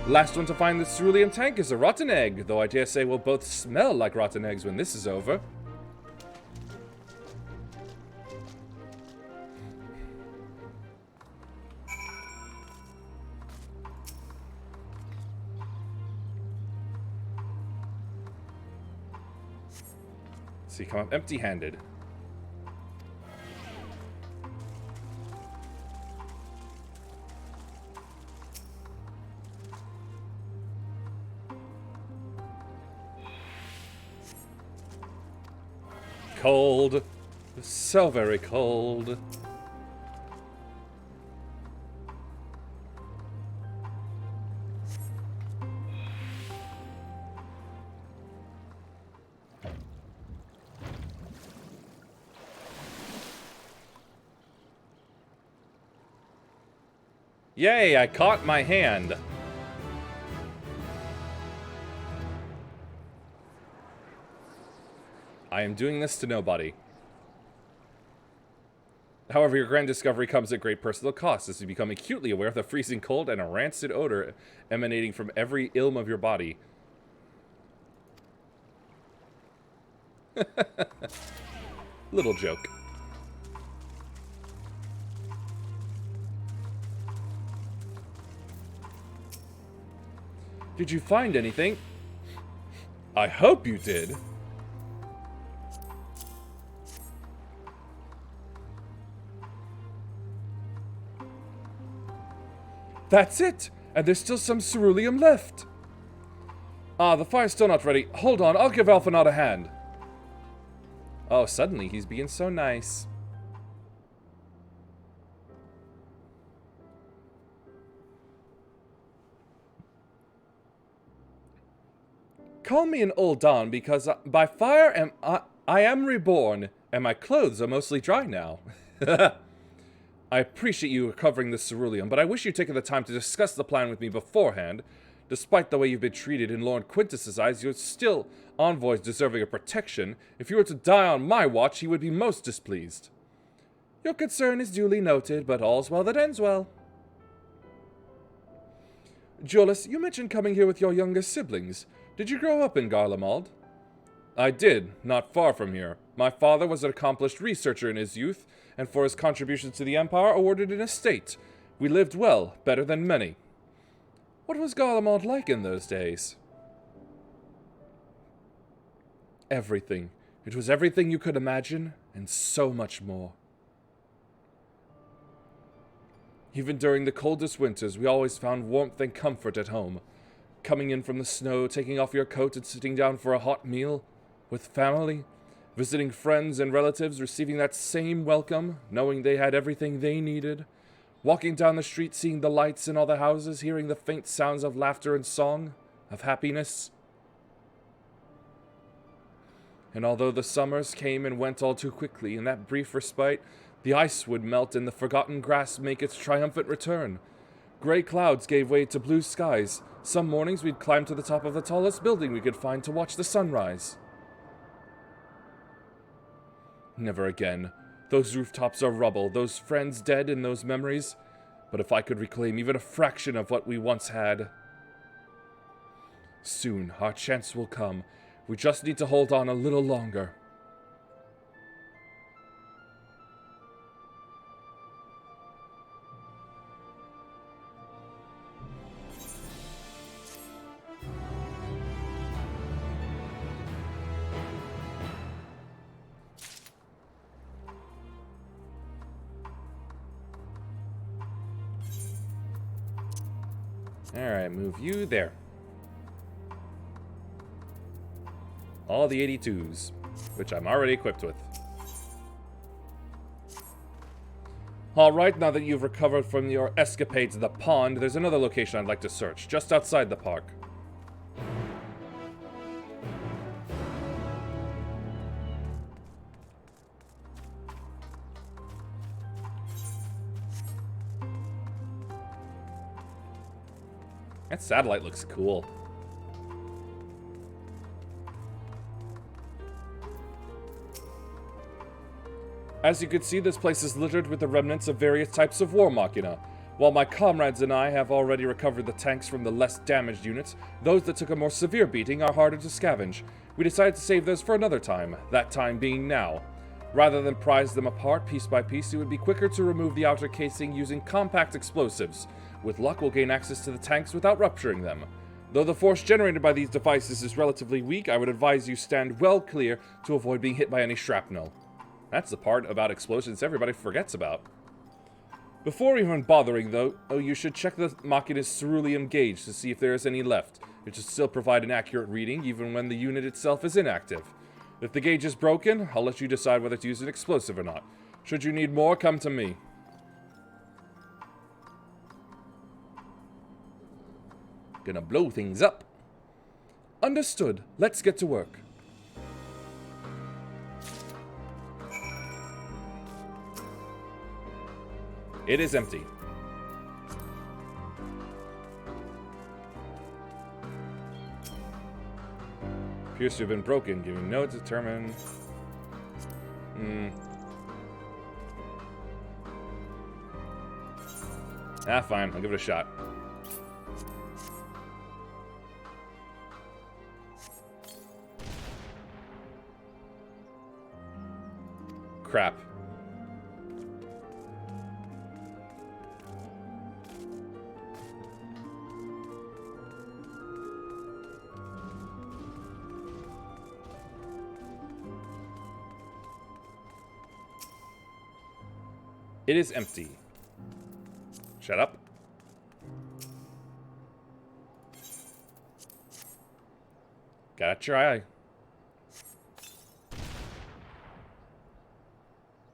Last one to find the ceruleum tank is a rotten egg, though I dare say we'll both smell like rotten eggs when this is over. So you come up empty-handed. Cold. So very cold. Yay, I caught my hand. I am doing this to nobody. However, your grand discovery comes at great personal cost as you become acutely aware of the freezing cold and a rancid odor emanating from every ilm of your body. Little joke. Did you find anything? I hope you did. That's it! And there's still some ceruleum left! Ah, the fire's still not ready. Hold on, I'll give Alphinaud a hand. Oh, suddenly he's being so nice. Call me an old Don because by fire I am reborn, and my clothes are mostly dry now. I appreciate you recovering the ceruleum, but I wish you'd taken the time to discuss the plan with me beforehand. Despite the way you've been treated in Lord Quintus's eyes, you're still envoys deserving of protection. If you were to die on my watch, he would be most displeased. Your concern is duly noted, but all's well that ends well. Julius, you mentioned coming here with your younger siblings. Did you grow up in Garlemald? I did, not far from here. My father was an accomplished researcher in his youth, and for his contributions to the Empire awarded an estate. We lived well, better than many. What was Garlemald like in those days? Everything. It was everything you could imagine, and so much more. Even during the coldest winters, we always found warmth and comfort at home. Coming in from the snow, taking off your coat and sitting down for a hot meal, with family, visiting friends and relatives, receiving that same welcome, knowing they had everything they needed, walking down the street, seeing the lights in all the houses, hearing the faint sounds of laughter and song, of happiness. And although the summers came and went all too quickly, in that brief respite, the ice would melt and the forgotten grass make its triumphant return. Gray clouds gave way to blue skies. Some mornings we'd climb to the top of the tallest building we could find to watch the sunrise. Never again. Those rooftops are rubble, those friends dead and those memories. But if I could reclaim even a fraction of what we once had. Soon, our chance will come. We just need to hold on a little longer. Alright, move you there. All the 82s, which I'm already equipped with. Alright, now that you've recovered from your escapade to the pond, there's another location I'd like to search, just outside the park. That satellite looks cool. As you can see, this place is littered with the remnants of various types of war machina. While my comrades and I have already recovered the tanks from the less damaged units, those that took a more severe beating are harder to scavenge. We decided to save those for another time, that time being now. Rather than prize them apart piece by piece, it would be quicker to remove the outer casing using compact explosives. With luck, we'll gain access to the tanks without rupturing them. Though the force generated by these devices is relatively weak, I would advise you stand well clear to avoid being hit by any shrapnel. That's the part about explosions everybody forgets about. Before even bothering, though, you should check the Machina's cerulean gauge to see if there is any left. It should still provide an accurate reading, even when the unit itself is inactive. If the gauge is broken, I'll let you decide whether to use an explosive or not. Should you need more, come to me. Gonna blow things up. Understood. Let's get to work. It is empty. Appears to have been broken, giving no determined. Ah, fine. I'll give it a shot. Crap. It is empty. Shut up. Gotta try.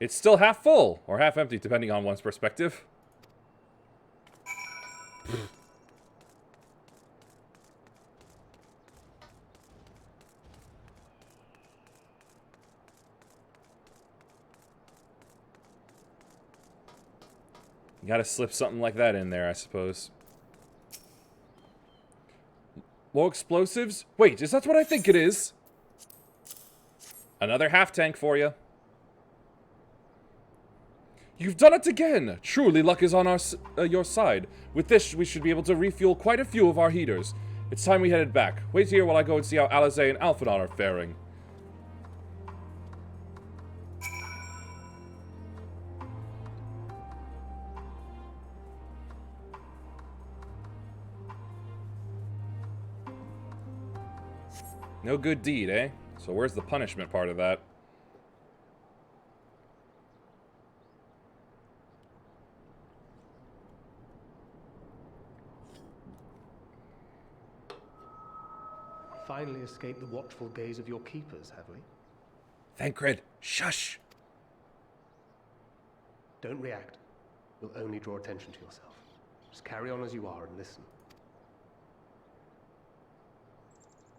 It's still half full, or half empty, depending on one's perspective. You gotta slip something like that in there, I suppose. More explosives? Wait, is that what I think it is? Another half tank for you. You've done it again! Truly, luck is on your side. With this, we should be able to refuel quite a few of our heaters. It's time we headed back. Wait here while I go and see how Alizé and Alphinaud are faring. No good deed, eh? So where's the punishment part of that? Finally escaped the watchful gaze of your keepers, have we? Thancred, shush! Don't react. You'll only draw attention to yourself. Just carry on as you are and listen.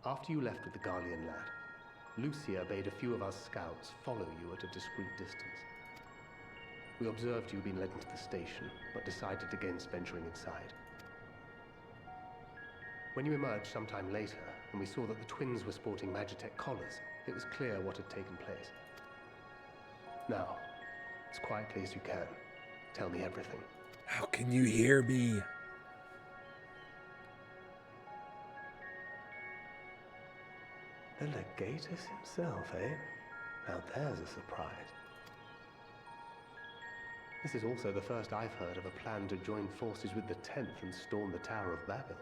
After you left with the Garlean lad, Lucia bade a few of us scouts follow you at a discreet distance. We observed you being led into the station, but decided against venturing inside. When you emerged sometime later, and we saw that the twins were sporting Magitech collars, it was clear what had taken place. Now, as quietly as you can, tell me everything. How can you hear me? The Legatus himself, eh? Now there's a surprise. This is also the first I've heard of a plan to join forces with the 10th and storm the Tower of Babel.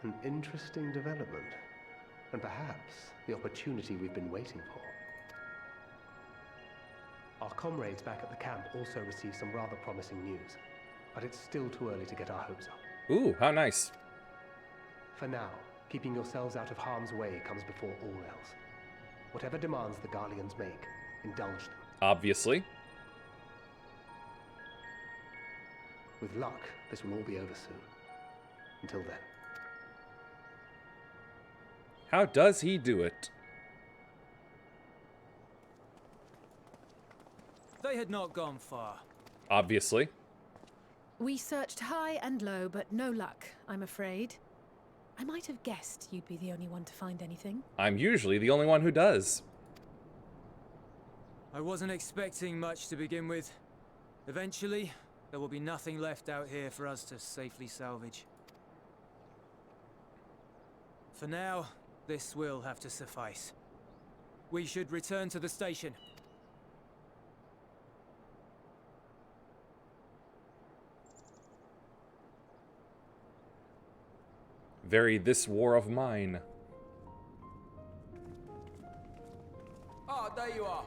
An interesting development, and perhaps the opportunity we've been waiting for. Our comrades back at the camp also received some rather promising news, but it's still too early to get our hopes up. Ooh, how nice. For now, keeping yourselves out of harm's way comes before all else. Whatever demands the Garleans make, indulge them. Obviously. With luck, this will all be over soon. Until then. How does he do it? They had not gone far. Obviously. We searched high and low, but no luck, I'm afraid. I might have guessed you'd be the only one to find anything. I'm usually the only one who does. I wasn't expecting much to begin with. Eventually, there will be nothing left out here for us to safely salvage. For now, this will have to suffice. We should return to the station. Very this war of mine. Ah, there you are.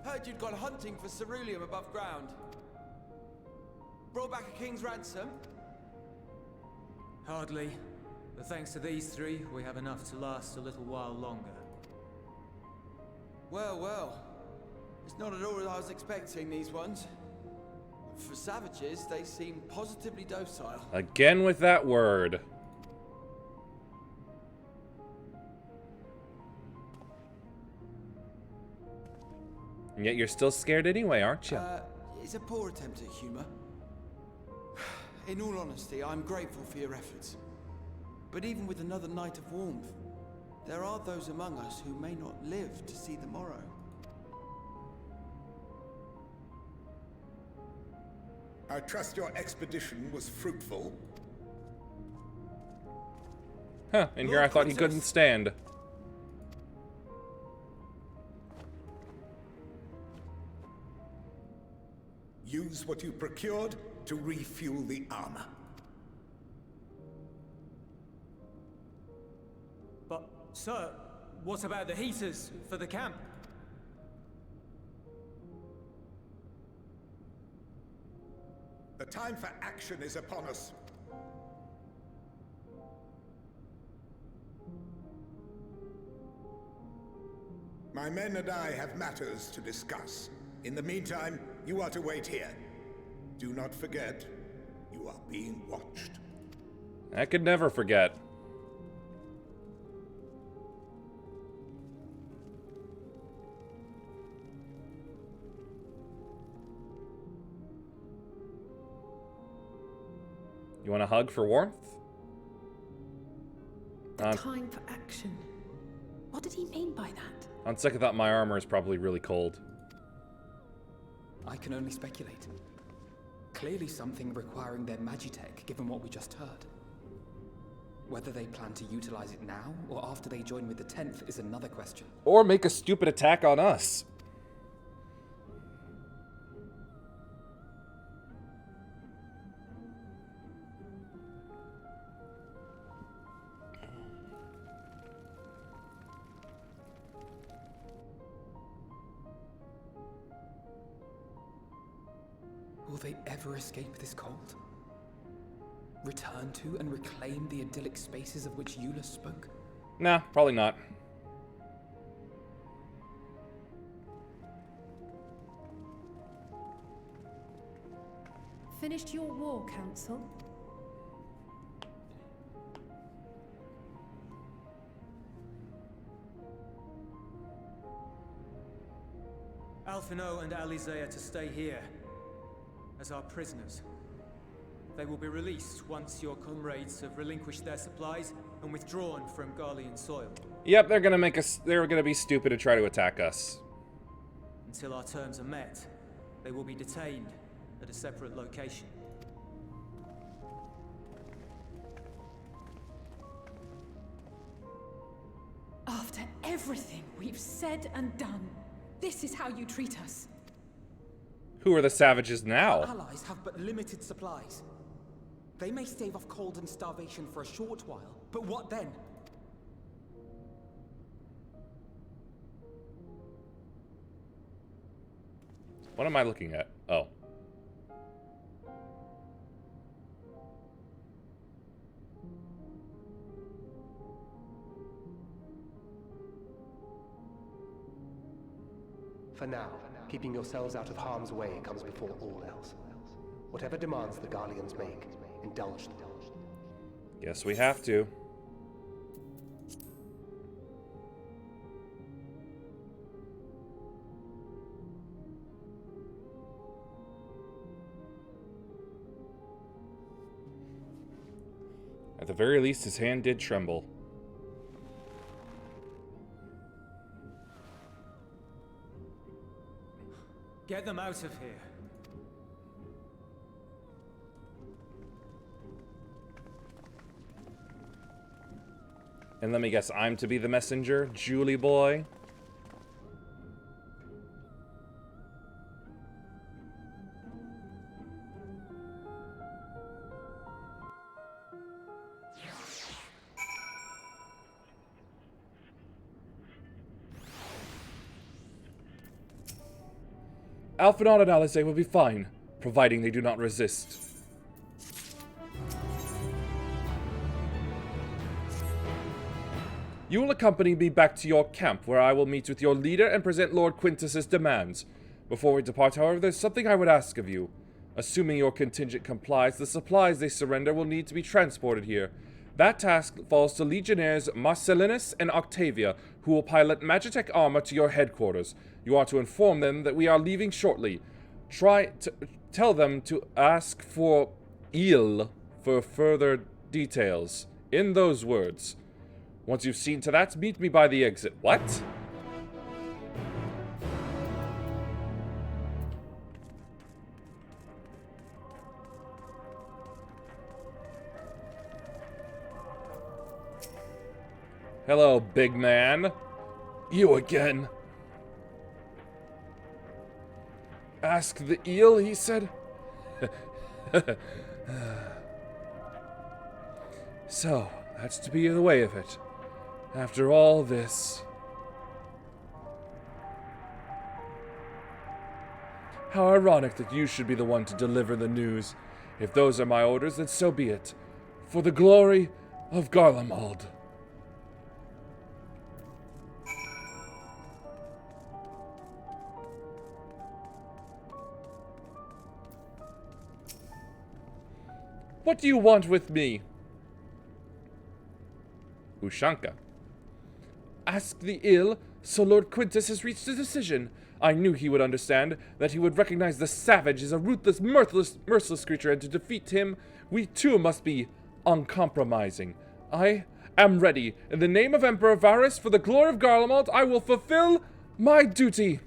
Heard you'd gone hunting for ceruleum above ground. Brought back a king's ransom? Hardly. But thanks to these three, we have enough to last a little while longer. Well, well. It's not at all as I was expecting, these ones. For savages, they seem positively docile. Again with that word. And yet you're still scared anyway, aren't you? It's a poor attempt at humor. In all honesty, I'm grateful for your efforts. But even with another night of warmth, there are those among us who may not live to see the morrow. I trust your expedition was fruitful. Huh, and here I thought he couldn't stand. Use what you procured to refuel the armor. But, sir, what about the heaters for the camp? The time for action is upon us. My men and I have matters to discuss. In the meantime, you are to wait here. Do not forget, you are being watched. I could never forget. You want a hug for warmth? Time for action. What did he mean by that? On second thought, my armor is probably really cold. I can only speculate. Clearly something requiring their magitech, given what we just heard. Whether they plan to utilize it now, or after they join with the 10th, is another question. Or make a stupid attack on us. Will they ever escape this cult? Return to and reclaim the idyllic spaces of which Eula spoke? Nah, probably not. Finished your war, Council? Alphino and Alize are to stay here as our prisoners. They will be released once your comrades have relinquished their supplies and withdrawn from Garlean soil. Yep, they're gonna be stupid to try to attack us. Until our terms are met, they will be detained at a separate location. After everything we've said and done, this is how you treat us. Who are the savages now? Our allies have but limited supplies. They may stave off cold and starvation for a short while, but what then? What am I looking at? Oh. For now, keeping yourselves out of harm's way comes before all else. Whatever demands the Garleans make, indulge them. Yes, we have to. At the very least, his hand did tremble. Get them out of here. And let me guess, I'm to be the messenger, Julie boy? Alphinaud and Alize will be fine, providing they do not resist. You will accompany me back to your camp, where I will meet with your leader and present Lord Quintus's demands. Before we depart, however, there's something I would ask of you. Assuming your contingent complies, the supplies they surrender will need to be transported here. That task falls to Legionnaires Marcellinus and Octavia, who will pilot Magitech armor to your headquarters. You are to inform them that we are leaving shortly. Tell them to ask for Il for further details. In those words. Once you've seen to that, meet me by the exit. What? Hello, big man. You again. Ask the eel, he said. So, that's to be the way of it. After all this. How ironic that you should be the one to deliver the news. If those are my orders, then so be it. For the glory of Garlemald. What do you want with me? Ushanka. Ask the ill, so Lord Quintus has reached a decision. I knew he would understand, that he would recognize the savage as a ruthless, merciless creature, and to defeat him, we too must be uncompromising. I am ready. In the name of Emperor Varys, for the glory of Garlemald, I will fulfill my duty.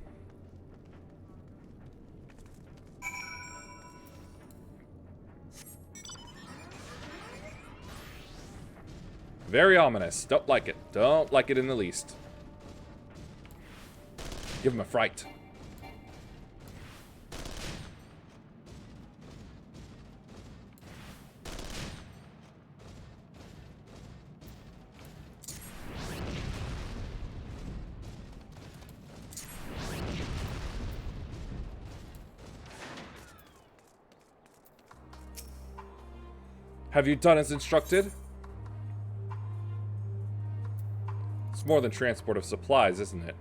Very ominous. Don't like it. Don't like it in the least. Give him a fright. Have you done as instructed? It's more than transport of supplies, isn't it?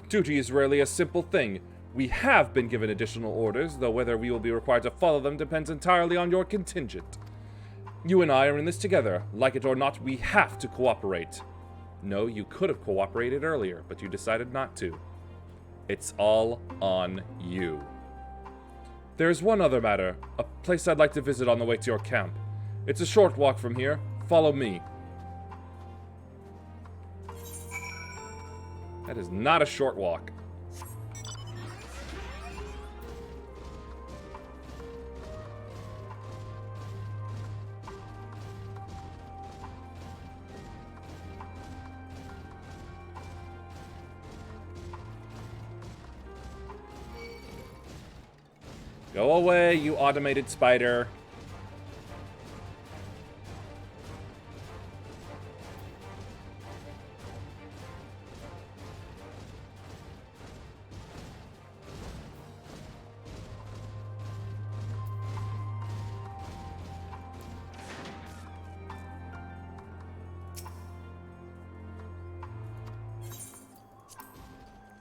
Duty is rarely a simple thing. We have been given additional orders, though whether we will be required to follow them depends entirely on your contingent. You and I are in this together. Like it or not, we have to cooperate. No, you could have cooperated earlier, but you decided not to. It's all on you. There's one other matter, a place I'd like to visit on the way to your camp. It's a short walk from here. Follow me. That is not a short walk. Go away, you automated spider.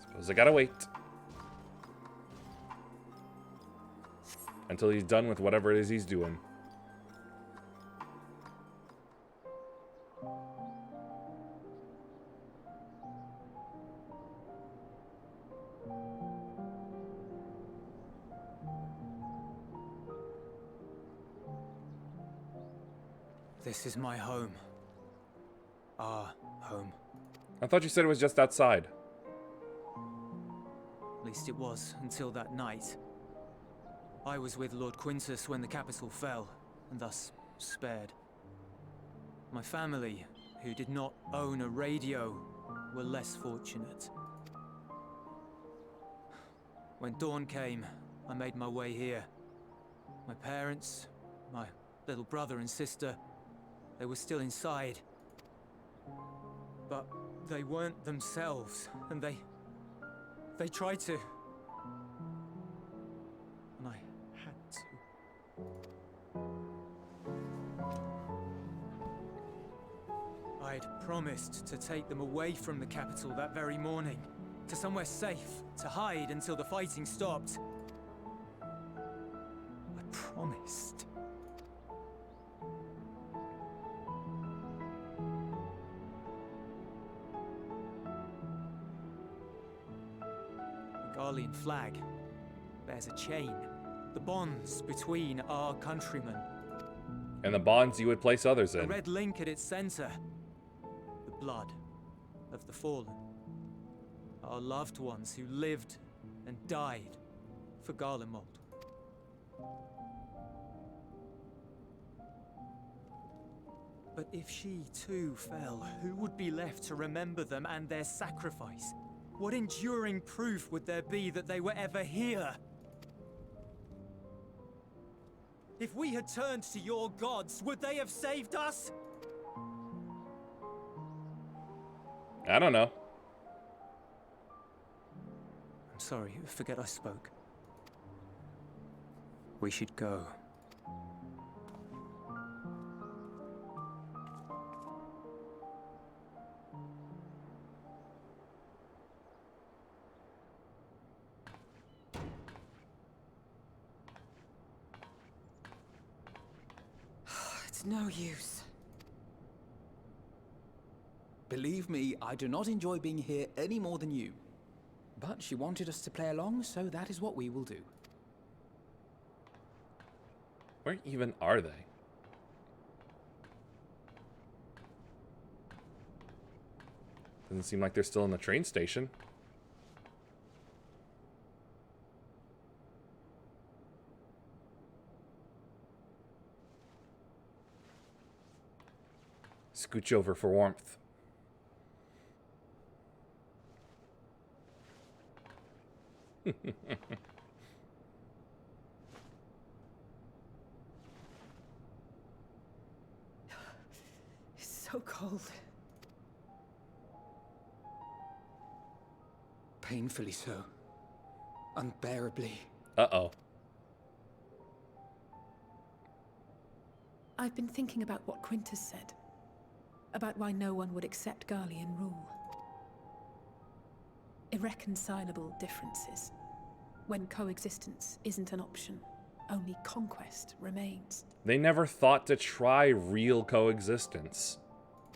Suppose I gotta wait. Until he's done with whatever it is he's doing. This is my home. Our home. I thought you said it was just outside. At least it was, until that night. I was with Lord Quintus when the capital fell, and thus spared. My family, who did not own a radio, were less fortunate. When dawn came, I made my way here. My parents, my little brother and sister, they were still inside. But they weren't themselves, and they tried to. And I had to. I'd promised to take them away from the capital that very morning, to somewhere safe, to hide until the fighting stopped. I promised. The Garlean flag bears a chain, the bonds between our countrymen. And the bonds you would place others in. A red link at its center. The blood of the fallen. Our loved ones who lived and died for Garlemald. But if she too fell, who would be left to remember them and their sacrifice? What enduring proof would there be that they were ever here? If we had turned to your gods, would they have saved us? I don't know. I'm sorry, forget I spoke. We should go. It's no use. Believe me, I do not enjoy being here any more than you. But she wanted us to play along, so that is what we will do. Where even are they? Doesn't seem like they're still in the train station. Scooch over for warmth. It's so cold. Painfully so. Unbearably. Uh-oh. I've been thinking about what Quintus said. About why no one would accept Garlean rule. Irreconcilable differences. When coexistence isn't an option, only conquest remains. They never thought to try real coexistence.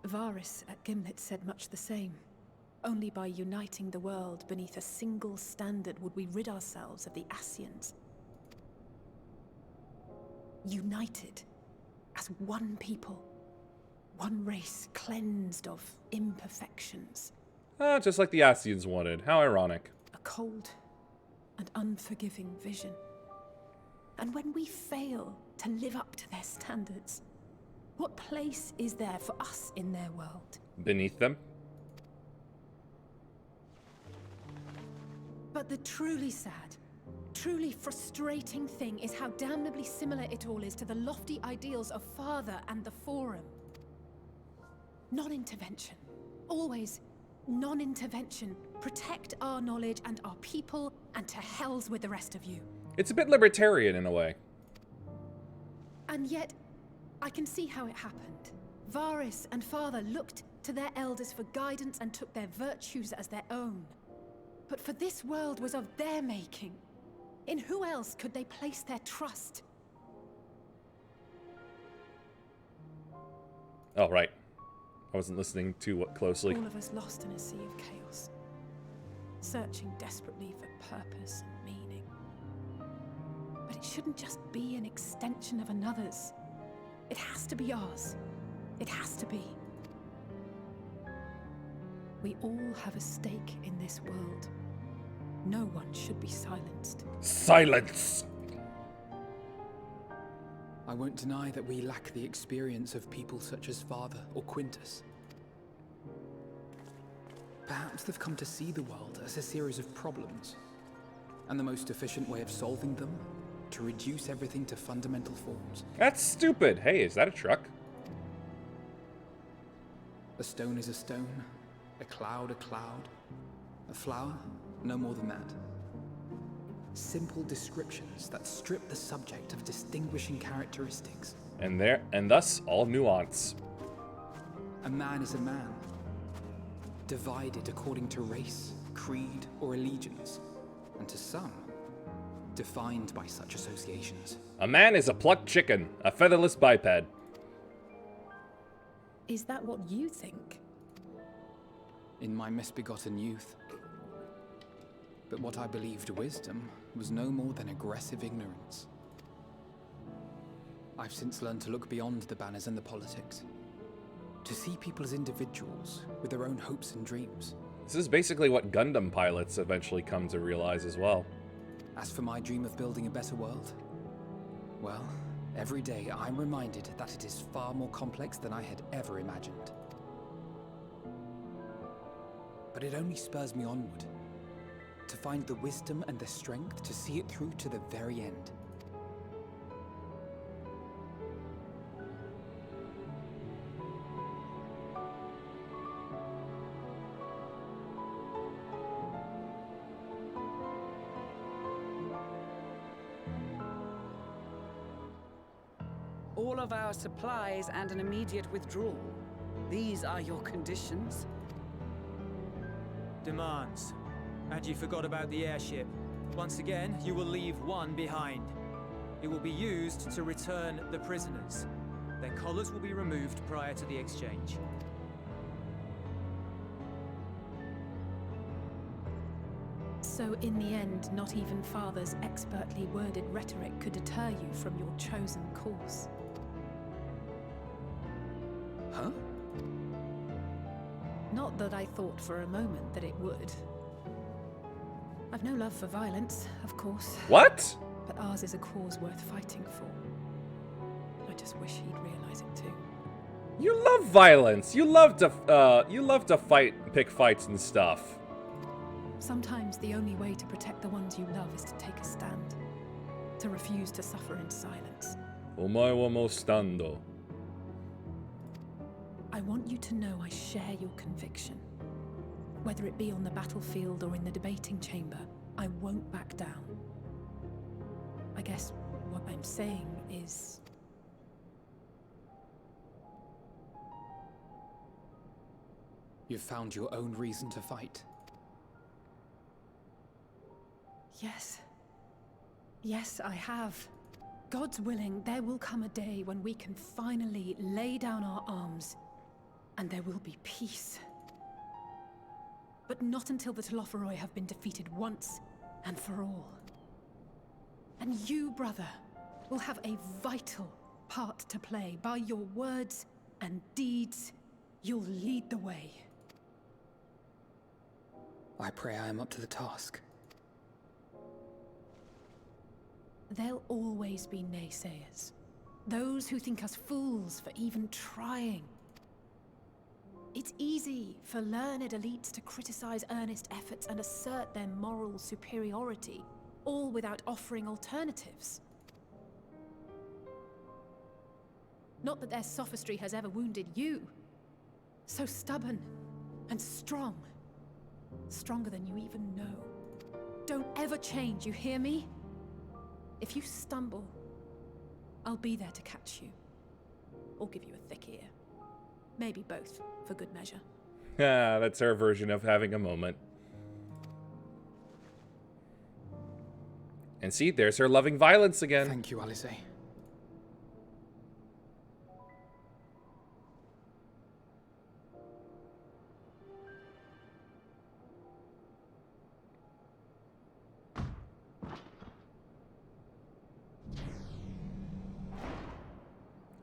Varys at Gimlet said much the same. Only by uniting the world beneath a single standard would we rid ourselves of the Ascians. United as one people. One race cleansed of imperfections. Just like the Ascians wanted. How ironic. A cold and unforgiving vision. And when we fail to live up to their standards, what place is there for us in their world? Beneath them? But the truly sad, truly frustrating thing is how damnably similar it all is to the lofty ideals of Father and the Forum. Non-intervention. Always non-intervention. Protect our knowledge and our people, and to hells with the rest of you. It's a bit libertarian in a way. And yet, I can see how it happened. Varys and Father looked to their elders for guidance and took their virtues as their own. But for this world was of their making. In who else could they place their trust? Oh, right. I wasn't listening too closely. All of us lost in a sea of chaos. Searching desperately for purpose and meaning. But it shouldn't just be an extension of another's. It has to be ours. It has to be. We all have a stake in this world. No one should be silenced. Silence! I won't deny that we lack the experience of people such as Father or Quintus. Perhaps they've come to see the world as a series of problems, and the most efficient way of solving them, to reduce everything to fundamental forms. That's stupid. Hey, is that a truck? A stone is a stone, a cloud, a flower, no more than that. Simple descriptions that strip the subject of distinguishing characteristics. And thus all nuance. A man is a man, divided according to race, creed, or allegiance, and to some, defined by such associations. A man is a plucked chicken, a featherless biped. Is that what you think? In my misbegotten youth. But what I believed wisdom was no more than aggressive ignorance. I've since learned to look beyond the banners and the politics. To see people as individuals with their own hopes and dreams. This is basically what Gundam pilots eventually come to realize as well. As for my dream of building a better world, well, every day I'm reminded that it is far more complex than I had ever imagined. But it only spurs me onward. To find the wisdom and the strength to see it through to the very end. All of our supplies and an immediate withdrawal. These are your conditions? Demands. And you forgot about the airship. Once again, you will leave one behind. It will be used to return the prisoners. Their collars will be removed prior to the exchange. So in the end, not even Father's expertly worded rhetoric could deter you from your chosen course. Huh? Not that I thought for a moment that it would. I've no love for violence, of course. What? But ours is a cause worth fighting for. I just wish he'd realize it too. You love violence. You love to fight, pick fights and stuff. Sometimes the only way to protect the ones you love is to take a stand. To refuse to suffer in silence. Omae wa mo stando. I want you to know I share your conviction. Whether it be on the battlefield or in the debating chamber, I won't back down. I guess what I'm saying is... You've found your own reason to fight. Yes. Yes, I have. God's willing, there will come a day when we can finally lay down our arms, and there will be peace. But not until the Telophoroi have been defeated once and for all. And you, brother, will have a vital part to play. By your words and deeds, you'll lead the way. I pray I am up to the task. There'll always be naysayers. Those who think us fools for even trying. It's easy for learned elites to criticize earnest efforts and assert their moral superiority, all without offering alternatives. Not that their sophistry has ever wounded you. So stubborn and strong. Stronger than you even know. Don't ever change, you hear me? If you stumble, I'll be there to catch you. Or give you a thick ear. Maybe both, for good measure. Ah, that's her version of having a moment. And see, there's her loving violence again. Thank you, Alice.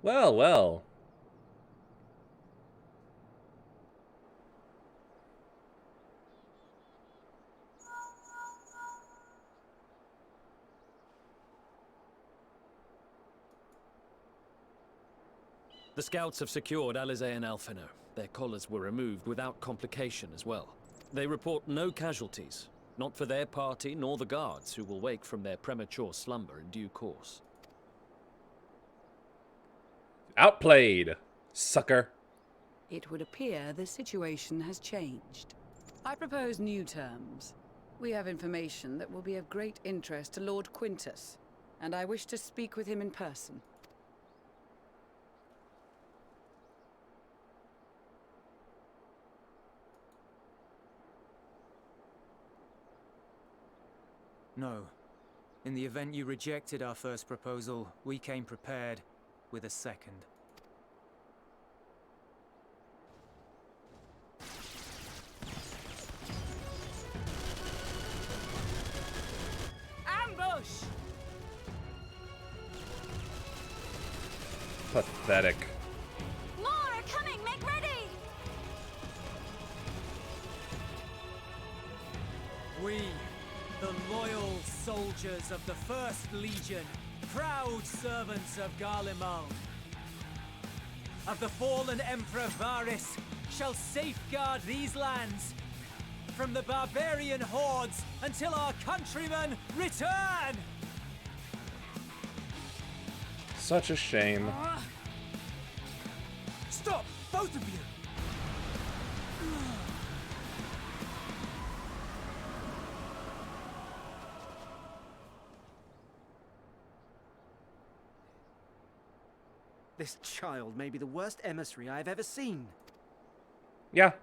Well, well. The scouts have secured Alize and Alfino. Their collars were removed without complication as well. They report no casualties, not for their party nor the guards, who will wake from their premature slumber in due course. Outplayed, sucker. It would appear the situation has changed. I propose new terms. We have information that will be of great interest to Lord Quintus, and I wish to speak with him in person. No. In the event you rejected our first proposal, we came prepared with a second. Ambush! Pathetic. More are coming! Make ready! We, the loyal soldiers of the First Legion, proud servants of Garlemald, of the fallen Emperor Varys, shall safeguard these lands from the barbarian hordes until our countrymen return! Such a shame. Stop, both of you! This child may be the worst emissary I have ever seen. Yeah.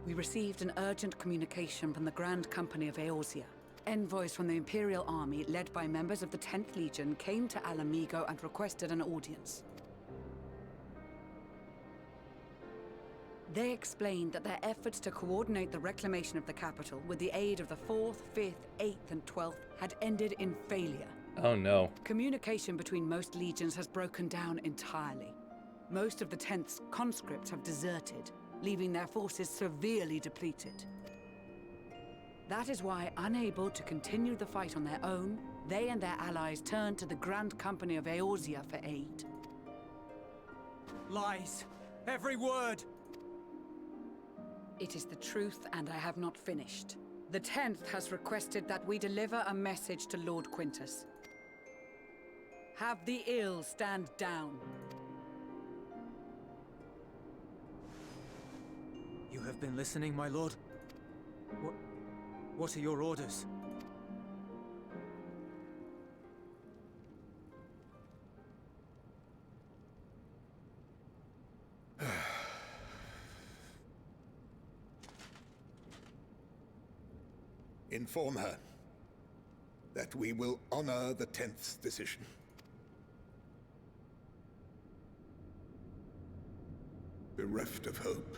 We received an urgent communication from the Grand Company of Eorzea. Envoys from the Imperial Army, led by members of the 10th Legion, came to Alamigo and requested an audience. They explained that their efforts to coordinate the reclamation of the capital with the aid of the 4th, 5th, 8th, and 12th had ended in failure, Oh no. Communication between most legions has broken down entirely. Most of the 10th's conscripts have deserted, leaving their forces severely depleted. That is why, unable to continue the fight on their own, they and their allies turned to the Grand Company of Eorzea for aid. Lies. Every word. It is the truth, and I have not finished. The 10th has requested that we deliver a message to Lord Quintus. Have the ill stand down. You have been listening, my lord? What are your orders? Inform her that we will honor the 10th's decision. Bereft of hope,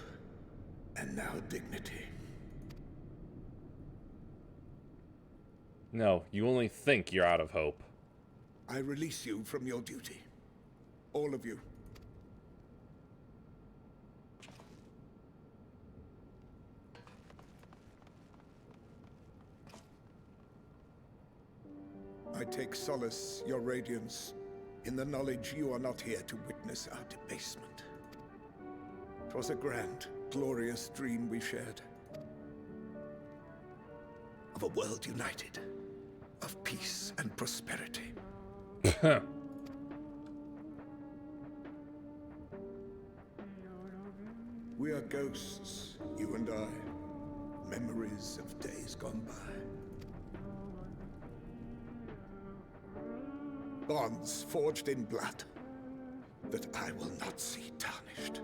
and now dignity. No, you only think you're out of hope. I release you from your duty. All of you. I take solace, your radiance, in the knowledge you are not here to witness our debasement. 'Twas a grand, glorious dream we shared. Of a world united, of peace and prosperity. We are ghosts, you and I, memories of days gone by. Bonds forged in blood that I will not see tarnished.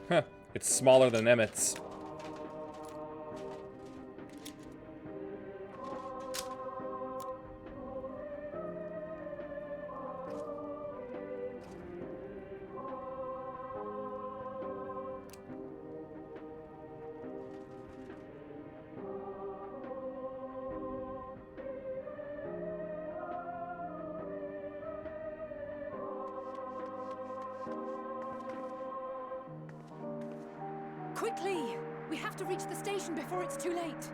Huh, it's smaller than Emmett's. Quickly! We have to reach the station before it's too late.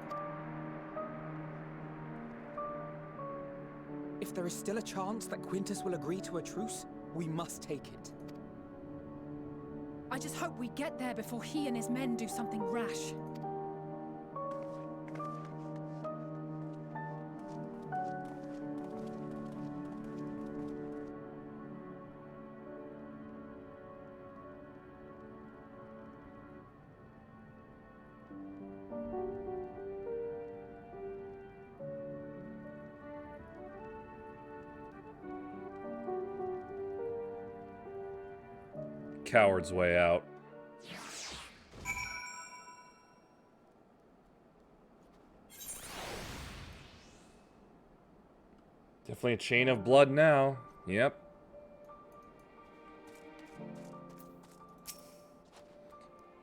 If there is still a chance that Quintus will agree to a truce, we must take it. I just hope we get there before he and his men do something rash. Coward's way out. Definitely a chain of blood now. Yep.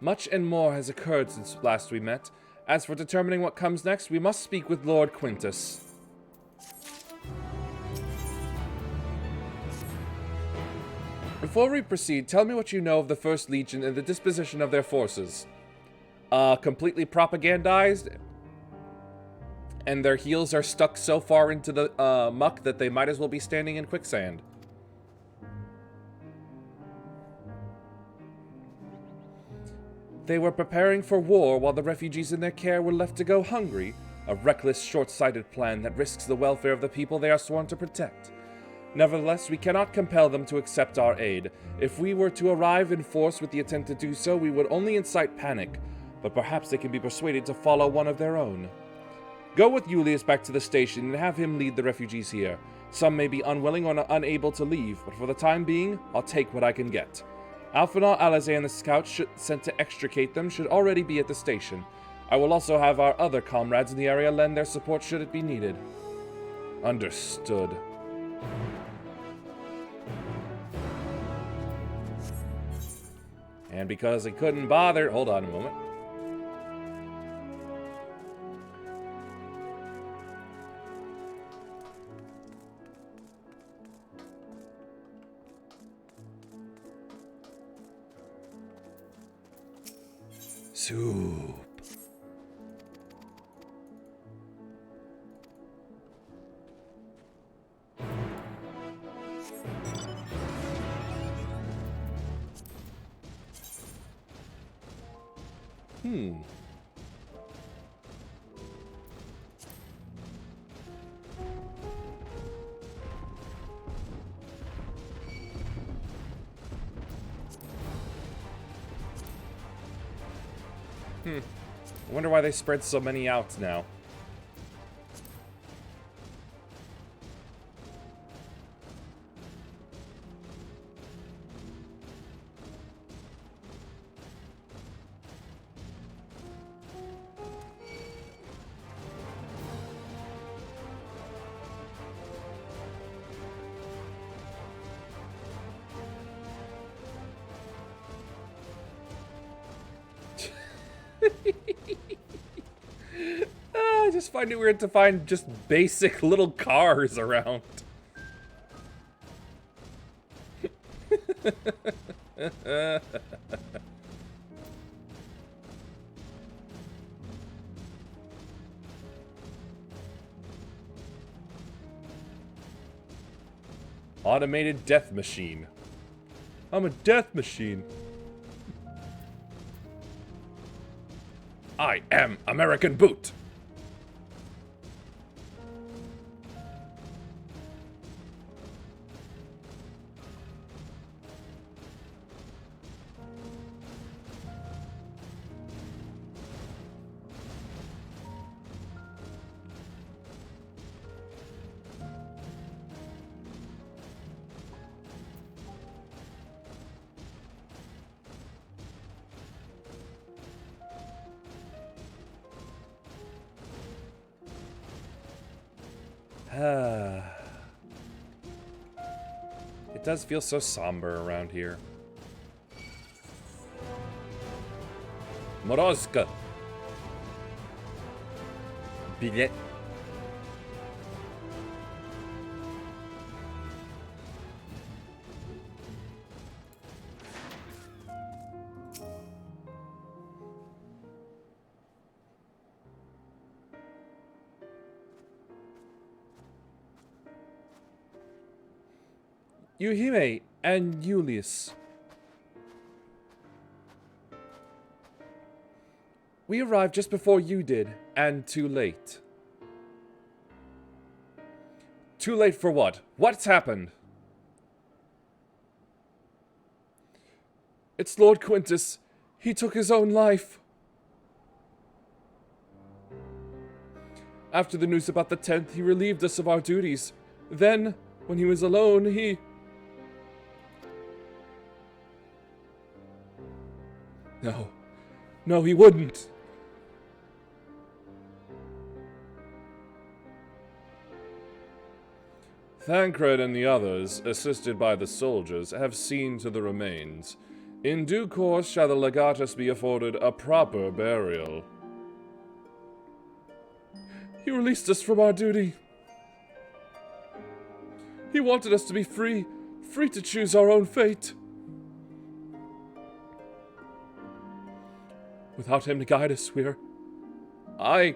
Much and more has occurred since last we met. As for determining what comes next, we must speak with Lord Quintus. Before we proceed, tell me what you know of the First Legion and the disposition of their forces. Completely propagandized, and their heels are stuck so far into the muck that they might as well be standing in quicksand. They were preparing for war while the refugees in their care were left to go hungry, a reckless, short-sighted plan that risks the welfare of the people they are sworn to protect. Nevertheless, we cannot compel them to accept our aid. If we were to arrive in force with the intent to do so, we would only incite panic, but perhaps they can be persuaded to follow one of their own. Go with Julius back to the station and have him lead the refugees here. Some may be unwilling or unable to leave, but for the time being, I'll take what I can get. Alphanar, Alize, and the scouts sent to extricate them should already be at the station. I will also have our other comrades in the area lend their support should it be needed. Understood. And because I couldn't bother... Hold on a moment. soup. I wonder why they spread so many out now. I just find it weird to find just basic little cars around. Automated death machine. I'm a death machine. I am American Boot. It does feel so somber around here. Morozka. Bilet. Yuhime and Julius. We arrived just before you did, and too late. Too late for what? What's happened? It's Lord Quintus. He took his own life. After the news about the 10th, he relieved us of our duties. Then, when he was alone, he... No, he wouldn't. Thancred and the others, assisted by the soldiers, have seen to the remains. In due course shall the legatus be afforded a proper burial. He released us from our duty. He wanted us to be free to choose our own fate. Without him to guide us, I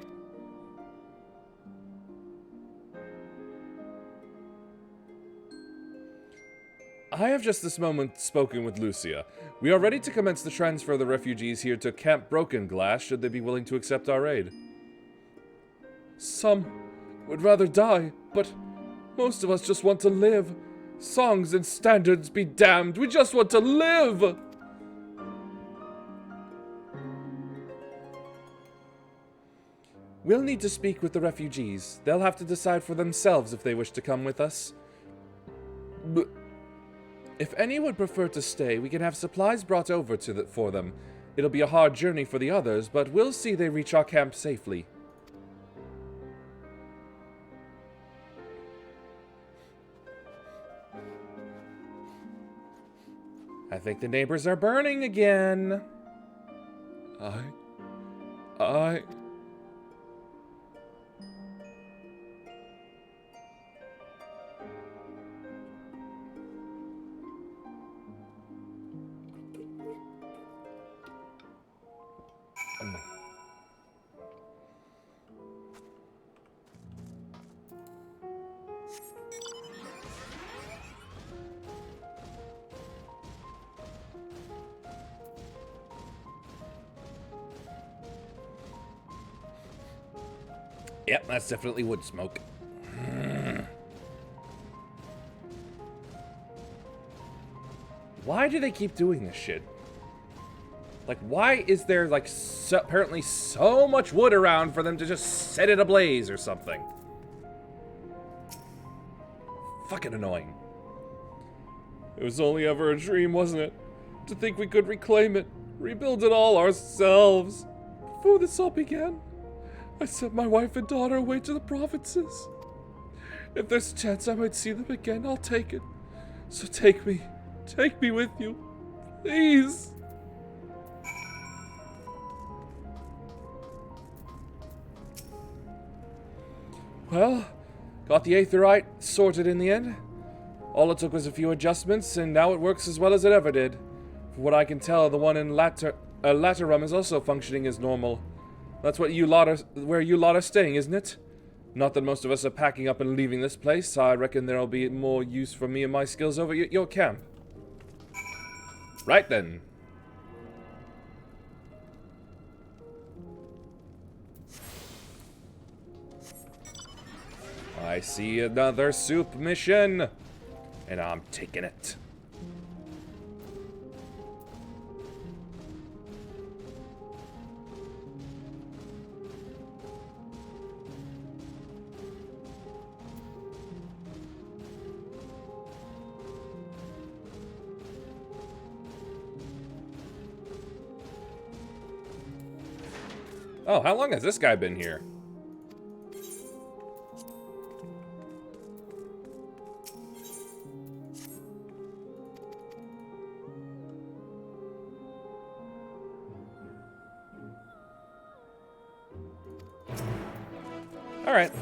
have just this moment spoken with Lucia. We are ready to commence the transfer of the refugees here to Camp Broken Glass, should they be willing to accept our aid. Some would rather die, but most of us just want to live. Songs and standards be damned, we just want to live! We'll need to speak with the refugees. They'll have to decide for themselves if they wish to come with us. If any would prefer to stay, we can have supplies brought over for them. It'll be a hard journey for the others, but we'll see they reach our camp safely. I think the neighbors are burning again. Yep, that's definitely wood smoke. Why do they keep doing this shit? Like, why is there, like, apparently so much wood around for them to just set it ablaze or something? Fucking annoying. It was only ever a dream, wasn't it? To think we could reclaim it, rebuild it all ourselves. Before this all began, I sent my wife and daughter away to the provinces. If there's a chance I might see them again, I'll take it. So take me with you, please. Well, got the Aetherite sorted in the end. All it took was a few adjustments, and now it works as well as it ever did. From what I can tell, the one in Laterum is also functioning as normal. That's where you lot are staying, isn't it? Not that most of us are packing up and leaving this place. I reckon there'll be more use for me and my skills over at your camp. Right then. I see another soup mission, and I'm taking it. Oh, how long has this guy been here? All right.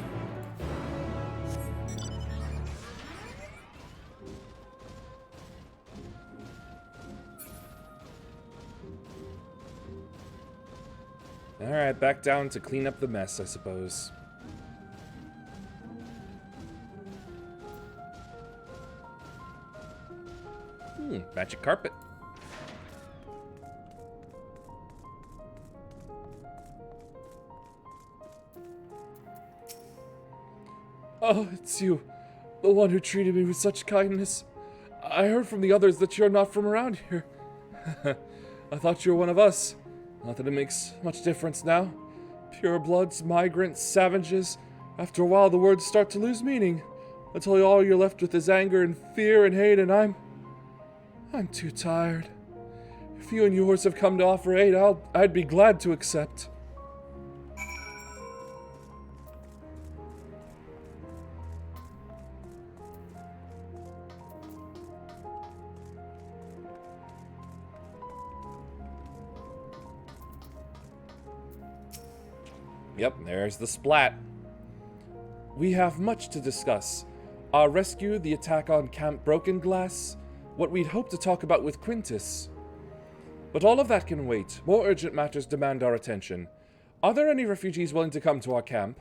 All right, back down to clean up the mess, I suppose. Magic carpet. Oh, it's you. The one who treated me with such kindness. I heard from the others that you're not from around here. I thought you were one of us. Not that it makes much difference now. Purebloods, migrants, savages. After a while, the words start to lose meaning. Until all you're left with is anger and fear and hate, and I'm too tired. If you and yours have come to offer aid, I'd be glad to accept. Yep, there's the splat. We have much to discuss. Our rescue, the attack on Camp Broken Glass, what we'd hoped to talk about with Quintus. But all of that can wait. More urgent matters demand our attention. Are there any refugees willing to come to our camp?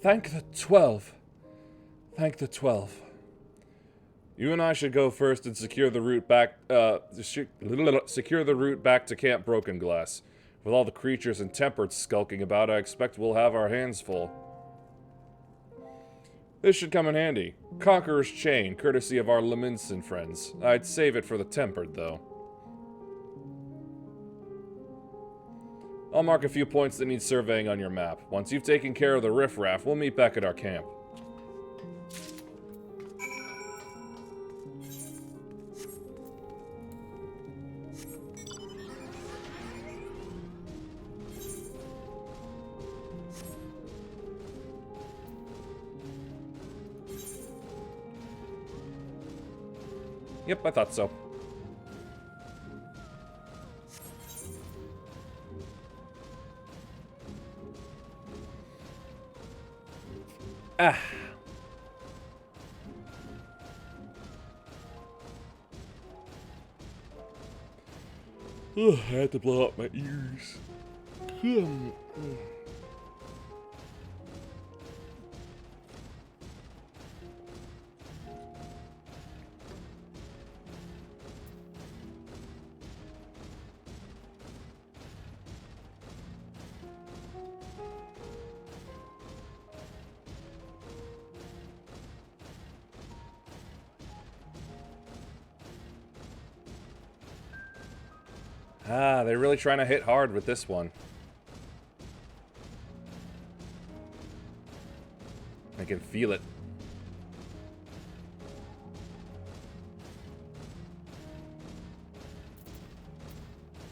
Thank the 12. Thank the 12. You and I should go first and secure the route back, secure the route back to Camp Broken Glass. With all the creatures and tempereds skulking about, I expect we'll have our hands full. This should come in handy. Conqueror's Chain, courtesy of our Leminson friends. I'd save it for the tempered, though. I'll mark a few points that need surveying on your map. Once you've taken care of the riffraff, we'll meet back at our camp. Yep, I thought so. Ah. Ugh, I had to blow out my ears. Ah, they're really trying to hit hard with this one. I can feel it.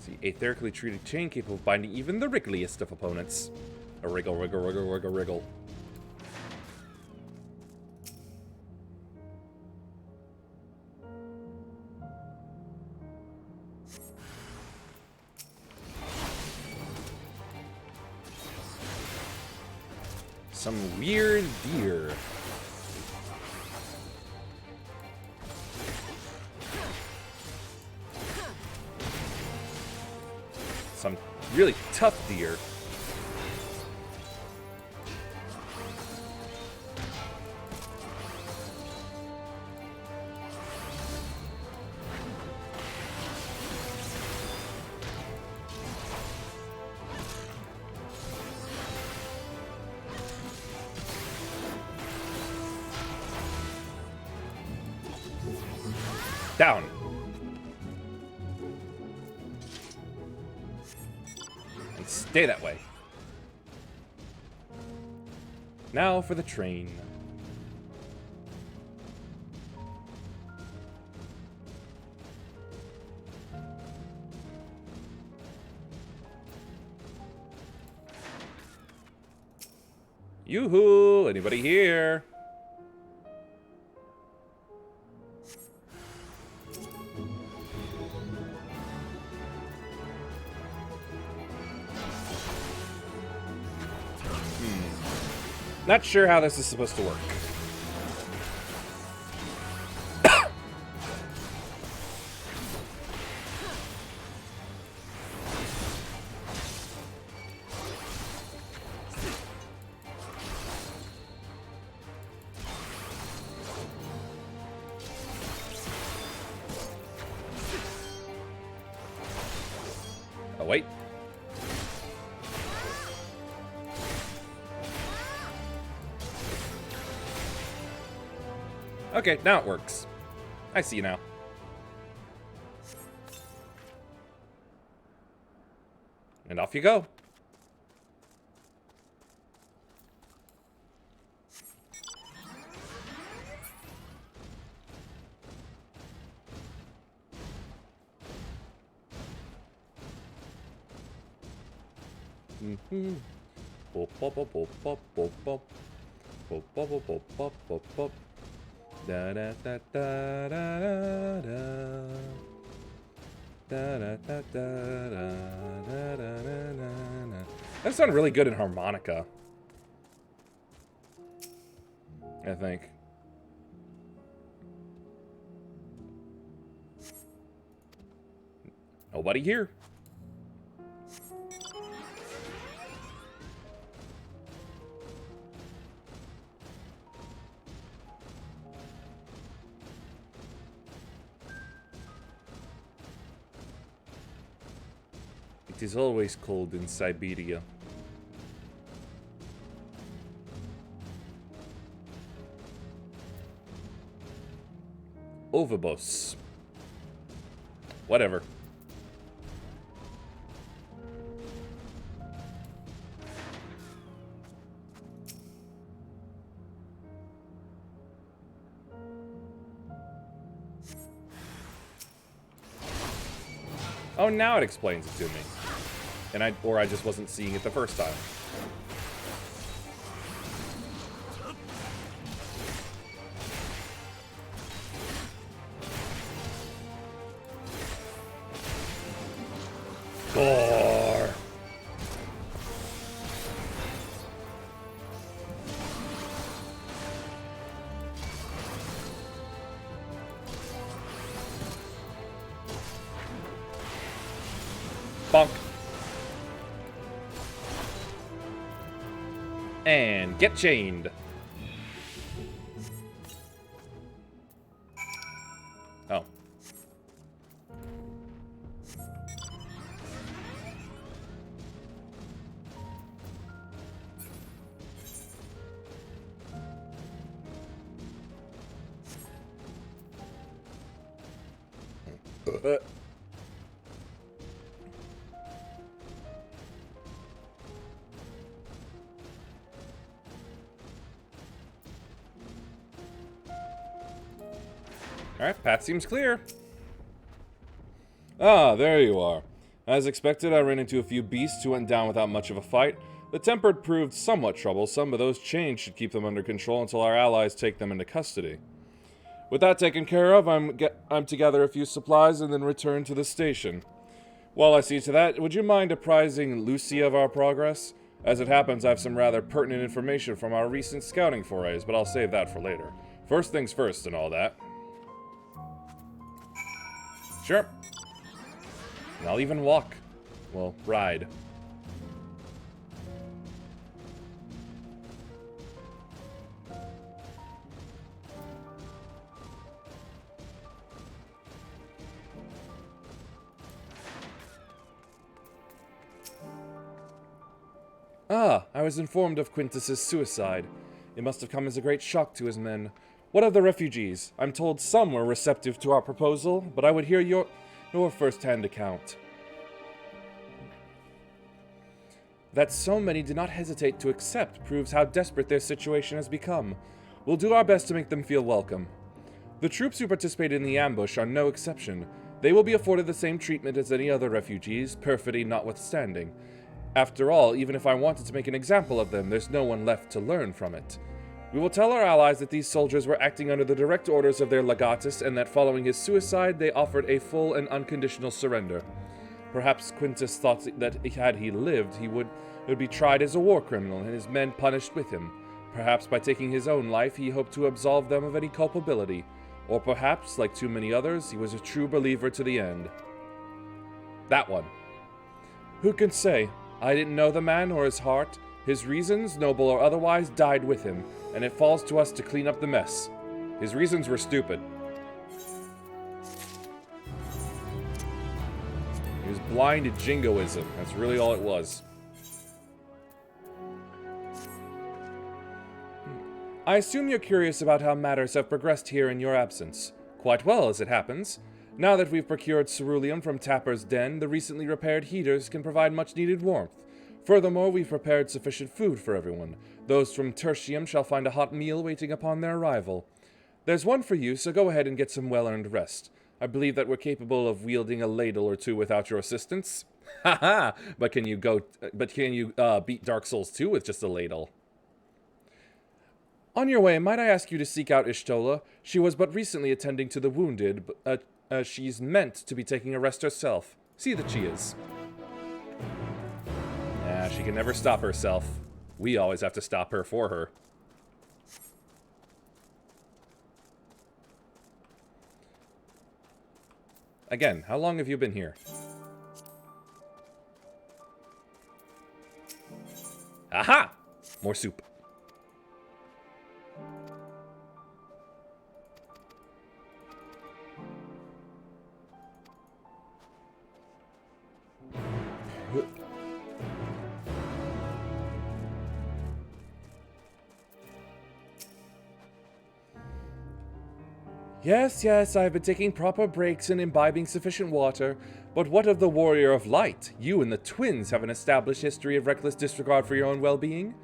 See, aetherically treated chain capable of binding even the wriggliest of opponents. A wriggle, wriggle, wriggle, wriggle, wriggle. Some weird deer. Some really tough deer. Down. And stay that way. Now for the train. Yoo-hoo! Anybody here? Not sure how this is supposed to work. Oh, wait. Okay, now it works. I see now. And off you go. Pop pop pop pop pop pop pop pop pop pop pop pop pop. Da da da da da da da. Da da da da da da da da. That sounded really good in harmonica, I think. Nobody here. It is always cold in Siberia. Overboss. Whatever. Oh, now it explains it to me. And I just wasn't seeing it the first time. Gore. Bonk. And get chained. Oh. Alright, path seems clear. Ah, there you are. As expected, I ran into a few beasts who went down without much of a fight. The Tempered proved somewhat troublesome, but those chains should keep them under control until our allies take them into custody. With that taken care of, I'm to gather a few supplies and then return to the station. While I see to that, would you mind apprising Lucy of our progress? As it happens, I have some rather pertinent information from our recent scouting forays, but I'll save that for later. First things first and all that. Sure. And I'll even walk. Well, ride. Ah, I was informed of Quintus's suicide. It must have come as a great shock to his men. What of the refugees? I'm told some were receptive to our proposal, but I would hear your first-hand account. That so many did not hesitate to accept proves how desperate their situation has become. We'll do our best to make them feel welcome. The troops who participated in the ambush are no exception. They will be afforded the same treatment as any other refugees, perfidy notwithstanding. After all, even if I wanted to make an example of them, there's no one left to learn from it. We will tell our allies that these soldiers were acting under the direct orders of their legatus and that following his suicide, they offered a full and unconditional surrender. Perhaps Quintus thought that had he lived, he would be tried as a war criminal and his men punished with him. Perhaps by taking his own life, he hoped to absolve them of any culpability. Or perhaps, like too many others, he was a true believer to the end. That one. Who can say? I didn't know the man or his heart. His reasons, noble or otherwise, died with him, and it falls to us to clean up the mess. His reasons were stupid. He was blind to Jingoism. That's really all it was. I assume you're curious about how matters have progressed here in your absence. Quite well, as it happens. Now that we've procured ceruleum from Tapper's Den, the recently repaired heaters can provide much-needed warmth. Furthermore, we've prepared sufficient food for everyone. Those from Tertium shall find a hot meal waiting upon their arrival. There's one for you, so go ahead and get some well-earned rest. I believe that we're capable of wielding a ladle or two without your assistance. Haha! But can you beat Dark Souls 2 with just a ladle? On your way, might I ask you to seek out Ishtola? She was but recently attending to the wounded, but she's meant to be taking a rest herself. See that she is. Yeah, she can never stop herself. We always have to stop her for her. Again, how long have you been here? Aha! More soup. Yes, I've been taking proper breaks and imbibing sufficient water, but what of the Warrior of Light? You and the twins have an established history of reckless disregard for your own well-being.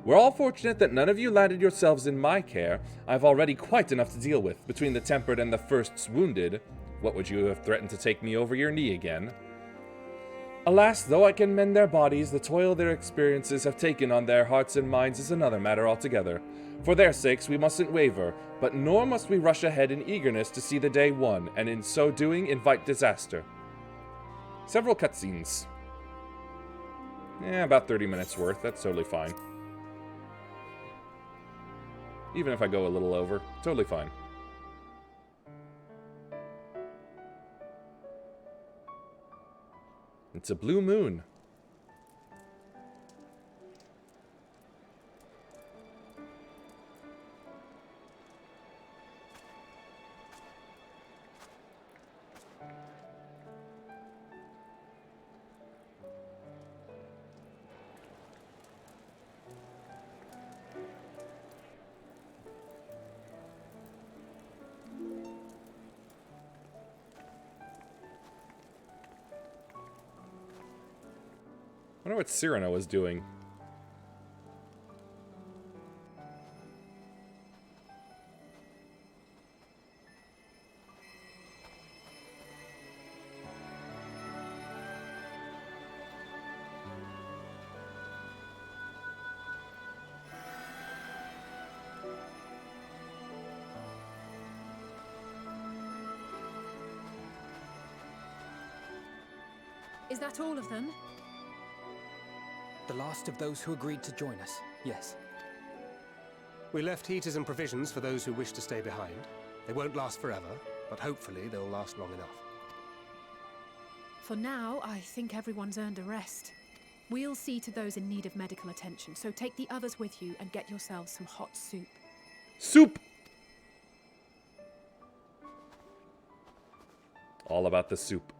We're all fortunate that none of you landed yourselves in my care. I've already quite enough to deal with, between the Tempered and the First's wounded. What would you have threatened to take me over your knee again? Alas, though I can mend their bodies, the toil their experiences have taken on their hearts and minds is another matter altogether. For their sakes, we mustn't waver, but nor must we rush ahead in eagerness to see the day won, and in so doing invite disaster. Several cutscenes. About 30 minutes worth. That's totally fine. Even if I go a little over, totally fine. It's a blue moon. I wonder what Cyrano was doing. Is that all of them? The last of those who agreed to join us, yes. We left heaters and provisions for those who wish to stay behind. They won't last forever, but hopefully they'll last long enough. For now, I think everyone's earned a rest. We'll see to those in need of medical attention, so take the others with you and get yourselves some hot soup. Soup! All about the soup.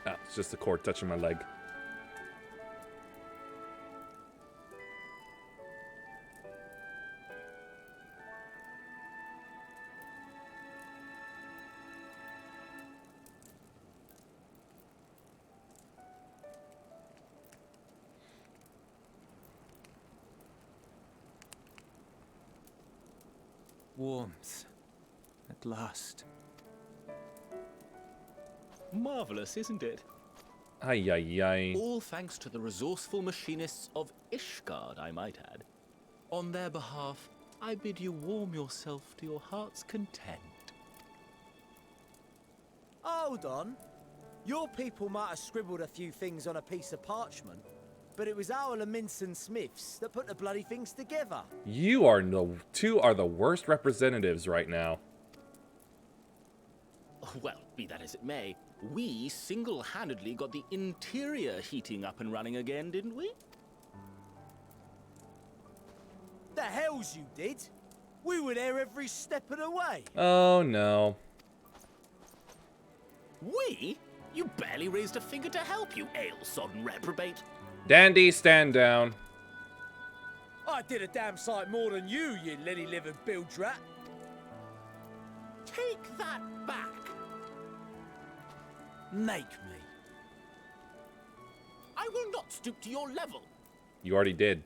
Ah, it's just the cord touching my leg. Warmth. At last. Marvelous, isn't it? Ay, ay, ay. All thanks to the resourceful machinists of Ishgard, I might add. On their behalf, I bid you warm yourself to your heart's content. Hold on. Your people might have scribbled a few things on a piece of parchment, but it was our Leminson Smiths that put the bloody things together. You are two are the worst representatives right now. Well, be that as it may, we single-handedly got the interior heating up and running again, didn't we? The hells you did! We were there every step of the way. Oh no. We? You barely raised a finger to help, you ale-sodden reprobate. Dandy, stand down. I did a damn sight more than you, you lily-livered bilge rat. Take that back. Make me. I will not stoop to your level. You already did.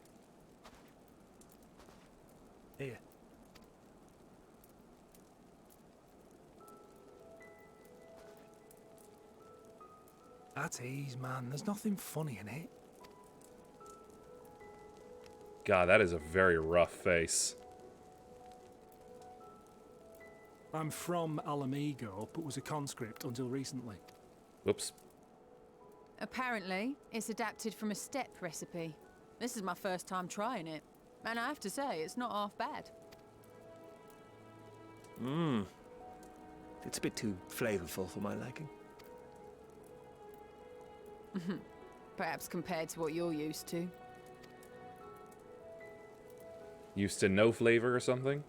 Here. At ease, man. There's nothing funny in it. God, that is a very rough face. I'm from Alamigo, but was a conscript until recently. Whoops. Apparently, it's adapted from a steppe recipe. This is my first time trying it, and I have to say, it's not half bad. It's a bit too flavorful for my liking. Perhaps compared to what you're used to. Used to no flavor or something?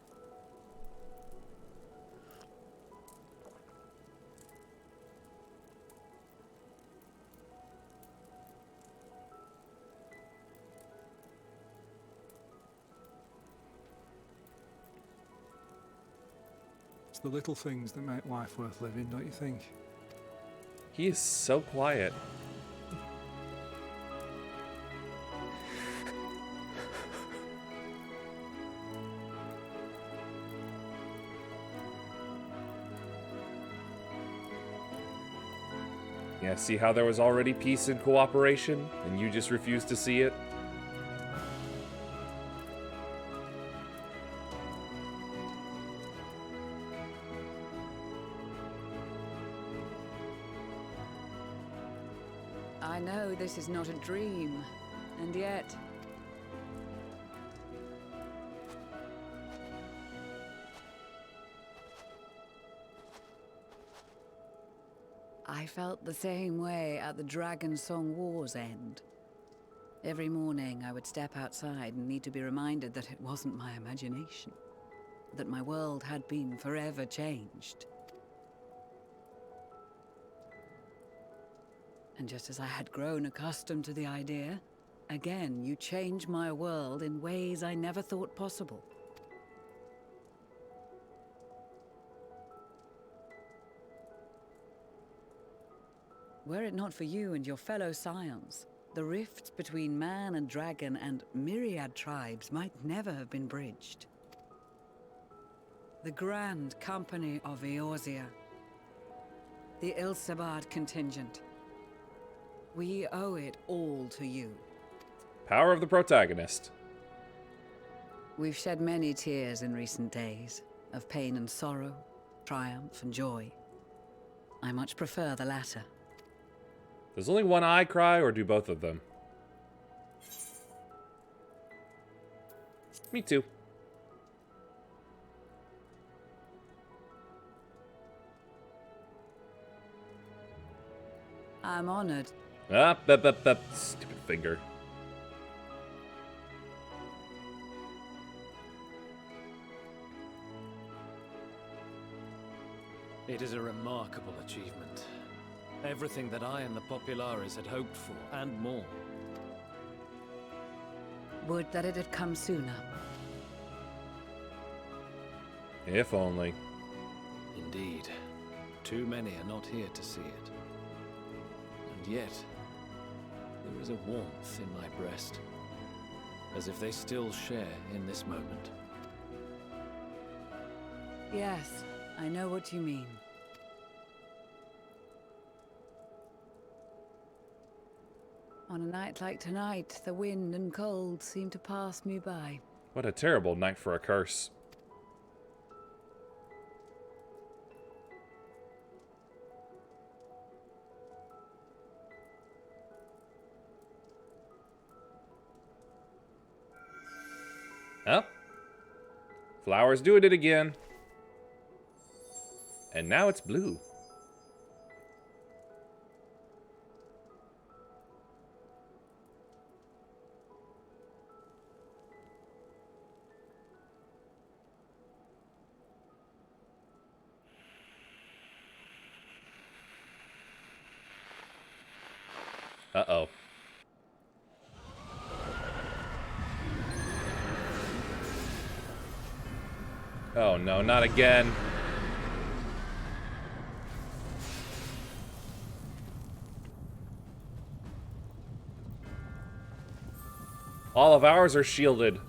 It's the little things that make life worth living, don't you think? He is so quiet. Yeah, see how there was already peace and cooperation, and you just refused to see it? I know this is not a dream, and yet... I felt the same way at the Dragon Song War's end. Every morning I would step outside and need to be reminded that it wasn't my imagination, that my world had been forever changed. And just as I had grown accustomed to the idea, again you change my world in ways I never thought possible. Were it not for you and your fellow scions, The rifts between man and dragon and myriad tribes might never have been bridged. The Grand Company of Eorzea. The Ilsabard contingent. We owe it all to you. Power of the protagonist. We've shed many tears in recent days, of pain and sorrow, triumph and joy. I much prefer the latter. Does only one eye cry, or do both of them? Me too. I'm honored. Stupid finger. It is a remarkable achievement. Everything that I and the Populares had hoped for, and more. Would that it had come sooner. If only. Indeed. Too many are not here to see it. And yet, there is a warmth in my breast, as if they still share in this moment. Yes, I know what you mean. On a night like tonight, the wind and cold seem to pass me by. What a terrible night for a curse. Oh. Flower's doing it again. And now it's blue. Uh-oh. Oh no, not again. All of ours are shielded.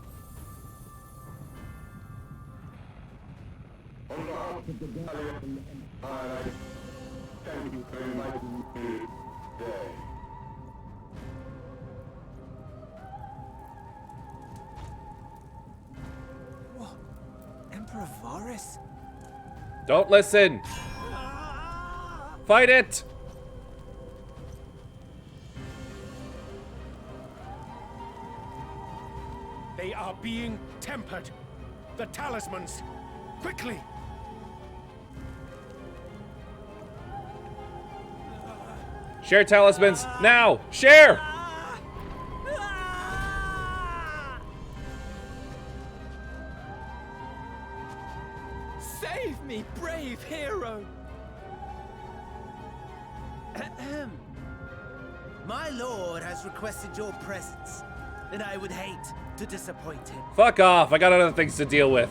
On behalf of the Gallian Empire, thank you for inviting me today. What? Emperor Varys? Don't listen. Fight it. They are being tempered. The talismans. Quickly! Share talismans now. Share. Save me, brave hero! Ahem. My lord has requested your presence, and I would hate to disappoint him. Fuck off. I got other things to deal with.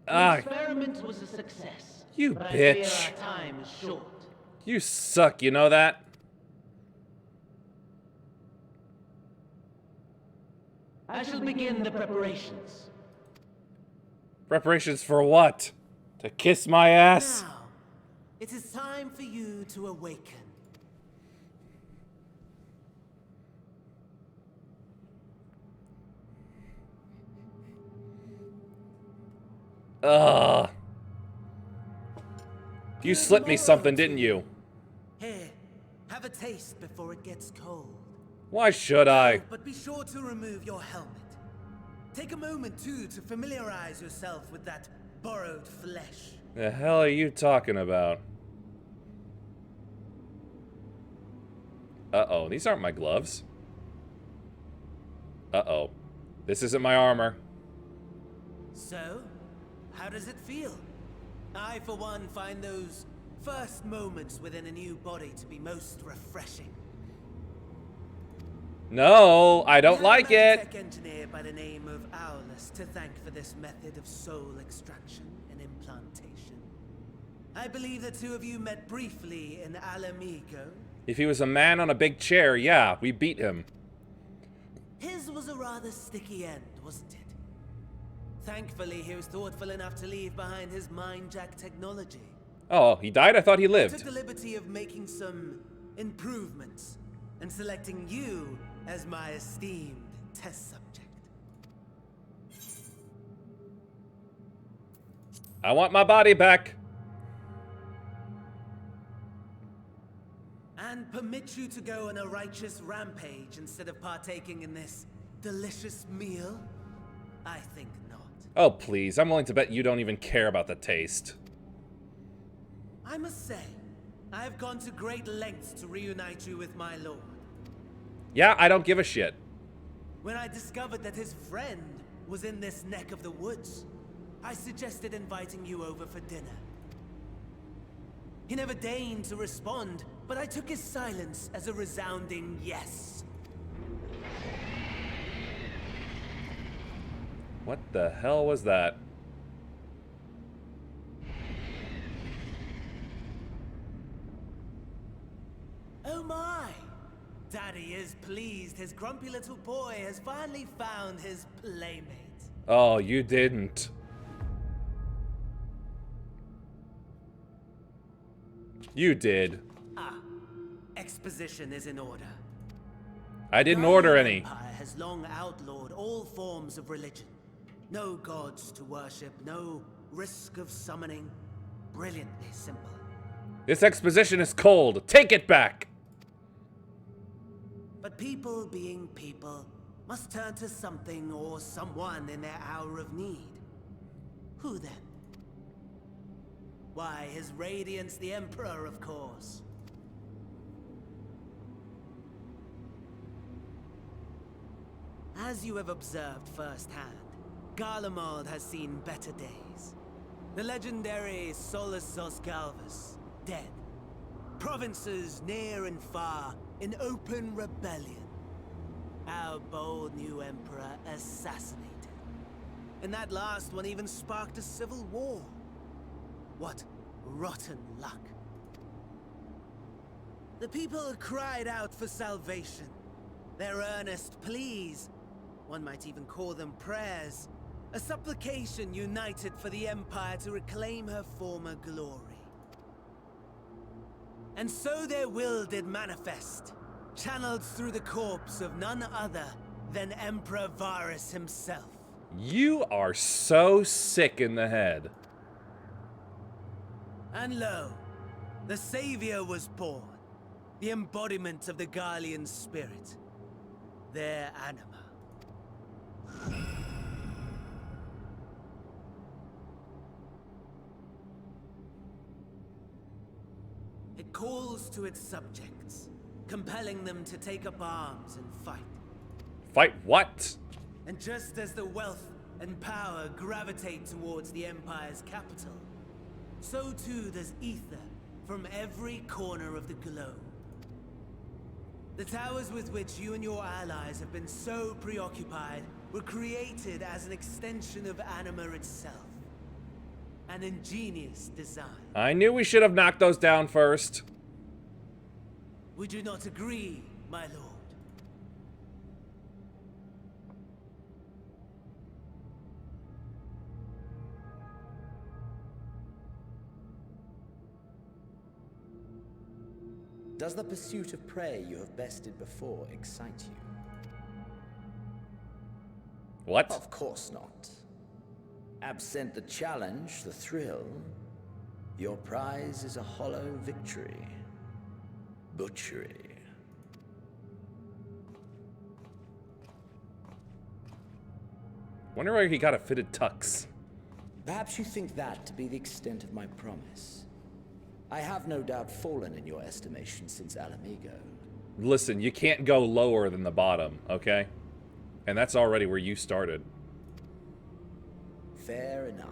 The experiment was a success. You but I fear bitch. our time is short. You suck, you know that? I shall begin the preparations. Preparations for what? To kiss my ass? Now, it is time for you to awaken. Ugh. You slipped me something, didn't you? Here, have a taste before it gets cold. Why should I? But be sure to remove your helmet. Take a moment, too, to familiarize yourself with that borrowed flesh. The hell are you talking about? Uh-oh, these aren't my gloves. Uh-oh. This isn't my armor. So, how does it feel? I, for one, find those First moments within a new body to be most refreshing. No, I don't like We have a it. Magitech engineer by the name of Owlus to thank for this method of soul extraction and implantation. I believe the two of you met briefly in Alamigo. If he was a man on a big chair, yeah, we beat him. His was a rather sticky end, wasn't it? Thankfully, he was thoughtful enough to leave behind his mind-jack technology. Oh, he died? I thought he I lived. took the liberty of making some improvements and selecting you as my esteemed test subject. I want my body back. And permit you to go on a righteous rampage instead of partaking in this delicious meal? I think not. Oh, please. I'm willing to bet you don't even care about the taste. I must say, I have gone to great lengths to reunite you with my lord. Yeah, I don't give a shit. When I discovered that his friend was in this neck of the woods, I suggested inviting you over for dinner. He never deigned to respond, but I took his silence as a resounding yes. What the hell was that? Oh my! Daddy is pleased his grumpy little boy has finally found his playmate. Oh, you didn't. You did. Ah, exposition is in order. I didn't order any. The Empire has long outlawed all forms of religion. No gods to worship, no risk of summoning. Brilliantly simple. This exposition is cold. Take it back. But people being people must turn to something or someone in their hour of need. Who then? Why, His Radiance the Emperor, of course. As you have observed firsthand, Garlemald has seen better days. The legendary Solus Osgalvus, dead. Provinces near and far in open rebellion. Our bold new emperor assassinated. And that last one even sparked a civil war. What rotten luck. The people cried out for salvation. Their earnest pleas, one might even call them prayers, a supplication united for the Empire to reclaim her former glory. And so their will did manifest, channeled through the corpse of none other than Emperor Varus himself. You are so sick in the head. And lo, the Savior was born, the embodiment of the Garlean spirit, their anima. It calls to its subjects, compelling them to take up arms and fight. Fight what? And just as the wealth and power gravitate towards the Empire's capital, so too does ether from every corner of the globe. The towers with which you and your allies have been so preoccupied were created as an extension of Anima itself. An ingenious design. I knew we should have knocked those down first. Would you not agree, my lord? Does the pursuit of prey you have bested before excite you? What? Of course not. Absent the challenge, the thrill, your prize is a hollow victory. Butchery. Wonder where he got a fitted tux. Perhaps you think that to be the extent of my promise. I have no doubt fallen in your estimation since Alamigo. Listen, you can't go lower than the bottom, okay? And that's already where you started. Fair enough.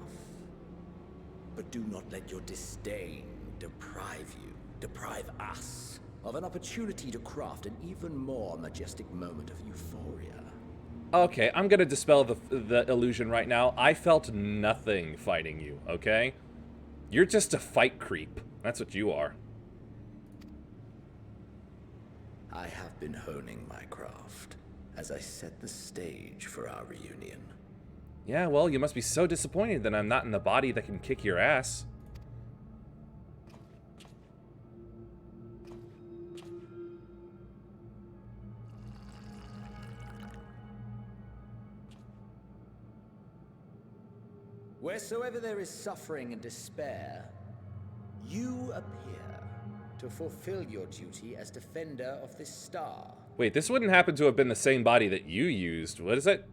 But do not let your disdain deprive you, deprive us, of an opportunity to craft an even more majestic moment of euphoria. Okay, I'm gonna dispel the illusion right now. I felt nothing fighting you, okay? You're just a fight creep. That's what you are. I have been honing my craft as I set the stage for our reunion. Yeah, well, you must be so disappointed that I'm not in the body that can kick your ass. Wheresoever there is suffering and despair, you appear to fulfill your duty as defender of this star. Wait, this wouldn't happen to have been the same body that you used. What is it?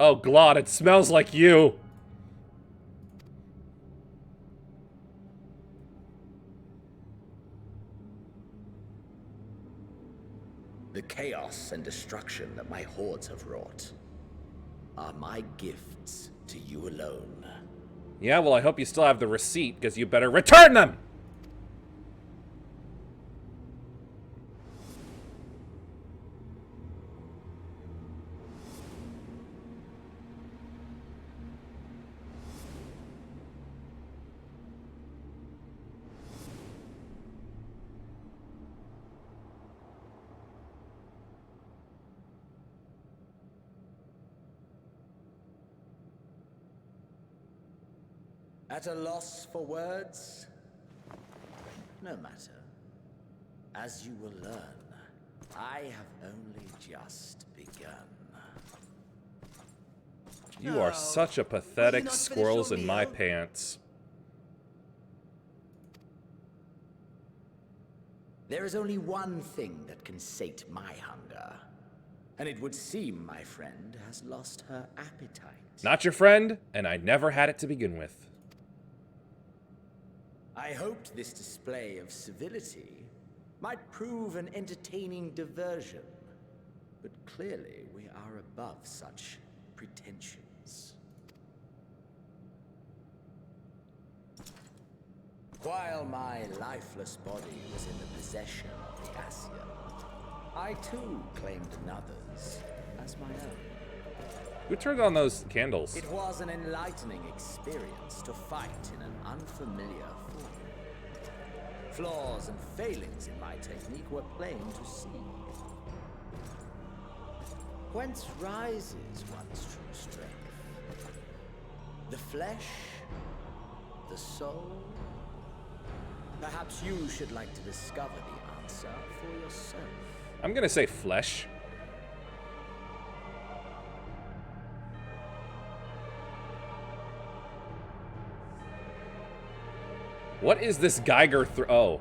Oh, Glod, it smells like you! The chaos and destruction that my hordes have wrought are my gifts to you alone. Yeah, well, I hope you still have the receipt, because you better return them! At a loss for words? No matter. As you will learn, I have only just begun. You are such a pathetic squirrels in my pants. There is only one thing that can sate my hunger. And it would seem my friend has lost her appetite. Not your friend, and I never had it to begin with. I hoped this display of civility might prove an entertaining diversion. But clearly we are above such pretensions. While my lifeless body was in the possession of the Ascian, I too claimed another's as my own. Who turned on those candles? It was an enlightening experience to fight in an unfamiliar form. Flaws and failings in my technique were plain to see. Whence rises one's true strength? The flesh? The soul? Perhaps you should like to discover the answer for yourself. I'm gonna say flesh. What is this Geiger oh.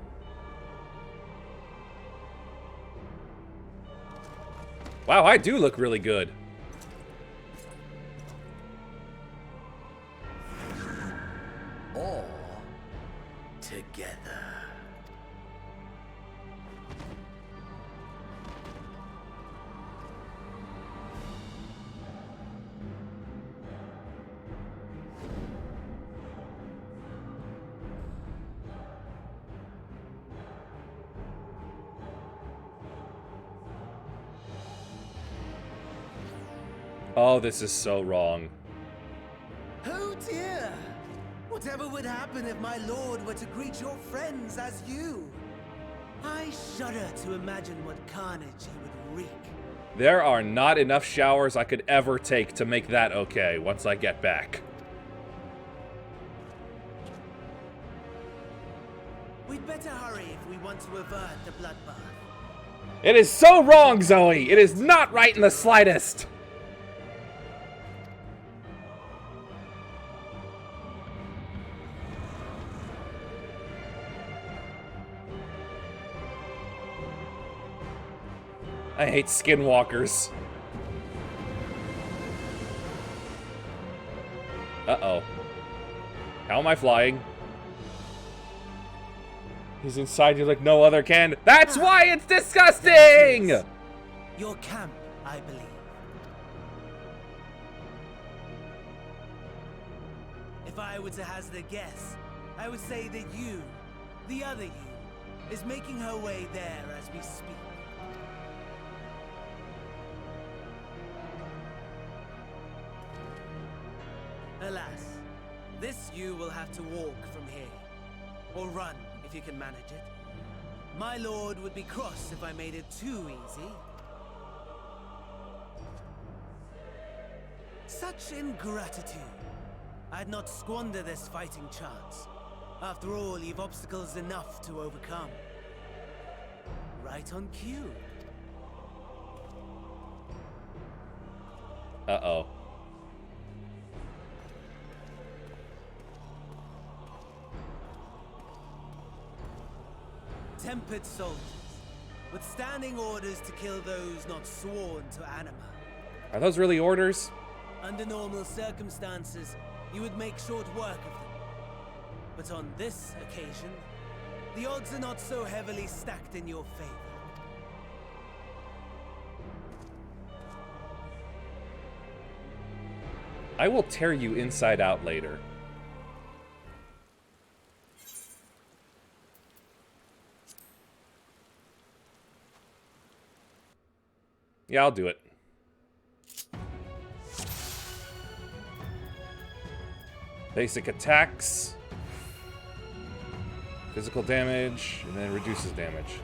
Wow, I do look really good. All together. Oh, this is so wrong. Oh dear! Whatever would happen if my lord were to greet your friends as you? I shudder to imagine what carnage he would wreak. There are not enough showers I could ever take to make that okay once I get back. We'd better hurry if we want to avert the bloodbath. It is so wrong, Zoe! It is not right in the slightest! I hate skinwalkers. Uh-oh. How am I flying? He's inside you like no other can. That's why it's disgusting! Your camp, I believe. If I were to hazard a guess, I would say that you The other you is making her way there as we speak. Alas, this you will have to walk from here. Or run, if you can manage it. My lord would be cross if I made it too easy. Such ingratitude. I'd not squander this fighting chance. After all, you've obstacles enough to overcome. Right on cue. Uh-oh. Tempered soldiers, with standing orders to kill those not sworn to anima. Are those really orders? Under normal circumstances, you would make short work of them. But on this occasion, the odds are not so heavily stacked in your favor. I will tear you inside out later. Yeah, I'll do it. Basic attacks. Physical damage, and then reduces damage.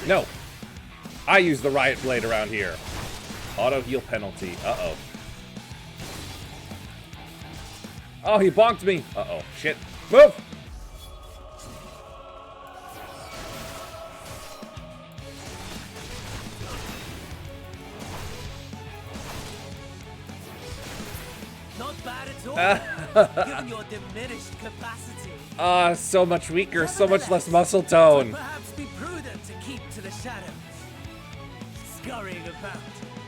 No! I use the Riot Blade around here. Auto heal penalty. Uh-oh. Oh, he bonked me. Uh-oh. Shit. Move! Not bad at all, given your diminished capacity. Ah, so much weaker, so much less muscle tone. Perhaps be prudent to keep to the shadows, scurrying about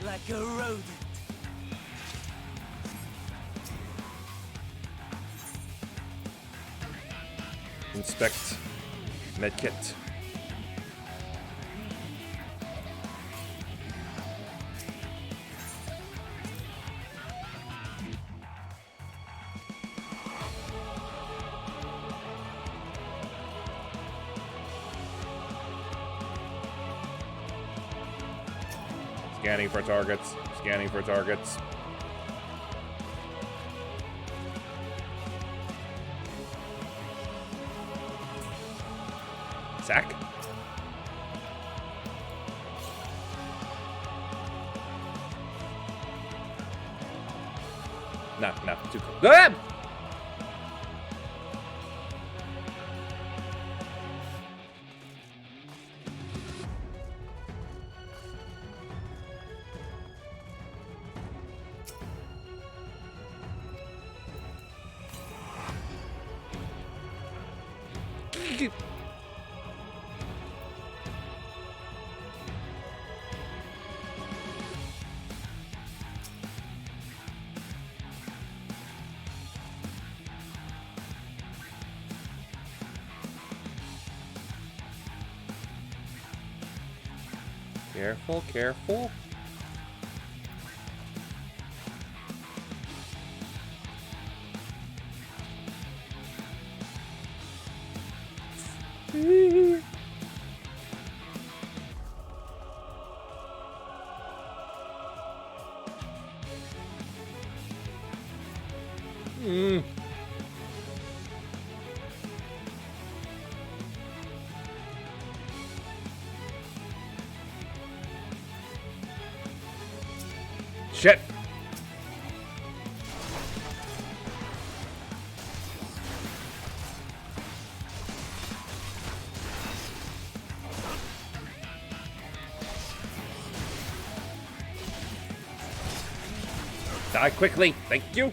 like a rodent. Inspect medkit. Scanning for targets. Scanning for targets. Sack. No, too cool. Ah! Careful, careful. Shit. Die quickly. Thank you.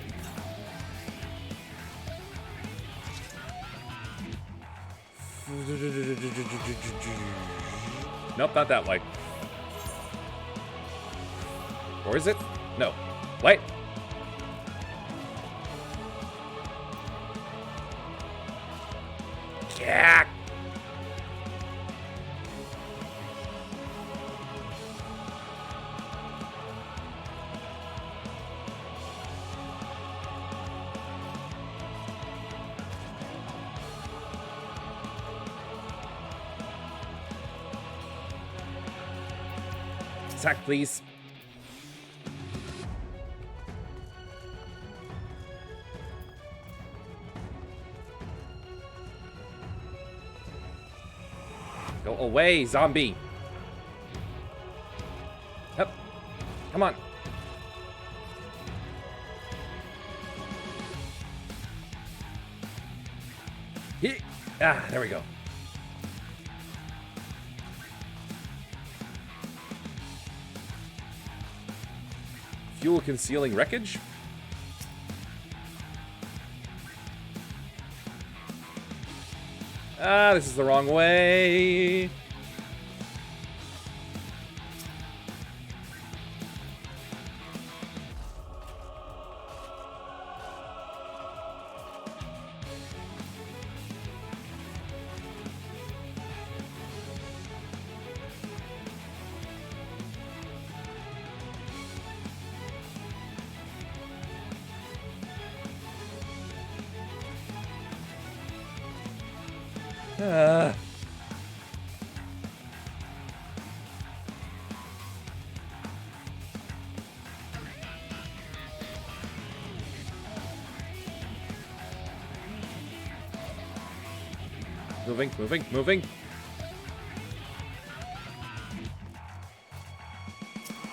Nope, not that way. Or is it? No. Wait. Yeah. Attack, please. Go away, zombie. Yep. Come on. Ah, there we go. Fuel concealing wreckage? Ah, this is the wrong way. Moving, moving, moving.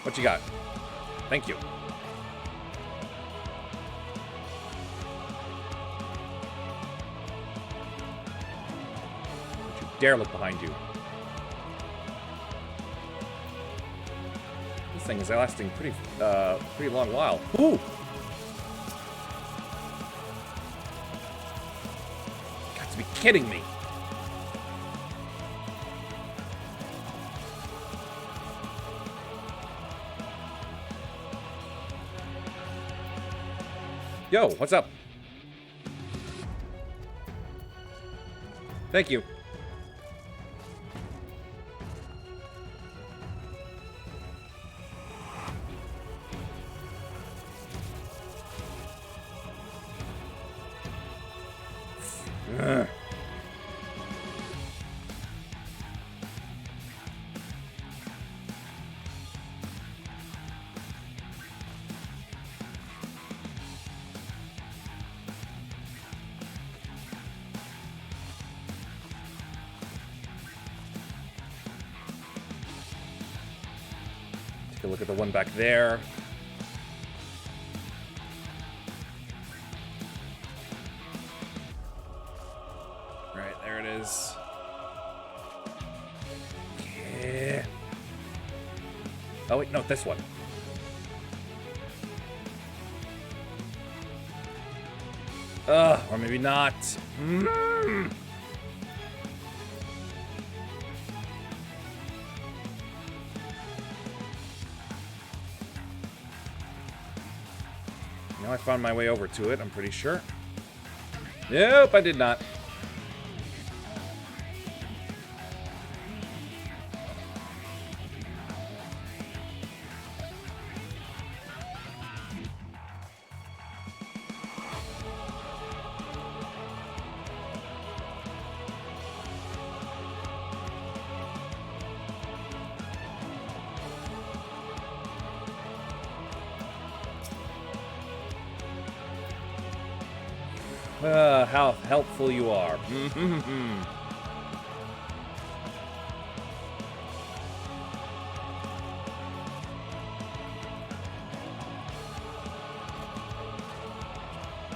What you got? Thank you. Don't you dare look behind you. This thing is lasting pretty long while. Ooh! Got to be kidding me. Yo, what's up? Thank you. Ugh. Take a look at the one back there. Right, there it is. Yeah. Oh wait, no, this one. Or maybe not. Mm. Now I found my way over to it, I'm pretty sure. Nope, I did not. How helpful you are.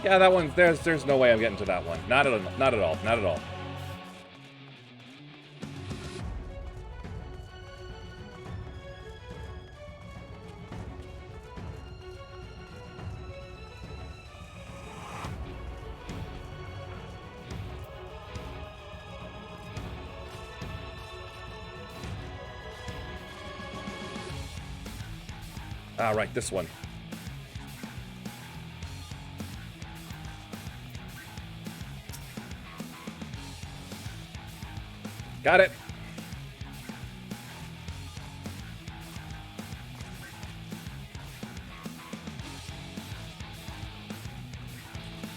Yeah, that one. There's no way I'm getting to that one. Not at all. Not at all. Not at all. Ah, right, this one. Got it.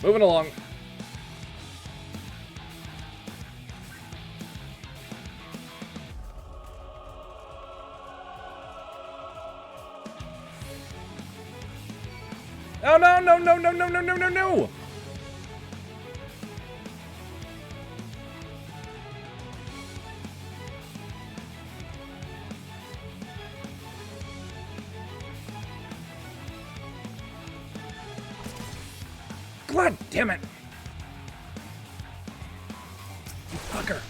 Moving along. Oh, no, no, no, no, no, no, no, no, no! God damn it! You fucker.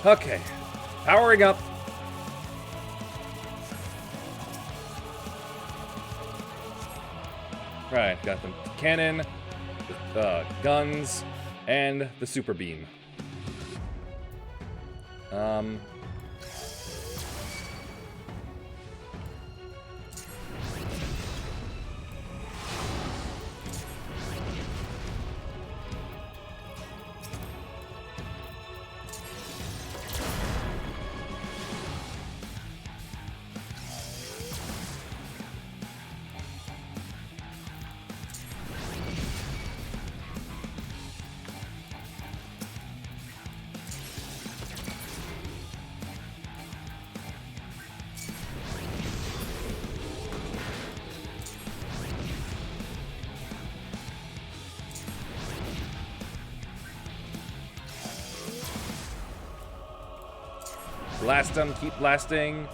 Okay, powering up. Right, got the cannon, the guns, and the super beam. Blast them, keep blasting.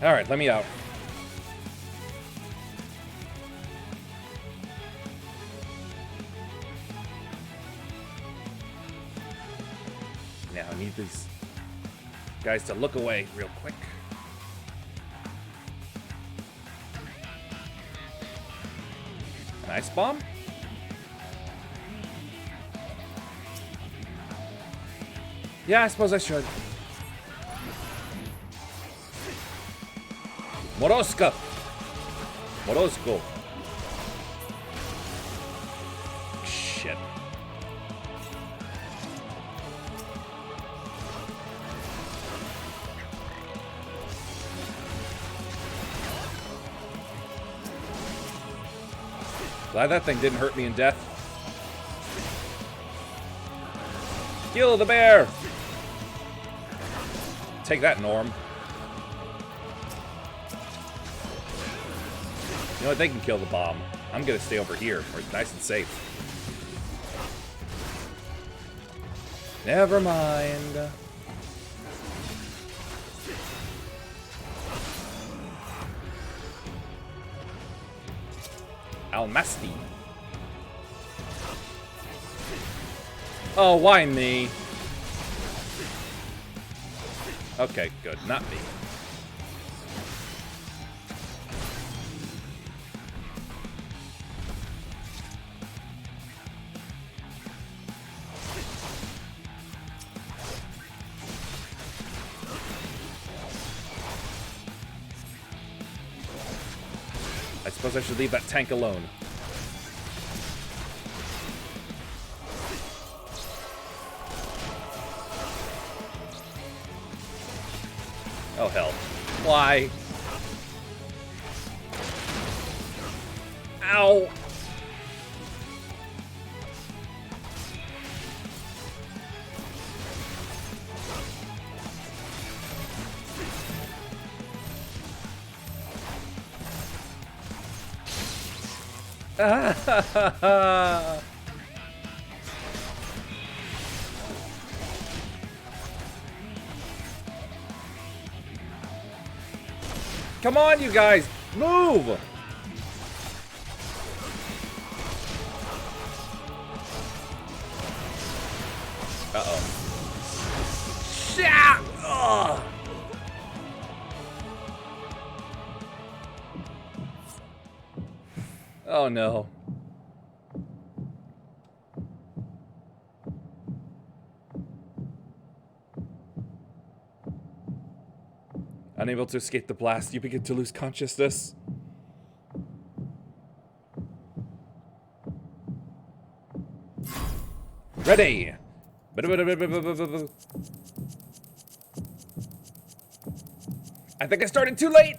Alright, let me out. Now I need these guys to look away real quick. An ice bomb? Yeah, I suppose I should. Moroska! Morosko! Shit. Glad that thing didn't hurt me in death. Kill the bear! Take that, Norm. You know what? They can kill the bomb. I'm gonna stay over here, where it's nice and safe. Never mind. Almasti. Oh, why me? Okay, good. Not me. I suppose I should leave that tank alone. Oh, hell. Why? Ow! Come on, you guys! Move! Uh-oh. Shit! Ugh. Oh no. Unable to escape the blast, you begin to lose consciousness. Ready! I think I started too late!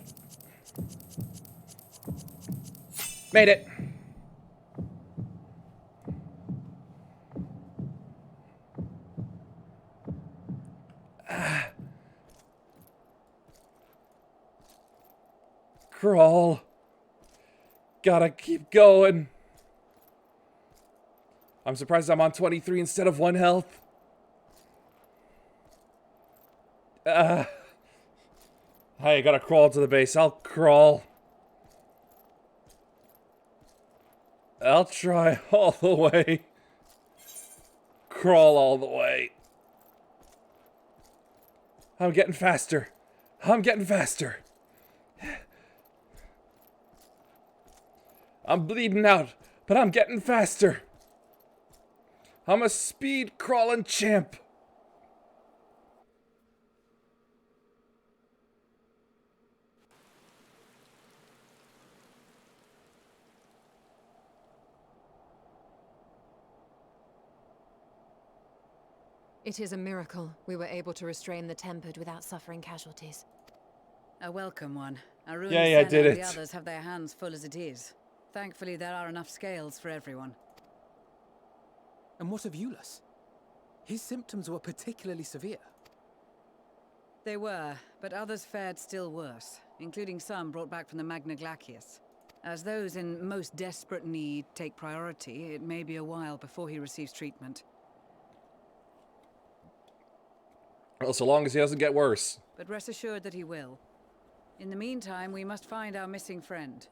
Made it! Crawl. Gotta keep going. I'm surprised I'm on 23 instead of 1 health. I gotta crawl to the base. I'll crawl. I'll try all the way. Crawl all the way. I'm getting faster. I'm getting faster. I'm bleeding out, but I'm getting faster. I'm a speed crawling champ. It is a miracle we were able to restrain the Tempered without suffering casualties. A welcome one. Yay, I did and it. the others have their hands full as it is. Thankfully, there are enough scales for everyone. And what of Euless? His symptoms were particularly severe. They were, but others fared still worse, including some brought back from the Magna Glacius. As those in most desperate need take priority, it may be a while before he receives treatment. Well, so long as he doesn't get worse. But rest assured that he will. In the meantime, we must find our missing friend.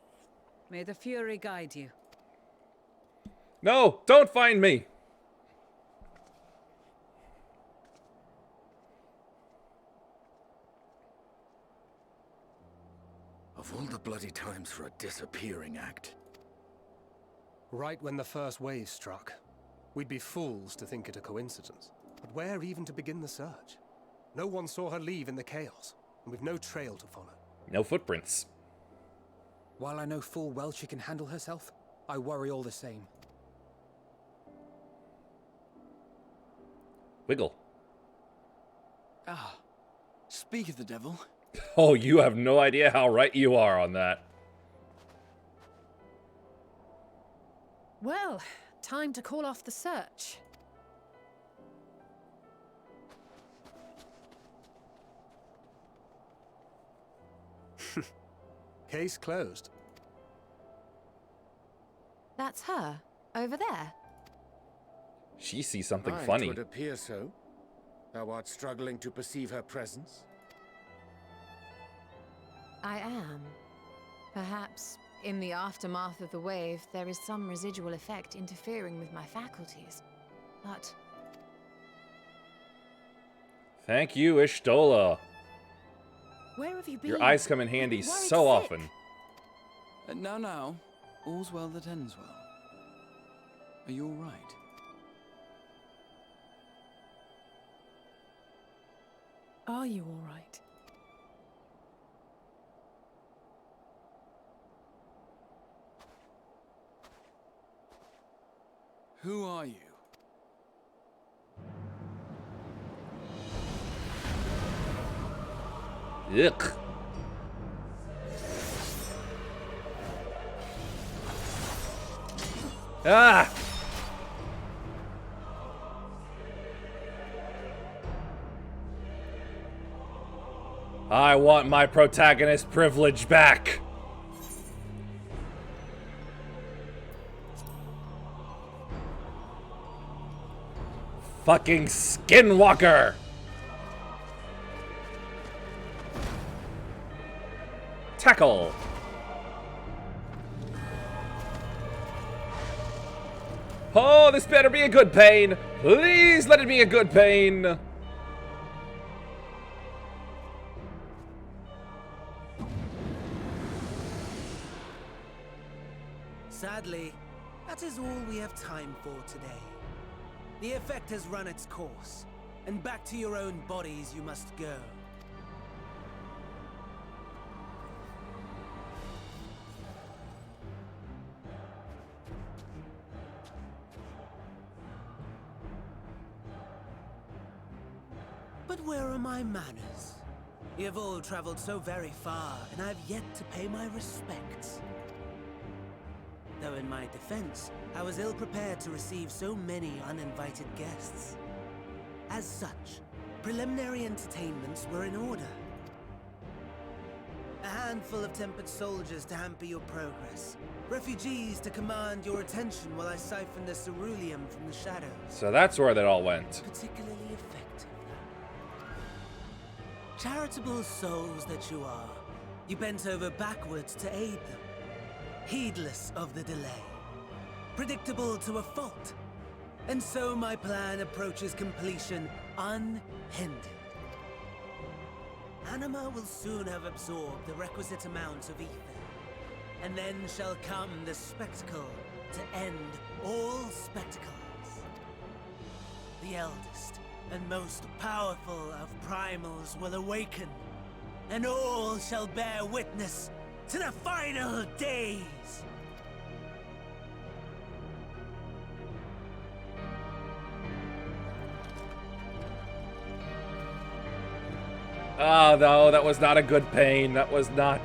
May the Fury guide you. No, don't find me. Of all the bloody times for a disappearing act. Right when the first wave struck, we'd be fools to think it a coincidence. But where even to begin the search? No one saw her leave in the chaos, and we've no trail to follow. No footprints. While I know full well she can handle herself, I worry all the same. Wiggle. Ah, speak of the devil. Oh, you have no idea how right you are on that. Well, time to call off the search. Case closed. That's her, over there. She sees something Aye, funny. 'twould appear so. Thou art struggling to perceive her presence? I am. Perhaps, in the aftermath of the wave, there is some residual effect interfering with my faculties. But... Thank you, Ishtola. Where have you been? Your eyes come in handy so often. Now, all's well that ends well. Are you all right? Are you all right? Who are you? Yuck. Ah! I want my protagonist privilege back. Fucking Skinwalker! Tackle! Oh, this better be a good pain! Please let it be a good pain! Sadly, that is all we have time for today. The effect has run its course, and back to your own bodies you must go. But where are my manners? You have all traveled so very far, and I have yet to pay my respects. Though in my defense, I was ill-prepared to receive so many uninvited guests. As such, preliminary entertainments were in order. A handful of tempered soldiers to hamper your progress. Refugees to command your attention while I siphon the ceruleum from the shadows. So that's where that all went. Particularly effective. Charitable souls that you are, you bent over backwards to aid them. Heedless of the delay. Predictable to a fault. And so my plan approaches completion unhindered. Anima will soon have absorbed the requisite amount of ether. And then shall come the spectacle to end all spectacles. The eldest and most powerful of primals will awaken, and all shall bear witness to the final days! Oh, no, that was not a good pain. That was not.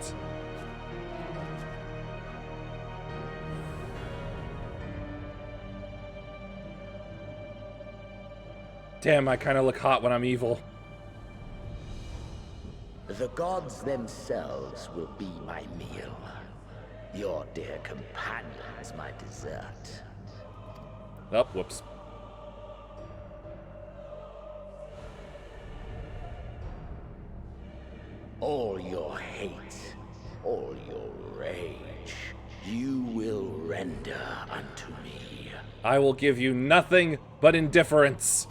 Damn, I kind of look hot when I'm evil. The gods themselves will be my meal. Your dear companions my dessert. Oh, whoops. All your hate, all your rage, you will render unto me. I will give you nothing but indifference.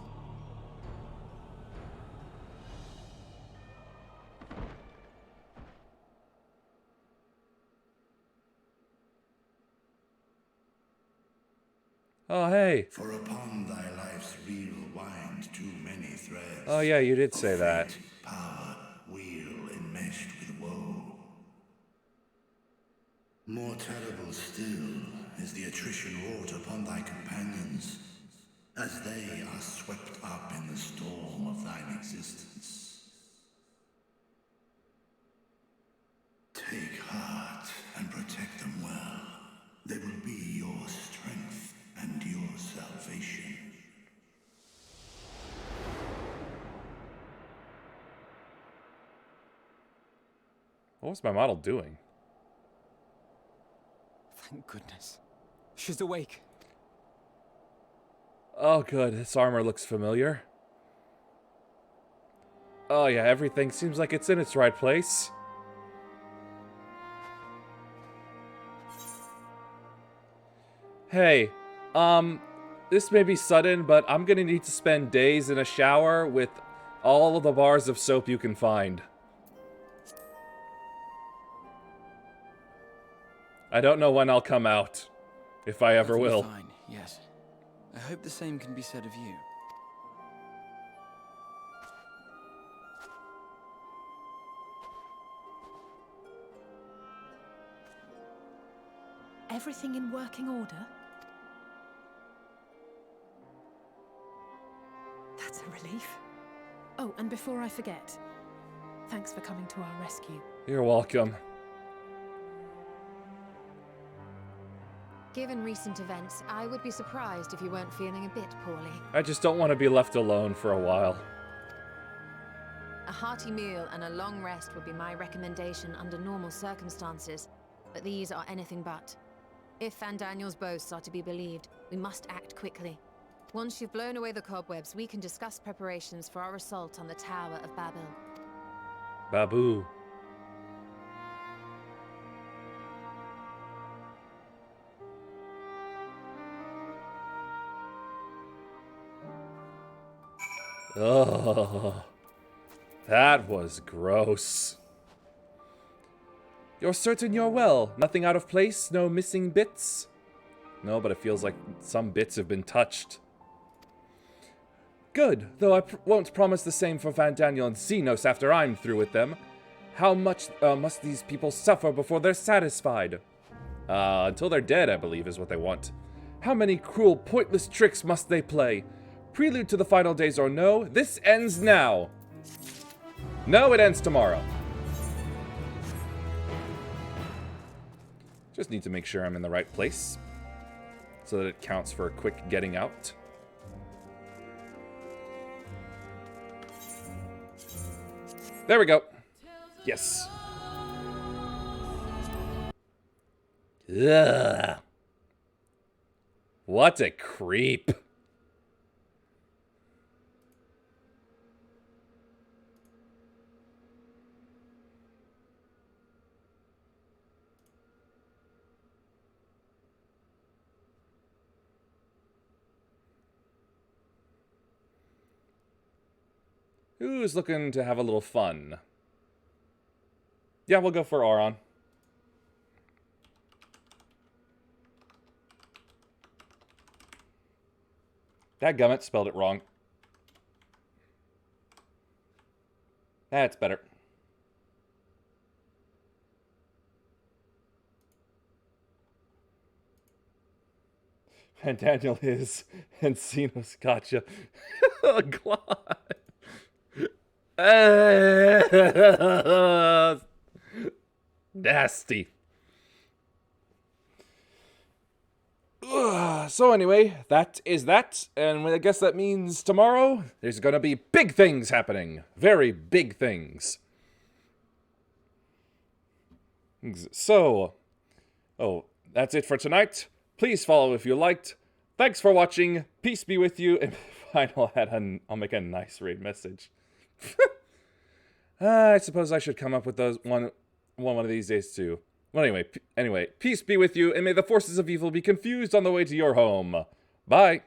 Oh, hey. For upon thy life's reel wind too many threads. Oh, yeah, you did say that. Fate, power, wheel enmeshed with woe. More terrible still is the attrition wrought upon thy companions, as they are swept up in the storm of thine existence. Take heart and protect them well. They will be your strength and your salvation. What was my model doing? Thank goodness. She's awake. Oh, good. This armor looks familiar. Oh, yeah, everything seems like it's in its right place. Hey, this may be sudden, but I'm gonna need to spend days in a shower with all of the bars of soap you can find. I don't know when I'll come out, if I ever will. Fine, yes. I hope the same can be said of you. Everything in working order? That's a relief. Oh, and before I forget, thanks for coming to our rescue. You're welcome. Given recent events, I would be surprised if you weren't feeling a bit poorly. I just don't want to be left alone for a while. A hearty meal and a long rest would be my recommendation under normal circumstances, but these are anything but. If Van Daniel's boasts are to be believed, we must act quickly. Once you've blown away the cobwebs, we can discuss preparations for our assault on the Tower of Babel. Babu. Oh, that was gross. You're certain you're well? Nothing out of place? No missing bits? No, but it feels like some bits have been touched. Good, though I won't promise the same for Van Daniel and Xenos after I'm through with them. How much must these people suffer before they're satisfied? Until they're dead, I believe, is what they want. How many cruel, pointless tricks must they play? Prelude to the final days or no, this ends now. No, it ends tomorrow. Just need to make sure I'm in the right place so that it counts for a quick getting out. There we go. Yes. Ugh. What a creep. Who's looking to have a little fun? Yeah, we'll go for Auron. Dadgummit, spelled it wrong. That's better. And Daniel is, and Xenos gotcha. Oh, God. Nasty. So anyway, that is that, and I guess that means tomorrow there's gonna be big things happening. Very big things. So, that's it for tonight. Please follow if you liked. Thanks for watching. Peace be with you. And I'll make a nice raid message. I suppose I should come up with those one of these days too. Well, anyway, peace be with you, and may the forces of evil be confused on the way to your home. Bye.